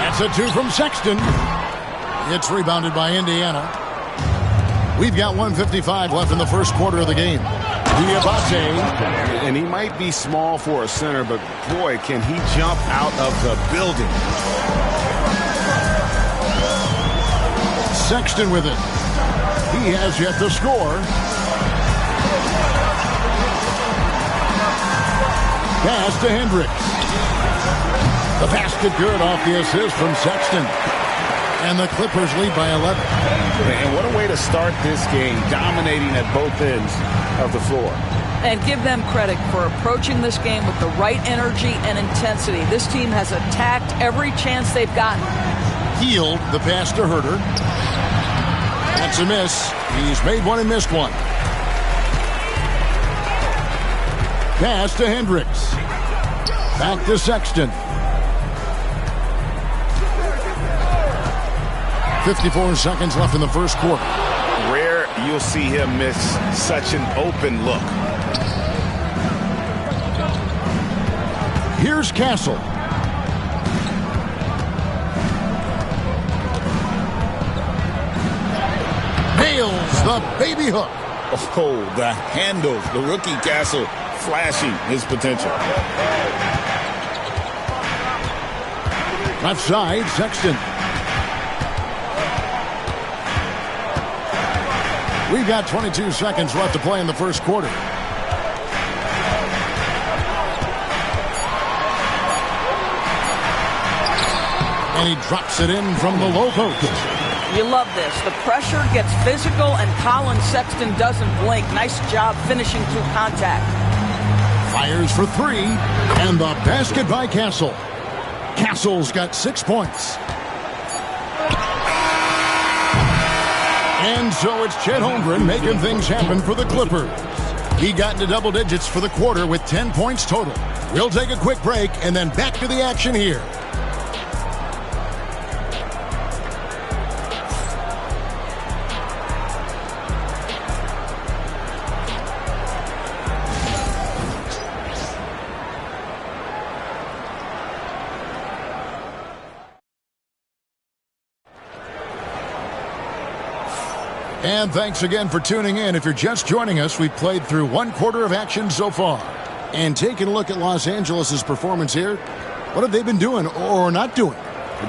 That's a 2 from Sexton. It's rebounded by Indiana. We've got 1:55 left in the first quarter of the game. Diabate. And he might be small for a center, but boy, can he jump out of the building. Sexton with it. He has yet to score. Pass to Hendricks. The basket good off the assist from Sexton. And the Clippers lead by 11. And what a way to start this game, dominating at both ends of the floor. And give them credit for approaching this game with the right energy and intensity. This team has attacked every chance they've gotten. Hield the pass to Herter. That's a miss. He's made one and missed one. Pass to Hendricks. Back to Sexton. 54 seconds left in the first quarter. Rare you'll see him miss such an open look. Here's Castle. the baby hook. Oh, the handles. The rookie Castle flashing his potential. Left side, Sexton. We've got 22 seconds left to play in the first quarter. And he drops it in from the low post. You love this. The pressure gets physical, and Colin Sexton doesn't blink. Nice job finishing through contact. Fires for three, and the basket by Castle. Castle's got 6 points. And so it's Chet Holmgren making things happen for the Clippers. He got into double digits for the quarter with 10 points total. We'll take a quick break and then back to the action here. And thanks again for tuning in. If you're just joining us, we've played through one quarter of action so far. And taking a look at Los Angeles' performance here, what have they been doing or not doing?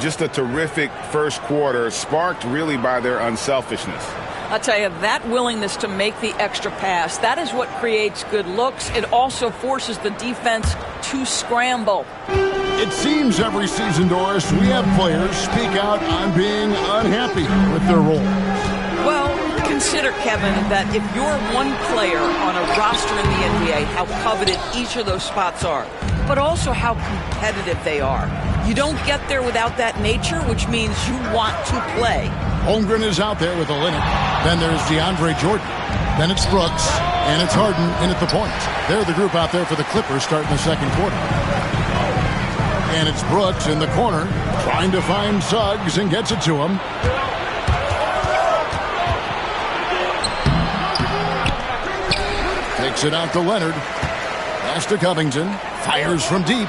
Just a terrific first quarter, sparked really by their unselfishness. I'll tell you, that willingness to make the extra pass, that is what creates good looks. It also forces the defense to scramble. It seems every season, Doris, we have players speak out on being unhappy with their role. Well, consider, Kevin, that if you're one player on a roster in the NBA, how coveted each of those spots are, but also how competitive they are. You don't get there without that nature, which means you want to play. Holmgren is out there with Olynyk. Then there's DeAndre Jordan. Then it's Brooks, and it's Harden in at the point. They're the group out there for the Clippers starting the second quarter. And it's Brooks in the corner, trying to find Suggs and gets it to him. Takes it out to Leonard. Pass to Covington. Fires from deep.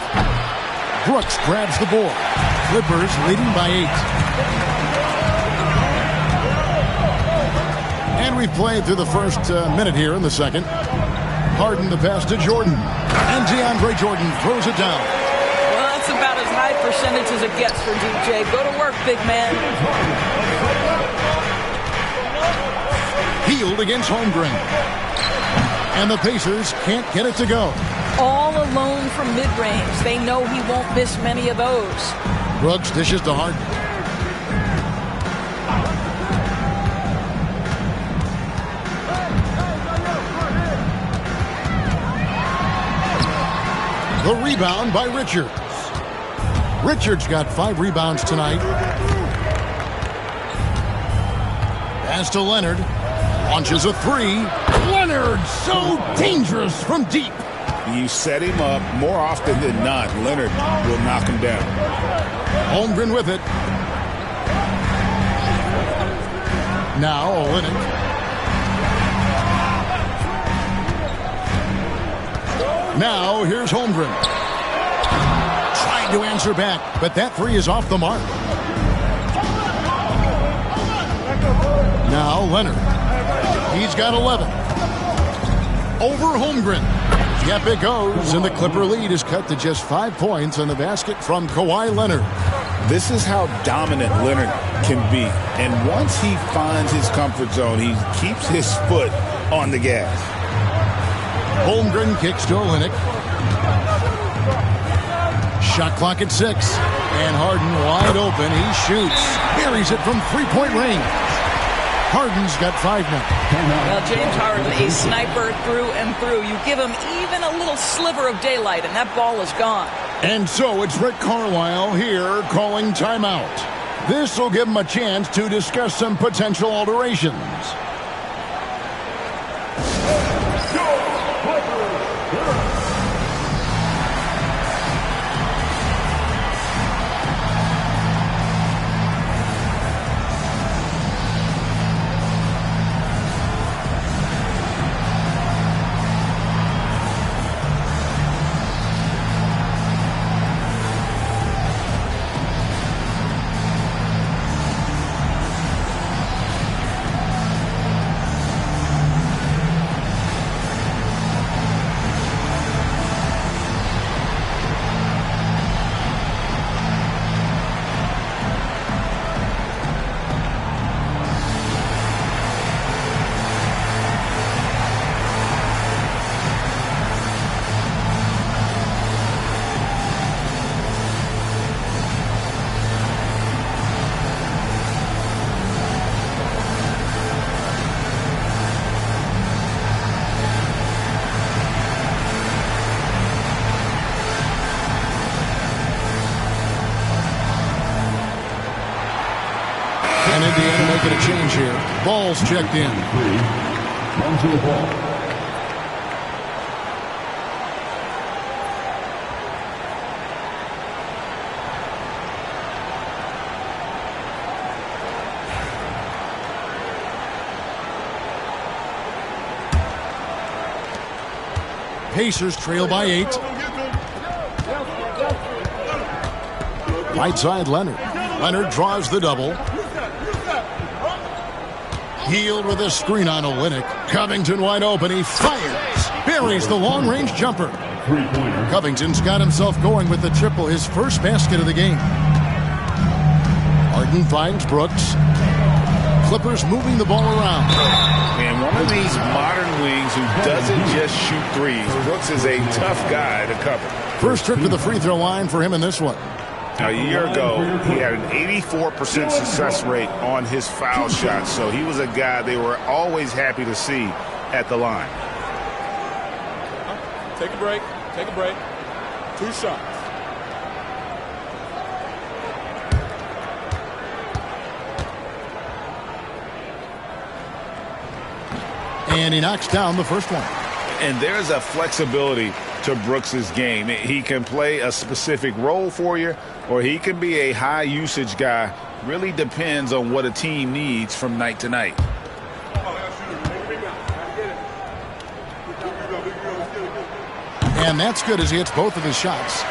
Brooks grabs the board. Clippers leading by 8. And we've played through the first minute here in the second. Harden the pass to Jordan. And DeAndre Jordan throws it down. Well, that's about as high percentage as it gets for DJ. Go to work, big man. Hield against Holmgren. And the Pacers can't get it to go. All alone from mid-range. They know he won't miss many of those. Brooks dishes to Harden. The rebound by Richards. Richards got 5 rebounds tonight. Pass to Leonard. Launches a 3. Leonard, so dangerous from deep. You set him up more often than not. Leonard will knock him down. Holmgren with it. Now Olynyk. Now here's Holmgren. Trying to answer back, but that 3 is off the mark. Now Leonard. He's got 11. Over Holmgren. Yep, it goes, and the Clipper lead is cut to just 5 points on the basket from Kawhi Leonard. This is how dominant Leonard can be. And once he finds his comfort zone, he keeps his foot on the gas. Holmgren kicks to Olynyk. Shot clock at 6. And Harden wide open. He shoots. Buries it from three-point range. Harden's got 5 now. Well, James Harden, a sniper through and through. You give him even a little sliver of daylight, and that ball is gone. And so it's Rick Carlisle here calling timeout. This will give him a chance to discuss some potential alterations. And Indiana making a change here. Ball's checked in. Onto the ball. Pacers trail by 8. Right side, Leonard. Leonard draws the double. Hield with a screen on Olynyk. Covington wide open. He fires. Buries the long-range jumper. Covington's got himself going with the triple, his first basket of the game. Harden finds Brooks. Clippers moving the ball around. And one of these modern wings who doesn't just shoot threes. Brooks is a tough guy to cover. First trip to the free throw line for him in this one. A year ago, he had an 84% success rate on his foul shots, so he was a guy they were always happy to see at the line. Take a break. Take a break. 2 shots. And he knocks down the first one. And there's a flexibility to Brooks's game. He can play a specific role for you, or he can be a high usage guy. Really depends on what a team needs from night to night. And that's good as he hits both of his shots.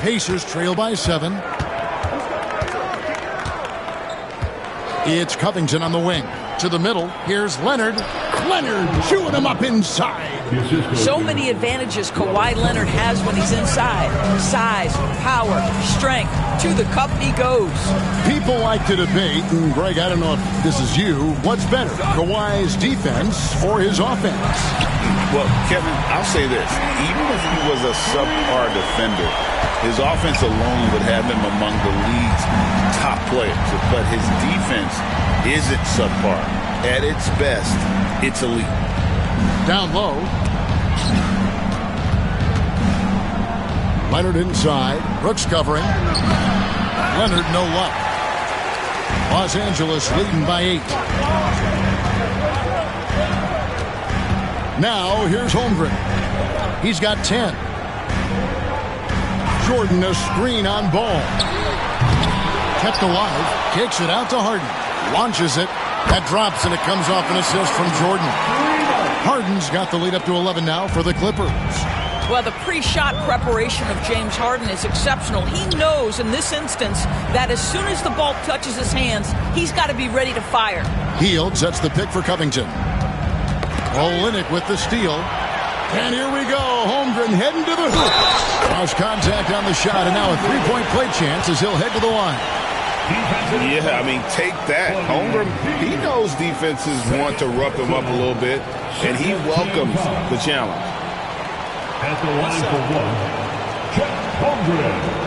Pacers trail by 7. It's Covington on the wing. To the middle, here's Leonard. Leonard chewing him up inside. So many advantages Kawhi Leonard has when he's inside. Size, power, strength. To the cup he goes. People like to debate, and Greg, I don't know if this is you, what's better, Kawhi's defense or his offense? Well, Kevin, I'll say this. Even if he was a subpar defender, his offense alone would have him among the league's top players. But his defense isn't subpar. At its best, it's elite. Down low. Leonard inside. Brooks covering. Leonard no luck. Los Angeles leading by 8. Now here's Holmgren. He's got 10. Jordan a screen on Ball. Kept alive. Kicks it out to Harden. Launches it. That drops and it comes off an assist from Jordan. Harden's got the lead up to 11 now for the Clippers. Well, the pre-shot preparation of James Harden is exceptional. He knows in this instance that as soon as the ball touches his hands, he's got to be ready to fire. Hield sets the pick for Covington. Olynyk with the steal. And here we go. Holmgren heading to the hoop. Cross contact on the shot, and now a three-point play chance as he'll head to the line. Yeah, I mean, take that. Holmgren, he knows defenses want to rough him up a little bit, and he welcomes the challenge. At the line for one, Chet Holmgren.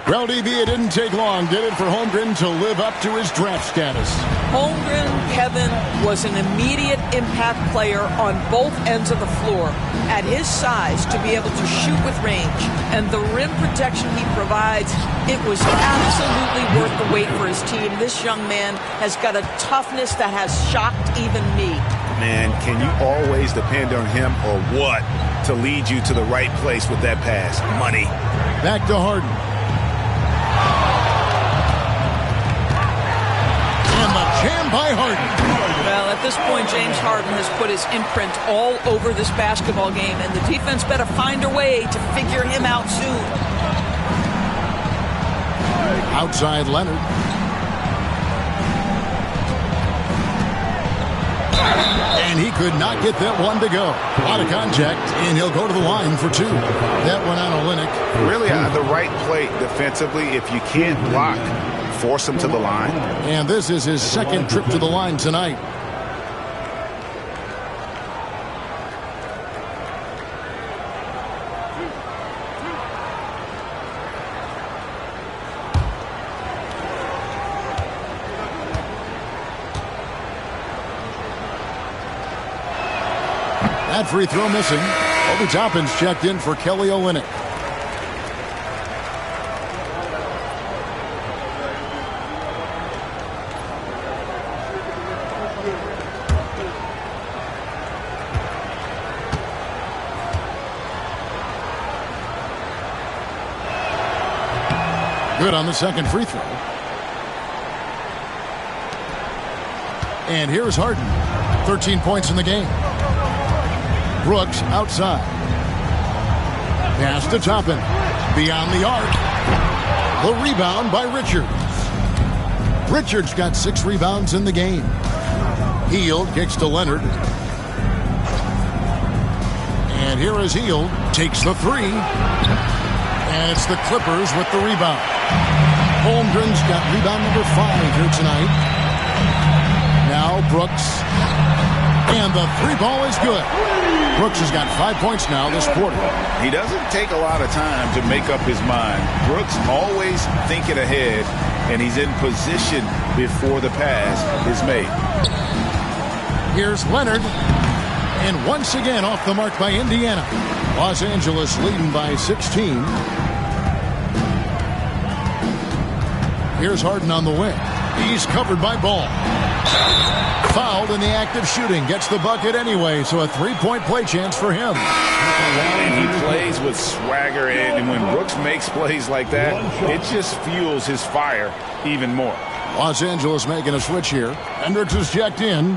Well, DB, it didn't take long, did it, for Holmgren to live up to his draft status? Holmgren, Kevin, was an immediate impact player on both ends of the floor. At his size, to be able to shoot with range and the rim protection he provides, it was absolutely worth the wait for his team. This young man has got a toughness that has shocked even me. Man, can you always depend on him or what to lead you to the right place with that pass? Money. Back to Harden. Jam by Harden. Well, at this point, James Harden has put his imprint all over this basketball game, and the defense better find a way to figure him out soon. Outside Leonard. And he could not get that one to go. A lot of contact, and he'll go to the line for 2. That one on Olynyk. Really the right play defensively. If you can't block, force him to the line. And this is his second trip to the line tonight. That free throw missing. Obi Toppin's checked in for Kelly Olynyk. Good on the second free throw. And here's Harden. 13 points in the game. Brooks outside. Pass to Toppin. Beyond the arc. The rebound by Richards. Richards got 6 rebounds in the game. Hield kicks to Leonard. And here is Hield. Takes the 3. And it's the Clippers with the rebound. Holmgren's got rebound number 5 here tonight. Now Brooks. And the 3 ball is good. Brooks has got 5 points now this quarter. He doesn't take a lot of time to make up his mind. Brooks always thinking ahead, and he's in position before the pass is made. Here's Leonard. And once again off the mark by Indiana. Los Angeles leading by 16. Here's Harden on the wing. He's covered by Ball. Fouled in the act of shooting. Gets the bucket anyway, so a 3-point play chance for him. And he plays with swagger, and when Brooks makes plays like that, it just fuels his fire even more. Los Angeles making a switch here. Hendricks is checked in.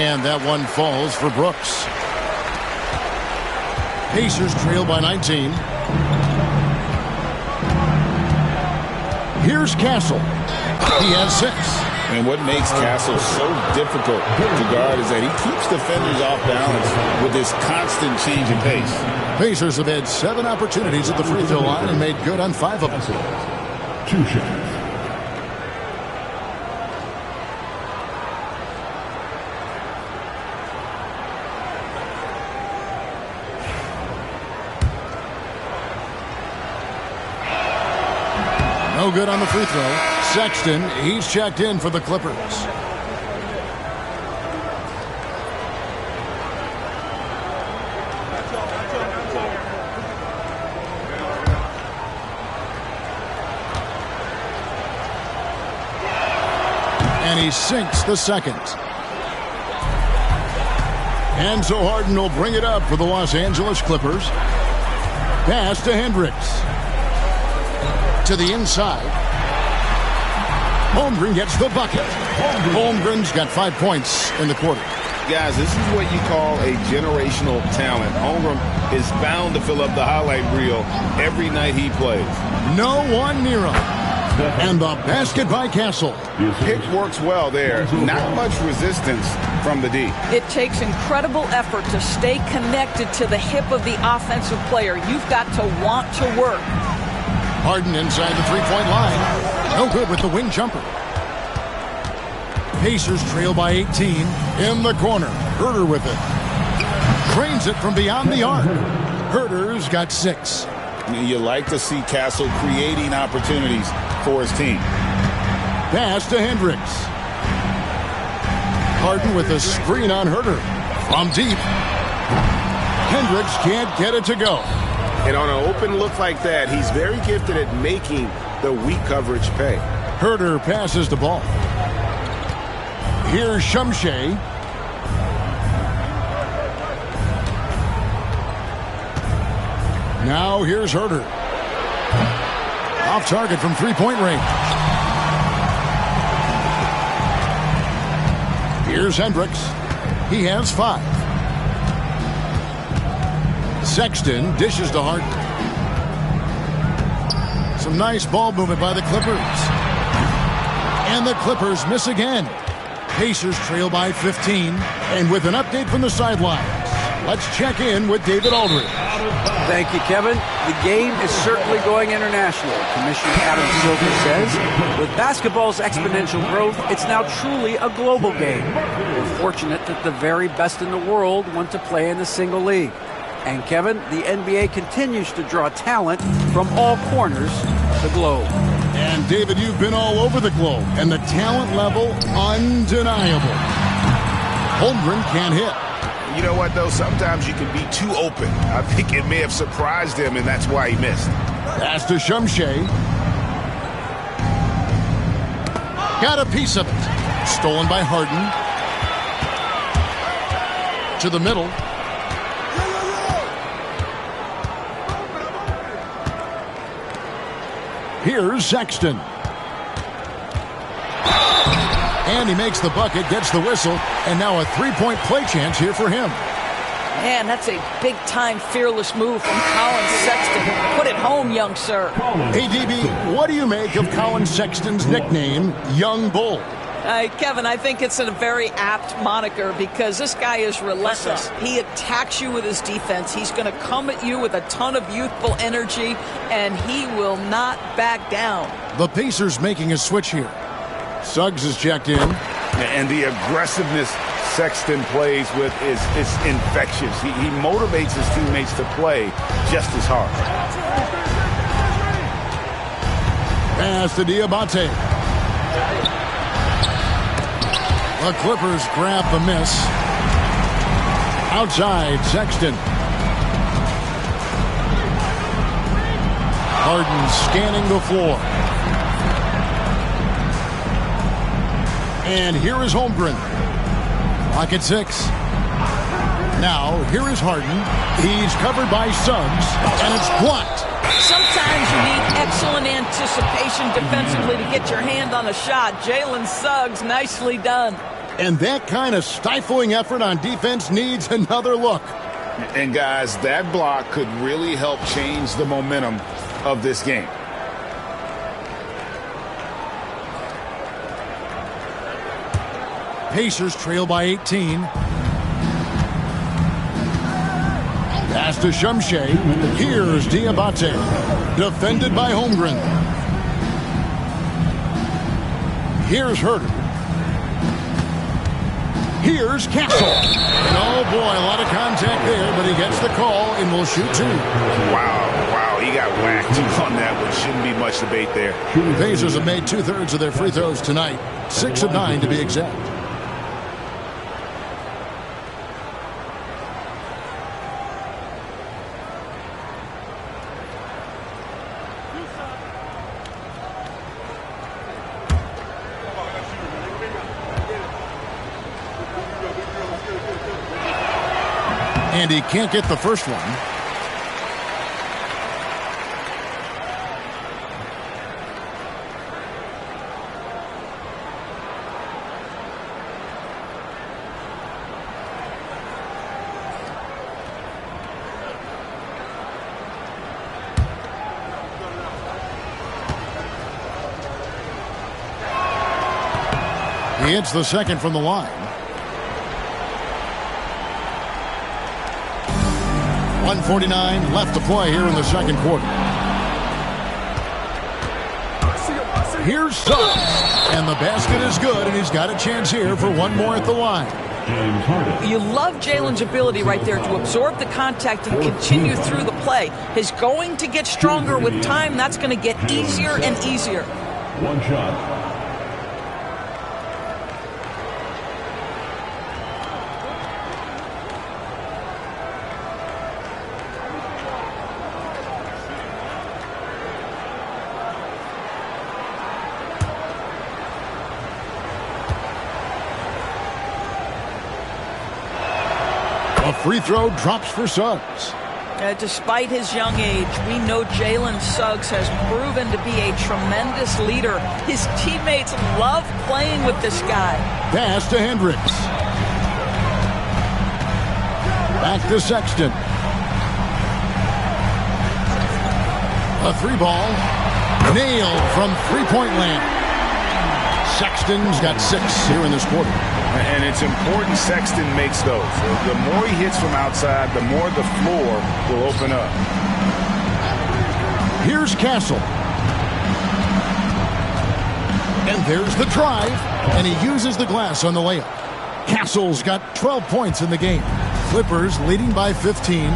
And that one falls for Brooks. Pacers trail by 19. Here's Castle. He has 6. And what makes Castle so difficult to guard is that he keeps defenders off balance with this constant change in pace. Pacers have had 7 opportunities at the free throw line and made good on 5 of them. 2 shots. No good on the free throw. Sexton, he's checked in for the Clippers. And he sinks the second. And so Harden will bring it up for the Los Angeles Clippers. Pass to Hendricks. To the inside. Holmgren gets the bucket. Holmgren's got 5 points in the quarter. Guys, this is what you call a generational talent. Holmgren is bound to fill up the highlight reel every night he plays. No one near him. And the basket by Castle. Pick works well there. Not much resistance from the D. It takes incredible effort to stay connected to the hip of the offensive player. You've got to want to work. Harden inside the 3-point line. No good with the wing jumper. Pacers trail by 18. In the corner. Herter with it. Drains it from beyond the arc. Herter's got 6. You like to see Castle creating opportunities for his team. Pass to Hendricks. Harden with a screen on Herter. From deep. Hendricks can't get it to go. And on an open look like that, he's very gifted at making the weak coverage pay. Herter passes the ball. Here's Shumshay. Now here's Herter. Off target from 3-point range. Here's Hendricks. He has 5. Sexton dishes to Harden. Some nice ball movement by the Clippers. And the Clippers miss again. Pacers trail by 15. And with an update from the sidelines, let's check in with David Aldridge. Thank you, Kevin. The game is certainly going international. Commissioner Adam Silver says, with basketball's exponential growth, it's now truly a global game. We're fortunate that the very best in the world want to play in the single league. And Kevin, the NBA continues to draw talent from all corners of the globe. And David, you've been all over the globe, and the talent level undeniable. Holmgren can't hit. You know what, though? Sometimes you can be too open. I think it may have surprised him, and that's why he missed. Pass to Shumshay. Got a piece of it. Stolen by Harden. To the middle. Here's Sexton. And he makes the bucket, gets the whistle, and now a three-point play chance here for him. Man, that's a big-time fearless move from Colin Sexton. Put it home, young sir. Hey, DB, what do you make of Colin Sexton's nickname, Young Bull? Kevin, I think it's a very apt moniker because this guy is relentless. He attacks you with his defense. He's going to come at you with a ton of youthful energy, and he will not back down. The Pacers making a switch here. Suggs is checked in. And the aggressiveness Sexton plays with is infectious. He motivates his teammates to play just as hard. Pass to Diabate. The Clippers grab the miss. Outside, Sexton. Harden scanning the floor. And here is Holmgren. Clock at 6. Now, here is Harden. He's covered by Suggs, and it's blocked. Sometimes you need excellent anticipation defensively to get your hand on a shot. Jalen Suggs, nicely done. And that kind of stifling effort on defense needs another look. And guys, that block could really help change the momentum of this game. Pacers trail by 18. Pass to Shumshay. Here's Diabate. Defended by Holmgren. Here's Herter. Here's Castle. And oh boy, a lot of contact there, but he gets the call and will shoot two. Wow, he got whacked on that one. Shouldn't be much debate there. Pacers have made 2/3 of their free throws tonight. 6 of 9 to be exact. And he can't get the first one. He hits the second from the line. 1:49 left to play here in the second quarter. Here's Suggs, and the basket is good, and he's got a chance here for one more at the line. You love Jalen's ability right there to absorb the contact and continue through the play. He's going to get stronger with time. That's going to get easier and easier. One shot. A free throw drops for Suggs. Despite his young age, we know Jalen Suggs has proven to be a tremendous leader. His teammates love playing with this guy. Pass to Hendricks. Back to Sexton. A three ball. Nailed from three-point land. Sexton's got 6 here in this quarter. And it's important Sexton makes those. The more he hits from outside, the more the floor will open up. Here's Castle. And there's the drive. And he uses the glass on the layup. Castle's got 12 points in the game. Clippers leading by 15.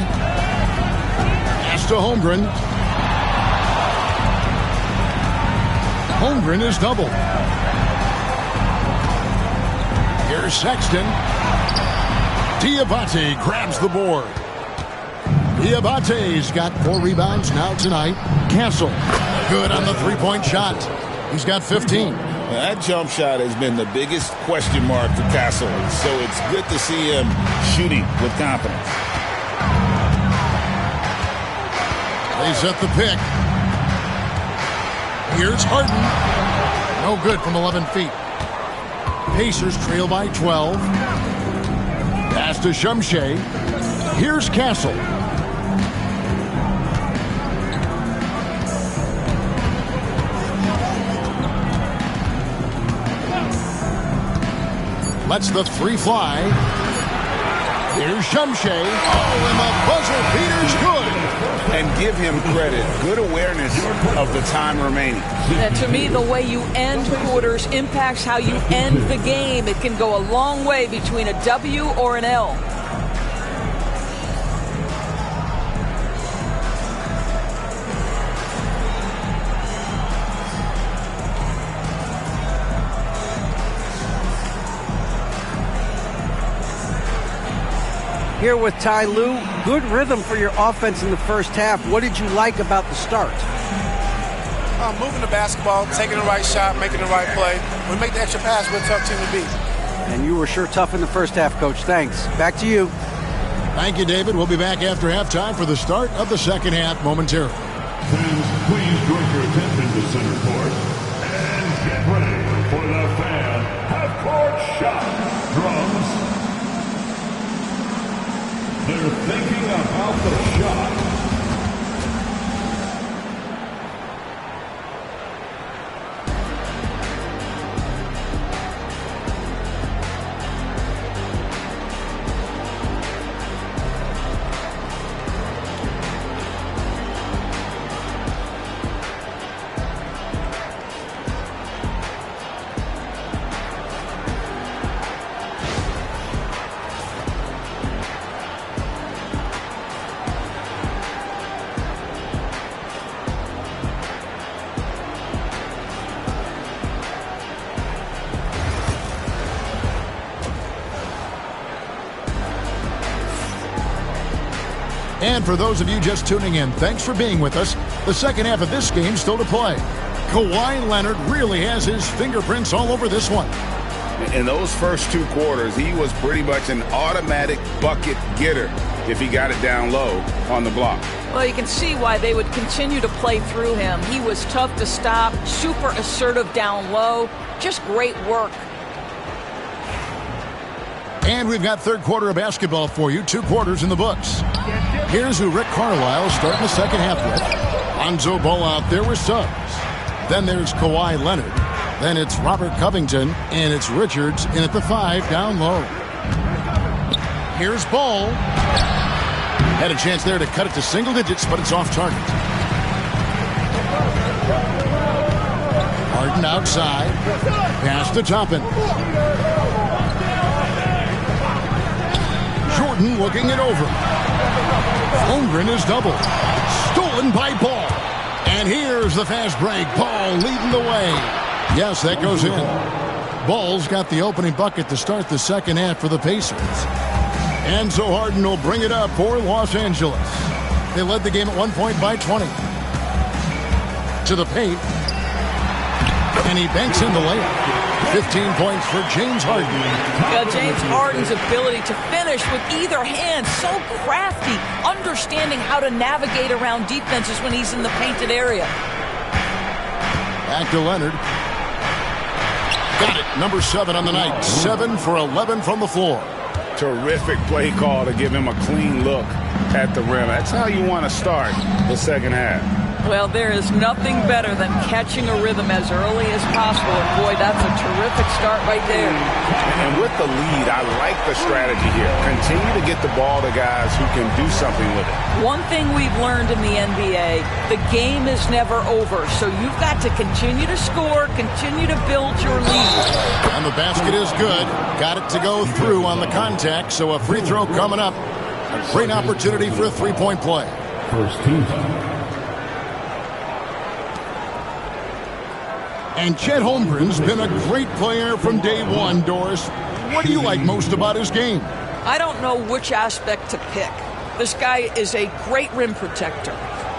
Pass to Holmgren. Holmgren is doubled. Here's Sexton. Diabate grabs the board. Diabate's got 4 rebounds now tonight. Castle, good on the three-point shot. He's got 15. That jump shot has been the biggest question mark for Castle, so it's good to see him shooting with confidence. They set the pick. Here's Harden. No good from 11 feet. Pacers trail by 12. Pass to Shumshay. Here's Castle. Lets the three fly. Here's Shumshay. Oh, and the buzzer beater's good. And give him credit. Good awareness of the time remaining. To me, the way you end quarters impacts how you end the game. It can go a long way between a W or an L. Here with Ty Lue, good rhythm for your offense in the first half. What did you like about the start? Moving the basketball, taking the right shot, making the right play. When we make the extra pass, we're a tough team to beat. And you were sure tough in the first half, Coach. Thanks. Back to you. Thank you, David. We'll be back after halftime for the start of the second half momentarily. Fans, please direct your attention to center court and get ready for the fan half-court shot. Drums. They're thinking about the shot. And for those of you just tuning in, thanks for being with us. The second half of this game still to play. Kawhi Leonard really has his fingerprints all over this one. In those first 2 quarters, he was pretty much an automatic bucket getter if he got it down low on the block. Well, you can see why they would continue to play through him. He was tough to stop, super assertive down low, just great work. And we've got third quarter of basketball for you, 2 quarters in the books. Here's who Rick Carlisle starting the second half with. Lonzo Ball out there with subs. Then there's Kawhi Leonard. Then it's Robert Covington, and it's Richards in at the 5 down low. Here's Ball. Had a chance there to cut it to single digits, but it's off target. Harden outside. Pass to Toppin. Jordan looking it over. Holmgren is doubled. Stolen by Ball. And here's the fast break. Ball leading the way. Yes, that goes in. Ball's got the opening bucket to start the second half for the Pacers. And so Harden will bring it up for Los Angeles. They led the game at 1 point by 20. To the paint. And he banks in the layup. 15 points for James Harden. Yeah, James Harden's ability to finish with either hand, so crafty, understanding how to navigate around defenses when he's in the painted area. Back to Leonard. Got it. Number 7 on the night. 7 for 11 from the floor. Terrific play call to give him a clean look at the rim. That's how you want to start the second half. Well, there is nothing better than catching a rhythm as early as possible. And boy, that's a terrific start right there. And with the lead, I like the strategy here. Continue to get the ball to guys who can do something with it. One thing we've learned in the NBA, the game is never over. So you've got to continue to score, continue to build your lead. And the basket is good. Got it to go through on the contact, so a free throw coming up. A great opportunity for a three-point play. First team time. And Chet Holmgren's been a great player from day one, Doris. What do you like most about his game? I don't know which aspect to pick. This guy is a great rim protector.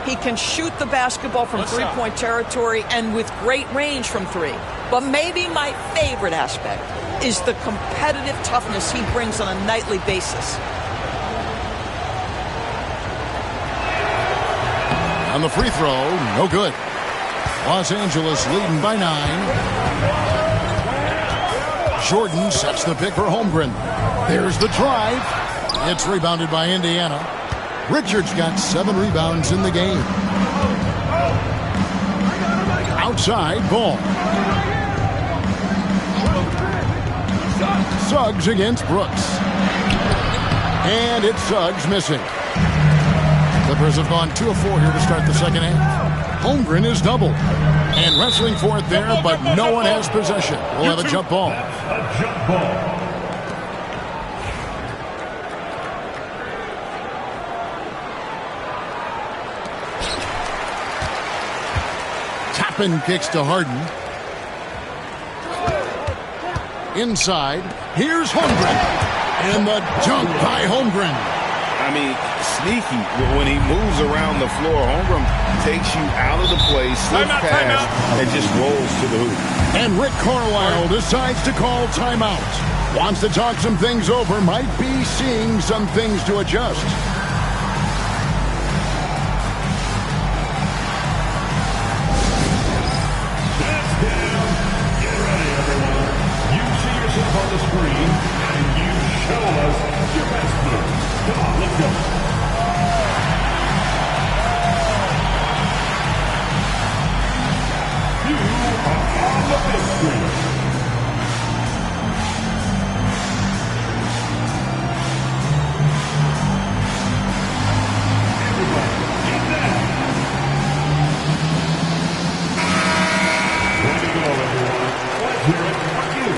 He can shoot the basketball from three-point territory and with great range from three. But maybe my favorite aspect is the competitive toughness he brings on a nightly basis. On the free throw, no good. Los Angeles leading by 9. Jordan sets the pick for Holmgren. There's the drive. It's rebounded by Indiana. Richards got 7 rebounds in the game. Outside, Ball. Suggs against Brooks. And it's Suggs missing. Clippers have gone 2 of 4 here to start the second half. Holmgren is doubled. And wrestling for it there, but no one has possession. We'll have a jump ball. A jump ball. Toppin kicks to Harden. Inside, here's Holmgren. And the dunk by Holmgren. I mean, sneaky. When he moves around the floor, Holmgren takes you out of the play, slips past, and just rolls to the hoop. And Rick Carlisle decides to call timeout. Wants to talk some things over, might be seeing some things to adjust. Get ready, everyone. You see yourself on the screen, and you show us your best move. Come on, let's go. You are on the big screen. Everybody, get down. Way to go, everyone. Let's hear it for you.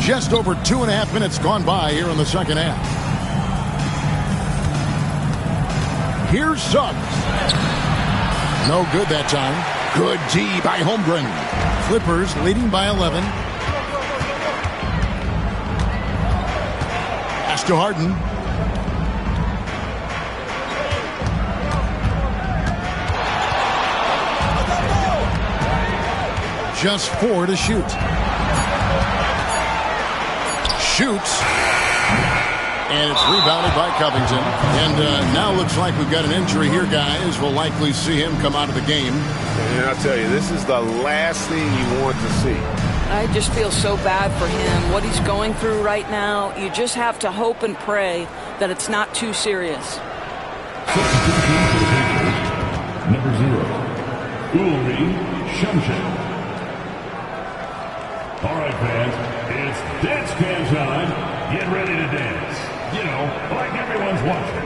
Just over 2.5 minutes gone by here in the second half. Here's Suggs. No good that time. Good D by Holmgren. Clippers leading by 11. Pass to Harden. Just 4 to shoot. Shoots. And it's rebounded by Covington. And now looks like we've got an injury here, guys. We'll likely see him come out of the game. And I'll tell you, this is the last thing you want to see. I just feel so bad for him. What he's going through right now, you just have to hope and pray that it's not too serious. Number 0, Ulri Shumshin. All right, fans, it's dance cam time. Get ready to dance. You know, like everyone's watching.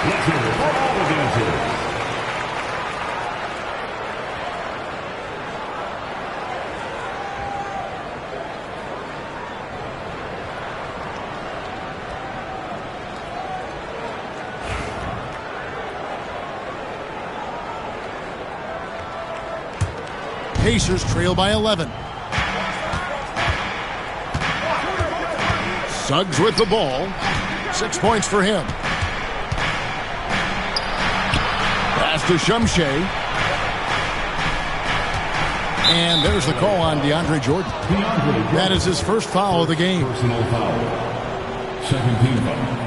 Let's hear it for all the dancers. Pacers trail by 11. Suggs with the ball. 6 points for him. Pass to Shumshay. And there's the call on DeAndre Jordan. That is his first foul of the game. Personal foul. Second team foul.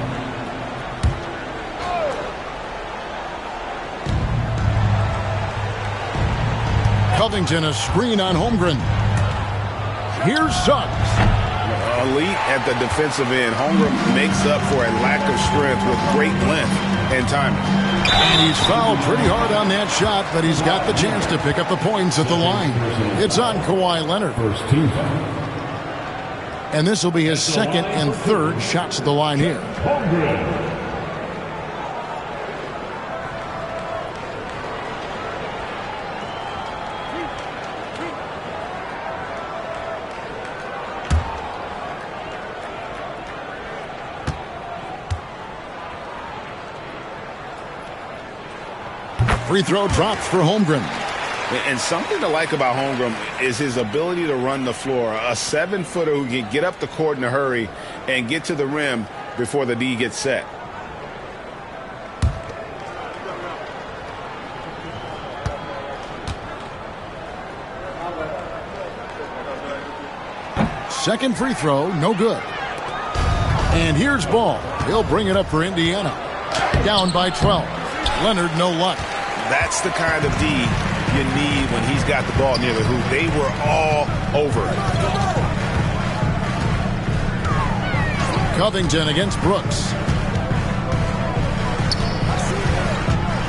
Covington, a screen on Holmgren. Here's Suggs. Elite at the defensive end. Holmgren makes up for a lack of strength with great length and timing. And he's fouled pretty hard on that shot, but he's got the chance to pick up the points at the line. It's on Kawhi Leonard. First team foul. And this will be his second and third shots at the line here. Holmgren. Free throw drops for Holmgren. And something to like about Holmgren is his ability to run the floor. A 7-footer who can get up the court in a hurry and get to the rim before the D gets set. Second free throw, no good. And here's Ball. He'll bring it up for Indiana. Down by 12. Leonard, no luck. That's the kind of D you need when he's got the ball near the hoop. They were all over it. Covington against Brooks.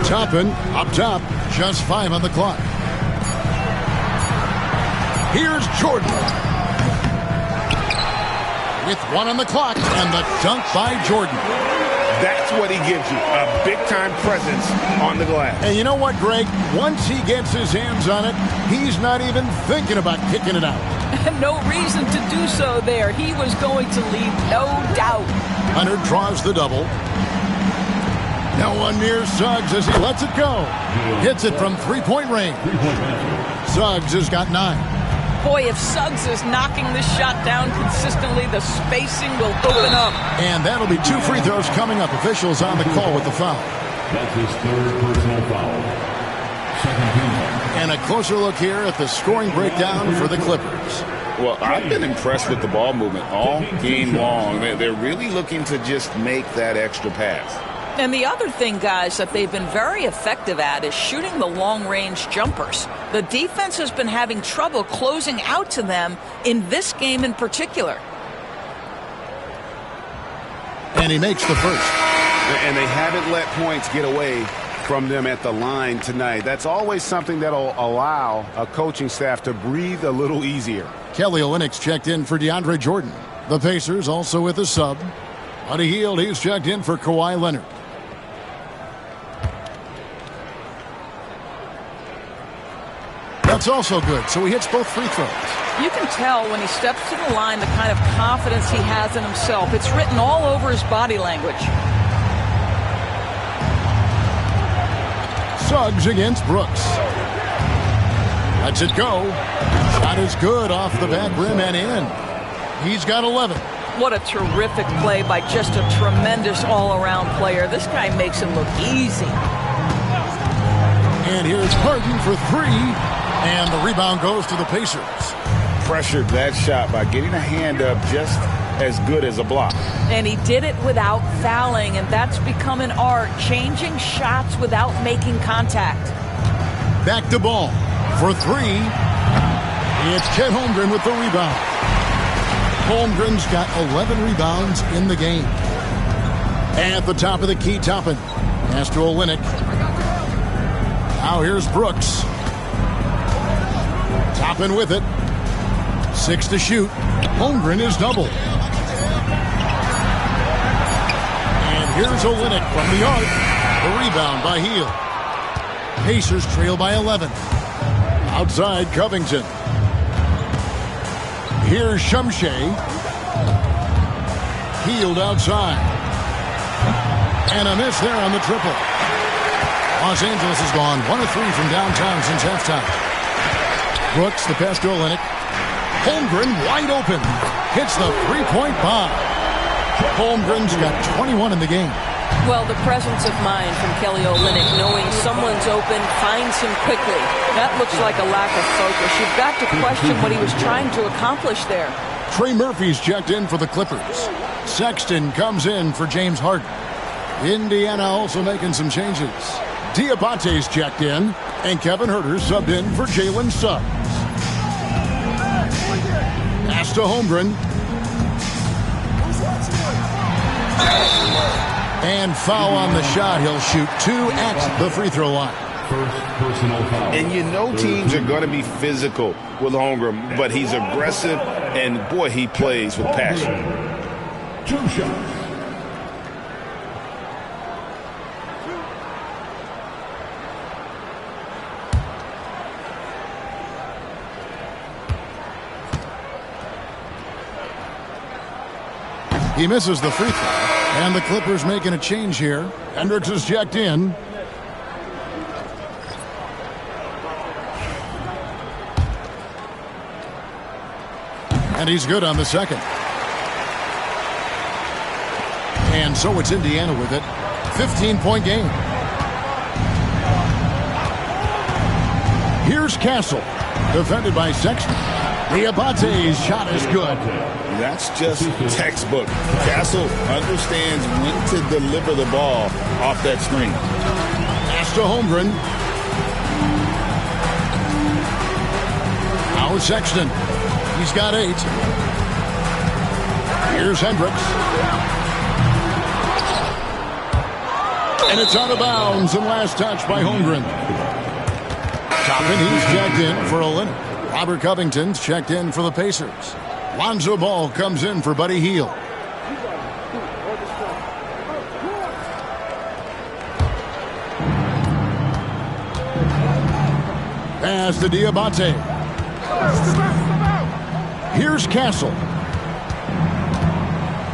Toppin up top, just 5 on the clock. Here's Jordan. With 1 on the clock, and the dunk by Jordan. That's what he gives you, a big-time presence on the glass. And you know what, Greg? Once he gets his hands on it, he's not even thinking about kicking it out. No reason to do so there. He was going to leave, no doubt. Leonard draws the double. No one near Suggs as he lets it go. Hits it from three-point range. Suggs has got 9. Boy, if Suggs is knocking this shot down consistently, the spacing will open up. And that'll be 2 free throws coming up. Officials on the call with the foul. That's his third personal foul. Second team foul. And a closer look here at the scoring breakdown for the Clippers. Well, I've been impressed with the ball movement all game long. They're really looking to just make that extra pass. And the other thing, guys, that they've been very effective at is shooting the long-range jumpers. The defense has been having trouble closing out to them in this game in particular. And he makes the first. And they haven't let points get away from them at the line tonight. That's always something that'll allow a coaching staff to breathe a little easier. Kelly Olynyk checked in for DeAndre Jordan. The Pacers also with a sub. Buddy Hield, he's checked in for Kawhi Leonard. That's also good, so he hits both free throws. You can tell when he steps to the line the kind of confidence he has in himself. It's written all over his body language. Suggs against Brooks. Lets it go. Shot is good off the back rim and in. He's got 11. What a terrific play by just a tremendous all-around player. This guy makes it look easy. And here's Harden for 3. And the rebound goes to the Pacers. Pressured that shot by getting a hand up just as good as a block. And he did it without fouling, and that's become an art, changing shots without making contact. Back to Ball for 3. It's Chet Holmgren with the rebound. Holmgren's got 11 rebounds in the game. At the top of the key, Toppin. Pass to Olynyk. Now here's Brooks. Toppin with it. 6 to shoot. Holmgren is doubled. And here's Olynyk from the arc. The rebound by Hield. Pacers trail by 11. Outside Covington. Here's Shumshay. Hield outside. And a miss there on the triple. Los Angeles has gone 1 of 3 from downtown since halftime. Brooks, the pass to Olynyk. Holmgren wide open. Hits the three-point bomb. Holmgren's got 21 in the game. Well, the presence of mind from Kelly Olynyk, knowing someone's open, finds him quickly. That looks like a lack of focus. You've got to question what he was trying to accomplish there. Trey Murphy's checked in for the Clippers. Sexton comes in for James Harden. Indiana also making some changes. Diabate's checked in, and Kevin Huerter subbed in for Jalen Suggs. Pass to Holmgren. And foul on the shot. He'll shoot 2 at the free throw line. And you know teams are going to be physical with Holmgren, but he's aggressive, and boy, he plays with passion. 2 shots. He misses the free throw, and the Clippers making a change here. Hendricks is checked in. And he's good on the second. And so it's Indiana with it. 15-point game. Here's Castle, defended by Sexton. Diabate's shot is good. That's just textbook. Castle understands when to deliver the ball off that screen. Pass to Holmgren. Now Sexton. He's got 8. Here's Hendricks. And it's out of bounds, and last touch by Holmgren. Toppin, he's checked in for Olynyk. Robert Covington's checked in for the Pacers. Lonzo Ball comes in for Buddy Hield. Pass to Diabate. Here's Castle.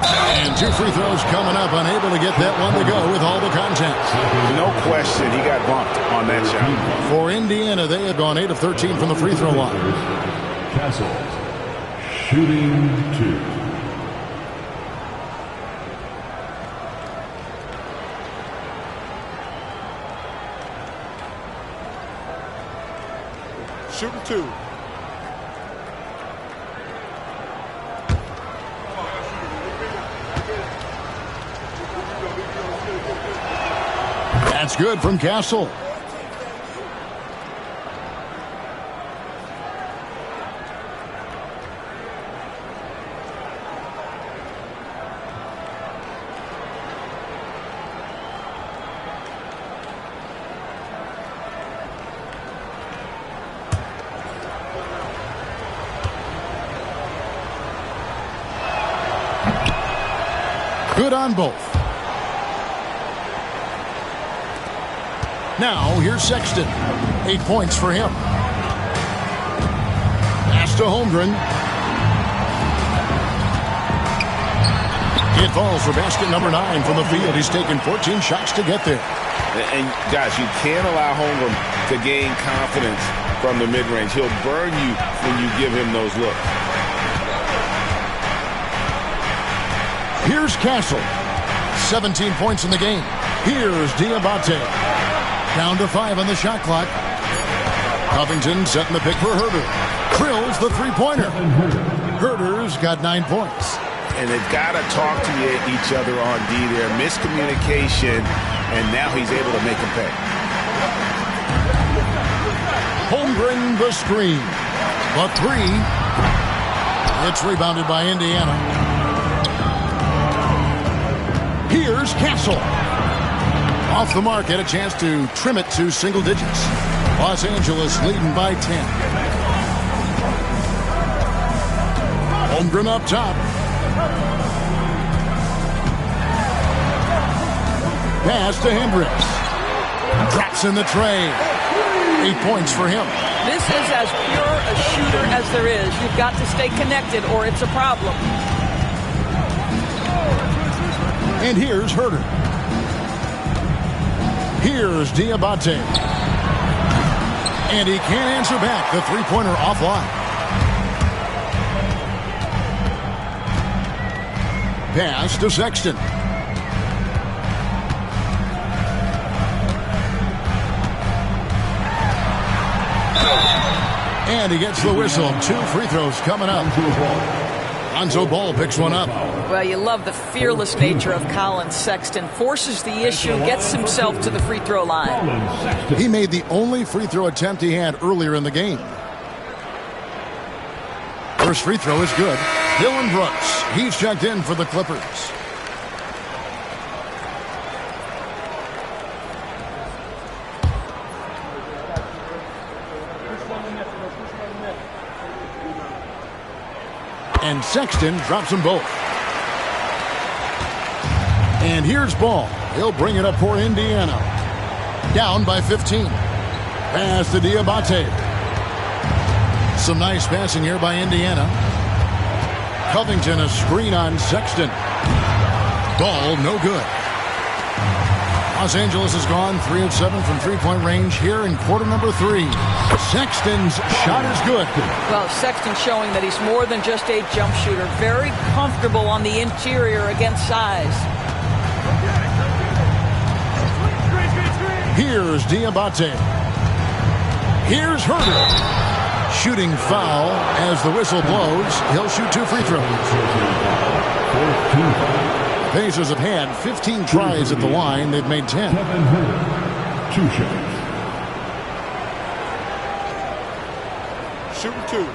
And 2 free throws coming up, unable to get that one to go with all the contact. No question, he got bumped on that shot. For Indiana, they had gone 8 of 13 from the free throw line. Castle shooting 2. Shooting 2. That's good from Castle. Good on both. Now, here's Sexton. 8 points for him. Pass to Holmgren. It falls for basket number 9 from the field. He's taken 14 shots to get there. And guys, you can't allow Holmgren to gain confidence from the mid-range. He'll burn you when you give him those looks. Here's Castle. 17 points in the game. Here's Diabate. Down to 5 on the shot clock. Covington setting the pick for Huerter. Drills the three-pointer. Huerter's got 9 points. And they've got to talk to each other on D there. Miscommunication, and now he's able to make them pay. Holmgren the screen. The 3. It's rebounded by Indiana. Here's Castle. Off the mark, had a chance to trim it to single digits. Los Angeles leading by 10. Holmgren up top. Pass to Hendricks. Drops in the tray. 8 points for him. This is as pure a shooter as there is. You've got to stay connected or it's a problem. And here's Huerter. Here's Diabate. And he can't answer back. The three-pointer offline. Pass to Sexton. And he gets the whistle. 2 free throws coming up. Lonzo Ball picks one up. Well, you love the fearless nature of Colin Sexton. Forces the issue, gets himself to the free throw line. He made the only free throw attempt he had earlier in the game. First free throw is good. Dillon Brooks, he's checked in for the Clippers. And Sexton drops them both. And here's Ball. He'll bring it up for Indiana. Down by 15. Pass to Diabate. Some nice passing here by Indiana. Covington a screen on Sexton. Ball no good. Los Angeles has gone 3 of 7 from three-point range here in quarter number 3. Sexton's shot is good. Well, Sexton showing that he's more than just a jump shooter. Very comfortable on the interior against size. Here's Diabate. Here's Herter. Shooting foul as the whistle blows. He'll shoot 2 free throws. The Pacers have had 15 tries at the line. They've made 10. 2 shots. Shooting 2.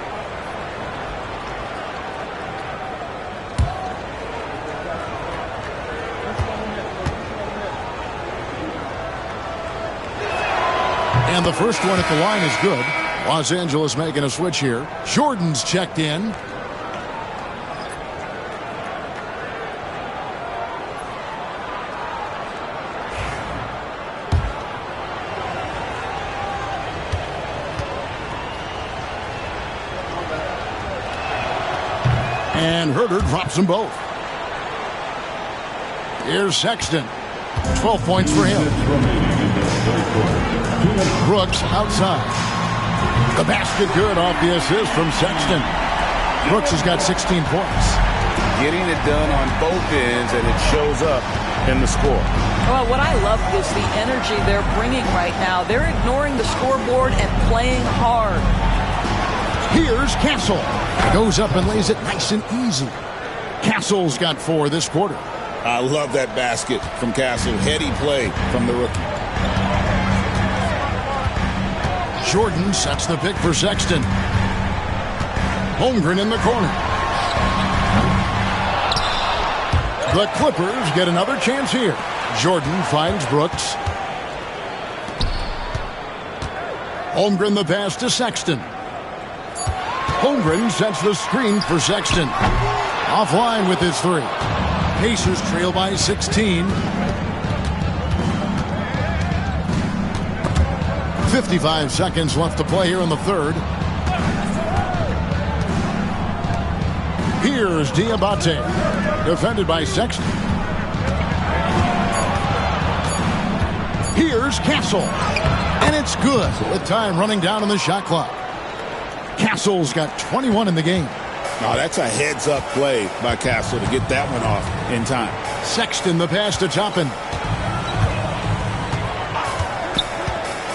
And the first one at the line is good. Los Angeles making a switch here. Jordan's checked in. And Herter drops them both. Here's Sexton. 12 points for him. Brooks outside. The basket good off the assist from Sexton. Brooks has got 16 points. Getting it done on both ends, and it shows up in the score. Well, what I love is the energy they're bringing right now. They're ignoring the scoreboard and playing hard. Here's Castle. Goes up and lays it nice and easy. Castle's got 4 this quarter. I love that basket from Castle. Heady play from the rookie. Jordan sets the pick for Sexton. Holmgren in the corner. The Clippers get another chance here. Jordan finds Brooks. Holmgren the pass to Sexton. Holmgren sets the screen for Sexton. Offline with his 3. Pacers trail by 16. 55 seconds left to play here in the third. Here's Diabate. Defended by Sexton. Here's Castle. And it's good with time running down on the shot clock. Castle's got 21 in the game. Now that's a heads-up play by Castle to get that one off in time. Sexton the pass to Toppin.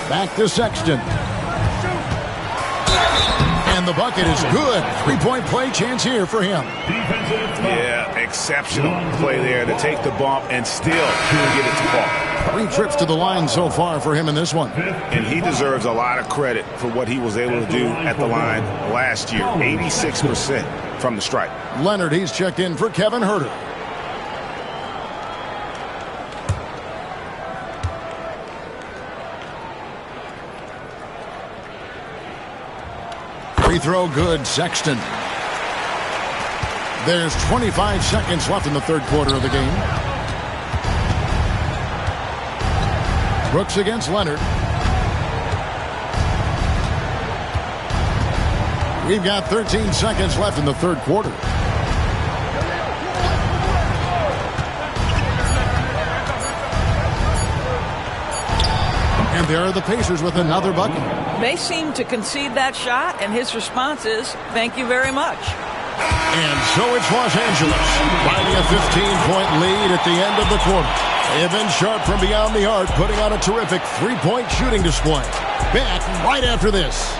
Back to Sexton. And the bucket is good. 3-point play chance here for him. Yeah, exceptional play there to take the bump and still get it to fall. 3 trips to the line so far for him in this one. And he deserves a lot of credit for what he was able to do at the line last year. 86% from the stripe. Leonard, he's checked in for Kevin Herter. Free throw good, Sexton. There's 25 seconds left in the third quarter of the game. Brooks against Leonard. We've got 13 seconds left in the third quarter. And there are the Pacers with another bucket. They seem to concede that shot, and his response is, thank you very much. And so it's Los Angeles finding a 15-point lead at the end of the quarter. They have been sharp from beyond the arc, putting on a terrific 3-point shooting display. Back right after this.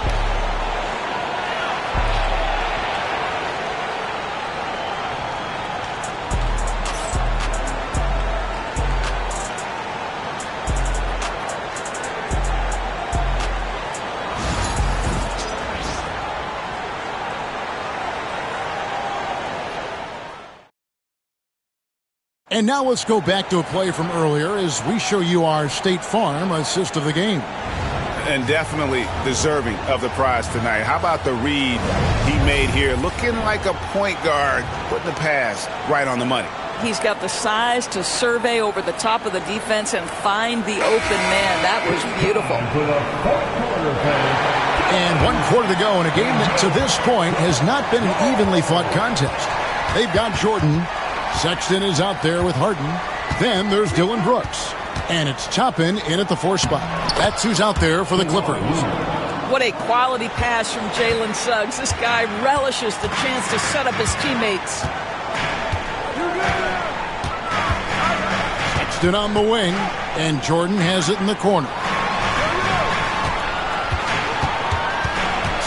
And now let's go back to a play from earlier as we show you our State Farm assist of the game. And definitely deserving of the prize tonight. How about the read he made here? Looking like a point guard, putting the pass right on the money. He's got the size to survey over the top of the defense and find the open man. That was beautiful. And 1 quarter to go in a game that to this point has not been an evenly fought contest. They've got Jordan. Sexton is out there with Harden. Then there's Dylan Brooks. And it's Toppin in at the 4 spot. That's who's out there for the Clippers. What a quality pass from Jalen Suggs. This guy relishes the chance to set up his teammates. Sexton on the wing, and Jordan has it in the corner.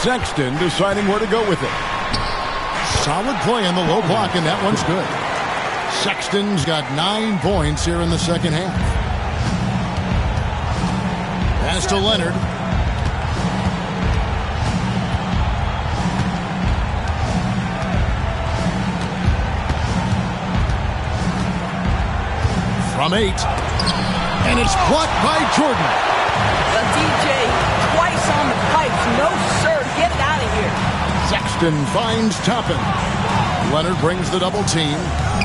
Sexton deciding where to go with it. Solid play on the low block, and that one's good. Sexton's got 9 points here in the second half. Pass to Leonard. From 8. And it's blocked by Jordan. The DJ twice on the pipes. No, sir. Get out of here. Sexton finds Toppin. Leonard brings the double team.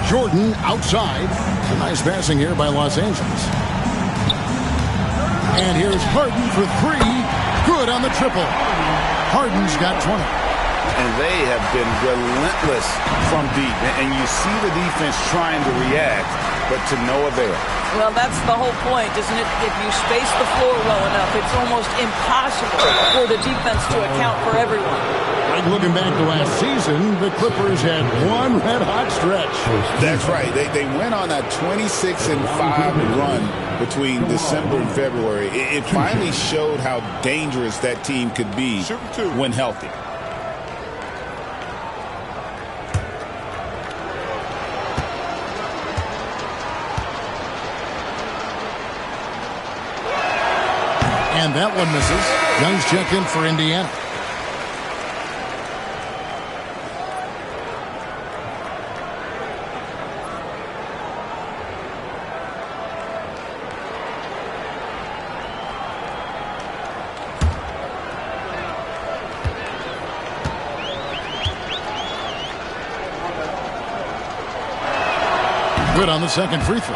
Jordan outside. A nice passing here by Los Angeles. And here's Harden for 3. Good on the triple. Harden's got 20. And they have been relentless from deep. And you see the defense trying to react, but to no avail. Well, that's the whole point, isn't it? If you space the floor well enough, it's almost impossible for the defense to account for everyone. Like looking back to last season, the Clippers had one red-hot stretch. That's right. They went on a 26-5 run between December and February. It finally showed how dangerous that team could be when healthy. And that one misses. Young's check in for Indiana. Good on the second free throw.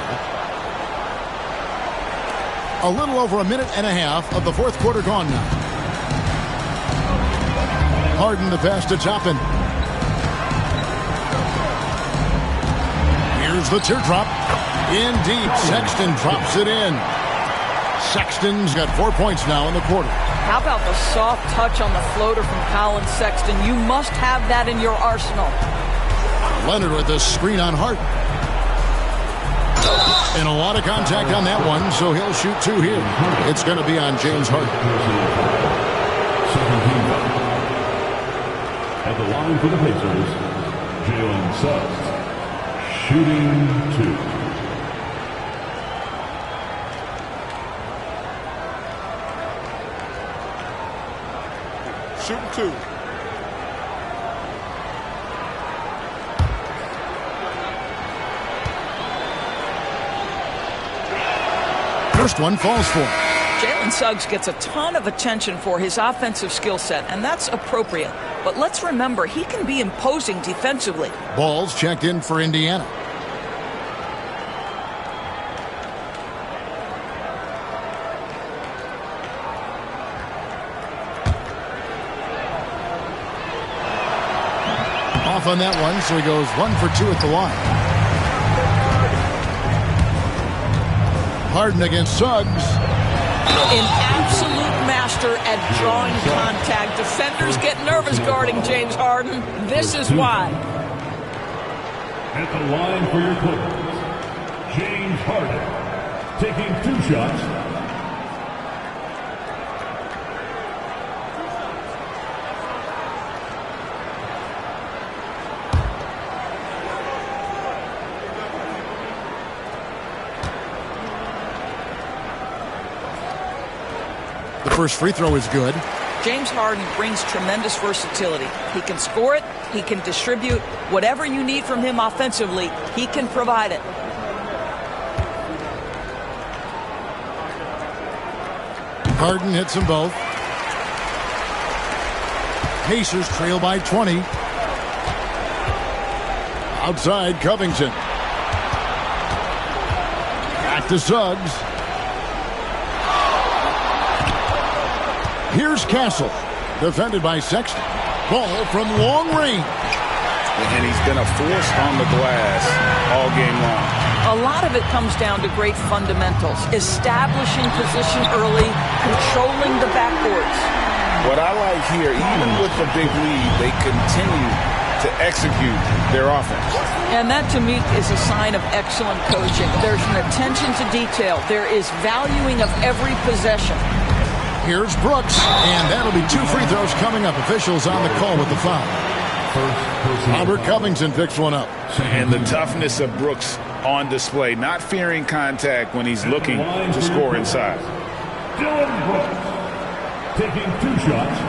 A little over a minute and a half of the fourth quarter gone now. Harden the pass to Toppin. Here's the teardrop. In deep. Sexton drops it in. Sexton's got 4 points now in the quarter. How about the soft touch on the floater from Colin Sexton? You must have that in your arsenal. Leonard with the screen on Harden. And a lot of contact on that one, so he'll shoot 2 here. It's going to be on James Harden. At the line for the Pacers, Jalen Suggs, shooting 2. Shooting 2. First one falls for. Jalen Suggs gets a ton of attention for his offensive skill set, and that's appropriate. But let's remember, he can be imposing defensively. Ball's checked in for Indiana. Off on that one, so he goes 1 for 2 at the line. Harden against Suggs. An absolute master at drawing contact. Defenders get nervous guarding James Harden. This is why. At the line for your Clippers, James Harden, taking 2 shots. The first free throw is good. James Harden brings tremendous versatility. He can score it. He can distribute. Whatever you need from him offensively, he can provide it. Harden hits them both. Pacers trail by 20. Outside, Covington. Back to Suggs. Here's Castle. Defended by Sexton. Ball from long range. And he's been a force on the glass all game long. A lot of it comes down to great fundamentals. Establishing position early, controlling the backboards. What I like here, even with the big lead, they continue to execute their offense. And that, to me, is a sign of excellent coaching. There's an attention to detail. There is valuing of every possession. Here's Brooks, and that'll be 2 free throws coming up. Officials on the call with the foul. Robert Covington picks one up. And the toughness of Brooks on display, not fearing contact when he's looking to score inside. Dillon Brooks taking 2 shots.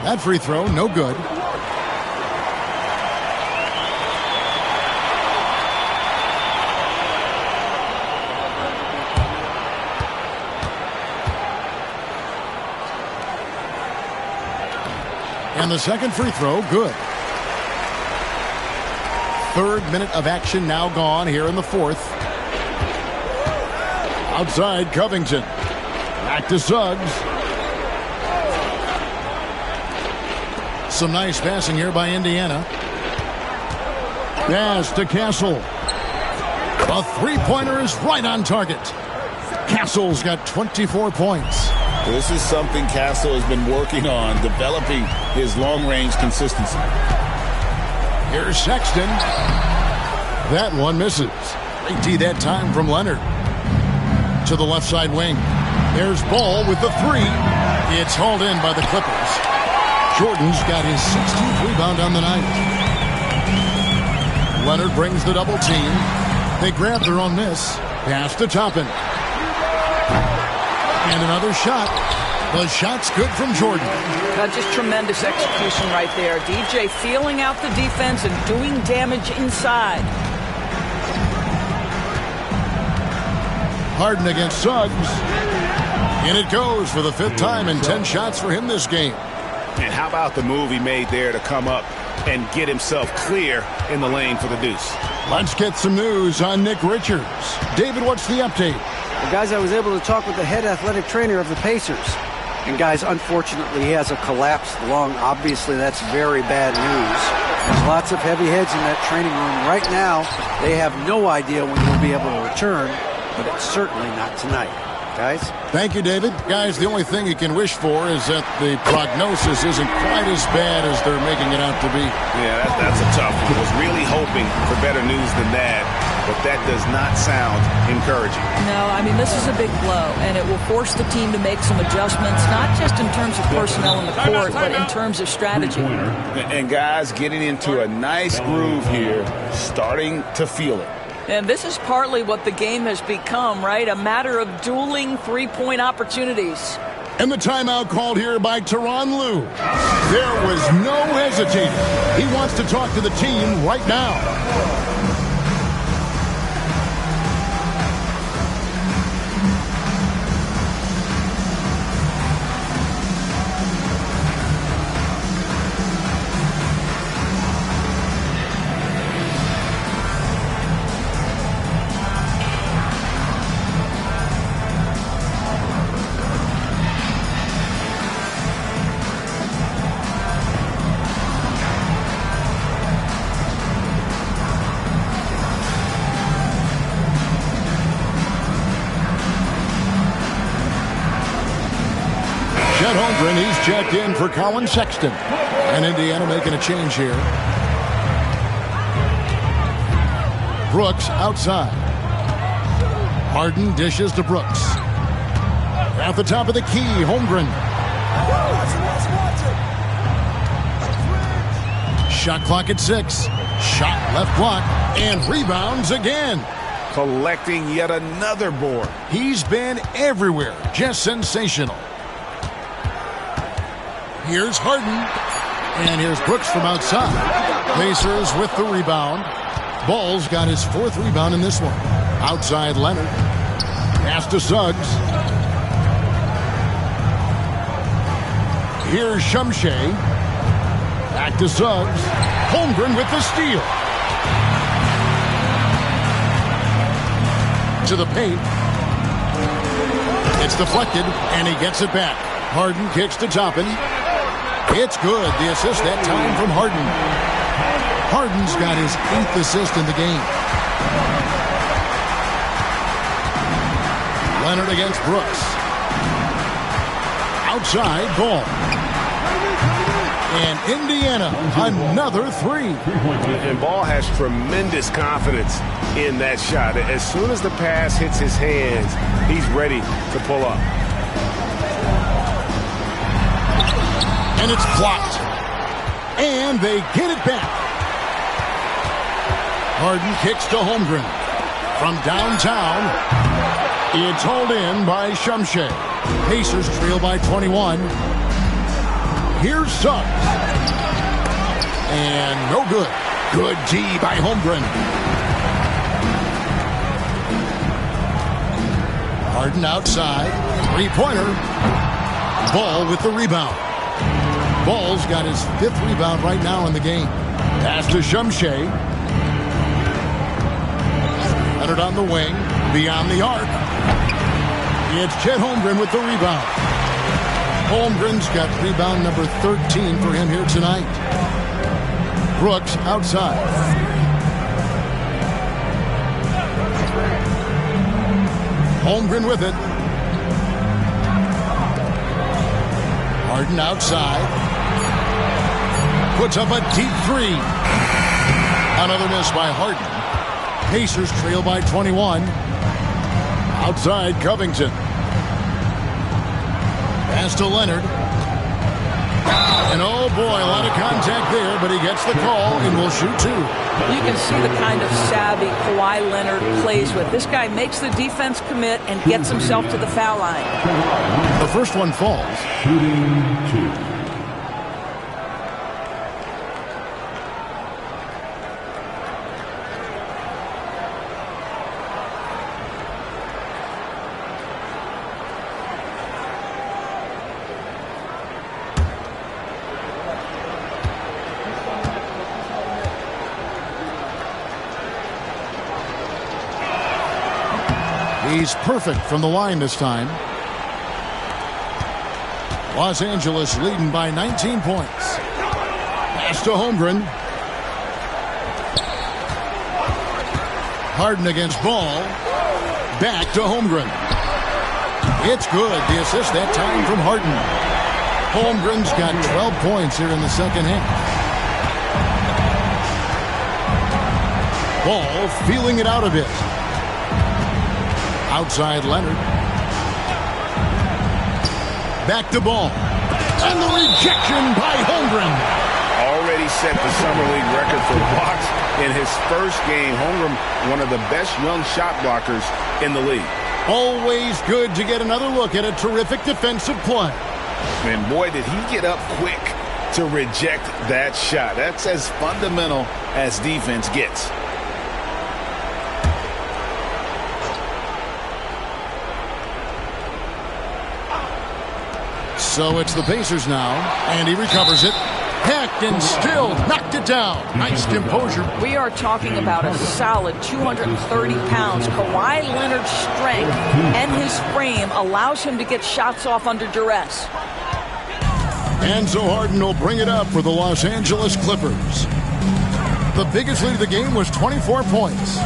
That free throw, no good. And the second free throw, good. 3rd minute of action now gone here in the 4th. Outside, Covington. Back to Suggs. Some nice passing here by Indiana. Pass to Castle. A three-pointer is right on target. Castle's got 24 points. This is something Castle has been working on, developing his long-range consistency. Here's Sexton. That one misses. They tee that time from Leonard. To the left side wing. There's Ball with the 3. It's hauled in by the Clippers. Jordan's got his 16th rebound on the night. Leonard brings the double team. They grab their own miss. Pass to Toppin. And another shot. The shot's good from Jordan. Just tremendous execution right there. DJ feeling out the defense and doing damage inside. Harden against Suggs. And it goes for the 5th time and 10 shots for him this game. And how about the move he made there to come up and get himself clear in the lane for the deuce? Let's get some news on Nick Richards. David, what's the update? Well, guys, I was able to talk with the head athletic trainer of the Pacers. And, guys, unfortunately, he has a collapsed lung. Obviously, that's very bad news. There's lots of heavy heads in that training room. Right now, they have no idea when he'll be able to return, but it's certainly not tonight. Guys? Thank you, David. Guys, the only thing you can wish for is that the prognosis isn't quite as bad as they're making it out to be. Yeah, that's a tough one. I was really hoping for better news than that, but that does not sound encouraging. No, I mean, this is a big blow, and it will force the team to make some adjustments, not just in terms of personnel in the court, but in terms of strategy. And guys getting into a nice groove here, starting to feel it. And this is partly what the game has become, right? A matter of dueling three-point opportunities. And the timeout called here by Tyronn Lue. There was no hesitating. He wants to talk to the team right now. He's checked in for Colin Sexton. And Indiana making a change here. Brooks outside. Harden dishes to Brooks. At the top of the key, Holmgren. Shot clock at 6. Shot left block. And rebounds again. collecting yet another board. He's been everywhere. Just sensational. Here's Harden. And here's Brooks from outside. Pacers with the rebound. Ball's got his 4th rebound in this one. Outside Leonard. Pass to Suggs. Here's Shumshay. Back to Suggs. Holmgren with the steal. To the paint. It's deflected, and he gets it back. Harden kicks to Toppin. It's good. The assist that time from Harden. Harden's got his 8th assist in the game. Leonard against Brooks. Outside, Ball. And Indiana, another 3. And Ball has tremendous confidence in that shot. As soon as the pass hits his hands, he's ready to pull up. And it's blocked. And they get it back. Harden kicks to Holmgren. From downtown, it's hauled in by Shumshay. Pacers trail by 21. Here's Suggs. And no good. Good D by Holmgren. Harden outside. 3-pointer. Ball with the rebound. Ball's got his 5th rebound right now in the game. Pass to Shumshay. Leonard on the wing. Beyond the arc. It's Chet Holmgren with the rebound. Holmgren's got rebound number 13 for him here tonight. Brooks outside. Holmgren with it. Harden outside. Puts up a deep 3. Another miss by Harden. Pacers trail by 21. Outside Covington. Pass to Leonard. And oh boy, a lot of contact there, but he gets the call and will shoot 2. You can see the kind of savvy Kawhi Leonard plays with. This guy makes the defense commit and gets himself to the foul line. The first one falls. Shooting 2. He's perfect from the line this time. Los Angeles leading by 19 points. Pass to Holmgren. Harden against Ball. Back to Holmgren. It's good. The assist that time from Harden. Holmgren's got 12 points here in the second half. Ball feeling it out a bit. Outside Leonard. Back to Ball. And the rejection by Holmgren. Already set the Summer League record for blocks in his first game. Holmgren, one of the best young shot blockers in the league. Always good to get another look at a terrific defensive play. And boy, did he get up quick to reject that shot. That's as fundamental as defense gets. So it's the Pacers now, and he recovers it. Hacked and still knocked it down. Nice composure. We are talking about a solid 230 pounds. Kawhi Leonard's strength and his frame allows him to get shots off under duress. And so Harden will bring it up for the Los Angeles Clippers. The biggest lead of the game was 24 points.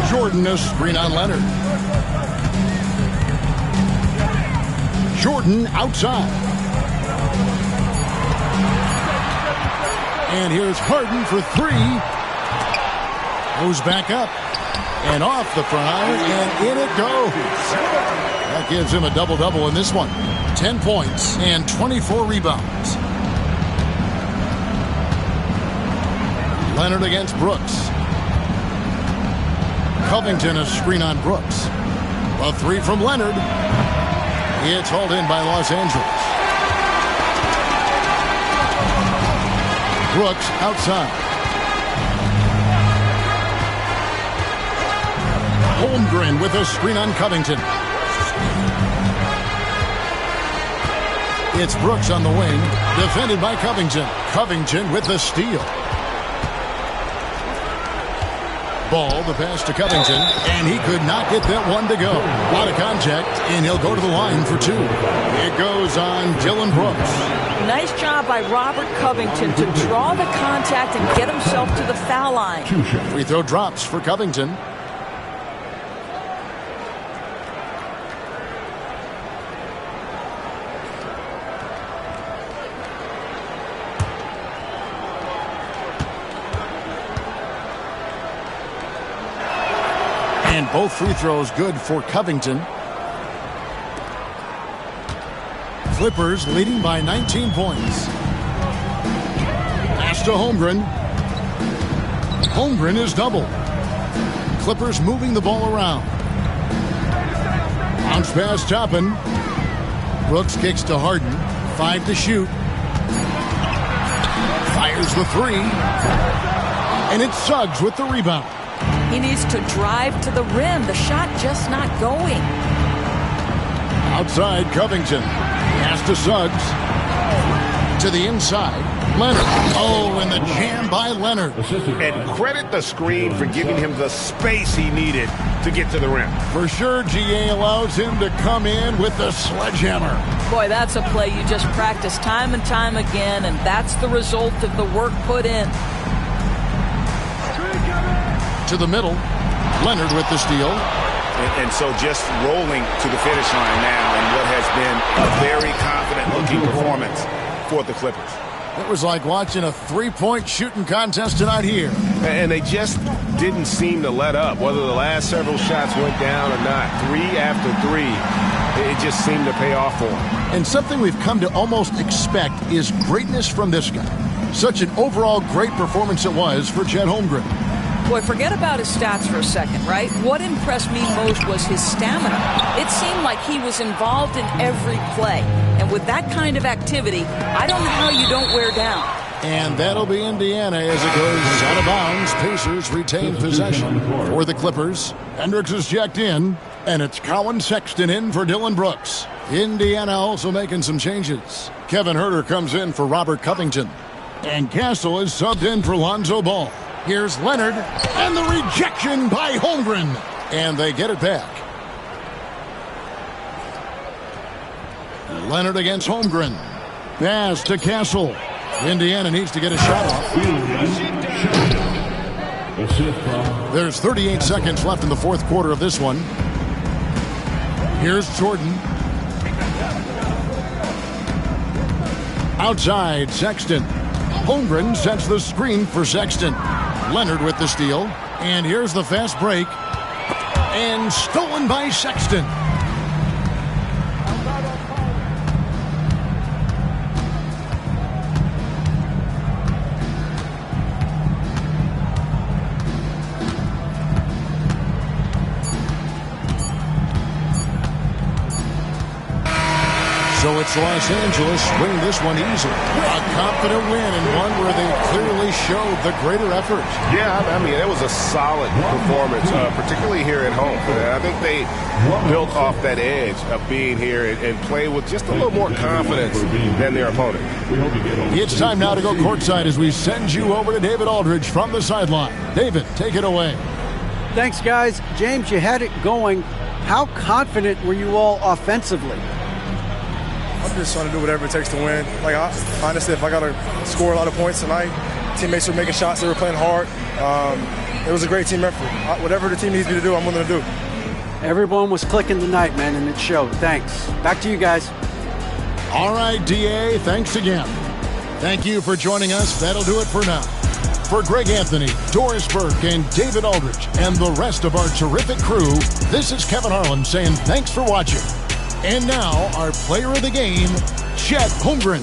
Jordan a screen on Leonard. Jordan outside. And here's Harden for 3. Goes back up. And off the front iron, and in it goes. That gives him a double-double in this one. 10 points and 24 rebounds. Leonard against Brooks. Covington a screen on Brooks. A three from Leonard. It's hauled in by Los Angeles. Brooks outside. Holmgren with a screen on Covington. It's Brooks on the wing, defended by Covington. Covington with the steal. Ball, the pass to Covington, and he could not get that one to go. A lot of contact, and he'll go to the line for two. It goes on Dillon Brooks. Nice job by Robert Covington to draw the contact and get himself to the foul line. Free throw drops for Covington. And both free throws good for Covington. Clippers leading by 19 points. Pass to Holmgren. Holmgren is doubled. Clippers moving the ball around. Bounce pass Toppin. Brooks kicks to Harden. 5 to shoot. Fires the three. And it's Suggs with the rebound. He needs to drive to the rim. The shot just not going. Outside, Covington. Pass to Suggs. To the inside. Leonard. Oh, and the jam by Leonard. And credit the screen for giving him the space he needed to get to the rim. For sure, GA allows him to come in with the sledgehammer. Boy, that's a play you just practice time and time again, and that's the result of the work put in. To the middle. Leonard with the steal. And so just rolling to the finish line now in what has been a very confident-looking performance for the Clippers. It was like watching a three-point shooting contest tonight here. And they just didn't seem to let up, whether the last several shots went down or not. 3 after 3, it just seemed to pay off for them. And something we've come to almost expect is greatness from this guy. Such an overall great performance it was for Chet Holmgren. Boy, forget about his stats for a second, right? What impressed me most was his stamina. It seemed like he was involved in every play. And with that kind of activity, I don't know how you don't wear down. And that'll be Indiana as it goes out of bounds. Pacers retain possession for the Clippers. Hendricks is checked in, and it's Colin Sexton in for Dillon Brooks. Indiana also making some changes. Kevin Huerter comes in for Robert Covington. And Castle is subbed in for Lonzo Ball. Here's Leonard, and the rejection by Holmgren. And they get it back. Leonard against Holmgren. Pass to Castle. Indiana needs to get a shot off. There's 38 seconds left in the fourth quarter of this one. Here's Jordan. Outside, Sexton. Holmgren sets the screen for Sexton. Leonard with the steal. And here's the fast break. And stolen by Sexton. So it's Los Angeles winning this one easily. A confident win and one where they clearly showed the greater effort. Yeah, I mean, it was a solid performance, particularly here at home. I think they built off that edge of being here and play with just a little more confidence than their opponent. It's time now to go courtside as we send you over to David Aldridge from the sideline. David, take it away. Thanks, guys. James, you had it going. How confident were you all offensively? I'm just trying to do whatever it takes to win. Like, honestly, if I got to score a lot of points tonight, teammates were making shots, they were playing hard. It was a great team effort. Whatever the team needs me to do, I'm willing to do. Everyone was clicking tonight, man, and it showed. Thanks. Back to you guys. All right, DA, thanks again. Thank you for joining us. That'll do it for now. For Greg Anthony, Doris Burke, and David Aldridge, and the rest of our terrific crew, this is Kevin Harlan saying thanks for watching. And now, our player of the game, Chet Holmgren.